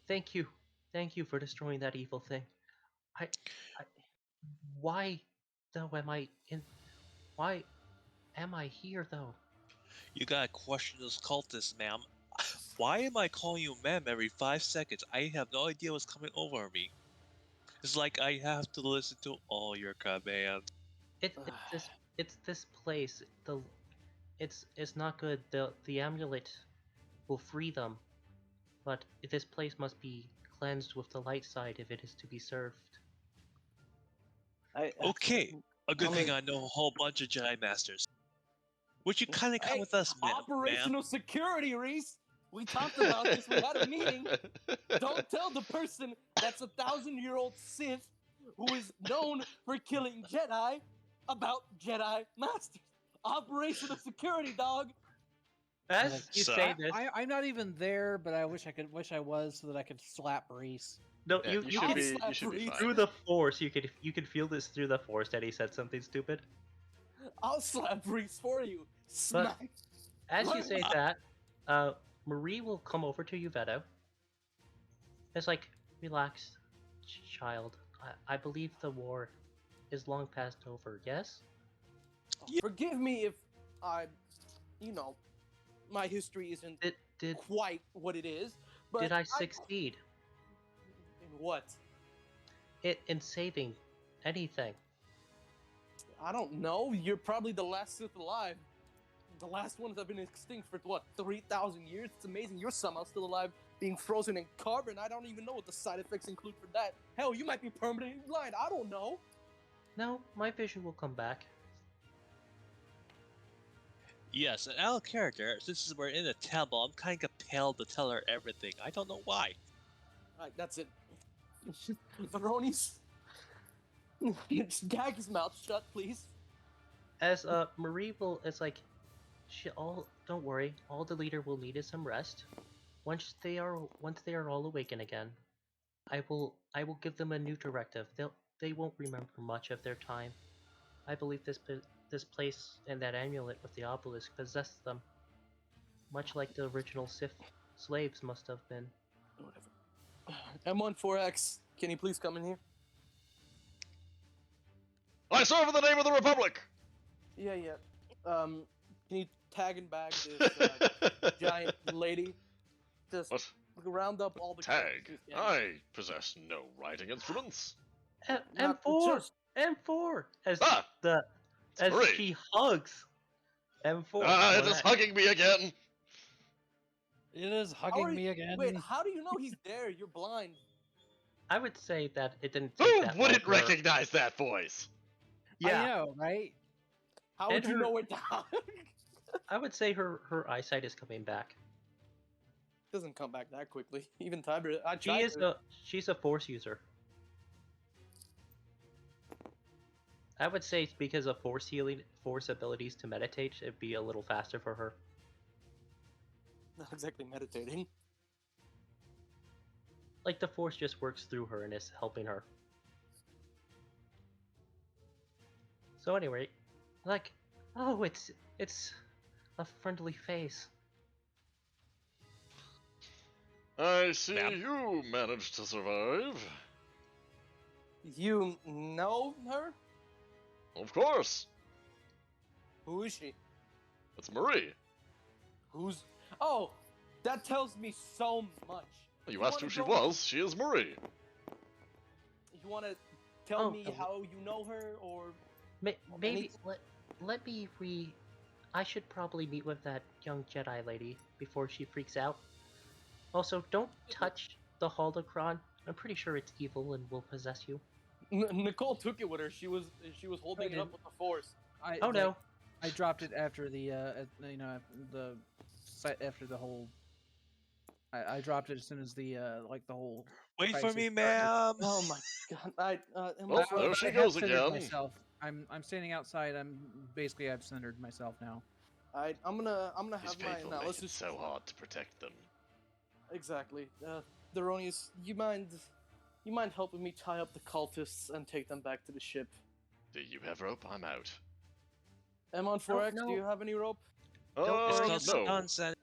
Thank you for destroying that evil thing. Why, though, am I in? Why am I here, though? You gotta question those cultists, ma'am. Why am I calling you ma'am every 5 seconds? I have no idea what's coming over me. It's like I have to listen to all your commands. It's this place. It's not good. The amulet will free them. but this place must be cleansed with the light side if it is to be served. Okay, a good I thing mean- I know a whole bunch of Jedi Masters. Would you kindly come Hey, with us, ma'am? Operational security, Reese. We talked about this. We had a meeting. Don't tell the person that's a 1,000-year-old Sith who is known for killing Jedi about Jedi Masters. Operational security, dog. As Like, you So- say this, I'm not even there, but I wish I was so that I could slap Reese. no, Yeah, you you could should be Reese. fine. through the force. You could feel this through the force that he said something stupid. I'll slap Reese for you. But- Smack. As you Right. say that, Marie will come over to you, Veto. It's like, relax, child. I believe the war is long past over. Yes. Forgive me if I, my history isn't Did quite what it is. But did I succeed In what? in saving anything? I don't know. You're probably the last Sith alive. The last ones have been extinct for what, 3,000 years? It's amazing you're somehow still alive, being frozen in carbon. I don't even know what the side effects include for that. Hell, you might be permanently blind. I don't know. No, my vision will come back. Yes, and out of character, since we're in a temple, I'm kind of compelled to tell her everything. I don't know why. Alright, that's it. Veroni's. Just gag his mouth shut, please. As Marie will, it's like, don't worry. All the leader will need is some rest. Once they are all awakened again, I will give them a new directive. They won't remember much of their time. I believe this place and that amulet with the obelisk possessed them, much like the original Sith slaves must have been. Whatever. M14X, can you please come in here? I serve in the name of the Republic! Yeah. Can you tag and bag this giant lady? Just What? round up all the Tag? characters you can. I possess no writing instruments. Not M4, just- M4, as Marie. she hugs M4. Ah, it is hugging me again! It is How hugging are me you- again. Wait, how do you know he's there? You're blind. I would say that it didn't take Who that wouldn't long for her- recognize that voice? I Yeah, know, right? How would And you her- know where to hug? I would say her eyesight is coming back. Doesn't come back that quickly. Even Tiber, I She tried is to. she's a force user. I would say because of force healing, force abilities to meditate, it'd be a little faster for her. Not exactly meditating. Like the force just works through her and is helping her. So anyway, like, oh, it's a friendly face. I see Ma'am. you managed to survive. You know her? Of course. Who is she? It's Marie. Who's? Oh, that tells me so much. You asked who wanna she go- was. She is Marie. You want to tell Oh, me how you know her, or Maybe let me I should probably meet with that young Jedi lady before she freaks out. Also, don't touch the holocron. I'm pretty sure it's evil and will possess you. Nicole took it with her? She was holding it up didn't. with the force. Oh no. I dropped it after the after the whole. I dropped it as soon as the the whole. Wait for crisis me, started. ma'am. Oh my god! Oh, there she I have goes centered again. Myself. I'm standing outside. I've centered myself now. I'm gonna These have my people make it analysis. so hard to protect them. Exactly. Deronius, you mind helping me tie up the cultists and take them back to the ship? Do you have rope? I'm out. M14X, no. do you have any rope? Don't It's worry, called no. nonsense.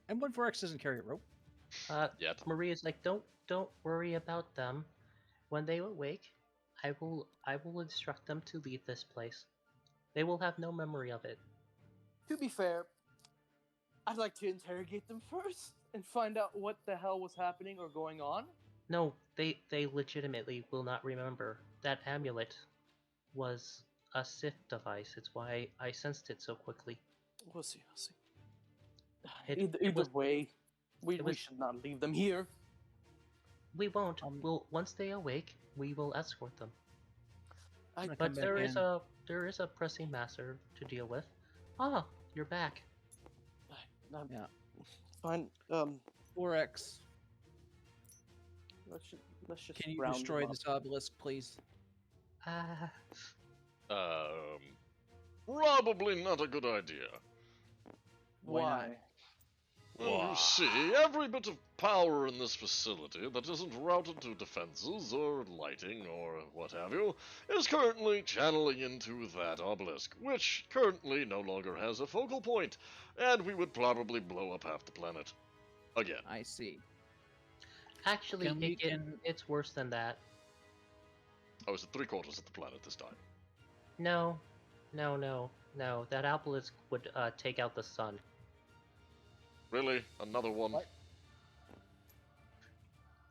M14X doesn't carry a rope. Yet. Maria's like, don't worry about them. When they awake, I will instruct them to leave this place. They will have no memory of it. To be fair, I'd like to interrogate them first and find out what the hell was happening or going on. No, they legitimately will not remember. That amulet was a Sith device. It's why I sensed it so quickly. We'll see. It Either was- way, We should not leave them here. We won't. Once they awake, we will escort them. I, Come But back there is in. a pressing matter to deal with. Ah, you're back. Yeah. Fine. 4X. Let's just. Can you round destroy them up. this obelisk, please? Probably not a good idea. Why not? Well, you see, every bit of power in this facility that isn't routed to defenses or lighting or what have you is currently channeling into that obelisk, which currently no longer has a focal point, and we would probably blow up half the planet. Again. I see. Actually, it's worse than that. Oh, is it 3/4 of the planet this time? No. That obelisk would take out the sun. Really? Another one? What?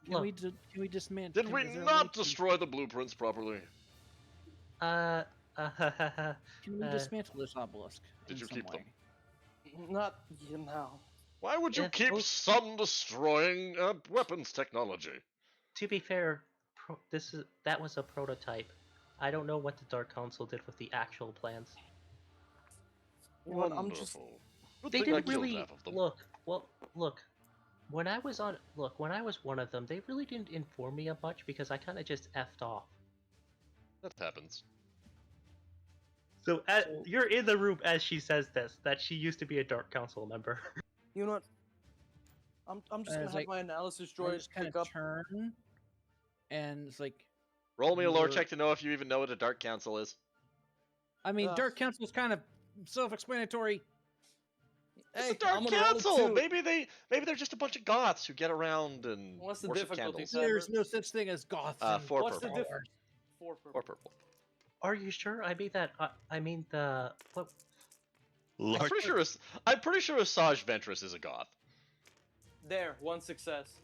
Look. Can we dismantle? Did we not destroy the blueprints properly? Can we dismantle this obelisk? Did in you some keep them? way? Not you now. Why would you keep sun-destroying weapons technology? To be fair, that was a prototype. I don't know what the Dark Council did with the actual plans. You know what, I'm just. Wonderful. Good They thing I didn't killed really half of them. look. When I was one of them, they really didn't inform me of much because I kind of just effed off. That happens. So you're in the room as she says this, that she used to be a Dark Council member. You know what? I'm just gonna have my analysis droid just kind pick of up. turn, and it's like. Roll me a lore You're- check to know if you even know what a Dark Council is. I mean, Ugh. Dark Council is kind of self-explanatory. It's Hey, a Dark I'm gonna roll a Council! 2. Maybe they're just a bunch of goths who get around and What's the worship difficulty, candles. Tyler? There's no such thing as goths. and 4 What's the purple. difference? 4 purple. 4 purple. Are you sure? I mean the what? I'm pretty sure Asajj Ventress is a goth. There, 1 success.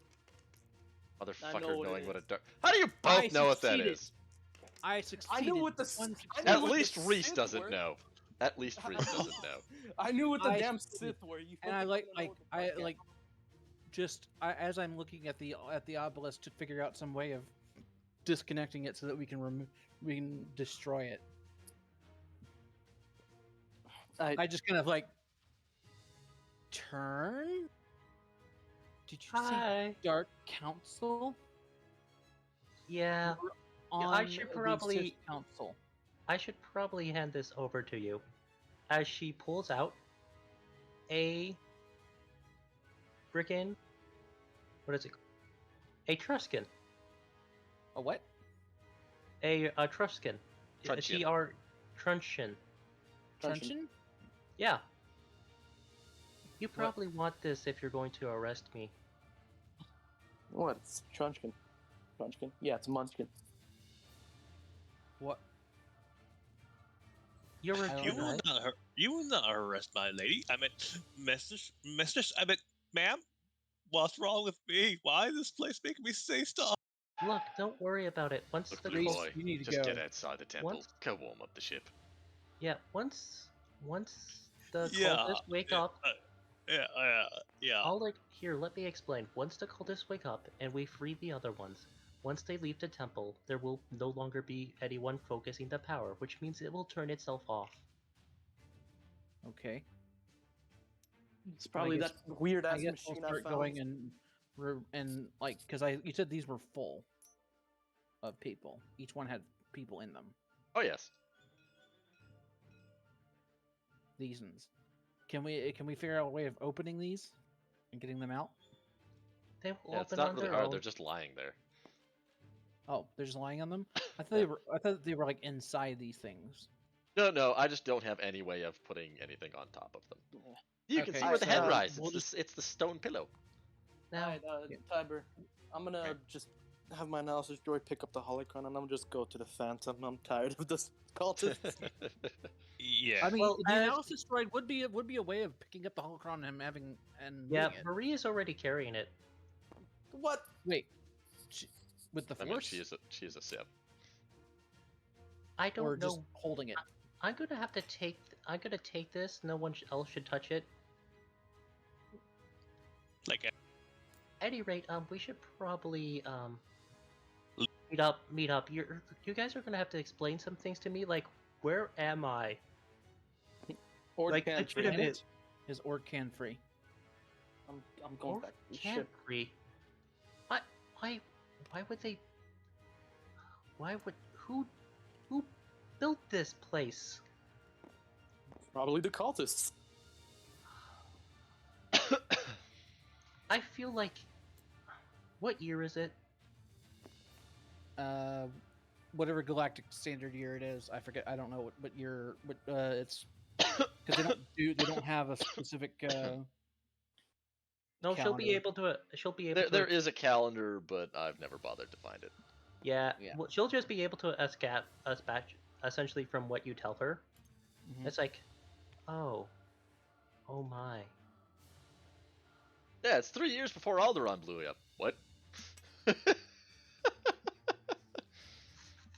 I know Motherfucker what it knowing is. what a dark. How do you I both know what that succeeded. is? I succeeded. I knew what the One I success. knew At what the least Reese Sith doesn't were. know. At least Reese doesn't know. I knew what the I damn succeeded. Sith were. You And I fucking like don't know what the fuck yet. just as I'm looking at the obelisk to figure out some way of disconnecting it so that we can destroy it. I just kind of like turn. Did you see Hi. Dark Council? Yeah, On I should the probably- Sith Council. I should probably hand this over to you, as she pulls out a frickin' what is it? A Truscan. A what? A Truscan. Truncheon. Truncheon. Truncheon? Yeah. You probably want this if you're going to arrest me. What? It's Trunchkin. Trunchkin? Yeah, it's a Munchkin. What? You're I don't a You know. will not you will not arrest my lady. I mean, mistress. I mean, ma'am. What's wrong with me? Why is this place making me say stuff? Look, don't worry about it. Once Look, the blue Reese, boy, you need to just go. get outside the temple. Once- Go warm up the ship. once the Yeah, cultists wake up, Yeah. here, let me explain. Once the cultists wake up and we free the other ones, once they leave the temple, there will no longer be anyone focusing the power, which means it will turn itself off. Okay. It's probably guess- that weird I ass guess machine we'll I start found. going and like because you said these were full of people. Each one had people in them. Oh yes. These ones. Can we figure out a way of opening these and getting them out? They will Yeah, it's open not on really their hard. own. They're just lying there. Oh, they're just lying on them. I thought they were like inside these things. No, I just don't have any way of putting anything on top of them. You can Okay, see where the so, head rises. we'll It's the stone pillow. Now, Alright, Tiber, I'm gonna just have my analysis droid pick up the holocron and I'm just go to the Phantom. I'm tired of this cultist. Yeah. I mean, Well, the as- analysis droid would be a way of picking up the holocron and him having and yeah, moving it. Marie is already carrying it. What? Wait, with the I force, mean, she is a Sith. I don't or know. just holding it? I'm gonna have to take. I'm gonna take this. No one else should touch it. Like, any rate, we should probably L- meet up. You guys are gonna have to explain some things to me, like where am I? Or Like, can legitimate- Is orc can free? I'm going Or back to the can't ship. free? Why? Why? Why would they? Why would who built this place? Probably the cultists. I feel like. What year is it? Whatever galactic standard year it is, I forget. I don't know what year. What it's because they don't have a specific. No, she'll be calendar. able to. She'll be able to. There is a calendar, but I've never bothered to find it. Yeah, Yeah. well, she'll just be able to dispatch essentially from what you tell her. Mhm. It's like, oh my. Yeah, it's 3 years before Alderaan blew up. What?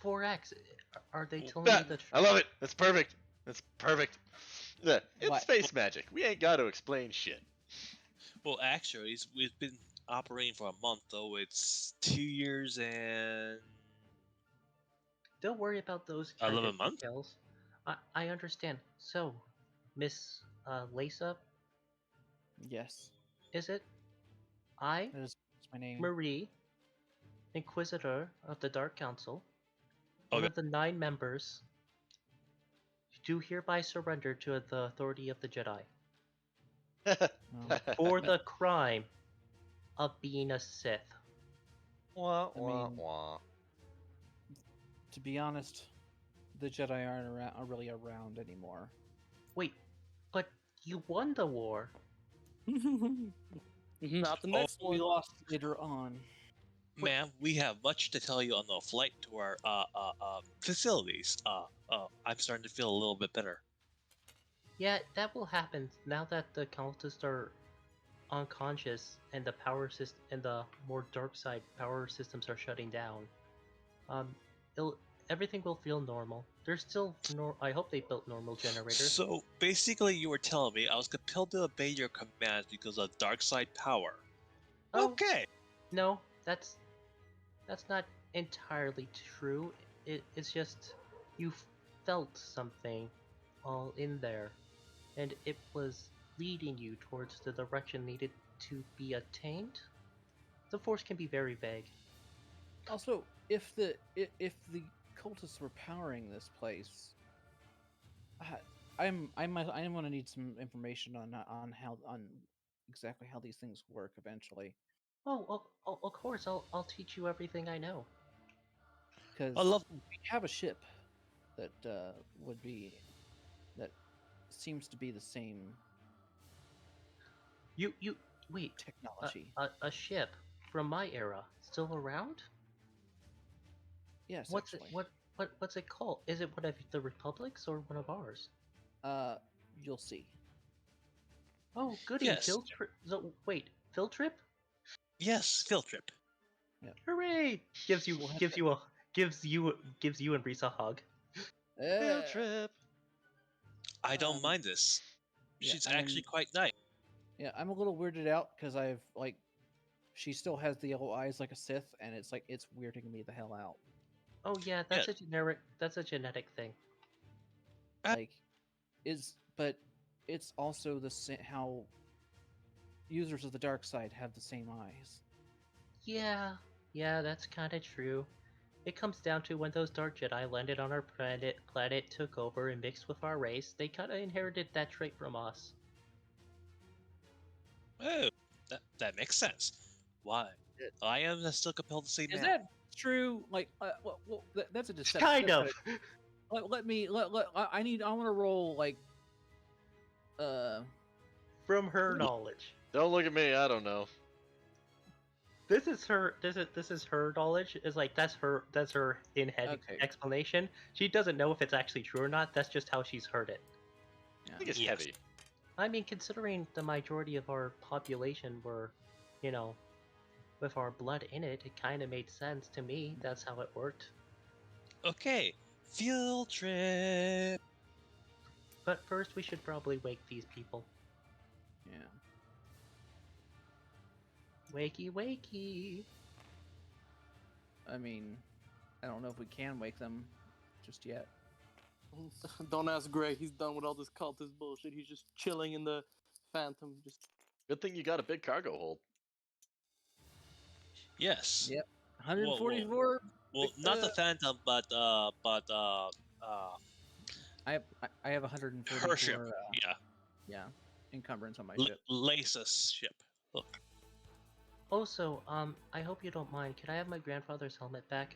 4X. Are they telling me Ah, the I love it. That's perfect. That's perfect. Yeah, it's What? space magic. We ain't got to explain shit. Well, actually, we've been operating for a month, though. It's 2 years and Don't worry about those 11 kind of months? details. I understand. So, Miss Lisa, Yes, is it? I, that's my name. Marie, Inquisitor of the Dark Council, one Okay. of the 9 members, do hereby surrender to the authority of the Jedi Oh. for the crime of being a Sith. Wah, I wah, mean- wah. To be honest, the Jedi aren't really around anymore. Wait, but you won the war. Not the Oh, next We one. lost later on. ma'am, we have much to tell you on the flight to our facilities. I'm starting to feel a little bit better. Yeah, that will happen now that the cultists are unconscious and the power system and the more dark side power systems are shutting down. Everything will feel normal. There's still I hope they built normal generators. So basically, you were telling me I was compelled to obey your commands because of dark side power. Oh, Okay. no, that's not entirely true. It's just you felt something all in there, and it was leading you towards the direction needed to be attained. The Force can be very vague. Also, if the cultists were powering this place, I'm gonna need some information on exactly how these things work eventually. Oh, of course, I'll teach you everything I know. Because I love- we have a ship that that seems to be the same You wait. technology. A ship from my era still around? Yes, What's actually. what's it called? Is it one of the Republic's or one of ours? You'll see. Oh, goody! Yes. Field trip. So, wait, field trip? Yes, field trip. Hooray! Gives you We'll have gives to- you a gives you and Reese a hug. Field trip. I don't Um, mind this. yeah, She's actually quite nice. Yeah, I'm a little weirded out because I've she still has the yellow eyes like a Sith, and it's weirding me the hell out. Oh yeah, that's a genetic thing. Ah. But it's also the same how users of the dark side have the same eyes. Yeah, that's kind of true. It comes down to when those Dark Jedi landed on our planet, took over and mixed with our race. They kind of inherited that trait from us. Oh, that makes sense. Why? I am still compelled to say Is now. that true? That's a deception. Kind of. I want to roll From her knowledge. Don't look at me. I don't know. This is her knowledge. Is like that's her in-head Okay. explanation. She doesn't know if it's actually true or not. That's just how she's heard it. I think it's Yes. heavy. I mean, considering the majority of our population were, with our blood in it, it kind of made sense to me. That's how it worked. Okay, field trip. But first, we should probably wake these people. Yeah. Wakey, wakey. I mean, I don't know if we can wake them just yet. Don't ask Gray. He's done with all this cultist bullshit. He's just chilling in the Phantom. Just Good thing you got a big cargo hold. Yes. Yep. 144. Well, not the Phantom, but I have 144. her ship. Yeah. Yeah, encumbrance on my L- ship. Lace's ship. Look. Also, I hope you don't mind. Could I have my grandfather's helmet back?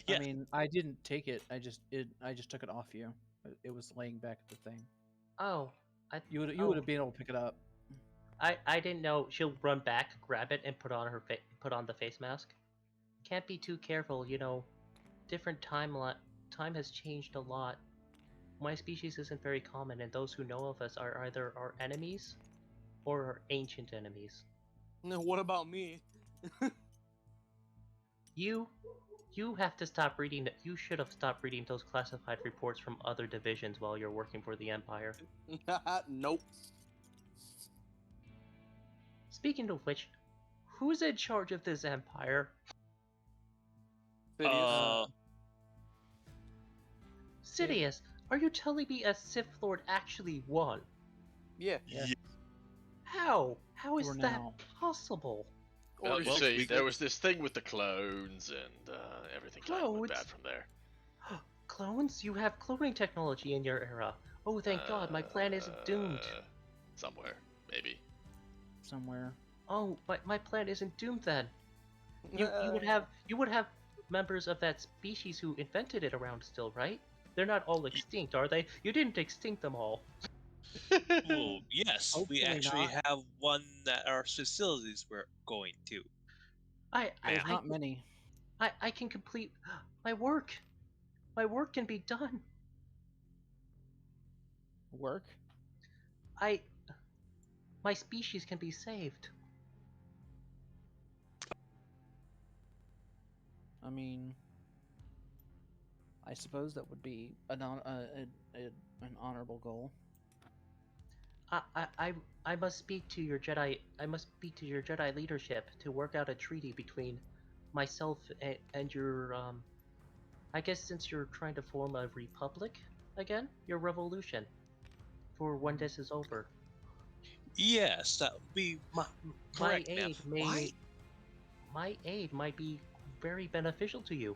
Yeah. I mean, I didn't take it. I just took it off you. It was laying back at the thing. Oh, You would have been able to pick it up. I didn't know. She'll run back, grab it, and put on the face mask. Can't be too careful, you know. Different time has changed a lot. My species isn't very common, and those who know of us are either our enemies or our ancient enemies. No, what about me? You have to stop reading. You should have stopped reading those classified reports from other divisions while you're working for the Empire. Nope. Speaking of which, who's in charge of this Empire? Sidious, are you telling me a Sith Lord actually won? Yeah. How? How is For that now. possible? Well, you well, see, we there got- was this thing with the clones, and everything kind of went Clones? bad from there. Clones? You have cloning technology in your era. Oh, thank God, my plan isn't doomed. Somewhere, maybe. Somewhere. Oh, my plan isn't doomed then. You would have members of that species who invented it around still, right? They're not all extinct, are they? You didn't extinct them all. Well, yes, we Hopefully actually not. have one that our facilities were going to. There's Yeah. not many. I can complete my work. My work can be done. Work. My species can be saved. I mean, I suppose that would be an honorable goal. I must speak to your Jedi. I must speak to your Jedi leadership to work out a treaty between myself and your. I guess since you're trying to form a republic again, your revolution. For when this is over, Yes, that would be my correct, ma'am. aid may. Why? My aid might be very beneficial to you.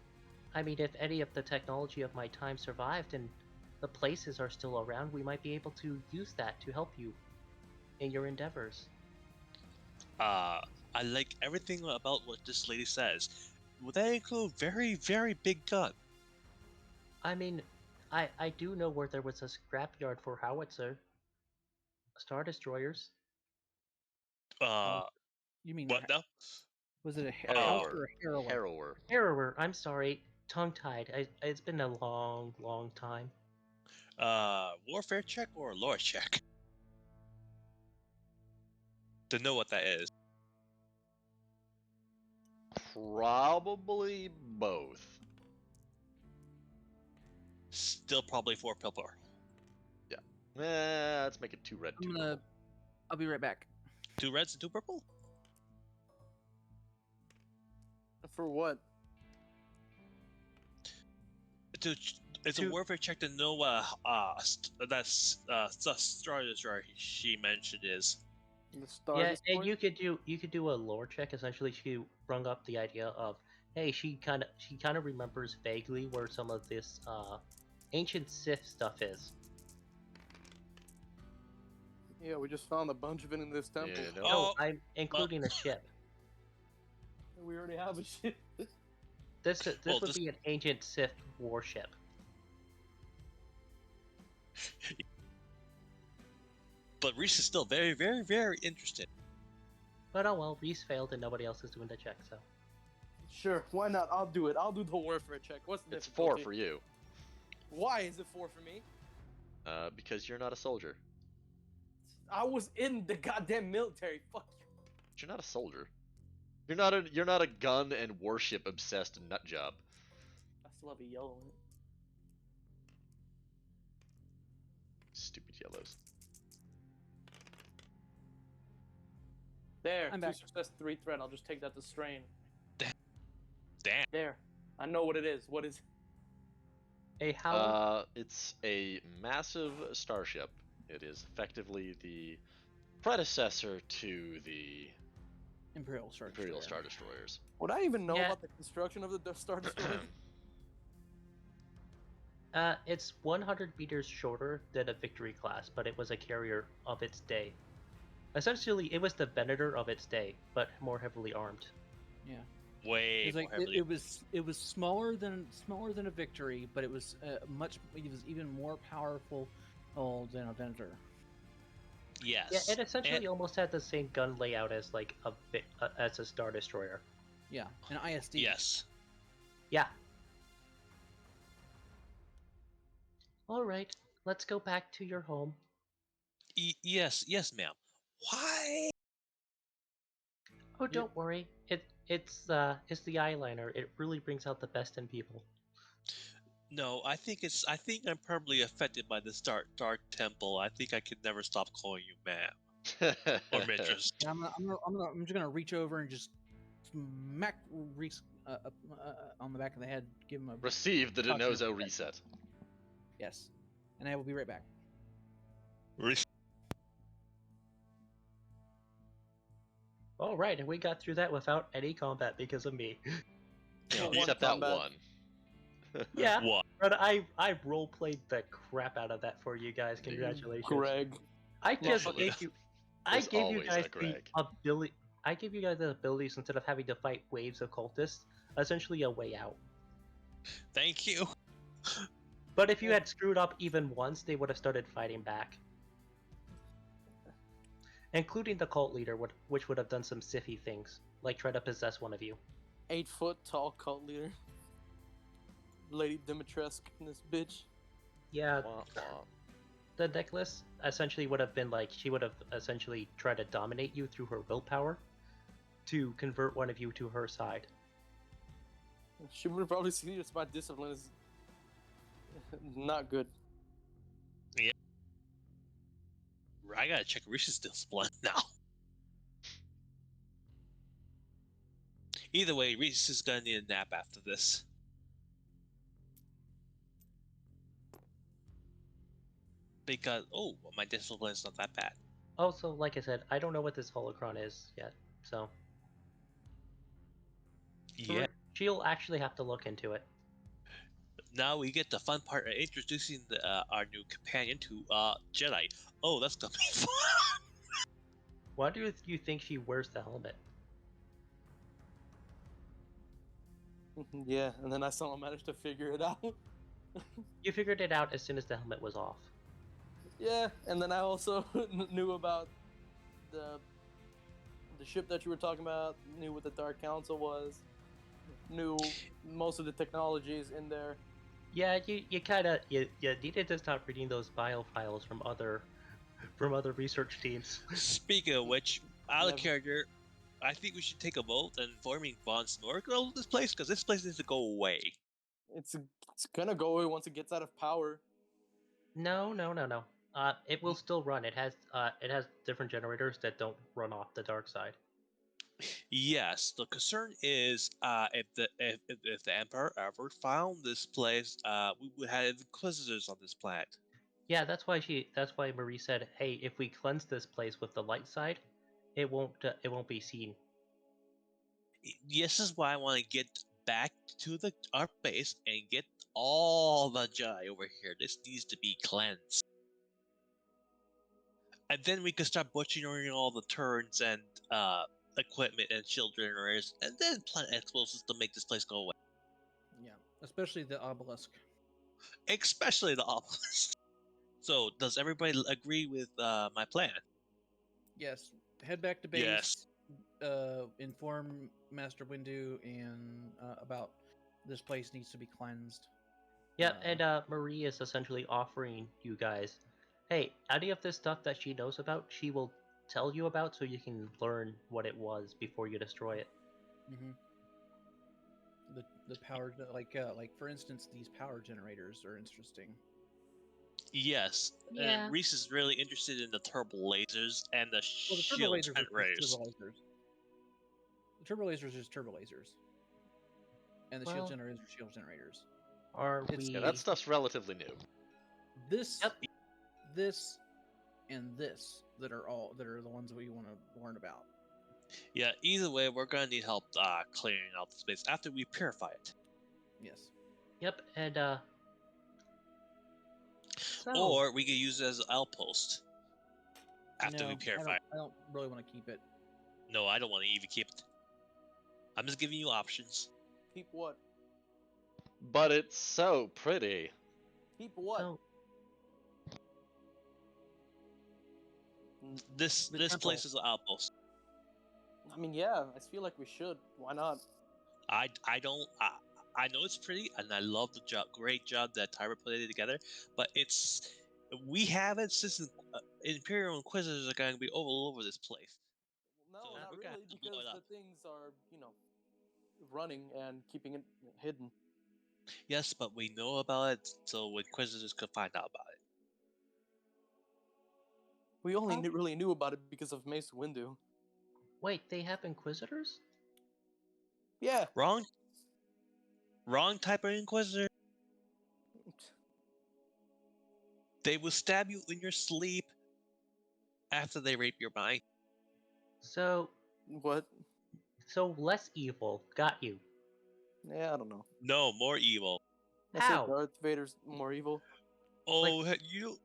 I mean, if any of the technology of my time survived and the places are still around, we might be able to use that to help you in your endeavors. I like everything about what this lady says. Would that include very, very big gun? I mean, I do know where there was a scrapyard for howitzer, star destroyers. You mean What now? was it a Harrower. house or a harrower? Harrower. Harrower, I'm sorry, tongue-tied. It's been a long, long time. Warfare check or lore check? To know what that is. Probably both. Still probably 4 pillar. Let's make it 2 red, 2 purple. I'll be right back. 2 reds and 2 purple? For what? It's a warfare check to know that's Star Destroyer she mentioned is. The Star Yeah, Destroyer? and you could do a lore check. Essentially, she brung up the idea of, hey, she kind of remembers vaguely where some of this ancient Sith stuff is. Yeah, we just found a bunch of it in this temple. Yeah, no. No, Oh, I'm including a ship. We already have a ship. This Well, would this- be an ancient Sith warship. But Reese is still very, very, very interested. But oh well, Reese failed and nobody else is doing the check, so. Sure, why not? I'll do it. I'll do the warfare check. What's the It's 4 difficulty? for you. Why is it 4 for me? Because you're not a soldier. I was in the goddamn military. Fuck you. But you're not a soldier. You're not a gun and warship obsessed nut job. I still have a yellow in it. Stupid yellows. There, I'm 2 back. success, 3 threat. I'll just take that to strain. Damn. There. I know what it is. What is? Hey, how? It's a massive starship. It is effectively the predecessor to the Imperial Star Imperial Destroyer. Star Destroyers. Would I even know Yeah. about the construction of the Star Destroyer? It's 100 meters shorter than a Victory class, but it was a carrier of its day. Essentially, it was the Venator of its day, but more heavily armed. Yeah. Way It was more like heavily. it was smaller than a Victory, but it was it was even more powerful than a Venator. Yes. Yeah, it essentially And- almost had the same gun layout as like as a Star Destroyer. Yeah, an ISD. yes. Yeah. All right, let's go back to your home. Yes, ma'am. Why? Oh, don't worry. It's the eyeliner. It really brings out the best in people. No, I think I'm permanently affected by this dark temple. I think I could never stop calling you ma'am or mistress. Yeah, I'm just gonna reach over and just smack Reese on the back of the head. Give him a Receive the Talk to Denozo him. reset. yes, and I will be right back. All right, and we got through that without any combat because of me. One Except that combat. one. Yeah, What? but I role played the crap out of that for you guys. Congratulations. Greg. I just Usually, gave you. I there's gave you always guys a the Greg. ability. I gave you guys the abilities instead of having to fight waves of cultists. Essentially, a way out. Thank you. But if you had screwed up even once, they would have started fighting back. Including the cult leader, which would have done some siffy things, like try to possess one of you. 8-foot tall cult leader. Lady Dimitrescu in this bitch. Yeah, Wah, wah. the necklace essentially would have been like, she would have essentially tried to dominate you through her willpower to convert one of you to her side. She would probably see that my discipline is not good. I gotta check Reese's discipline now. Either way, Reese is gonna need a nap after this. Because my discipline is not that bad. Also, like I said, I don't know what this holocron is yet, so Yeah. she'll actually have to look into it. Now we get the fun part of introducing our new companion to Jedi. Oh, that's gonna be fun. Why do you think she wears the helmet? Yeah, and then I somehow managed to figure it out. You figured it out as soon as the helmet was off. Yeah, and then I also knew about the ship that you were talking about, knew what the Dark Council was, knew most of the technologies in there. Yeah, you kind of you needed to stop reading those bio files from other research teams. Speaking of which, out of Never. character, I think we should take a vote and forming Von Snorkel this place because this place needs to go away. It's gonna go away once it gets out of power. No. It will still run. It has different generators that don't run off the dark side. Yes, the concern is if the Emperor ever found this place, we would have Inquisitors on this planet. Yeah, that's why Marie said, "Hey, if we cleanse this place with the light side, it won't be seen." This is why I want to get back to our base and get all the Jedi over here. This needs to be cleansed. And then we can start butchering all the turrets and equipment and shield generators, and then plant explosives to make this place go away. Yeah, especially the obelisk. Especially the obelisk. So, does everybody agree with my plan? Yes, head back to base. Yes. Inform Master Windu and about this place needs to be cleansed. Yeah, and Marie is essentially offering you guys, hey, any of this stuff that she knows about, she will tell you about so you can learn what it was before you destroy it. Mm-hmm. The power, like for instance, these power generators are interesting. Yes, Yeah. and Reese is really interested in the turbo lasers and the Well, the turbo shield lasers are and just rays. turbo lasers. The turbo lasers are just turbo lasers, and the shield Well- generators are shield generators. Are It's- we? Yeah, that stuff's relatively new. This, Yep. this, and this that are the ones that we want to learn about. Yeah, either way, we're gonna need help clearing out the space after we purify it. Yes. Yep, and So, Or we could use it as an outpost after No, we purify it. I don't really want to keep it. No, I don't want to even keep it. I'm just giving you options. Keep what? But it's so pretty. Keep what? so This The this temple. place is an outpost. I mean, yeah, I feel like we should. Why not? I don't. I know it's pretty, and I love the great job that Tyra put it together. But we have it since Imperial Inquisitors are going to be all over this place. No, So not we're gonna really, have to blow because it the up. things are, running and keeping it hidden. Yes, but we know about it, so Inquisitors could find out about it. We only Huh? really knew about it because of Mace Windu. wait, they have Inquisitors? Yeah. Wrong type of Inquisitor. They will stab you in your sleep after they rape your mind. So What? less evil. Got you. Yeah, I don't know. No, more evil. I say How? Darth Vader's more evil. Oh, you.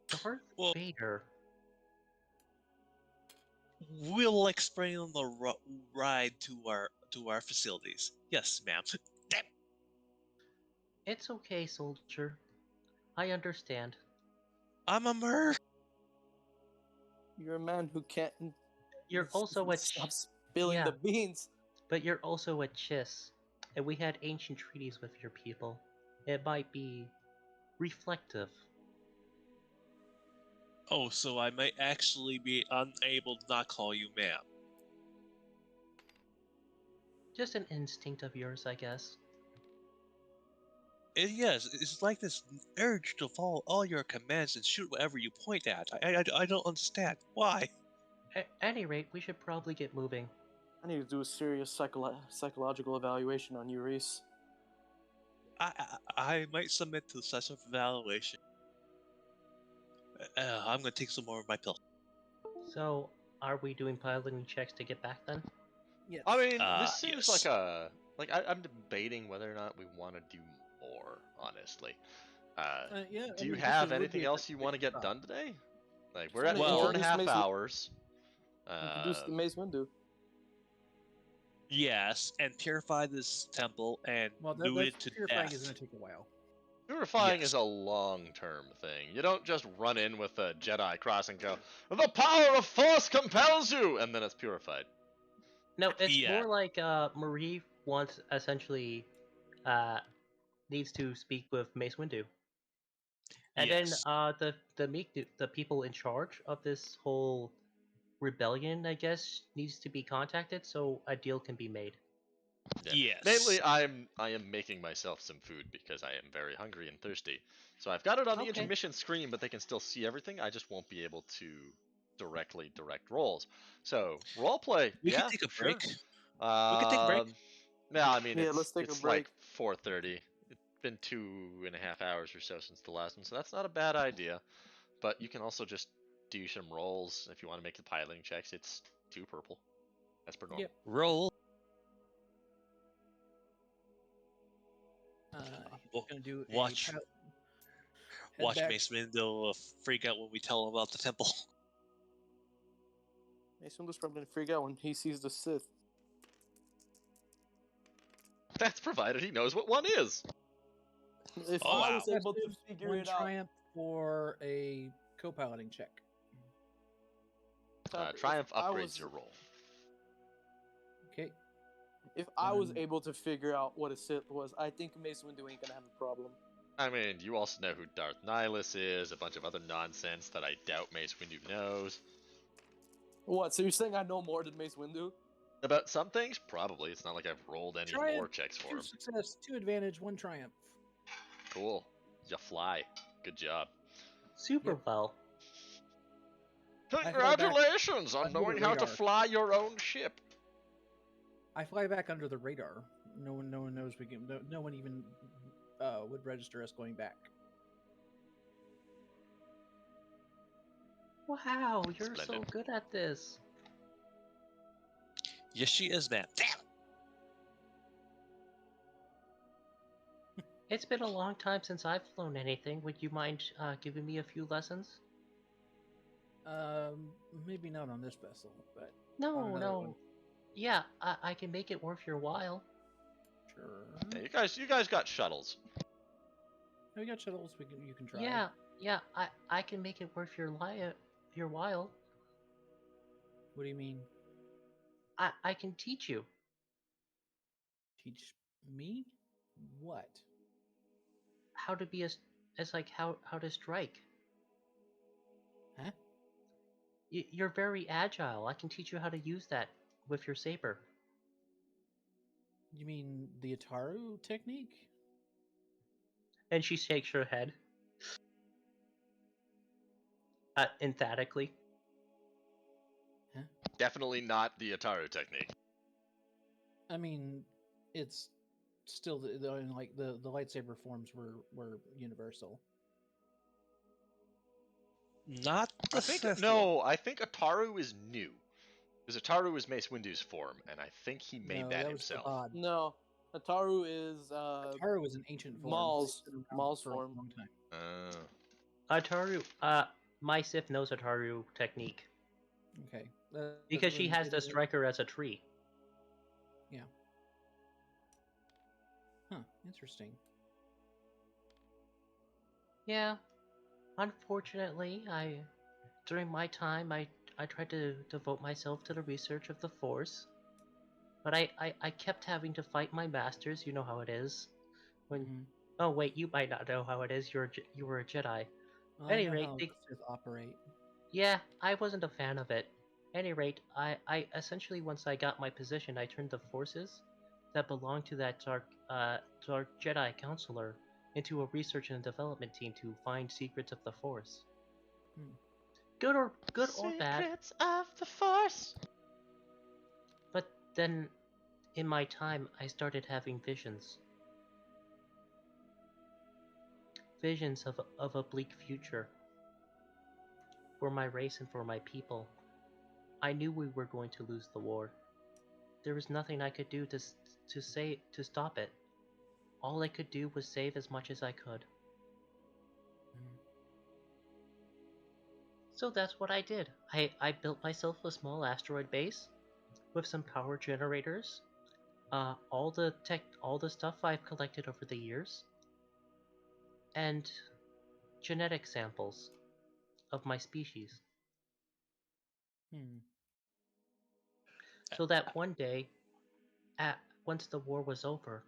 Darth Well- Vader. We'll explain on the ride to our facilities. Yes, ma'am. Damn. It's okay, soldier. I understand. I'm a merc. You're a man who can't. You're also a stop spilling the beans. but you're also a Chiss, and we had ancient treaties with your people. It might be reflective. Oh, so I might actually be unable to not call you ma'am. Just an instinct of yours, I guess. Yes, it's like this urge to follow all your commands and shoot whatever you point at. I don't understand. Why? At any rate, we should probably get moving. I need to do a serious psychological evaluation on you, Reese. I might submit to such an evaluation. I'm gonna take some more of my pill. So, are we doing piloting checks to get back then? Yes. I mean, this seems yes. like I'm debating whether or not we want to do more. Honestly, Yeah. do you have anything else you want to get done today? Like we're at Well- 4.5 Mace- hours. Introduce the Mace Windu. Yes, and purify this temple and Well, do it to purifying death. is going to take a while. Purifying Yes. is a long-term thing. You don't just run in with a Jedi cross and go, "The power of Force compels you," and then it's purified. No, it's Yeah. more like Marie wants essentially needs to speak with Mace Windu. And Yes. then the people in charge of this whole rebellion, I guess, needs to be contacted so a deal can be made. Yeah. Yes. Mainly, I am making myself some food because I am very hungry and thirsty. So I've got it on the Okay. intermission screen, but they can still see everything. I just won't be able to directly direct rolls. So roleplay, We yeah, can take a sure. break. can take a break. Yeah, I mean, Yeah, it's, let's take a it's break. like 4:30. It's been 2.5 hours or so since the last one, so that's not a bad idea. But you can also just do some rolls if you want to make the piloting checks. It's 2 purple. That's per normal. Yep. Roll. Going to do a Watch. head Watch back- Mace Windu freak out when we tell him about the temple. Mace Windu's probably gonna freak out when he sees the Sith. That's provided he knows what one is. If Oh, I wow. was able to Impressive, figure one it out, triumph for a co-piloting check. if Triumph I upgrades was- your roll. Okay. If I was Um, able to figure out what a Sith was, I think Mace Windu ain't gonna have a problem. I mean, you also know who Darth Nihilus is, a bunch of other nonsense that I doubt Mace Windu knows. What? So you're saying I know more than Mace Windu? About some things, probably. It's not like I've rolled any Triumph, more checks for 2 him. success, 2 advantage, 1 triumph. Cool. You fly. Good job. Super Yep. well. fly back Congratulations on under the knowing how to radar. fly your own ship. I fly back under the radar. No one knows we can. No one even would register us going back. Wow, you're so Splendid. good at this. Yes, she is, man. Damn. It's been a long time since I've flown anything. Would you mind giving me a few lessons? Maybe not on this vessel, but No, on another no. one. Yeah, I can make it worth your while. Sure. Yeah, you guys got shuttles. We got shuttles. You can try. Yeah, I can make it worth your while. What do you mean? I can teach you Teach me what? how to be as like how to strike. Huh? You're very agile. I can teach you how to use that with your saber. You mean the Ataru technique? And she shakes her head. Emphatically. Definitely not the Ataru technique. I mean, it's still the lightsaber forms were universal. Not the I think Sith no. I think Ataru is new. Because Ataru is Mace Windu's form, and I think he made No, that was himself. Kabad. No, Ataru is Ataru was an ancient form. Maul's- It's been around Maul's for form. a long time. Ataru, my Sith knows Ataru technique. Okay. Because she then has the striker as a tree. Huh. Interesting. Yeah. Unfortunately, during my time, I tried to devote myself to the research of the Force. But I kept having to fight my masters, you know how it is. When Mhm. Oh wait, you might not know how it is, you were a Jedi. Well, Any I know rate, how they- the Sith operate. Yeah, I wasn't a fan of it. Any rate, I essentially once I got my position, I turned the forces that belonged to that dark Jedi counselor into a research and development team to find secrets of the Force. Hmm. Good or bad, Secrets of the Force. but then in my time I started having visions. Visions of a bleak future for my race and for my people. I knew we were going to lose the war. There was nothing I could do to stop it. All I could do was save as much as I could. Mhm. So that's what I did. I built myself a small asteroid base with some power generators, all the stuff I've collected over the years, and genetic samples of my species. Hmm. So that one day, once the war was over,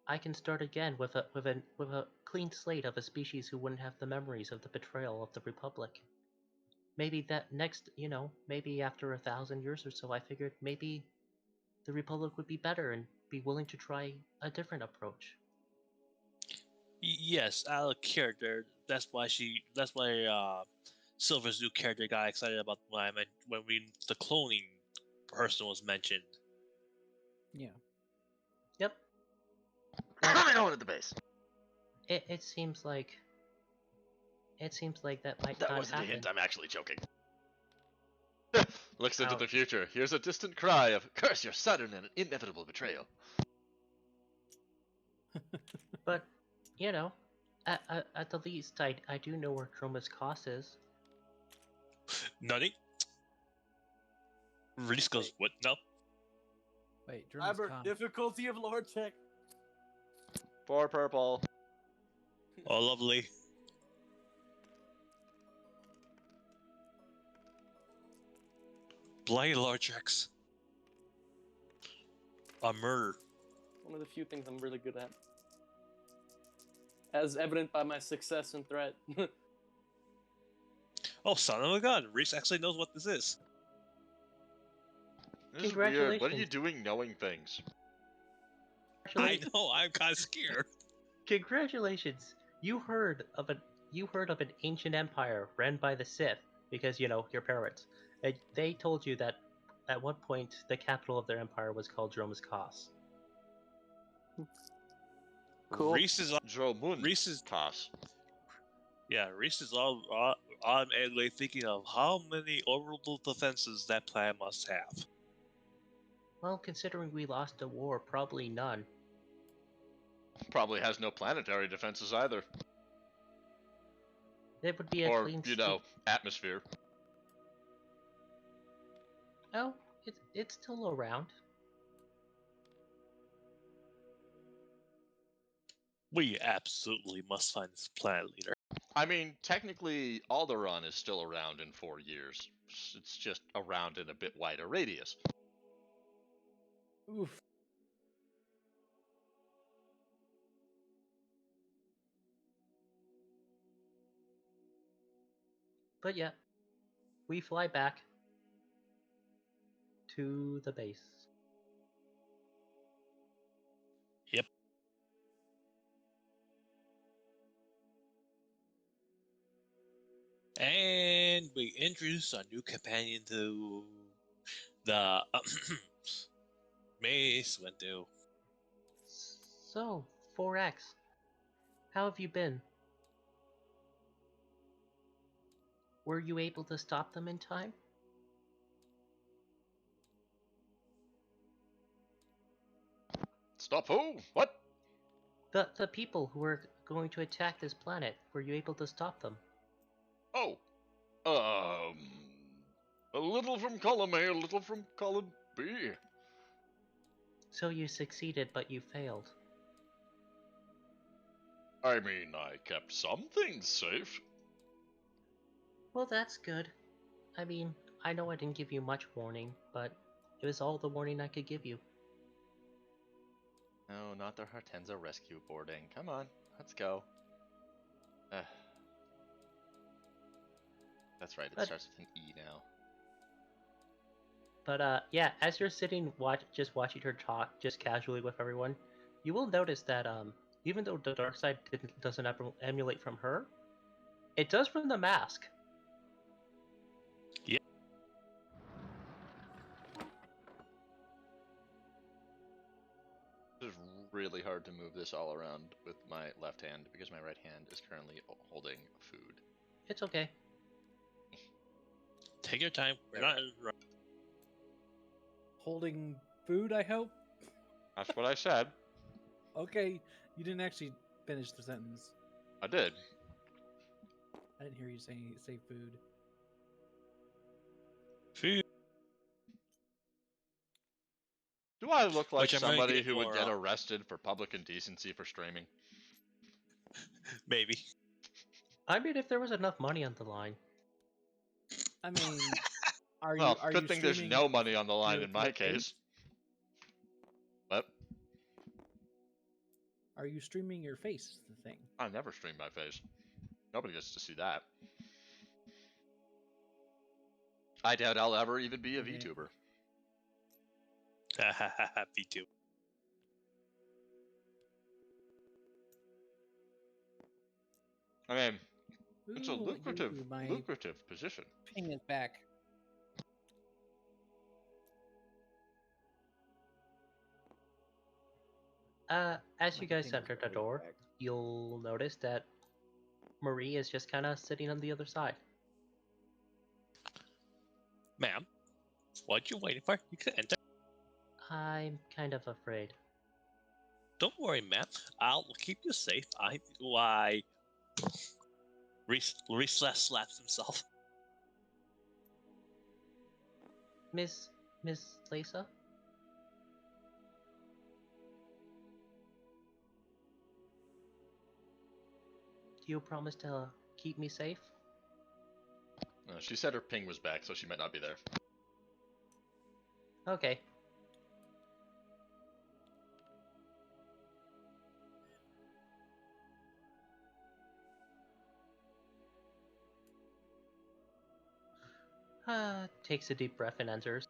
I can start again with a clean slate of a species who wouldn't have the memories of the betrayal of the Republic. Maybe that next, maybe after 1,000 years or so, I figured maybe the Republic would be better and be willing to try a different approach. Yes, out of character. That's why Silver's new character got excited about when the cloning person was mentioned. Yeah. Yep. I'm going to the base. It seems like that might That not wasn't a happen. hint. I'm actually joking. Looks into the Ouch. future. Here's a distant cry of "Curse your sudden and inevitable betrayal." But at the least, I do know where Chroma's cost is. Nutty. Reese goes, what? No. Wait, German's Albert, calm. difficulty of lore check. 4 purple. Oh, lovely. Blind Largex. A murder. One of the few things I'm really good at. As evident by my success in threat. Oh, son of a gun. Reese actually knows what this is. This is weird. What are you Congratulations. doing knowing things? I know, I'm kind of scared. Congratulations! You heard of an ancient empire run by the Sith because your parents. They told you that at one point the capital of their empire was called Dromus Kos. Cool. Reese is Toss. Reese is all automatically thinking of how many orbital defenses that planet must have. Well, considering we lost a war, probably none. Probably has no planetary defenses either. It would be a Or, clean atmosphere. Oh, it's still around. We absolutely must find this planet leader. I mean, technically, Alderaan is still around in 4 years. It's just around in a bit wider radius. Oof. But yeah, we fly back to the base. Yep. And we introduce our new companion to the Mace Windu. So, 4X, how have you been? Were you able to stop them in time? Stop who? What? The people who were going to attack this planet, were you able to stop them? Oh. A little from column A, a little from column B. So you succeeded, but you failed. I mean, I kept some things safe. Well, that's good. I mean, I know I didn't give you much warning, but it was all the warning I could give you. No, not the Hortensia rescue boarding. Come on, let's go. That's right, it starts with an E now. But yeah, as you're sitting just watching her talk just casually with everyone, you will notice that even though the dark side doesn't emulate from her, it does from the mask. Yep. It's really hard to move this all around with my left hand because my right hand is currently holding food. It's okay. Take your time. We're not in a rush. Holding food, I hope? That's what I said. Okay, you didn't actually finish the sentence. I did. I didn't hear you say food. Food. Do I look like Which I'm gonna somebody get who would more get of. arrested for public indecency for streaming? Maybe. I mean, if there was enough money on the line. I mean, are Well, you good thing there's streaming no money on the line your- in my your case. face? What? Are you streaming your face? Is the thing. I never stream my face. Nobody gets to see that. I doubt I'll ever even be a Okay. VTuber. Me too. I mean, it's a Ooh, my lucrative position. ping is back. As you My guys ping is enter the way door, back. you'll notice that Marie is just kind of sitting on the other side. Ma'am, what you waiting for? You can enter. I'm kind of afraid. Don't worry, ma'am. I'll keep you safe. Reese slaps himself. Miss Lisa? Do you promise to keep me safe? She said her ping was back, so she might not be there. Okay. Takes a deep breath and answers.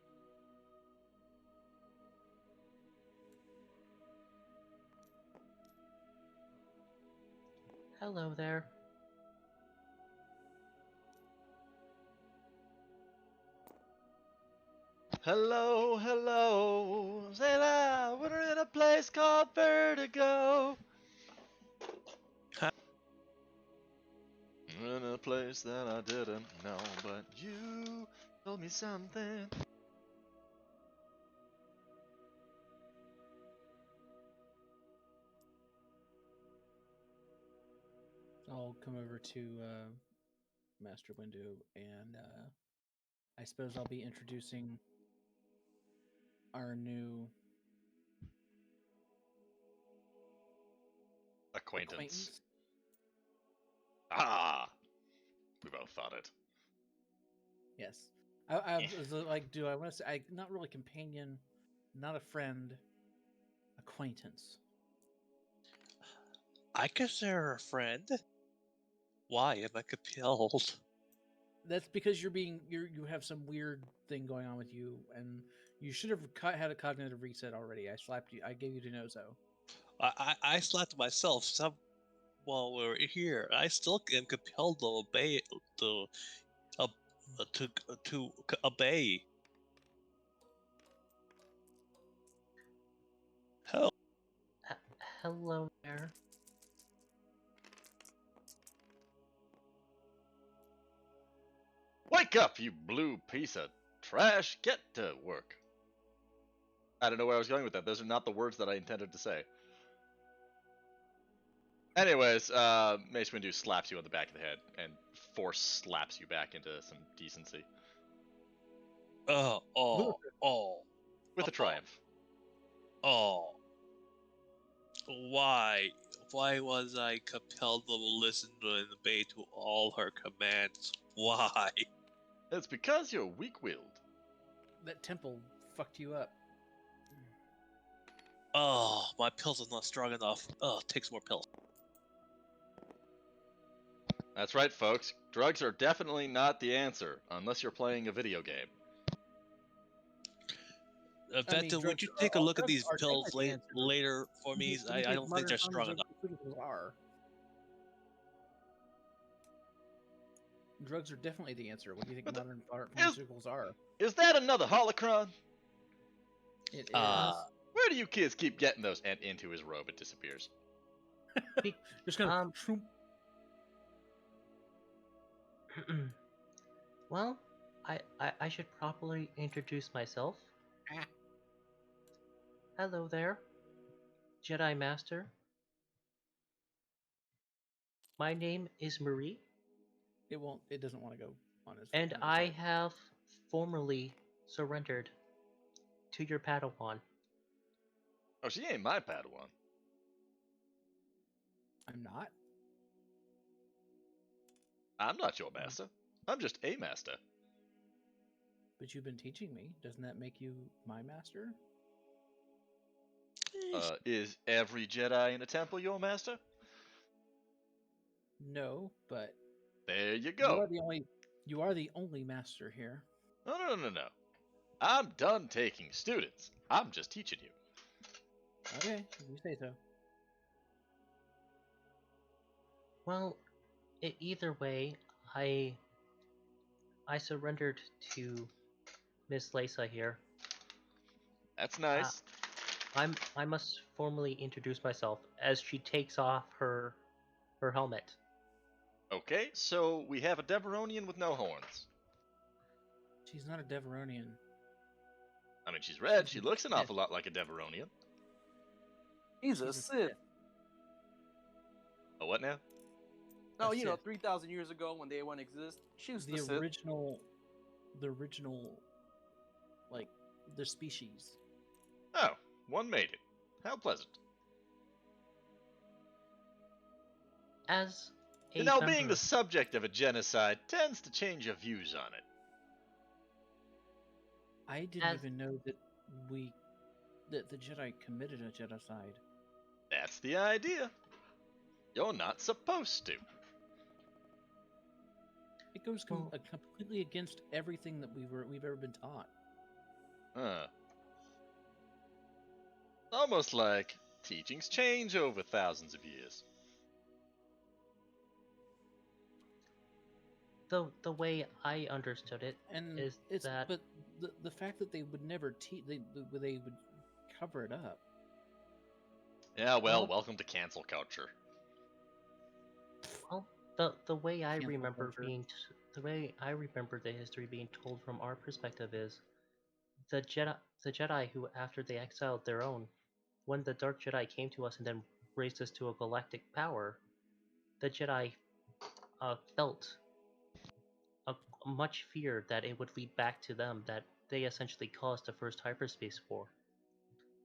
Hello there. Hello, hello, say la, we're in a place called Vertigo. Huh? In a place that I didn't know, but you told me something. I'll come over to Master Window, and I suppose I'll be introducing our new Acquaintance. Ah, we both thought it. Yes. I was like, do I want to say, not really companion, not a friend, acquaintance. I consider her a friend. Why am I compelled? That's because you have some weird thing going on with you, and you should have had a cognitive reset already. I slapped you. I gave you Denozo. I slapped myself while we were here. I still am compelled to obey uh, to obey. Hell, Hello there. Wake up, you blue piece of trash! Get to work. I don't know where I was going with that. Those are not the words that I intended to say. Anyways, Mace Windu slaps you on the back of the head and force slaps you back into some decency. oh, With a triumph. oh. Why? Why was I compelled to listen and obey to all her commands? Why? It's because you're weak-willed. That temple fucked you up. Oh, my pills are not strong enough. Oh, take some more pills. That's right, folks. Drugs are definitely not the answer, unless you're playing a video game. Venta, would you take a look at these pills later for me? I don't think they're strong enough. Are. Drugs are definitely the answer. What do you think modern pharmaceuticals are? Is that another holocron? It is. Where do you kids keep getting those? And into his robe, it disappears. Just gonna. Well, I should properly introduce myself. Hello there, Jedi Master. My name is Marie. It won't. It doesn't want to go on his. And I have formerly surrendered to your Padawan. Oh, she ain't my Padawan. I'm not. I'm not your master. I'm just a master. But you've been teaching me. Doesn't that make you my master? Is every Jedi in a temple your master? No, but there you go. You are the only master here. No. I'm done taking students. I'm just teaching you. Okay, you say so. Well, either way, I surrendered to Miss Lisa here. That's nice. I must formally introduce myself as she takes off her helmet. Okay, so we have a Deveronian with no horns. She's not a Deveronian. I mean, she's red. She looks an awful lot like a Deveronian. He's a Sith. A what now? No, 3,000 years ago when they wouldn't exist, she was the Sith. The original, like, the species. Oh, one made it. How pleasant. As a now, being the subject of a genocide tends to change your views on it. I didn't even know that the Jedi committed a genocide. That's the idea. You're not supposed to. It goes completely against everything that we've ever been taught. Almost like teachings change over thousands of years. the way I understood it And is it's that but the fact that they would never they would cover it up. Yeah, well, Well- welcome to cancel culture. well, the way I Cancel remember culture. the way I remember the history being told from our perspective is the Jedi who, after they exiled their own, when the Dark Jedi came to us and then raised us to a galactic power, the Jedi felt much fear that it would lead back to them, that they essentially caused the first hyperspace war.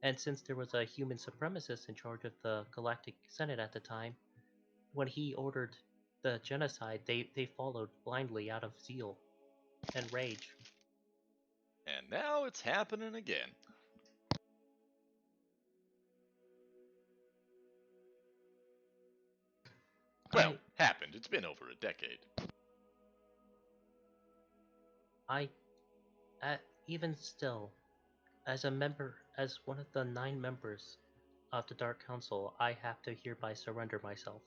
And since there was a human supremacist in charge of the Galactic Senate at the time, when he ordered the genocide, they followed blindly out of zeal and rage. And now it's happening again. Well, happened. It's been over a decade. Even still, as one of the 9 members of the Dark Council, I have to hereby surrender myself.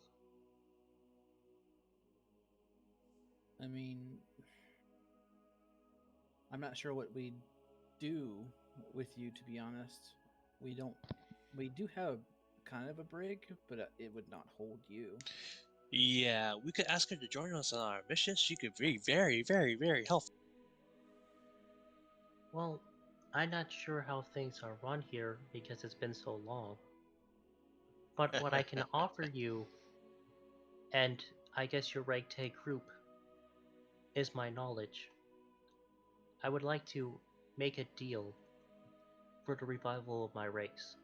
I mean, I'm not sure what we'd do with you, to be honest. We do have kind of a brig, but it would not hold you. Yeah, we could ask her to join us on our mission. She could be very, very, very helpful. Well, I'm not sure how things are run here because it's been so long. But what I can offer you, and I guess your ragtag group, is my knowledge. I would like to make a deal for the revival of my race.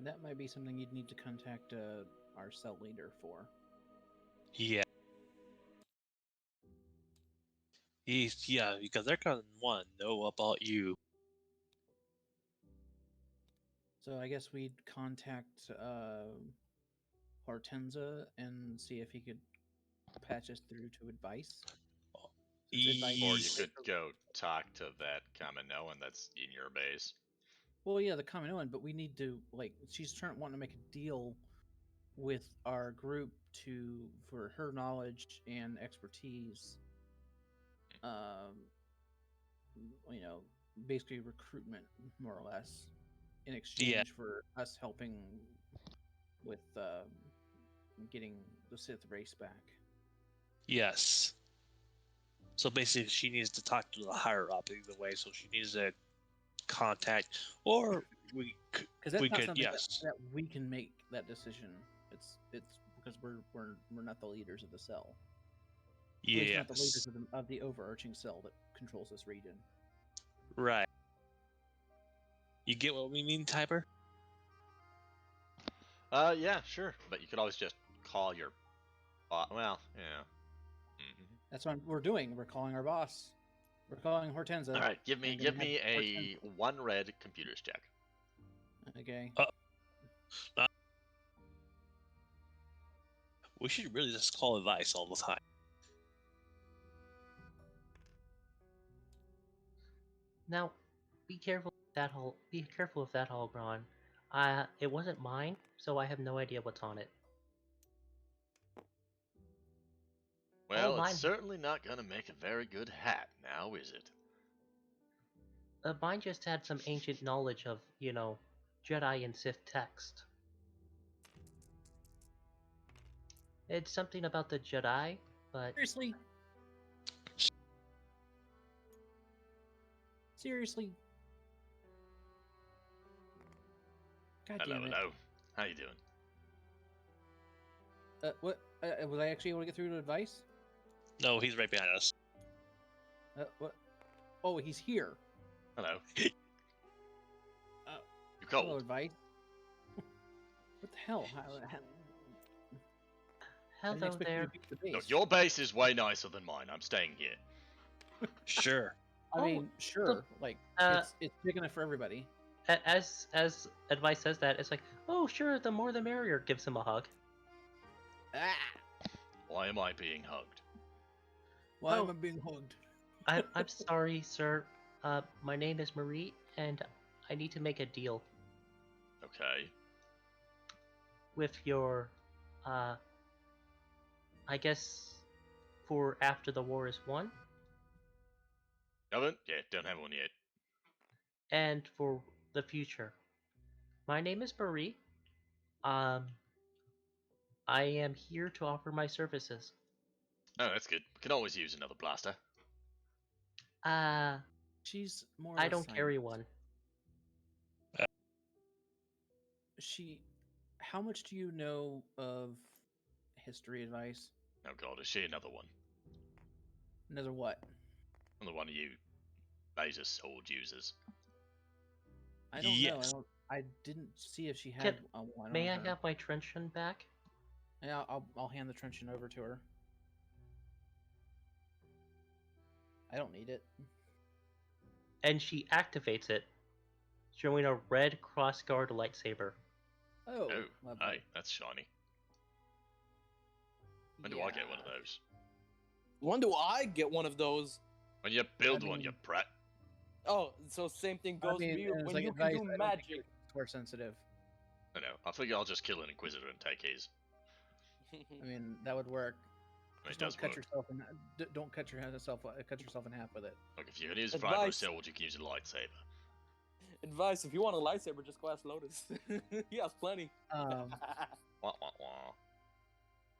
That might be something you'd need to contact our cell leader for. Yeah. Yeah, because they're gonna want to know about you. So I guess we'd contact Hortenza and see if he could patch us through to advice. Since advice Or you is could go talk to that Kaminoan that's in your base. Well, yeah, the Kaminoan, but we need to she's wanting to make a deal with our group for her knowledge and expertise. You know, basically recruitment, more or less, in exchange for us helping with getting the Sith race back. Yes. So basically, she needs to talk to the higher up either way. So she needs to contact, or we could, Because that's not something yes. that we can make that decision. It's because we're not the leaders of the cell. At least not the leaders of the overarching cell that controls this region. Right. You get what we mean, Typer? Yeah, sure. But you could always just call your well, yeah. That's what we're doing. We're calling our boss. We're calling Hortenza. All right, give me a 1 red computers check. Okay. We should really just call advice all the time. Now, be careful of that hologron. It wasn't mine, so I have no idea what's on it. Well, it's certainly not going to make a very good hat now, is it? Mine just had some ancient knowledge of, Jedi and Sith text. It's something about the Jedi, but... Seriously? God damn it. Hello. How you doing? What? Was I actually able to get through to advice? No, he's right behind us. What? Oh, he's here. Hello. You cold? Hello, advice. What the hell? Hello there. No, your base is way nicer than mine. I'm staying here. Sure. I mean, sure. It's big enough for everybody. As advice says that, it's like, oh, sure, the more the merrier. Gives him a hug. Ah! Why am I being hugged? Why am I being hugged? I'm sorry, sir. My name is Marie, and I need to make a deal. Okay. with your, I guess, for after the war is won, Haven't? Yeah, don't have one yet. and for the future. My name is Marie. Um, I am here to offer my services. Oh, that's good. We can always use another blaster. She's more. I of a don't carry scientist. one. She. How much do you know of history advice? Oh god, is she another one? Another what? Another one of you laser sword users. I don't know. Yes. I didn't see if she Can- had one May on I her. have my truncheon back? Yeah, I'll hand the truncheon over to her. I don't need it. And she activates it, showing a red crossguard lightsaber. Oh, Oh, lovely. hey, that's shiny. When do I get one of those? When do I get one of those? When you build one, you mean- prat. Oh, so same thing I goes mean, for you and it's when like you advice, can do I don't think magic. it's force sensitive. I know. I think I'll just kill an Inquisitor and take his. I mean, that would work. I mean, it Just don't does cut work. yourself in. Don't cut yourself in half with it. Look, if you can use a Advice. vibro sword, you can use a lightsaber. Advice: if you want a lightsaber, just go ask Lotus. He has plenty. Wah, wah, wah.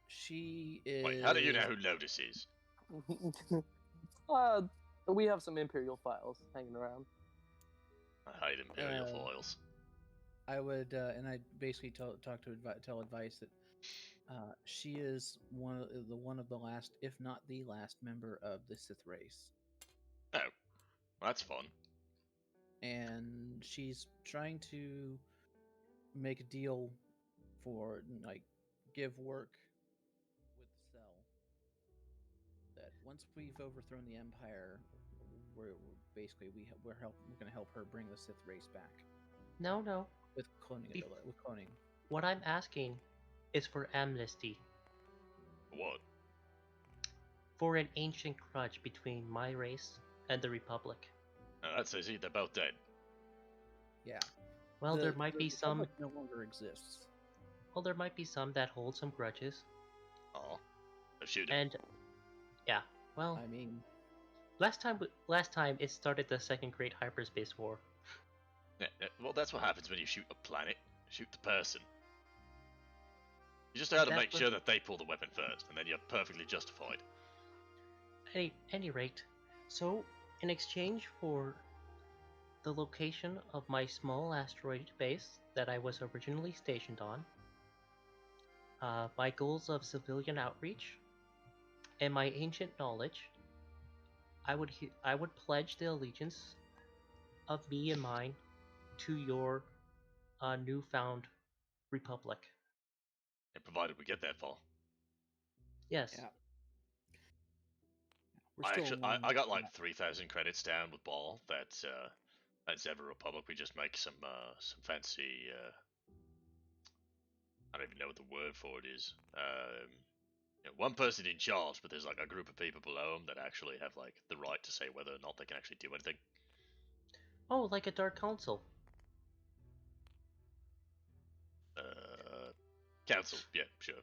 She is. Wait, how do you know who Lotus is? We have some Imperial files hanging around. I hate Imperial foils. I would, and I basically tell advice that she is one of the last, if not the last, member of the Sith race, Oh, that's fun. and she's trying to make a deal for give work with Cell. That once we've overthrown the Empire, we're basically we're going to help her bring the Sith race back No. with cloning. With cloning. What I'm asking is for amnesty. What? For an ancient grudge between my race and the Republic. That's easy. They're both dead. Yeah. Well, there might be some. Republic no longer exists. Well, there might be some that hold some grudges. Oh, shoot him. And yeah, well, I mean, last time it started the Second Great Hyperspace War. Well, that's what happens when you shoot a planet. Shoot the person. You just have to That's make what- sure that they pull the weapon first, and then you're perfectly justified. Any rate, so in exchange for the location of my small asteroid base that I was originally stationed on, my goals of civilian outreach, and my ancient knowledge, I would pledge the allegiance of me and mine to your newfound republic. And provided we get that far. Yes. yeah. We're still I got like 3,000 credits down with Ball. That's Ever Republic. We just make some fancy. I don't even know what the word for it is. One person in charge, but there's like a group of people below them that actually have like the right to say whether or not they can actually do anything. Oh, like a Dark Council. Council, yeah, sure.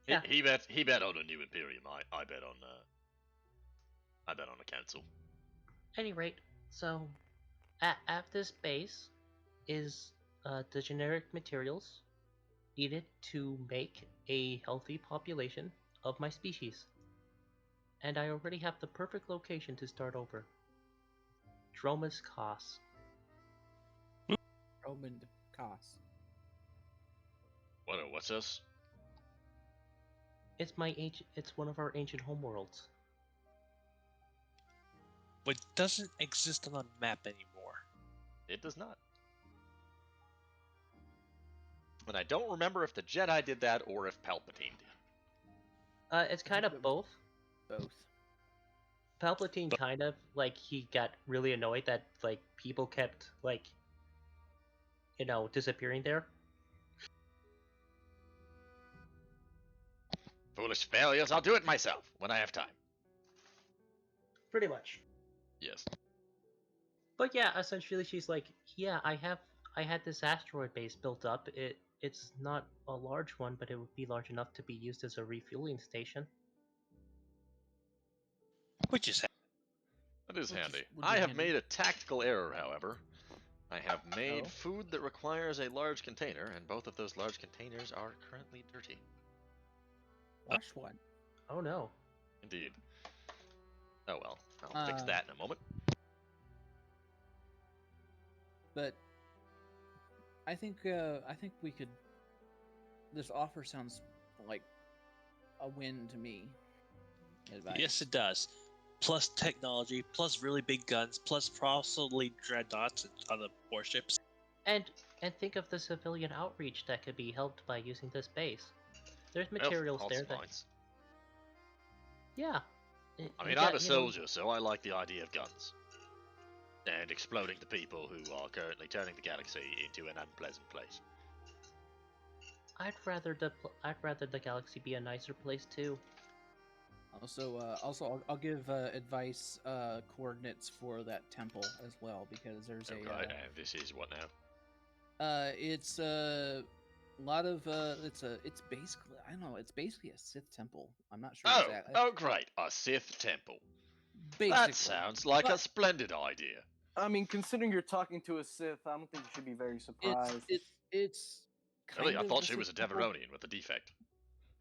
Yeah. He bet on a new Imperium. I bet on a council. Any rate, so at this base is the generic materials needed to make a healthy population of my species. And I already have the perfect location to start over. Droma's Kos. Roman Kos. What's this? It's one of our ancient homeworlds. But doesn't exist on the map anymore. It does not. And I don't remember if the Jedi did that or if Palpatine did. It's kind of both. Both. Palpatine kind of like he got really annoyed that like people kept like disappearing there. Foolish failures. I'll do it myself when I have time. Pretty much. Yes. But yeah, essentially she's like, yeah, I I had this asteroid base built up. It's not a large one, but it would be large enough to be used as a refueling station. Which is That is Which is- handy. would be I have handy. made a tactical error, however. I have made Oh. food that requires a large container, and both of those large containers are currently dirty. Wash one. Oh no. Indeed. Oh well, I'll fix that in a moment. But I think we could. This offer sounds like a win to me. Advice. Yes, it does. Plus technology, plus really big guns, plus possibly dreadnoughts and other warships. And think of the civilian outreach that could be helped by using this base. There's Well, materials also there that. mines. Yeah. I mean, I'm a soldier, so I like the idea of guns. And exploding the people who are currently turning the galaxy into an unpleasant place. I'd rather the galaxy be a nicer place too. Also, I'll give advice coordinates for that temple as well, because there's Okay, and this is what now? it's a lot of it's basically, I don't know, it's basically a Sith temple. I'm not sure exactly. Oh, great, a Sith temple. Basically. That sounds like a splendid idea. I mean, considering you're talking to a Sith, I don't think you should be very surprised. It's kind Really, I of thought a she was a Sith temple. Deveronian with a defect.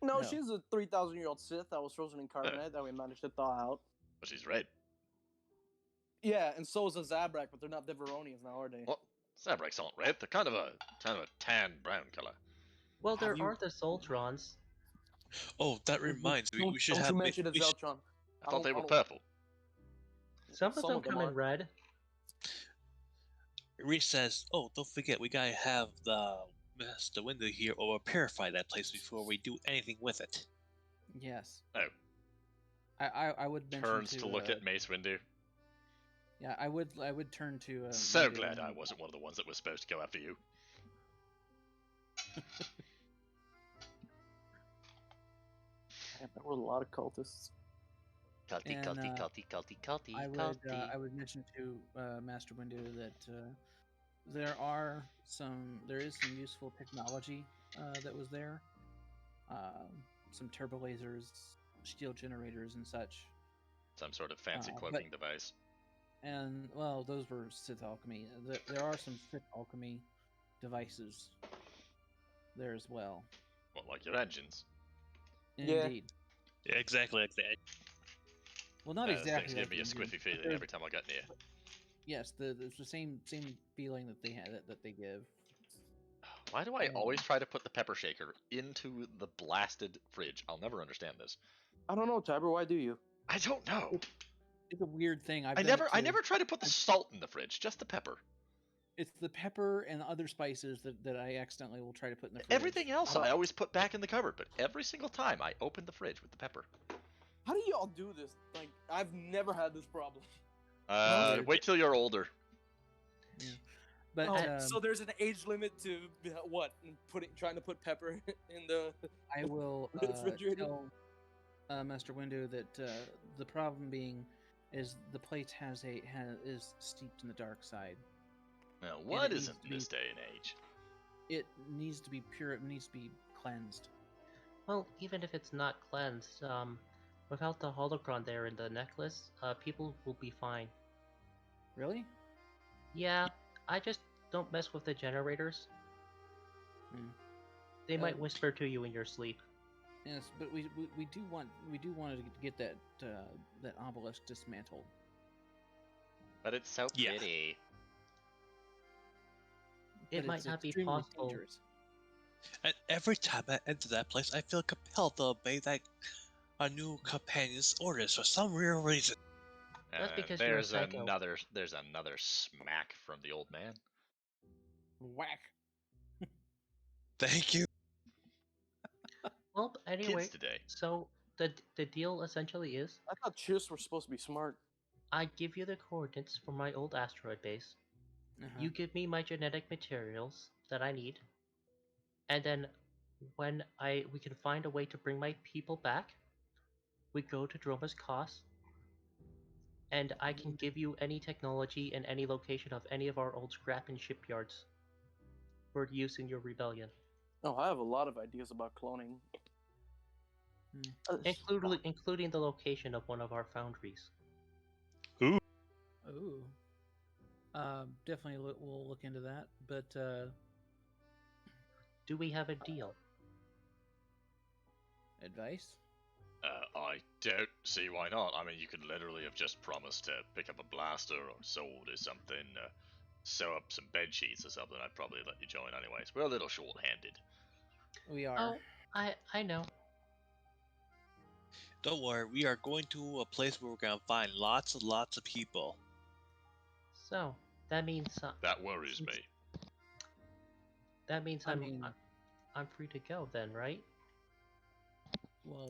No, No. she's a 3,000-year-old Sith that was frozen in carbonite that we managed to thaw out. But she's red. Yeah, and so is a Zabrak, but they're not Deveronians now, are they? What? Zabraks aren't red. They're kind of a tan brown color. Well, there Have you- are the Soltrons. Oh, that reminds me. We should don't have. you mention we should- Zeltron. I thought they were don't- purple. Some of them come are. in red. Reese says, "Oh, don't forget, we gotta have the Master Window here, or we'll purify that place before we do anything with it." Yes. Oh. I would mention Turns to look at Mace Windu. Yeah, I would turn to. So Windu glad and- I wasn't one of the ones that was supposed to go after you. Damn, there were a lot of cultists. Culty, And, culty, culty, culty, culty, I culty. would mention to Master Windu that there is some useful technology that was there. Some turbo lasers, shield generators, and such. Some sort of fancy but- cloaking device. And well, those were Sith alchemy. There are some Sith alchemy devices there as well. What, like your engines? Yeah. Indeed. Yeah, exactly like that. Well, not Those exactly. things give like me a the squiffy engine, feeling but every time I got near. yes, it's the same feeling that they had that they give. Why do I always try to put the pepper shaker into the blasted fridge? I'll never understand this. I don't know, Tiber. Why do you? I don't know. It's a weird thing. I done it never too. try to put the salt in the fridge, just the pepper. It's the pepper and other spices that I accidentally will try to put in the fridge. Everything else I always put back in the cupboard, but every single time I open the fridge with the pepper. How do y'all do this? Like, I've never had this problem. Wait till you're older. But So there's an age limit to what? Trying to put pepper in the. I will refrigerator? tell Master Windu that the problem being is the plate is steeped in the dark side. Now, what it isn't needs to in be- this day and age? It needs to be pure. It needs to be cleansed. Well, even if it's not cleansed, without the holocron there in the necklace, people will be fine. Really? Yeah, I just don't mess with the generators. Hmm. They might Um, whisper to you in your sleep. Yes, but we do want to get that that obelisk dismantled. But it's so Yeah. pretty. It But might it's not be extremely possible. dangerous. And every time I enter that place, I feel compelled to obey a new companion's orders for some real reason. That's And because you're a there's psycho. another smack from the old man. Whack. Thank you. Well, anyway, Kids today. so the deal essentially is, I thought Chiss were supposed to be smart. I give you the coordinates for my old asteroid base. Uh-huh. You give me my genetic materials that I need, and then when we can find a way to bring my people back, we go to Droma's Cos, and I can give you any technology and any location of any of our old scrap and shipyards. for use in your rebellion, Oh, I have a lot of ideas about cloning. including the location of one of our foundries. Ooh. Definitely we'll look into that. But Do we have a deal? advice? I don't see why not. I mean, you could literally have just promised to pick up a blaster or sword or something, sew up some bed sheets or something. I'd probably let you join anyways. We're a little short-handed. We are. Oh, I know. Don't worry, we are going to a place where we're gonna find lots and lots of people. So that means That worries me. that means I I'm mean- I'm free to go then, right? Well,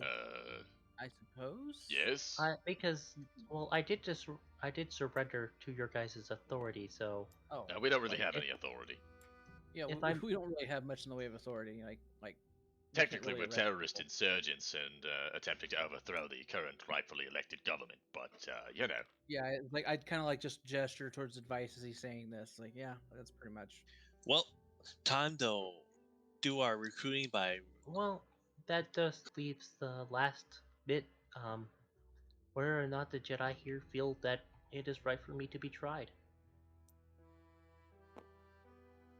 I suppose. Yes? Because well, I did surrender to your guys' authority, so Oh. No, we don't really like, have if- any authority. Yeah, if we don't really have much in the way of authority. Like we can't Technically, really we're arrest terrorist people. insurgents and attempting to overthrow the current rightfully elected government, but, you know. Yeah, like I'd kind of like just gesture towards advice as he's saying this. Like, yeah, that's pretty much. Well, time to do our recruiting by. well, that just leaves the last bit, whether or not the Jedi here feel that it is right for me to be tried.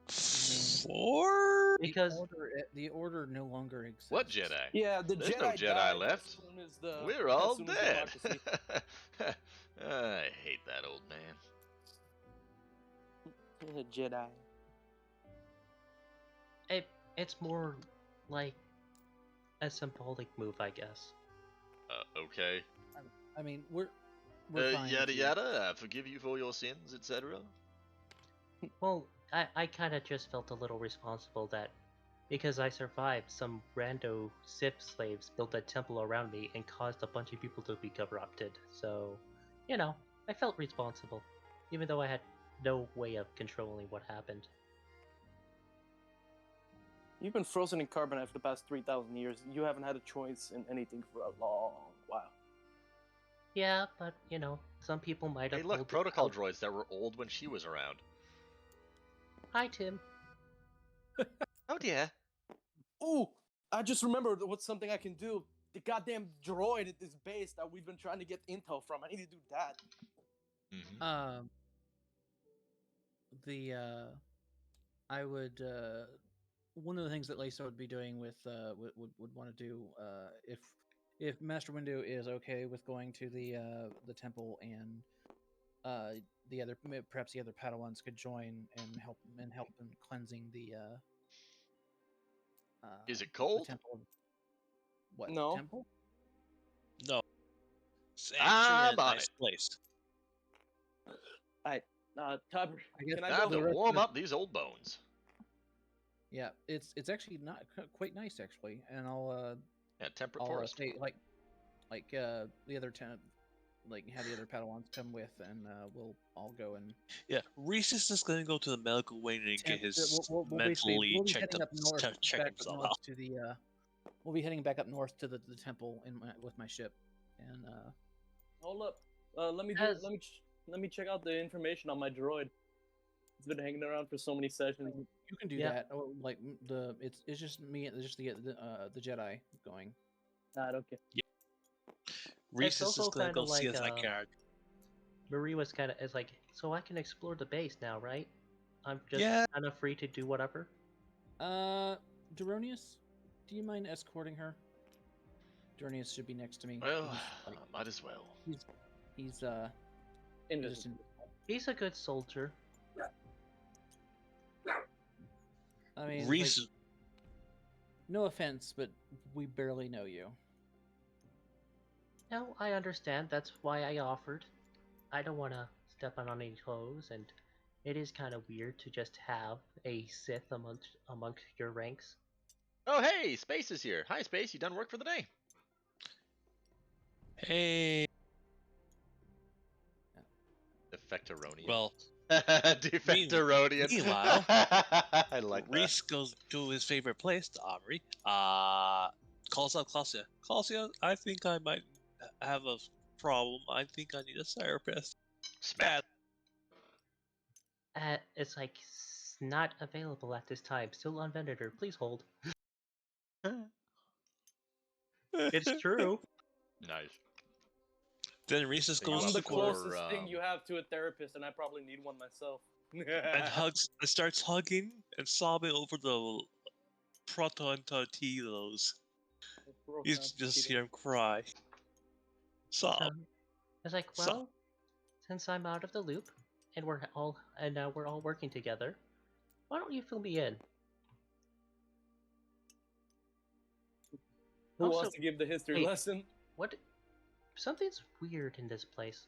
For Because the order no longer exists. What Jedi? Yeah, the There's Jedi no Jedi died left. As soon as the, We're as all soon as dead. democracy. I hate that old man. Jedi. it's more like a symbolic move, I guess. Okay. I mean, we're fine. Yada if you- yada, I forgive you for your sins, etc. Well, I kind of just felt a little responsible that because I survived, some rando Sith slaves built a temple around me and caused a bunch of people to be corrupted. So, I felt responsible, even though I had no way of controlling what happened. You've been frozen in carbonite for the past 3,000 years. You haven't had a choice in anything for a long while. Yeah, but some people might have. Hey, look, pulled it protocol out. droids that were old when she was around. Hi, Tim. Oh dear. Ooh, I just remembered what's something I can do. The goddamn droid at this base that we've been trying to get intel from. I need to do that. Mm-hmm. I would one of the things that Lisa would be doing with would want to do if Master Windu is okay with going to the temple and the other perhaps the other Padawans could join and help in cleansing the Is it the cold? temple. What No. temple? No. It's I'm actually a on nice it. place. Tuber, I guess can I Time build to a... warm up these old bones. Yeah, it's actually not quite nice actually, and I'll Yeah, temperate I'll forest. say like the other like have the other Padawans come with, and we'll all go and Yeah, Reese is just gonna go to the medical wing and get his we'll basically mentally we'll be checked heading up, up north, check back up himself north out. to the we'll be heading back up north to the temple with my ship, and Hold up. Let me As- let me check out the information on my droid. It's been hanging around for so many sessions. you can do Yeah. that. Or, like it's just me, just the Jedi going. Okay. Reese is also just gonna kinda go see like, his character. Marie was is like, so I can explore the base now, right? I'm just Yeah. kind of free to do whatever. Duronius, do you mind escorting her? Duronius should be next to me. Well, He's, like, might as well. he's Invisible. just in, He's a good soldier. I mean, Reese, like, no offense, but we barely know you. No, I understand. That's why I offered. I don't want to step on any toes, and it is kind of weird to just have a Sith amongst your ranks. Oh, hey, Space is here. Hi, Space. You done work for the day? hey. Defectoronian. Well, Defectoronian. meanwhile, I like that. Reese goes to his favorite place, the Armory. Calls up Claudia. Claudia, I think I might have a problem. I think I need a therapist. Smack. It's like, It's not available at this time. Still on vendor. Please hold. It's true. Nice. Then Reese's Are you I'm goes up the for, closest thing you have to a therapist, and I probably need one myself. and starts hugging and sobbing over the proton tortillas. You just hear him cry. Sob. It's like, So- well, since I'm out of the loop, and now we're all working together, why don't you fill me in? Who Also, wants to give the history hey, lesson? What? Something's weird in this place.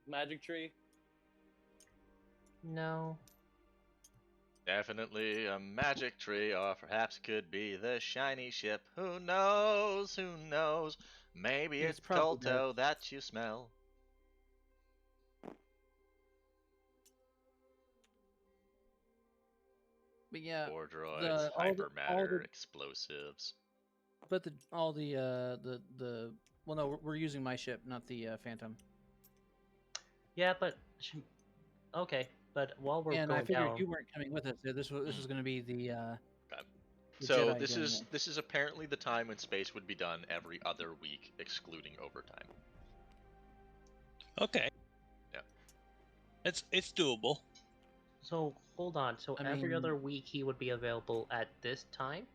Magic tree. No. Definitely a magic tree, or perhaps it could be the shiny ship. Who knows? Who knows? Maybe It's it's probably Kolto that you smell. But yeah, Or droids, the- all the- hypermatter, explosives. but the well, no, we're using my ship, not the Phantom. Yeah, but okay. But while we're And I going figured down, you weren't coming with us. So this was going to be the. the So Jedi this doing is it. this is apparently the time when space would be done every other week, excluding overtime. Okay. Yeah. It's doable. so hold on. So I every mean- other week he would be available at this time.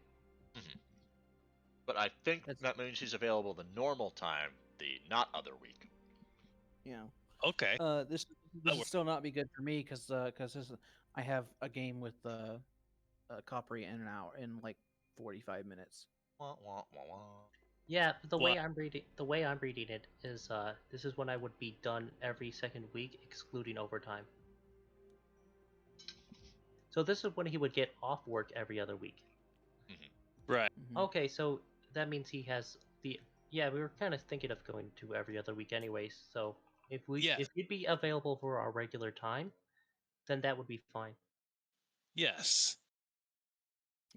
But I think That's- that means he's available the normal time, the not other week. Yeah. Okay. This That will works. still not be good for me because I have a game with Coppery in an hour in like 45 minutes. Wah, wah, wah, wah. Yeah, but the Well- way I'm reading it is this is when I would be done every second week, excluding overtime. So this is when he would get off work every other week. Right. Mhm. Okay, so that means he has the yeah. We were kind of thinking of going to every other week, anyways. So if Yeah. if he'd be available for our regular time, then that would be fine. Yes.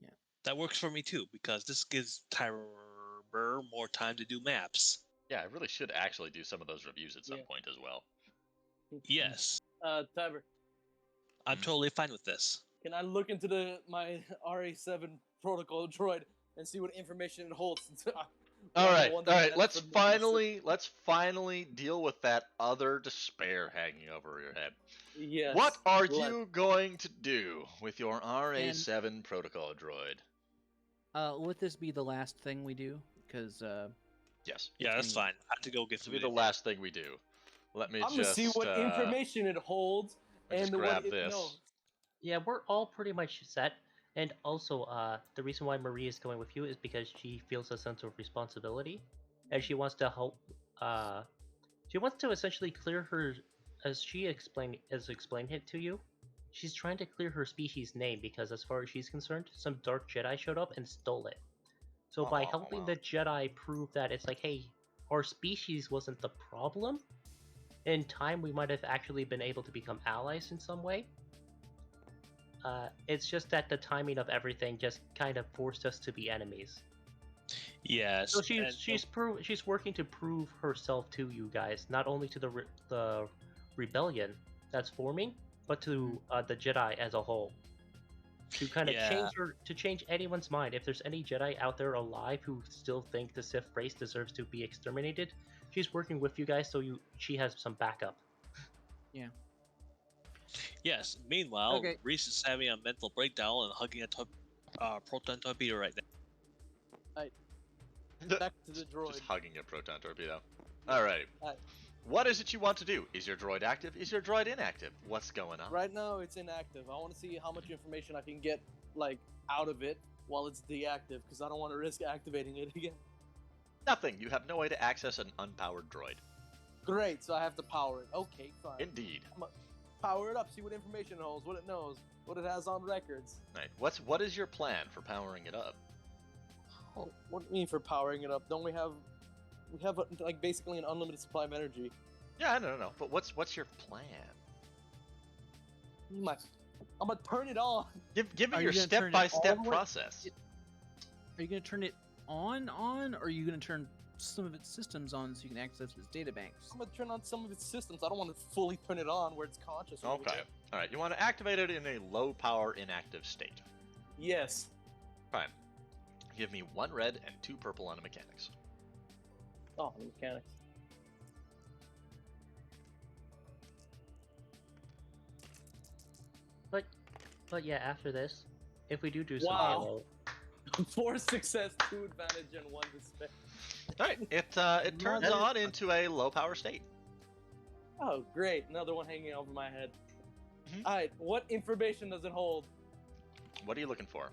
Yeah. That works for me too, because this gives Tyler more time to do maps. Yeah, I really should actually do some of those reviews at some Yeah. point as well. Yes. Tyler, I'm Mhm. totally fine with this. can I look into my RA7 protocol droid and see what information it holds? All right, One all right. that's Let's for the- finally deal with that other despair hanging over your head. Yes. What are let- you going to do with your RA7 protocol droid? Would this be the last thing we do? Because Yes, Yeah, that's Utinni. fine. I have to go get this will be food. the last thing we do. Let me I'm gonna just see what information it holds let me just and grab what it this. knows. Yeah, we're all pretty much set. And also, the reason why Marie is going with you is because she feels a sense of responsibility, and she wants to help. She wants to essentially clear her, as she explained it to you. She's trying to clear her species' name because, as far as she's concerned, some dark Jedi showed up and stole it. So by helping the Jedi prove that it's like, hey, our species wasn't the problem, in time we might have actually been able to become allies in some way. It's just that the timing of everything just kind of forced us to be enemies. Yes. So and- she's working to prove herself to you guys, not only to the rebellion that's forming, but to the Jedi as a whole. To kind of Yeah. change anyone's mind. If there's any Jedi out there alive who still think the Sith race deserves to be exterminated, she's working with you guys so she has some backup. Yes. Meanwhile, Okay. Reese is having a mental breakdown and hugging a proton torpedo right now. Back to the droid. Just hugging a proton torpedo. Alrighty. Alright. What is it you want to do? Is your droid active? Is your droid inactive? What's going on? Right now, it's inactive. I want to see how much information I can get, like, out of it while it's deactive, because I don't want to risk activating it again. Nothing. You have no way to access an unpowered droid. Great, so I have to power it. Okay, fine. Indeed. Power it up, see what information it holds, what it knows, what it has on records. Right. What is your plan for powering it up? Oh, what do you mean for powering it up? Don't we have like basically an unlimited supply of energy? Yeah, no. But what's your plan? I'm gonna turn it on. Give me Are your you gonna turn it step-by-step all the way- process. Are you gonna turn it on, or are you gonna turn some of its systems on so you can access its databanks. I'm gonna turn on some of its systems. I don't want to fully turn it on where it's conscious. or Okay. anything. All right. You want to activate it in a low power inactive state. Yes. Fine. Give me 1 red and 2 purple on a mechanics. Oh, the mechanics. But yeah, after this, if we do Wow. some 4 success, 2 advantage, and 1 despair. All right. It turns that is on into a low power state. Oh, great. Another one hanging over my head. Mhm. Alright, what information does it hold? What are you looking for?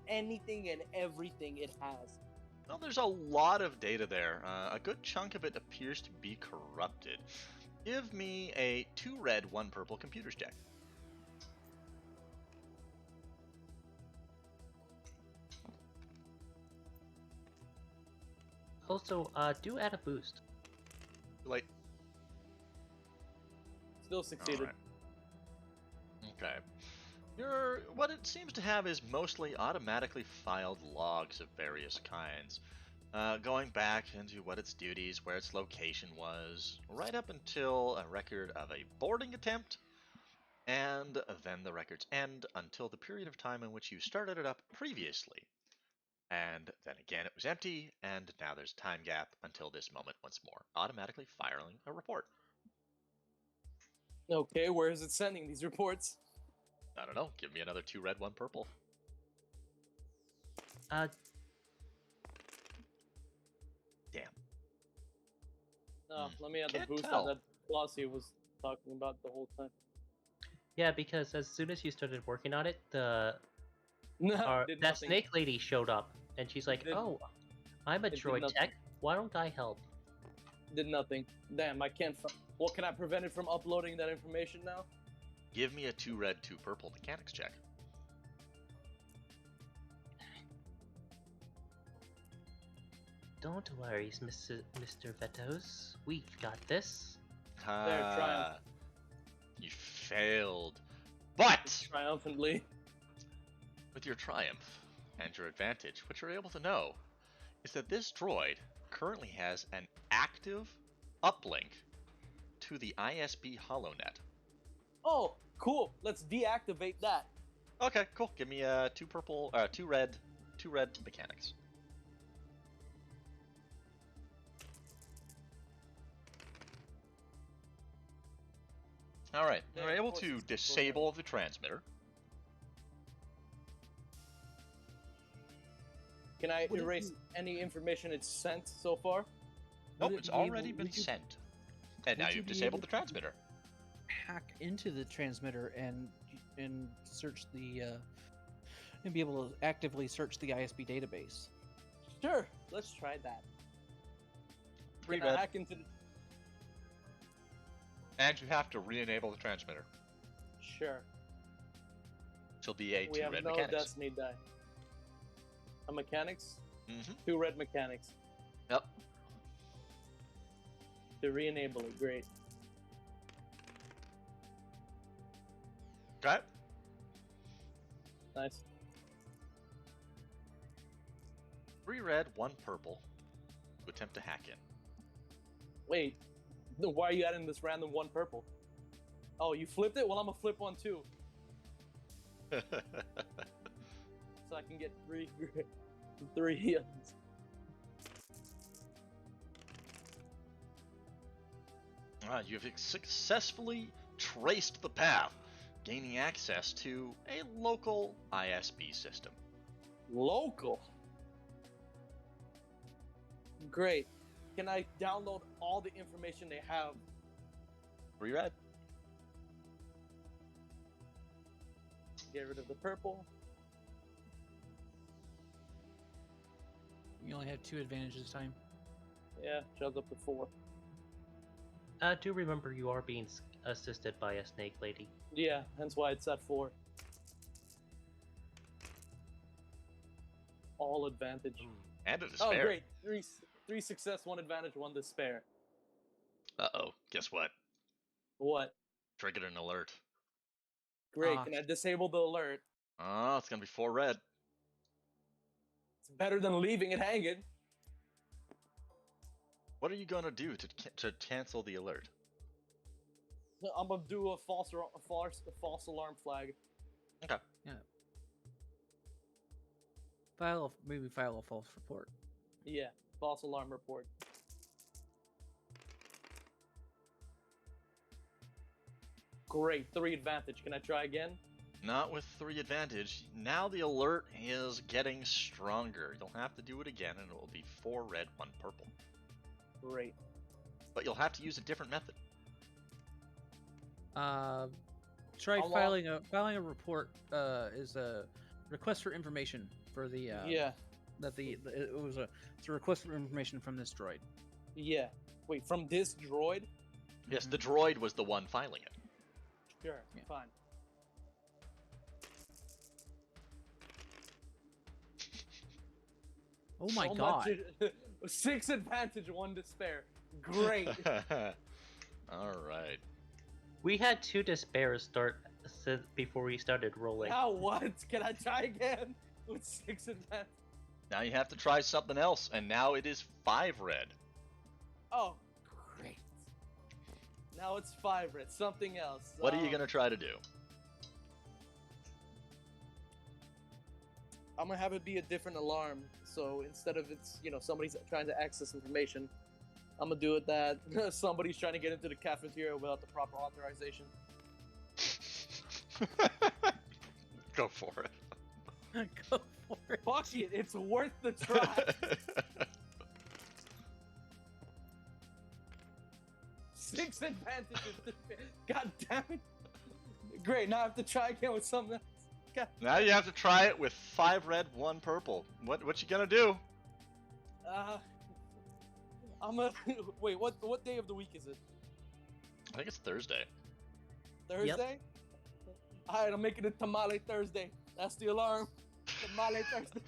Anything and everything it has. Well, there's a lot of data there. A good chunk of it appears to be corrupted. Give me a 2 red, 1 purple computers check. Also, do add a boost. Like, Still succeeded. Alright. Okay. What it seems to have is mostly automatically filed logs of various kinds, going back into what its duties, where its location was, right up until a record of a boarding attempt, and then the records end until the period of time in which you started it up previously. And then again it was empty, and now there's a time gap until this moment once more, automatically filing a report. Okay, where is it sending these reports? I don't know, give me another 2 red, 1 purple. Damn. Let me add the Can't boost tell. that Flossie was talking about the whole time. Yeah, because as soon as you started working on it, No, did that nothing. snake lady showed up, and she's like, Did- "Oh, I'm a it did droid nothing. tech. Why don't I help?" Did nothing. Damn, I can't. Well, can I prevent it from uploading that information now? Give me a 2 red, 2 purple mechanics check. Don't worry, Mr. Vetos. We've got this. triumph. You failed. But Triumphantly. with your triumph and your advantage, what you're able to know is that this droid currently has an active uplink to the ISB HoloNet. Oh, cool. Let's deactivate that. Okay, cool. Give me 2 purple, 2 red, 2 red mechanics. All right, Yeah, we're of able course to it's the disable the transmitter. Can I Would it erase be- any information it's sent so far? Nope, Would it it's be able- already been would you- sent. And now would you you've be disabled able the to- transmitter. Hack into the transmitter and search the and be able to actively search the ISB database. Sure, let's try that. 3 Can I red, hack into the... and you have to re-enable the transmitter. Sure. She'll be a We 2 have red no mechanics. destiny die. A mechanics? Mm-hmm. 2 red mechanics. Yep. To re-enable it, great. Okay. Nice. 3 red, 1 purple to attempt to hack in. Wait, why are you adding this random 1 purple? Oh, you flipped it? Well, I'm gonna flip 1 too, so I can get 3 3 You've successfully traced the path, gaining access to a local ISB system. local. Great. Can I download all the information they have? 3 red. Get rid of the purple. You only have 2 advantages this time. Yeah, shows up to 4. Do remember you are being assisted by a snake lady. Yeah, hence why it's at 4. All advantage. And a Oh, despair. great. 3 success, 1 advantage, 1 despair. Uh-oh. Guess what? What? Triggered an alert. Great. Ah. Can I disable the alert? Oh, it's gonna be 4 red. It's better than leaving it hanging. What are you gonna do to cancel the alert? I'm gonna do a false alarm flag. Okay. Maybe file a false report. Yeah, false alarm report. Great, 3 advantage. Can I try again? Not with 3 advantage. Now the alert is getting stronger. You'll have to do it again, and it will be 4 red, 1 purple. Great. But you'll have to use a different method. Try How filing a report. Is a request for information for the Yeah, it's a request for information from this droid. yeah. Wait, from this droid? Yes, the droid was the one filing it. Sure, Yeah. fine. Oh my So god! much- 6 advantage, 1 despair. Great. All right. We had 2 despairs start before we started rolling. Now what? Can I try again with 6 advantage? Now you have to try something else, and now it is 5 red. Oh, great. Now it's 5 red. Something else. What are you gonna try to do? I'm gonna have it be a different alarm. So instead of it's somebody's trying to access information, I'm gonna do it that somebody's trying to get into the cafeteria without the proper authorization. Go for it. Go for it. Fuck it, it's worth the try. 6 advantages. God damn it. Great, now I have to try again with something else. God. Now you have to try it with 5 red, 1 purple. What you gonna do? I'm gonna wait. What day of the week is it? I think it's Thursday. Thursday. All right, I'm making it Tamale Thursday. That's the alarm. Tamale Thursday.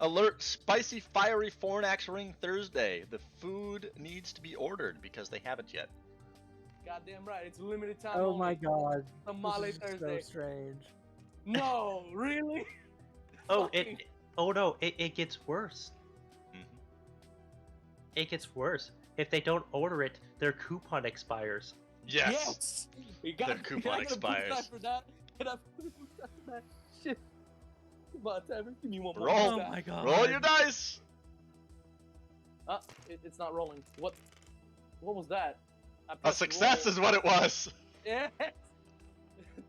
Alert: spicy, fiery Fornax ring Thursday. The food needs to be ordered because they haven't yet. Goddamn right, it's limited time. Oh only. my god! Tamale This is Thursday. so strange. No, really? Oh, Fucking- it gets worse. Mhm. It gets worse. If they don't order it, their coupon expires. Yes. We got Their coupon expires. For that. Can I put a boost die for that? Shit. Come on, Tavern, give me one more. Roll. Oh boost die. my god! Roll your dice. It's not rolling. What was that? I A pressed success roll. is what it was. Yes.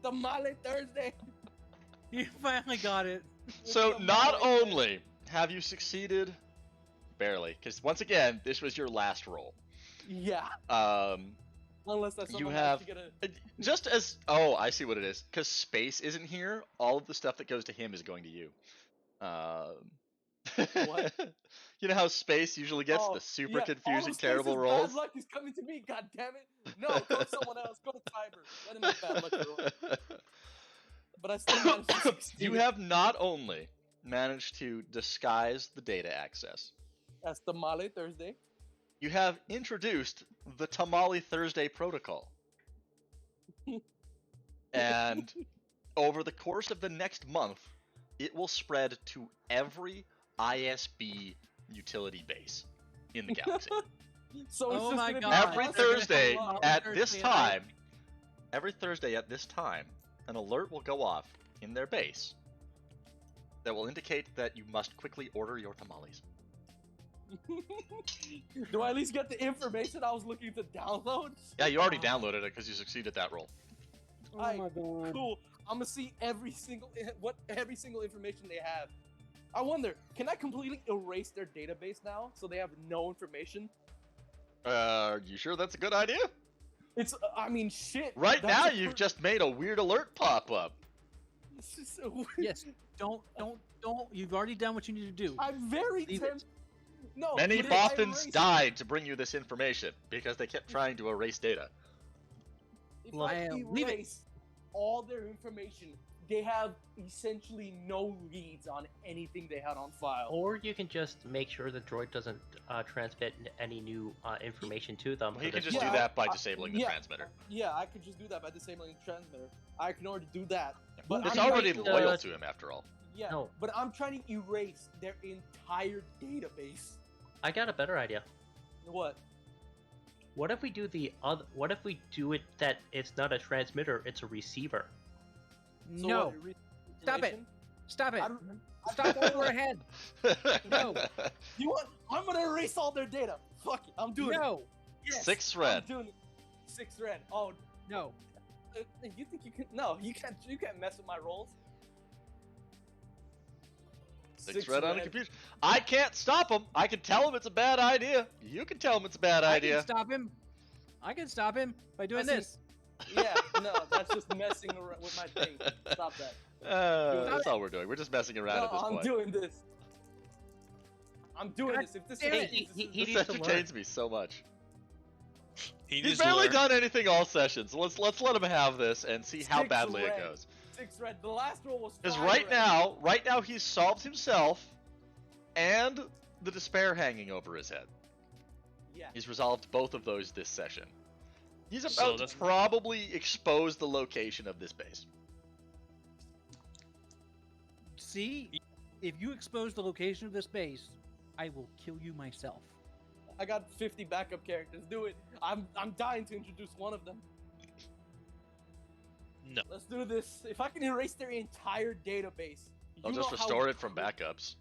Tamale Thursday. You finally got it. So Tamale not Thursday. only have you succeeded, barely, because once again this was your last roll. Yeah. Unless that's You someone have- actually gonna. Just as I see what it is. Because Space isn't here, all of the stuff that goes to him is going to you. What? You know how Space usually gets Oh, the super yeah, all confusing, of terrible Space's rolls. Bad luck is coming to me. God damn it! No, go to someone else. Go to Tiber. Let him have bad luck. Roll. But I still managed to succeed. You have not only managed to disguise the data access, That's Tamale Thursday. you have introduced the Tamale Thursday protocol. And over the course of the next month, it will spread to every ISB utility base in the galaxy. So it's Oh just my gonna be God. Every us Thursday and at Thursday this at time, every Thursday at this time, an alert will go off in their base that will indicate that you must quickly order your tamales. Do I at least get the information I was looking to download? Yeah, you already downloaded it because you succeeded that roll. Oh Alright, my god! Cool. I'm gonna see every single information they have. I wonder, can I completely erase their database now so they have no information? You sure that's a good idea? It's, I mean, shit. Right that's now, a you've per- just made a weird alert pop up. It's just so weird. Yes. Don't. You've already done what you need to do. I'm very Leave it. tempted. No. Many but if I Bothans erase- died to bring you this information because they kept trying to erase data. If Well, I leave it. erase all their information, they have essentially no leads on anything they had on file. Or you can just make sure the droid doesn't transmit any new information to them. Well, you for can this just Yeah, do that by I- disabling the yeah. transmitter. Yeah, I could just do that by disabling the transmitter. I can already do that. But It's I'm already trying to- loyal to him after all. Yeah, No. but I'm trying to erase their entire database. I got a better idea. What? What if we do the other? What if we do it that it's not a transmitter, it's a receiver? So No. what, Stop it. installation? Stop it. I don't- Stop while we're ahead. No. You want? I'm gonna erase all their data. Fuck it. I'm doing it. No. Yes, 6 I'm red. doing it. 6 red. Oh, No. you think you can? No, you can't. You can't mess with my rolls. 6 red on a computer. I can't stop him. I can tell him it's a bad idea. You can tell him it's a bad I idea. can stop him. I can stop him by doing Messing- this. Yeah, no, that's just messing around with my thing. Stop that. That's all we're doing. We're just messing around No, at this I'm point. doing this. I'm doing God this. If this damn is it. He This needs to learn. entertains me so much. He He's just barely learned. done anything all sessions. Let's let him have this and see how 6 badly it red. goes. 6 red. The last roll was. Because 5 right now he's solved himself and the despair hanging over his head. Yeah. He's resolved both of those this session. He's So about that's- to probably expose the location of this base. See, if you expose the location of this base, I will kill you myself. I got 50 backup characters. Do it. I'm dying to introduce one of them. No. Let's do this. If I can erase their entire database, I'll you just know how restore it from backups.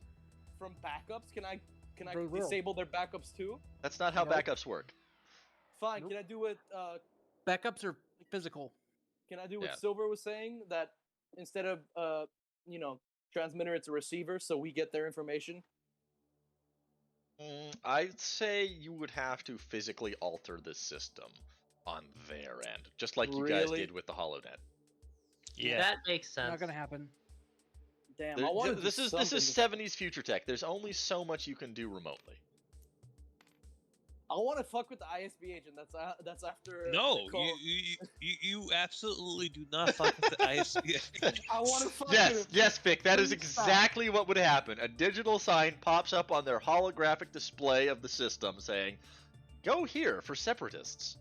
From backups? Can I Bro, bro. disable their backups too? That's not how Nope. backups work. Fine. Nope. Can I do what Backups are physical. Can I do what Yeah. Silver was saying, that instead of transmitter, it's a receiver, so we get their information? I'd say you would have to physically alter the system on their end, just like you guys Really? did with the HoloNet. Yeah. That makes sense. Not gonna happen. Damn, There- I want to this do is something. 70s future tech. There's only so much you can do remotely. I want to fuck with the ISB agent. That's after. No, the call. you absolutely do not fuck with the ISP. I want to fuck with Yes, him. yes, Vic, that is Please stop. exactly what would happen. A digital sign pops up on their holographic display of the system saying, "Go here for separatists."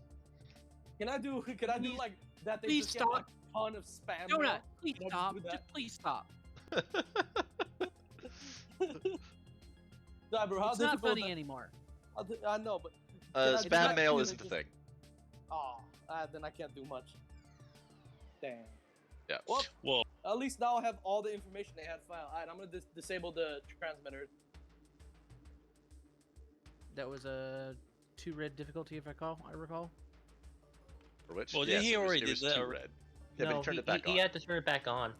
Can I do Please- like that? They please just get like stop. a ton of spam. Donut, mail? please Can I just stop. do that? Just please stop. Nah, bro, how It's not difficult funny that- anymore. I know, but Can I do Spam that? mail Can I isn't a just- thing. oh, then I can't do much. Damn. Yeah. Well, Well, at least now I have all the information they had filed. Alright, I'm gonna disable the transmitter. That was a 2 red difficulty, if I recall. For which, Well, yes, he it was, already it was did that too already. red. Yeah, but he turned it back on. He had to turn it back on.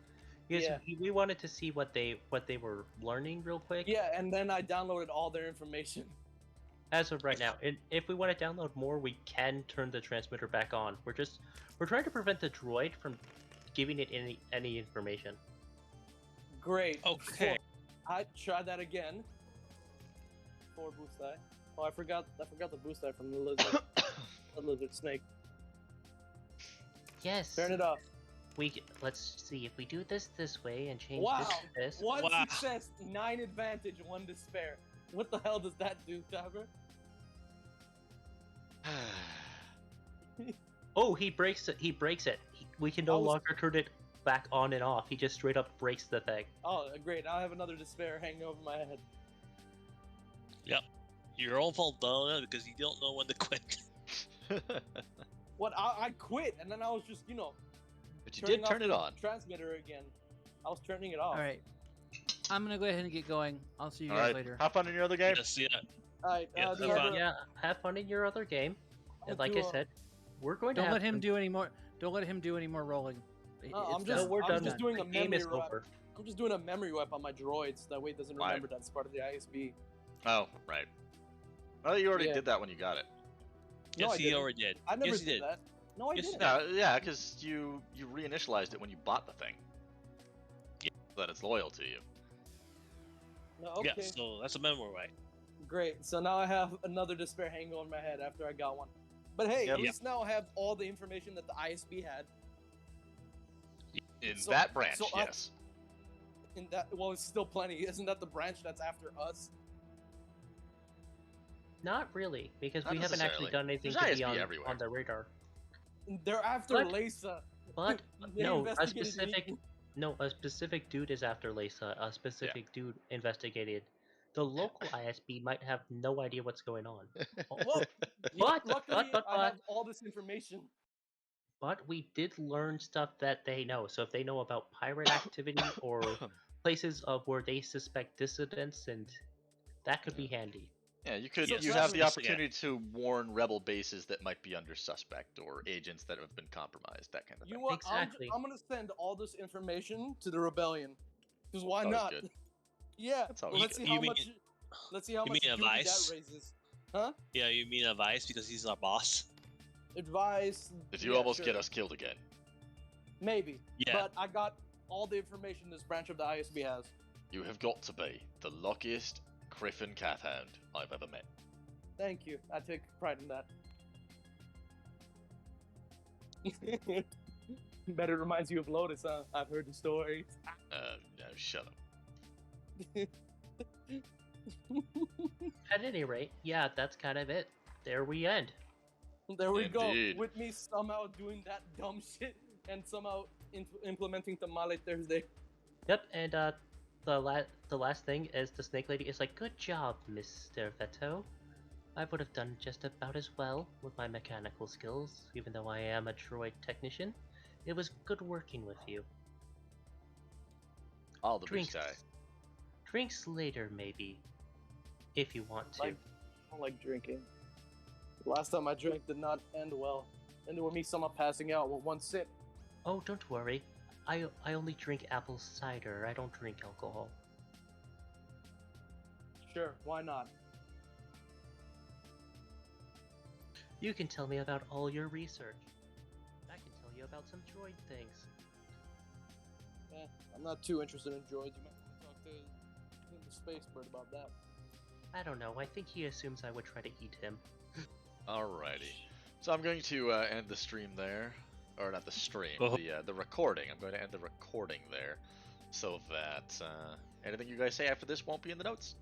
Because Yeah. we wanted to see what they were learning real quick. Yeah, and then I downloaded all their information. As of right now, and if we want to download more, we can turn the transmitter back on. We're trying to prevent the droid from giving it any information. Great. Okay. I tried that again. 4 boost die. Oh, I forgot the boost die from the lizard. The lizard snake. Yes. Turn it off. Let's see if we do this way and change Wow. this to this. One Wow. success, 9 advantage, 1 despair. What the hell does that do, Tabber? Oh, he breaks it. We can no I was- longer turn it back on and off. He just straight up breaks the thing. Oh, great. Now I have another despair hanging over my head. your own fault, though, because you don't know when to quit. What? I quit, and then I was just, But you turning did off turn it the on. transmitter again. I was turning it off. All right. I'm gonna go ahead and get going. I'll see you All guys right, later. have fun in your other game. Yes, yeah. All right. Yeah, do you have have fun. a- Yeah, have fun in your other game. I'll And like do I a- said, we're going to Don't have let him some- do any more. Don't let him do any more rolling. No, I'm It's just- done. we're I'm done. just doing the a game is memory over. I'm just doing a memory wipe on my droids. That way it doesn't Why? remember that's part of the ISB. Oh, right. Oh, you already Yeah. did that when you got it. No, Yes, I he didn't. already did. I never yes, he did did. that. No, I Yes, didn't. No, yeah, because you reinitialized it when you bought the thing. Yeah. So that it's loyal to you. No, okay. Yeah, so that's a memory, right? Great. So now I have another despair hanging on my head after I got one. But hey, Yep. at least now I have all the information that the ISB had. In So- that branch, so I- yes. In that, well, it's still plenty. Isn't that the branch that's after us? Not really, because Not we haven't actually necessarily. done anything There's to be ISB on, everywhere. on the radar. They're after What? Lisa. But They no, a investigated me. specific dude is after Lisa. A specific dude investigated The local ISB might have no idea what's going on. Well, But- luckily but- I have all this information. But we did learn stuff that they know. So if they know about pirate activity or places of where they suspect dissidents, and that could be handy. Yeah, you could. So You have the Trevor- opportunity to warn rebel bases that might be under suspect or agents that have been compromised. That kind of You know thing. what? Exactly. I'm gonna send all this information to the rebellion. Because why Always not? good. Yeah. That's always Let's good. see You how mean- much. Let's see how you much mean duty that advice? raises. Huh? Yeah, you mean advice because he's our boss? Advice. If you yeah, almost sure. get us killed again. Maybe. Yeah. But I got all the information this branch of the ISB has. You have got to be the luckiest Griffin Cathound I've ever met. Thank you. I take pride in that. Bet it reminds you of Lotus, huh? I've heard the stories. No, shut up. At any rate, yeah, that's kind of it. There we end. There we Indeed. go. With me somehow doing that dumb shit and somehow implementing Tamale Thursday. Yep, and the last thing is the snake lady is like, "Good job, Mr. Veto. I would have done just about as well with my mechanical skills, even though I am a droid technician. It was good working with you. All the Drinks, big guy. drinks later, maybe, if you want to." Like- I don't like drinking. Last time I drank did not end well. Ended with me somehow passing out with one sip. Oh, don't worry. I only drink apple cider. I don't drink alcohol. Sure, why not? You can tell me about all your research. I can tell you about some droid things. I'm not too interested in droids. You might want to talk to the space bird about that. I don't know. I think he assumes I would try to eat him. Alrighty. So I'm going to end the stream there, or not the stream, Oh. the recording. I'm going to end the recording there, so that anything you guys say after this won't be in the notes.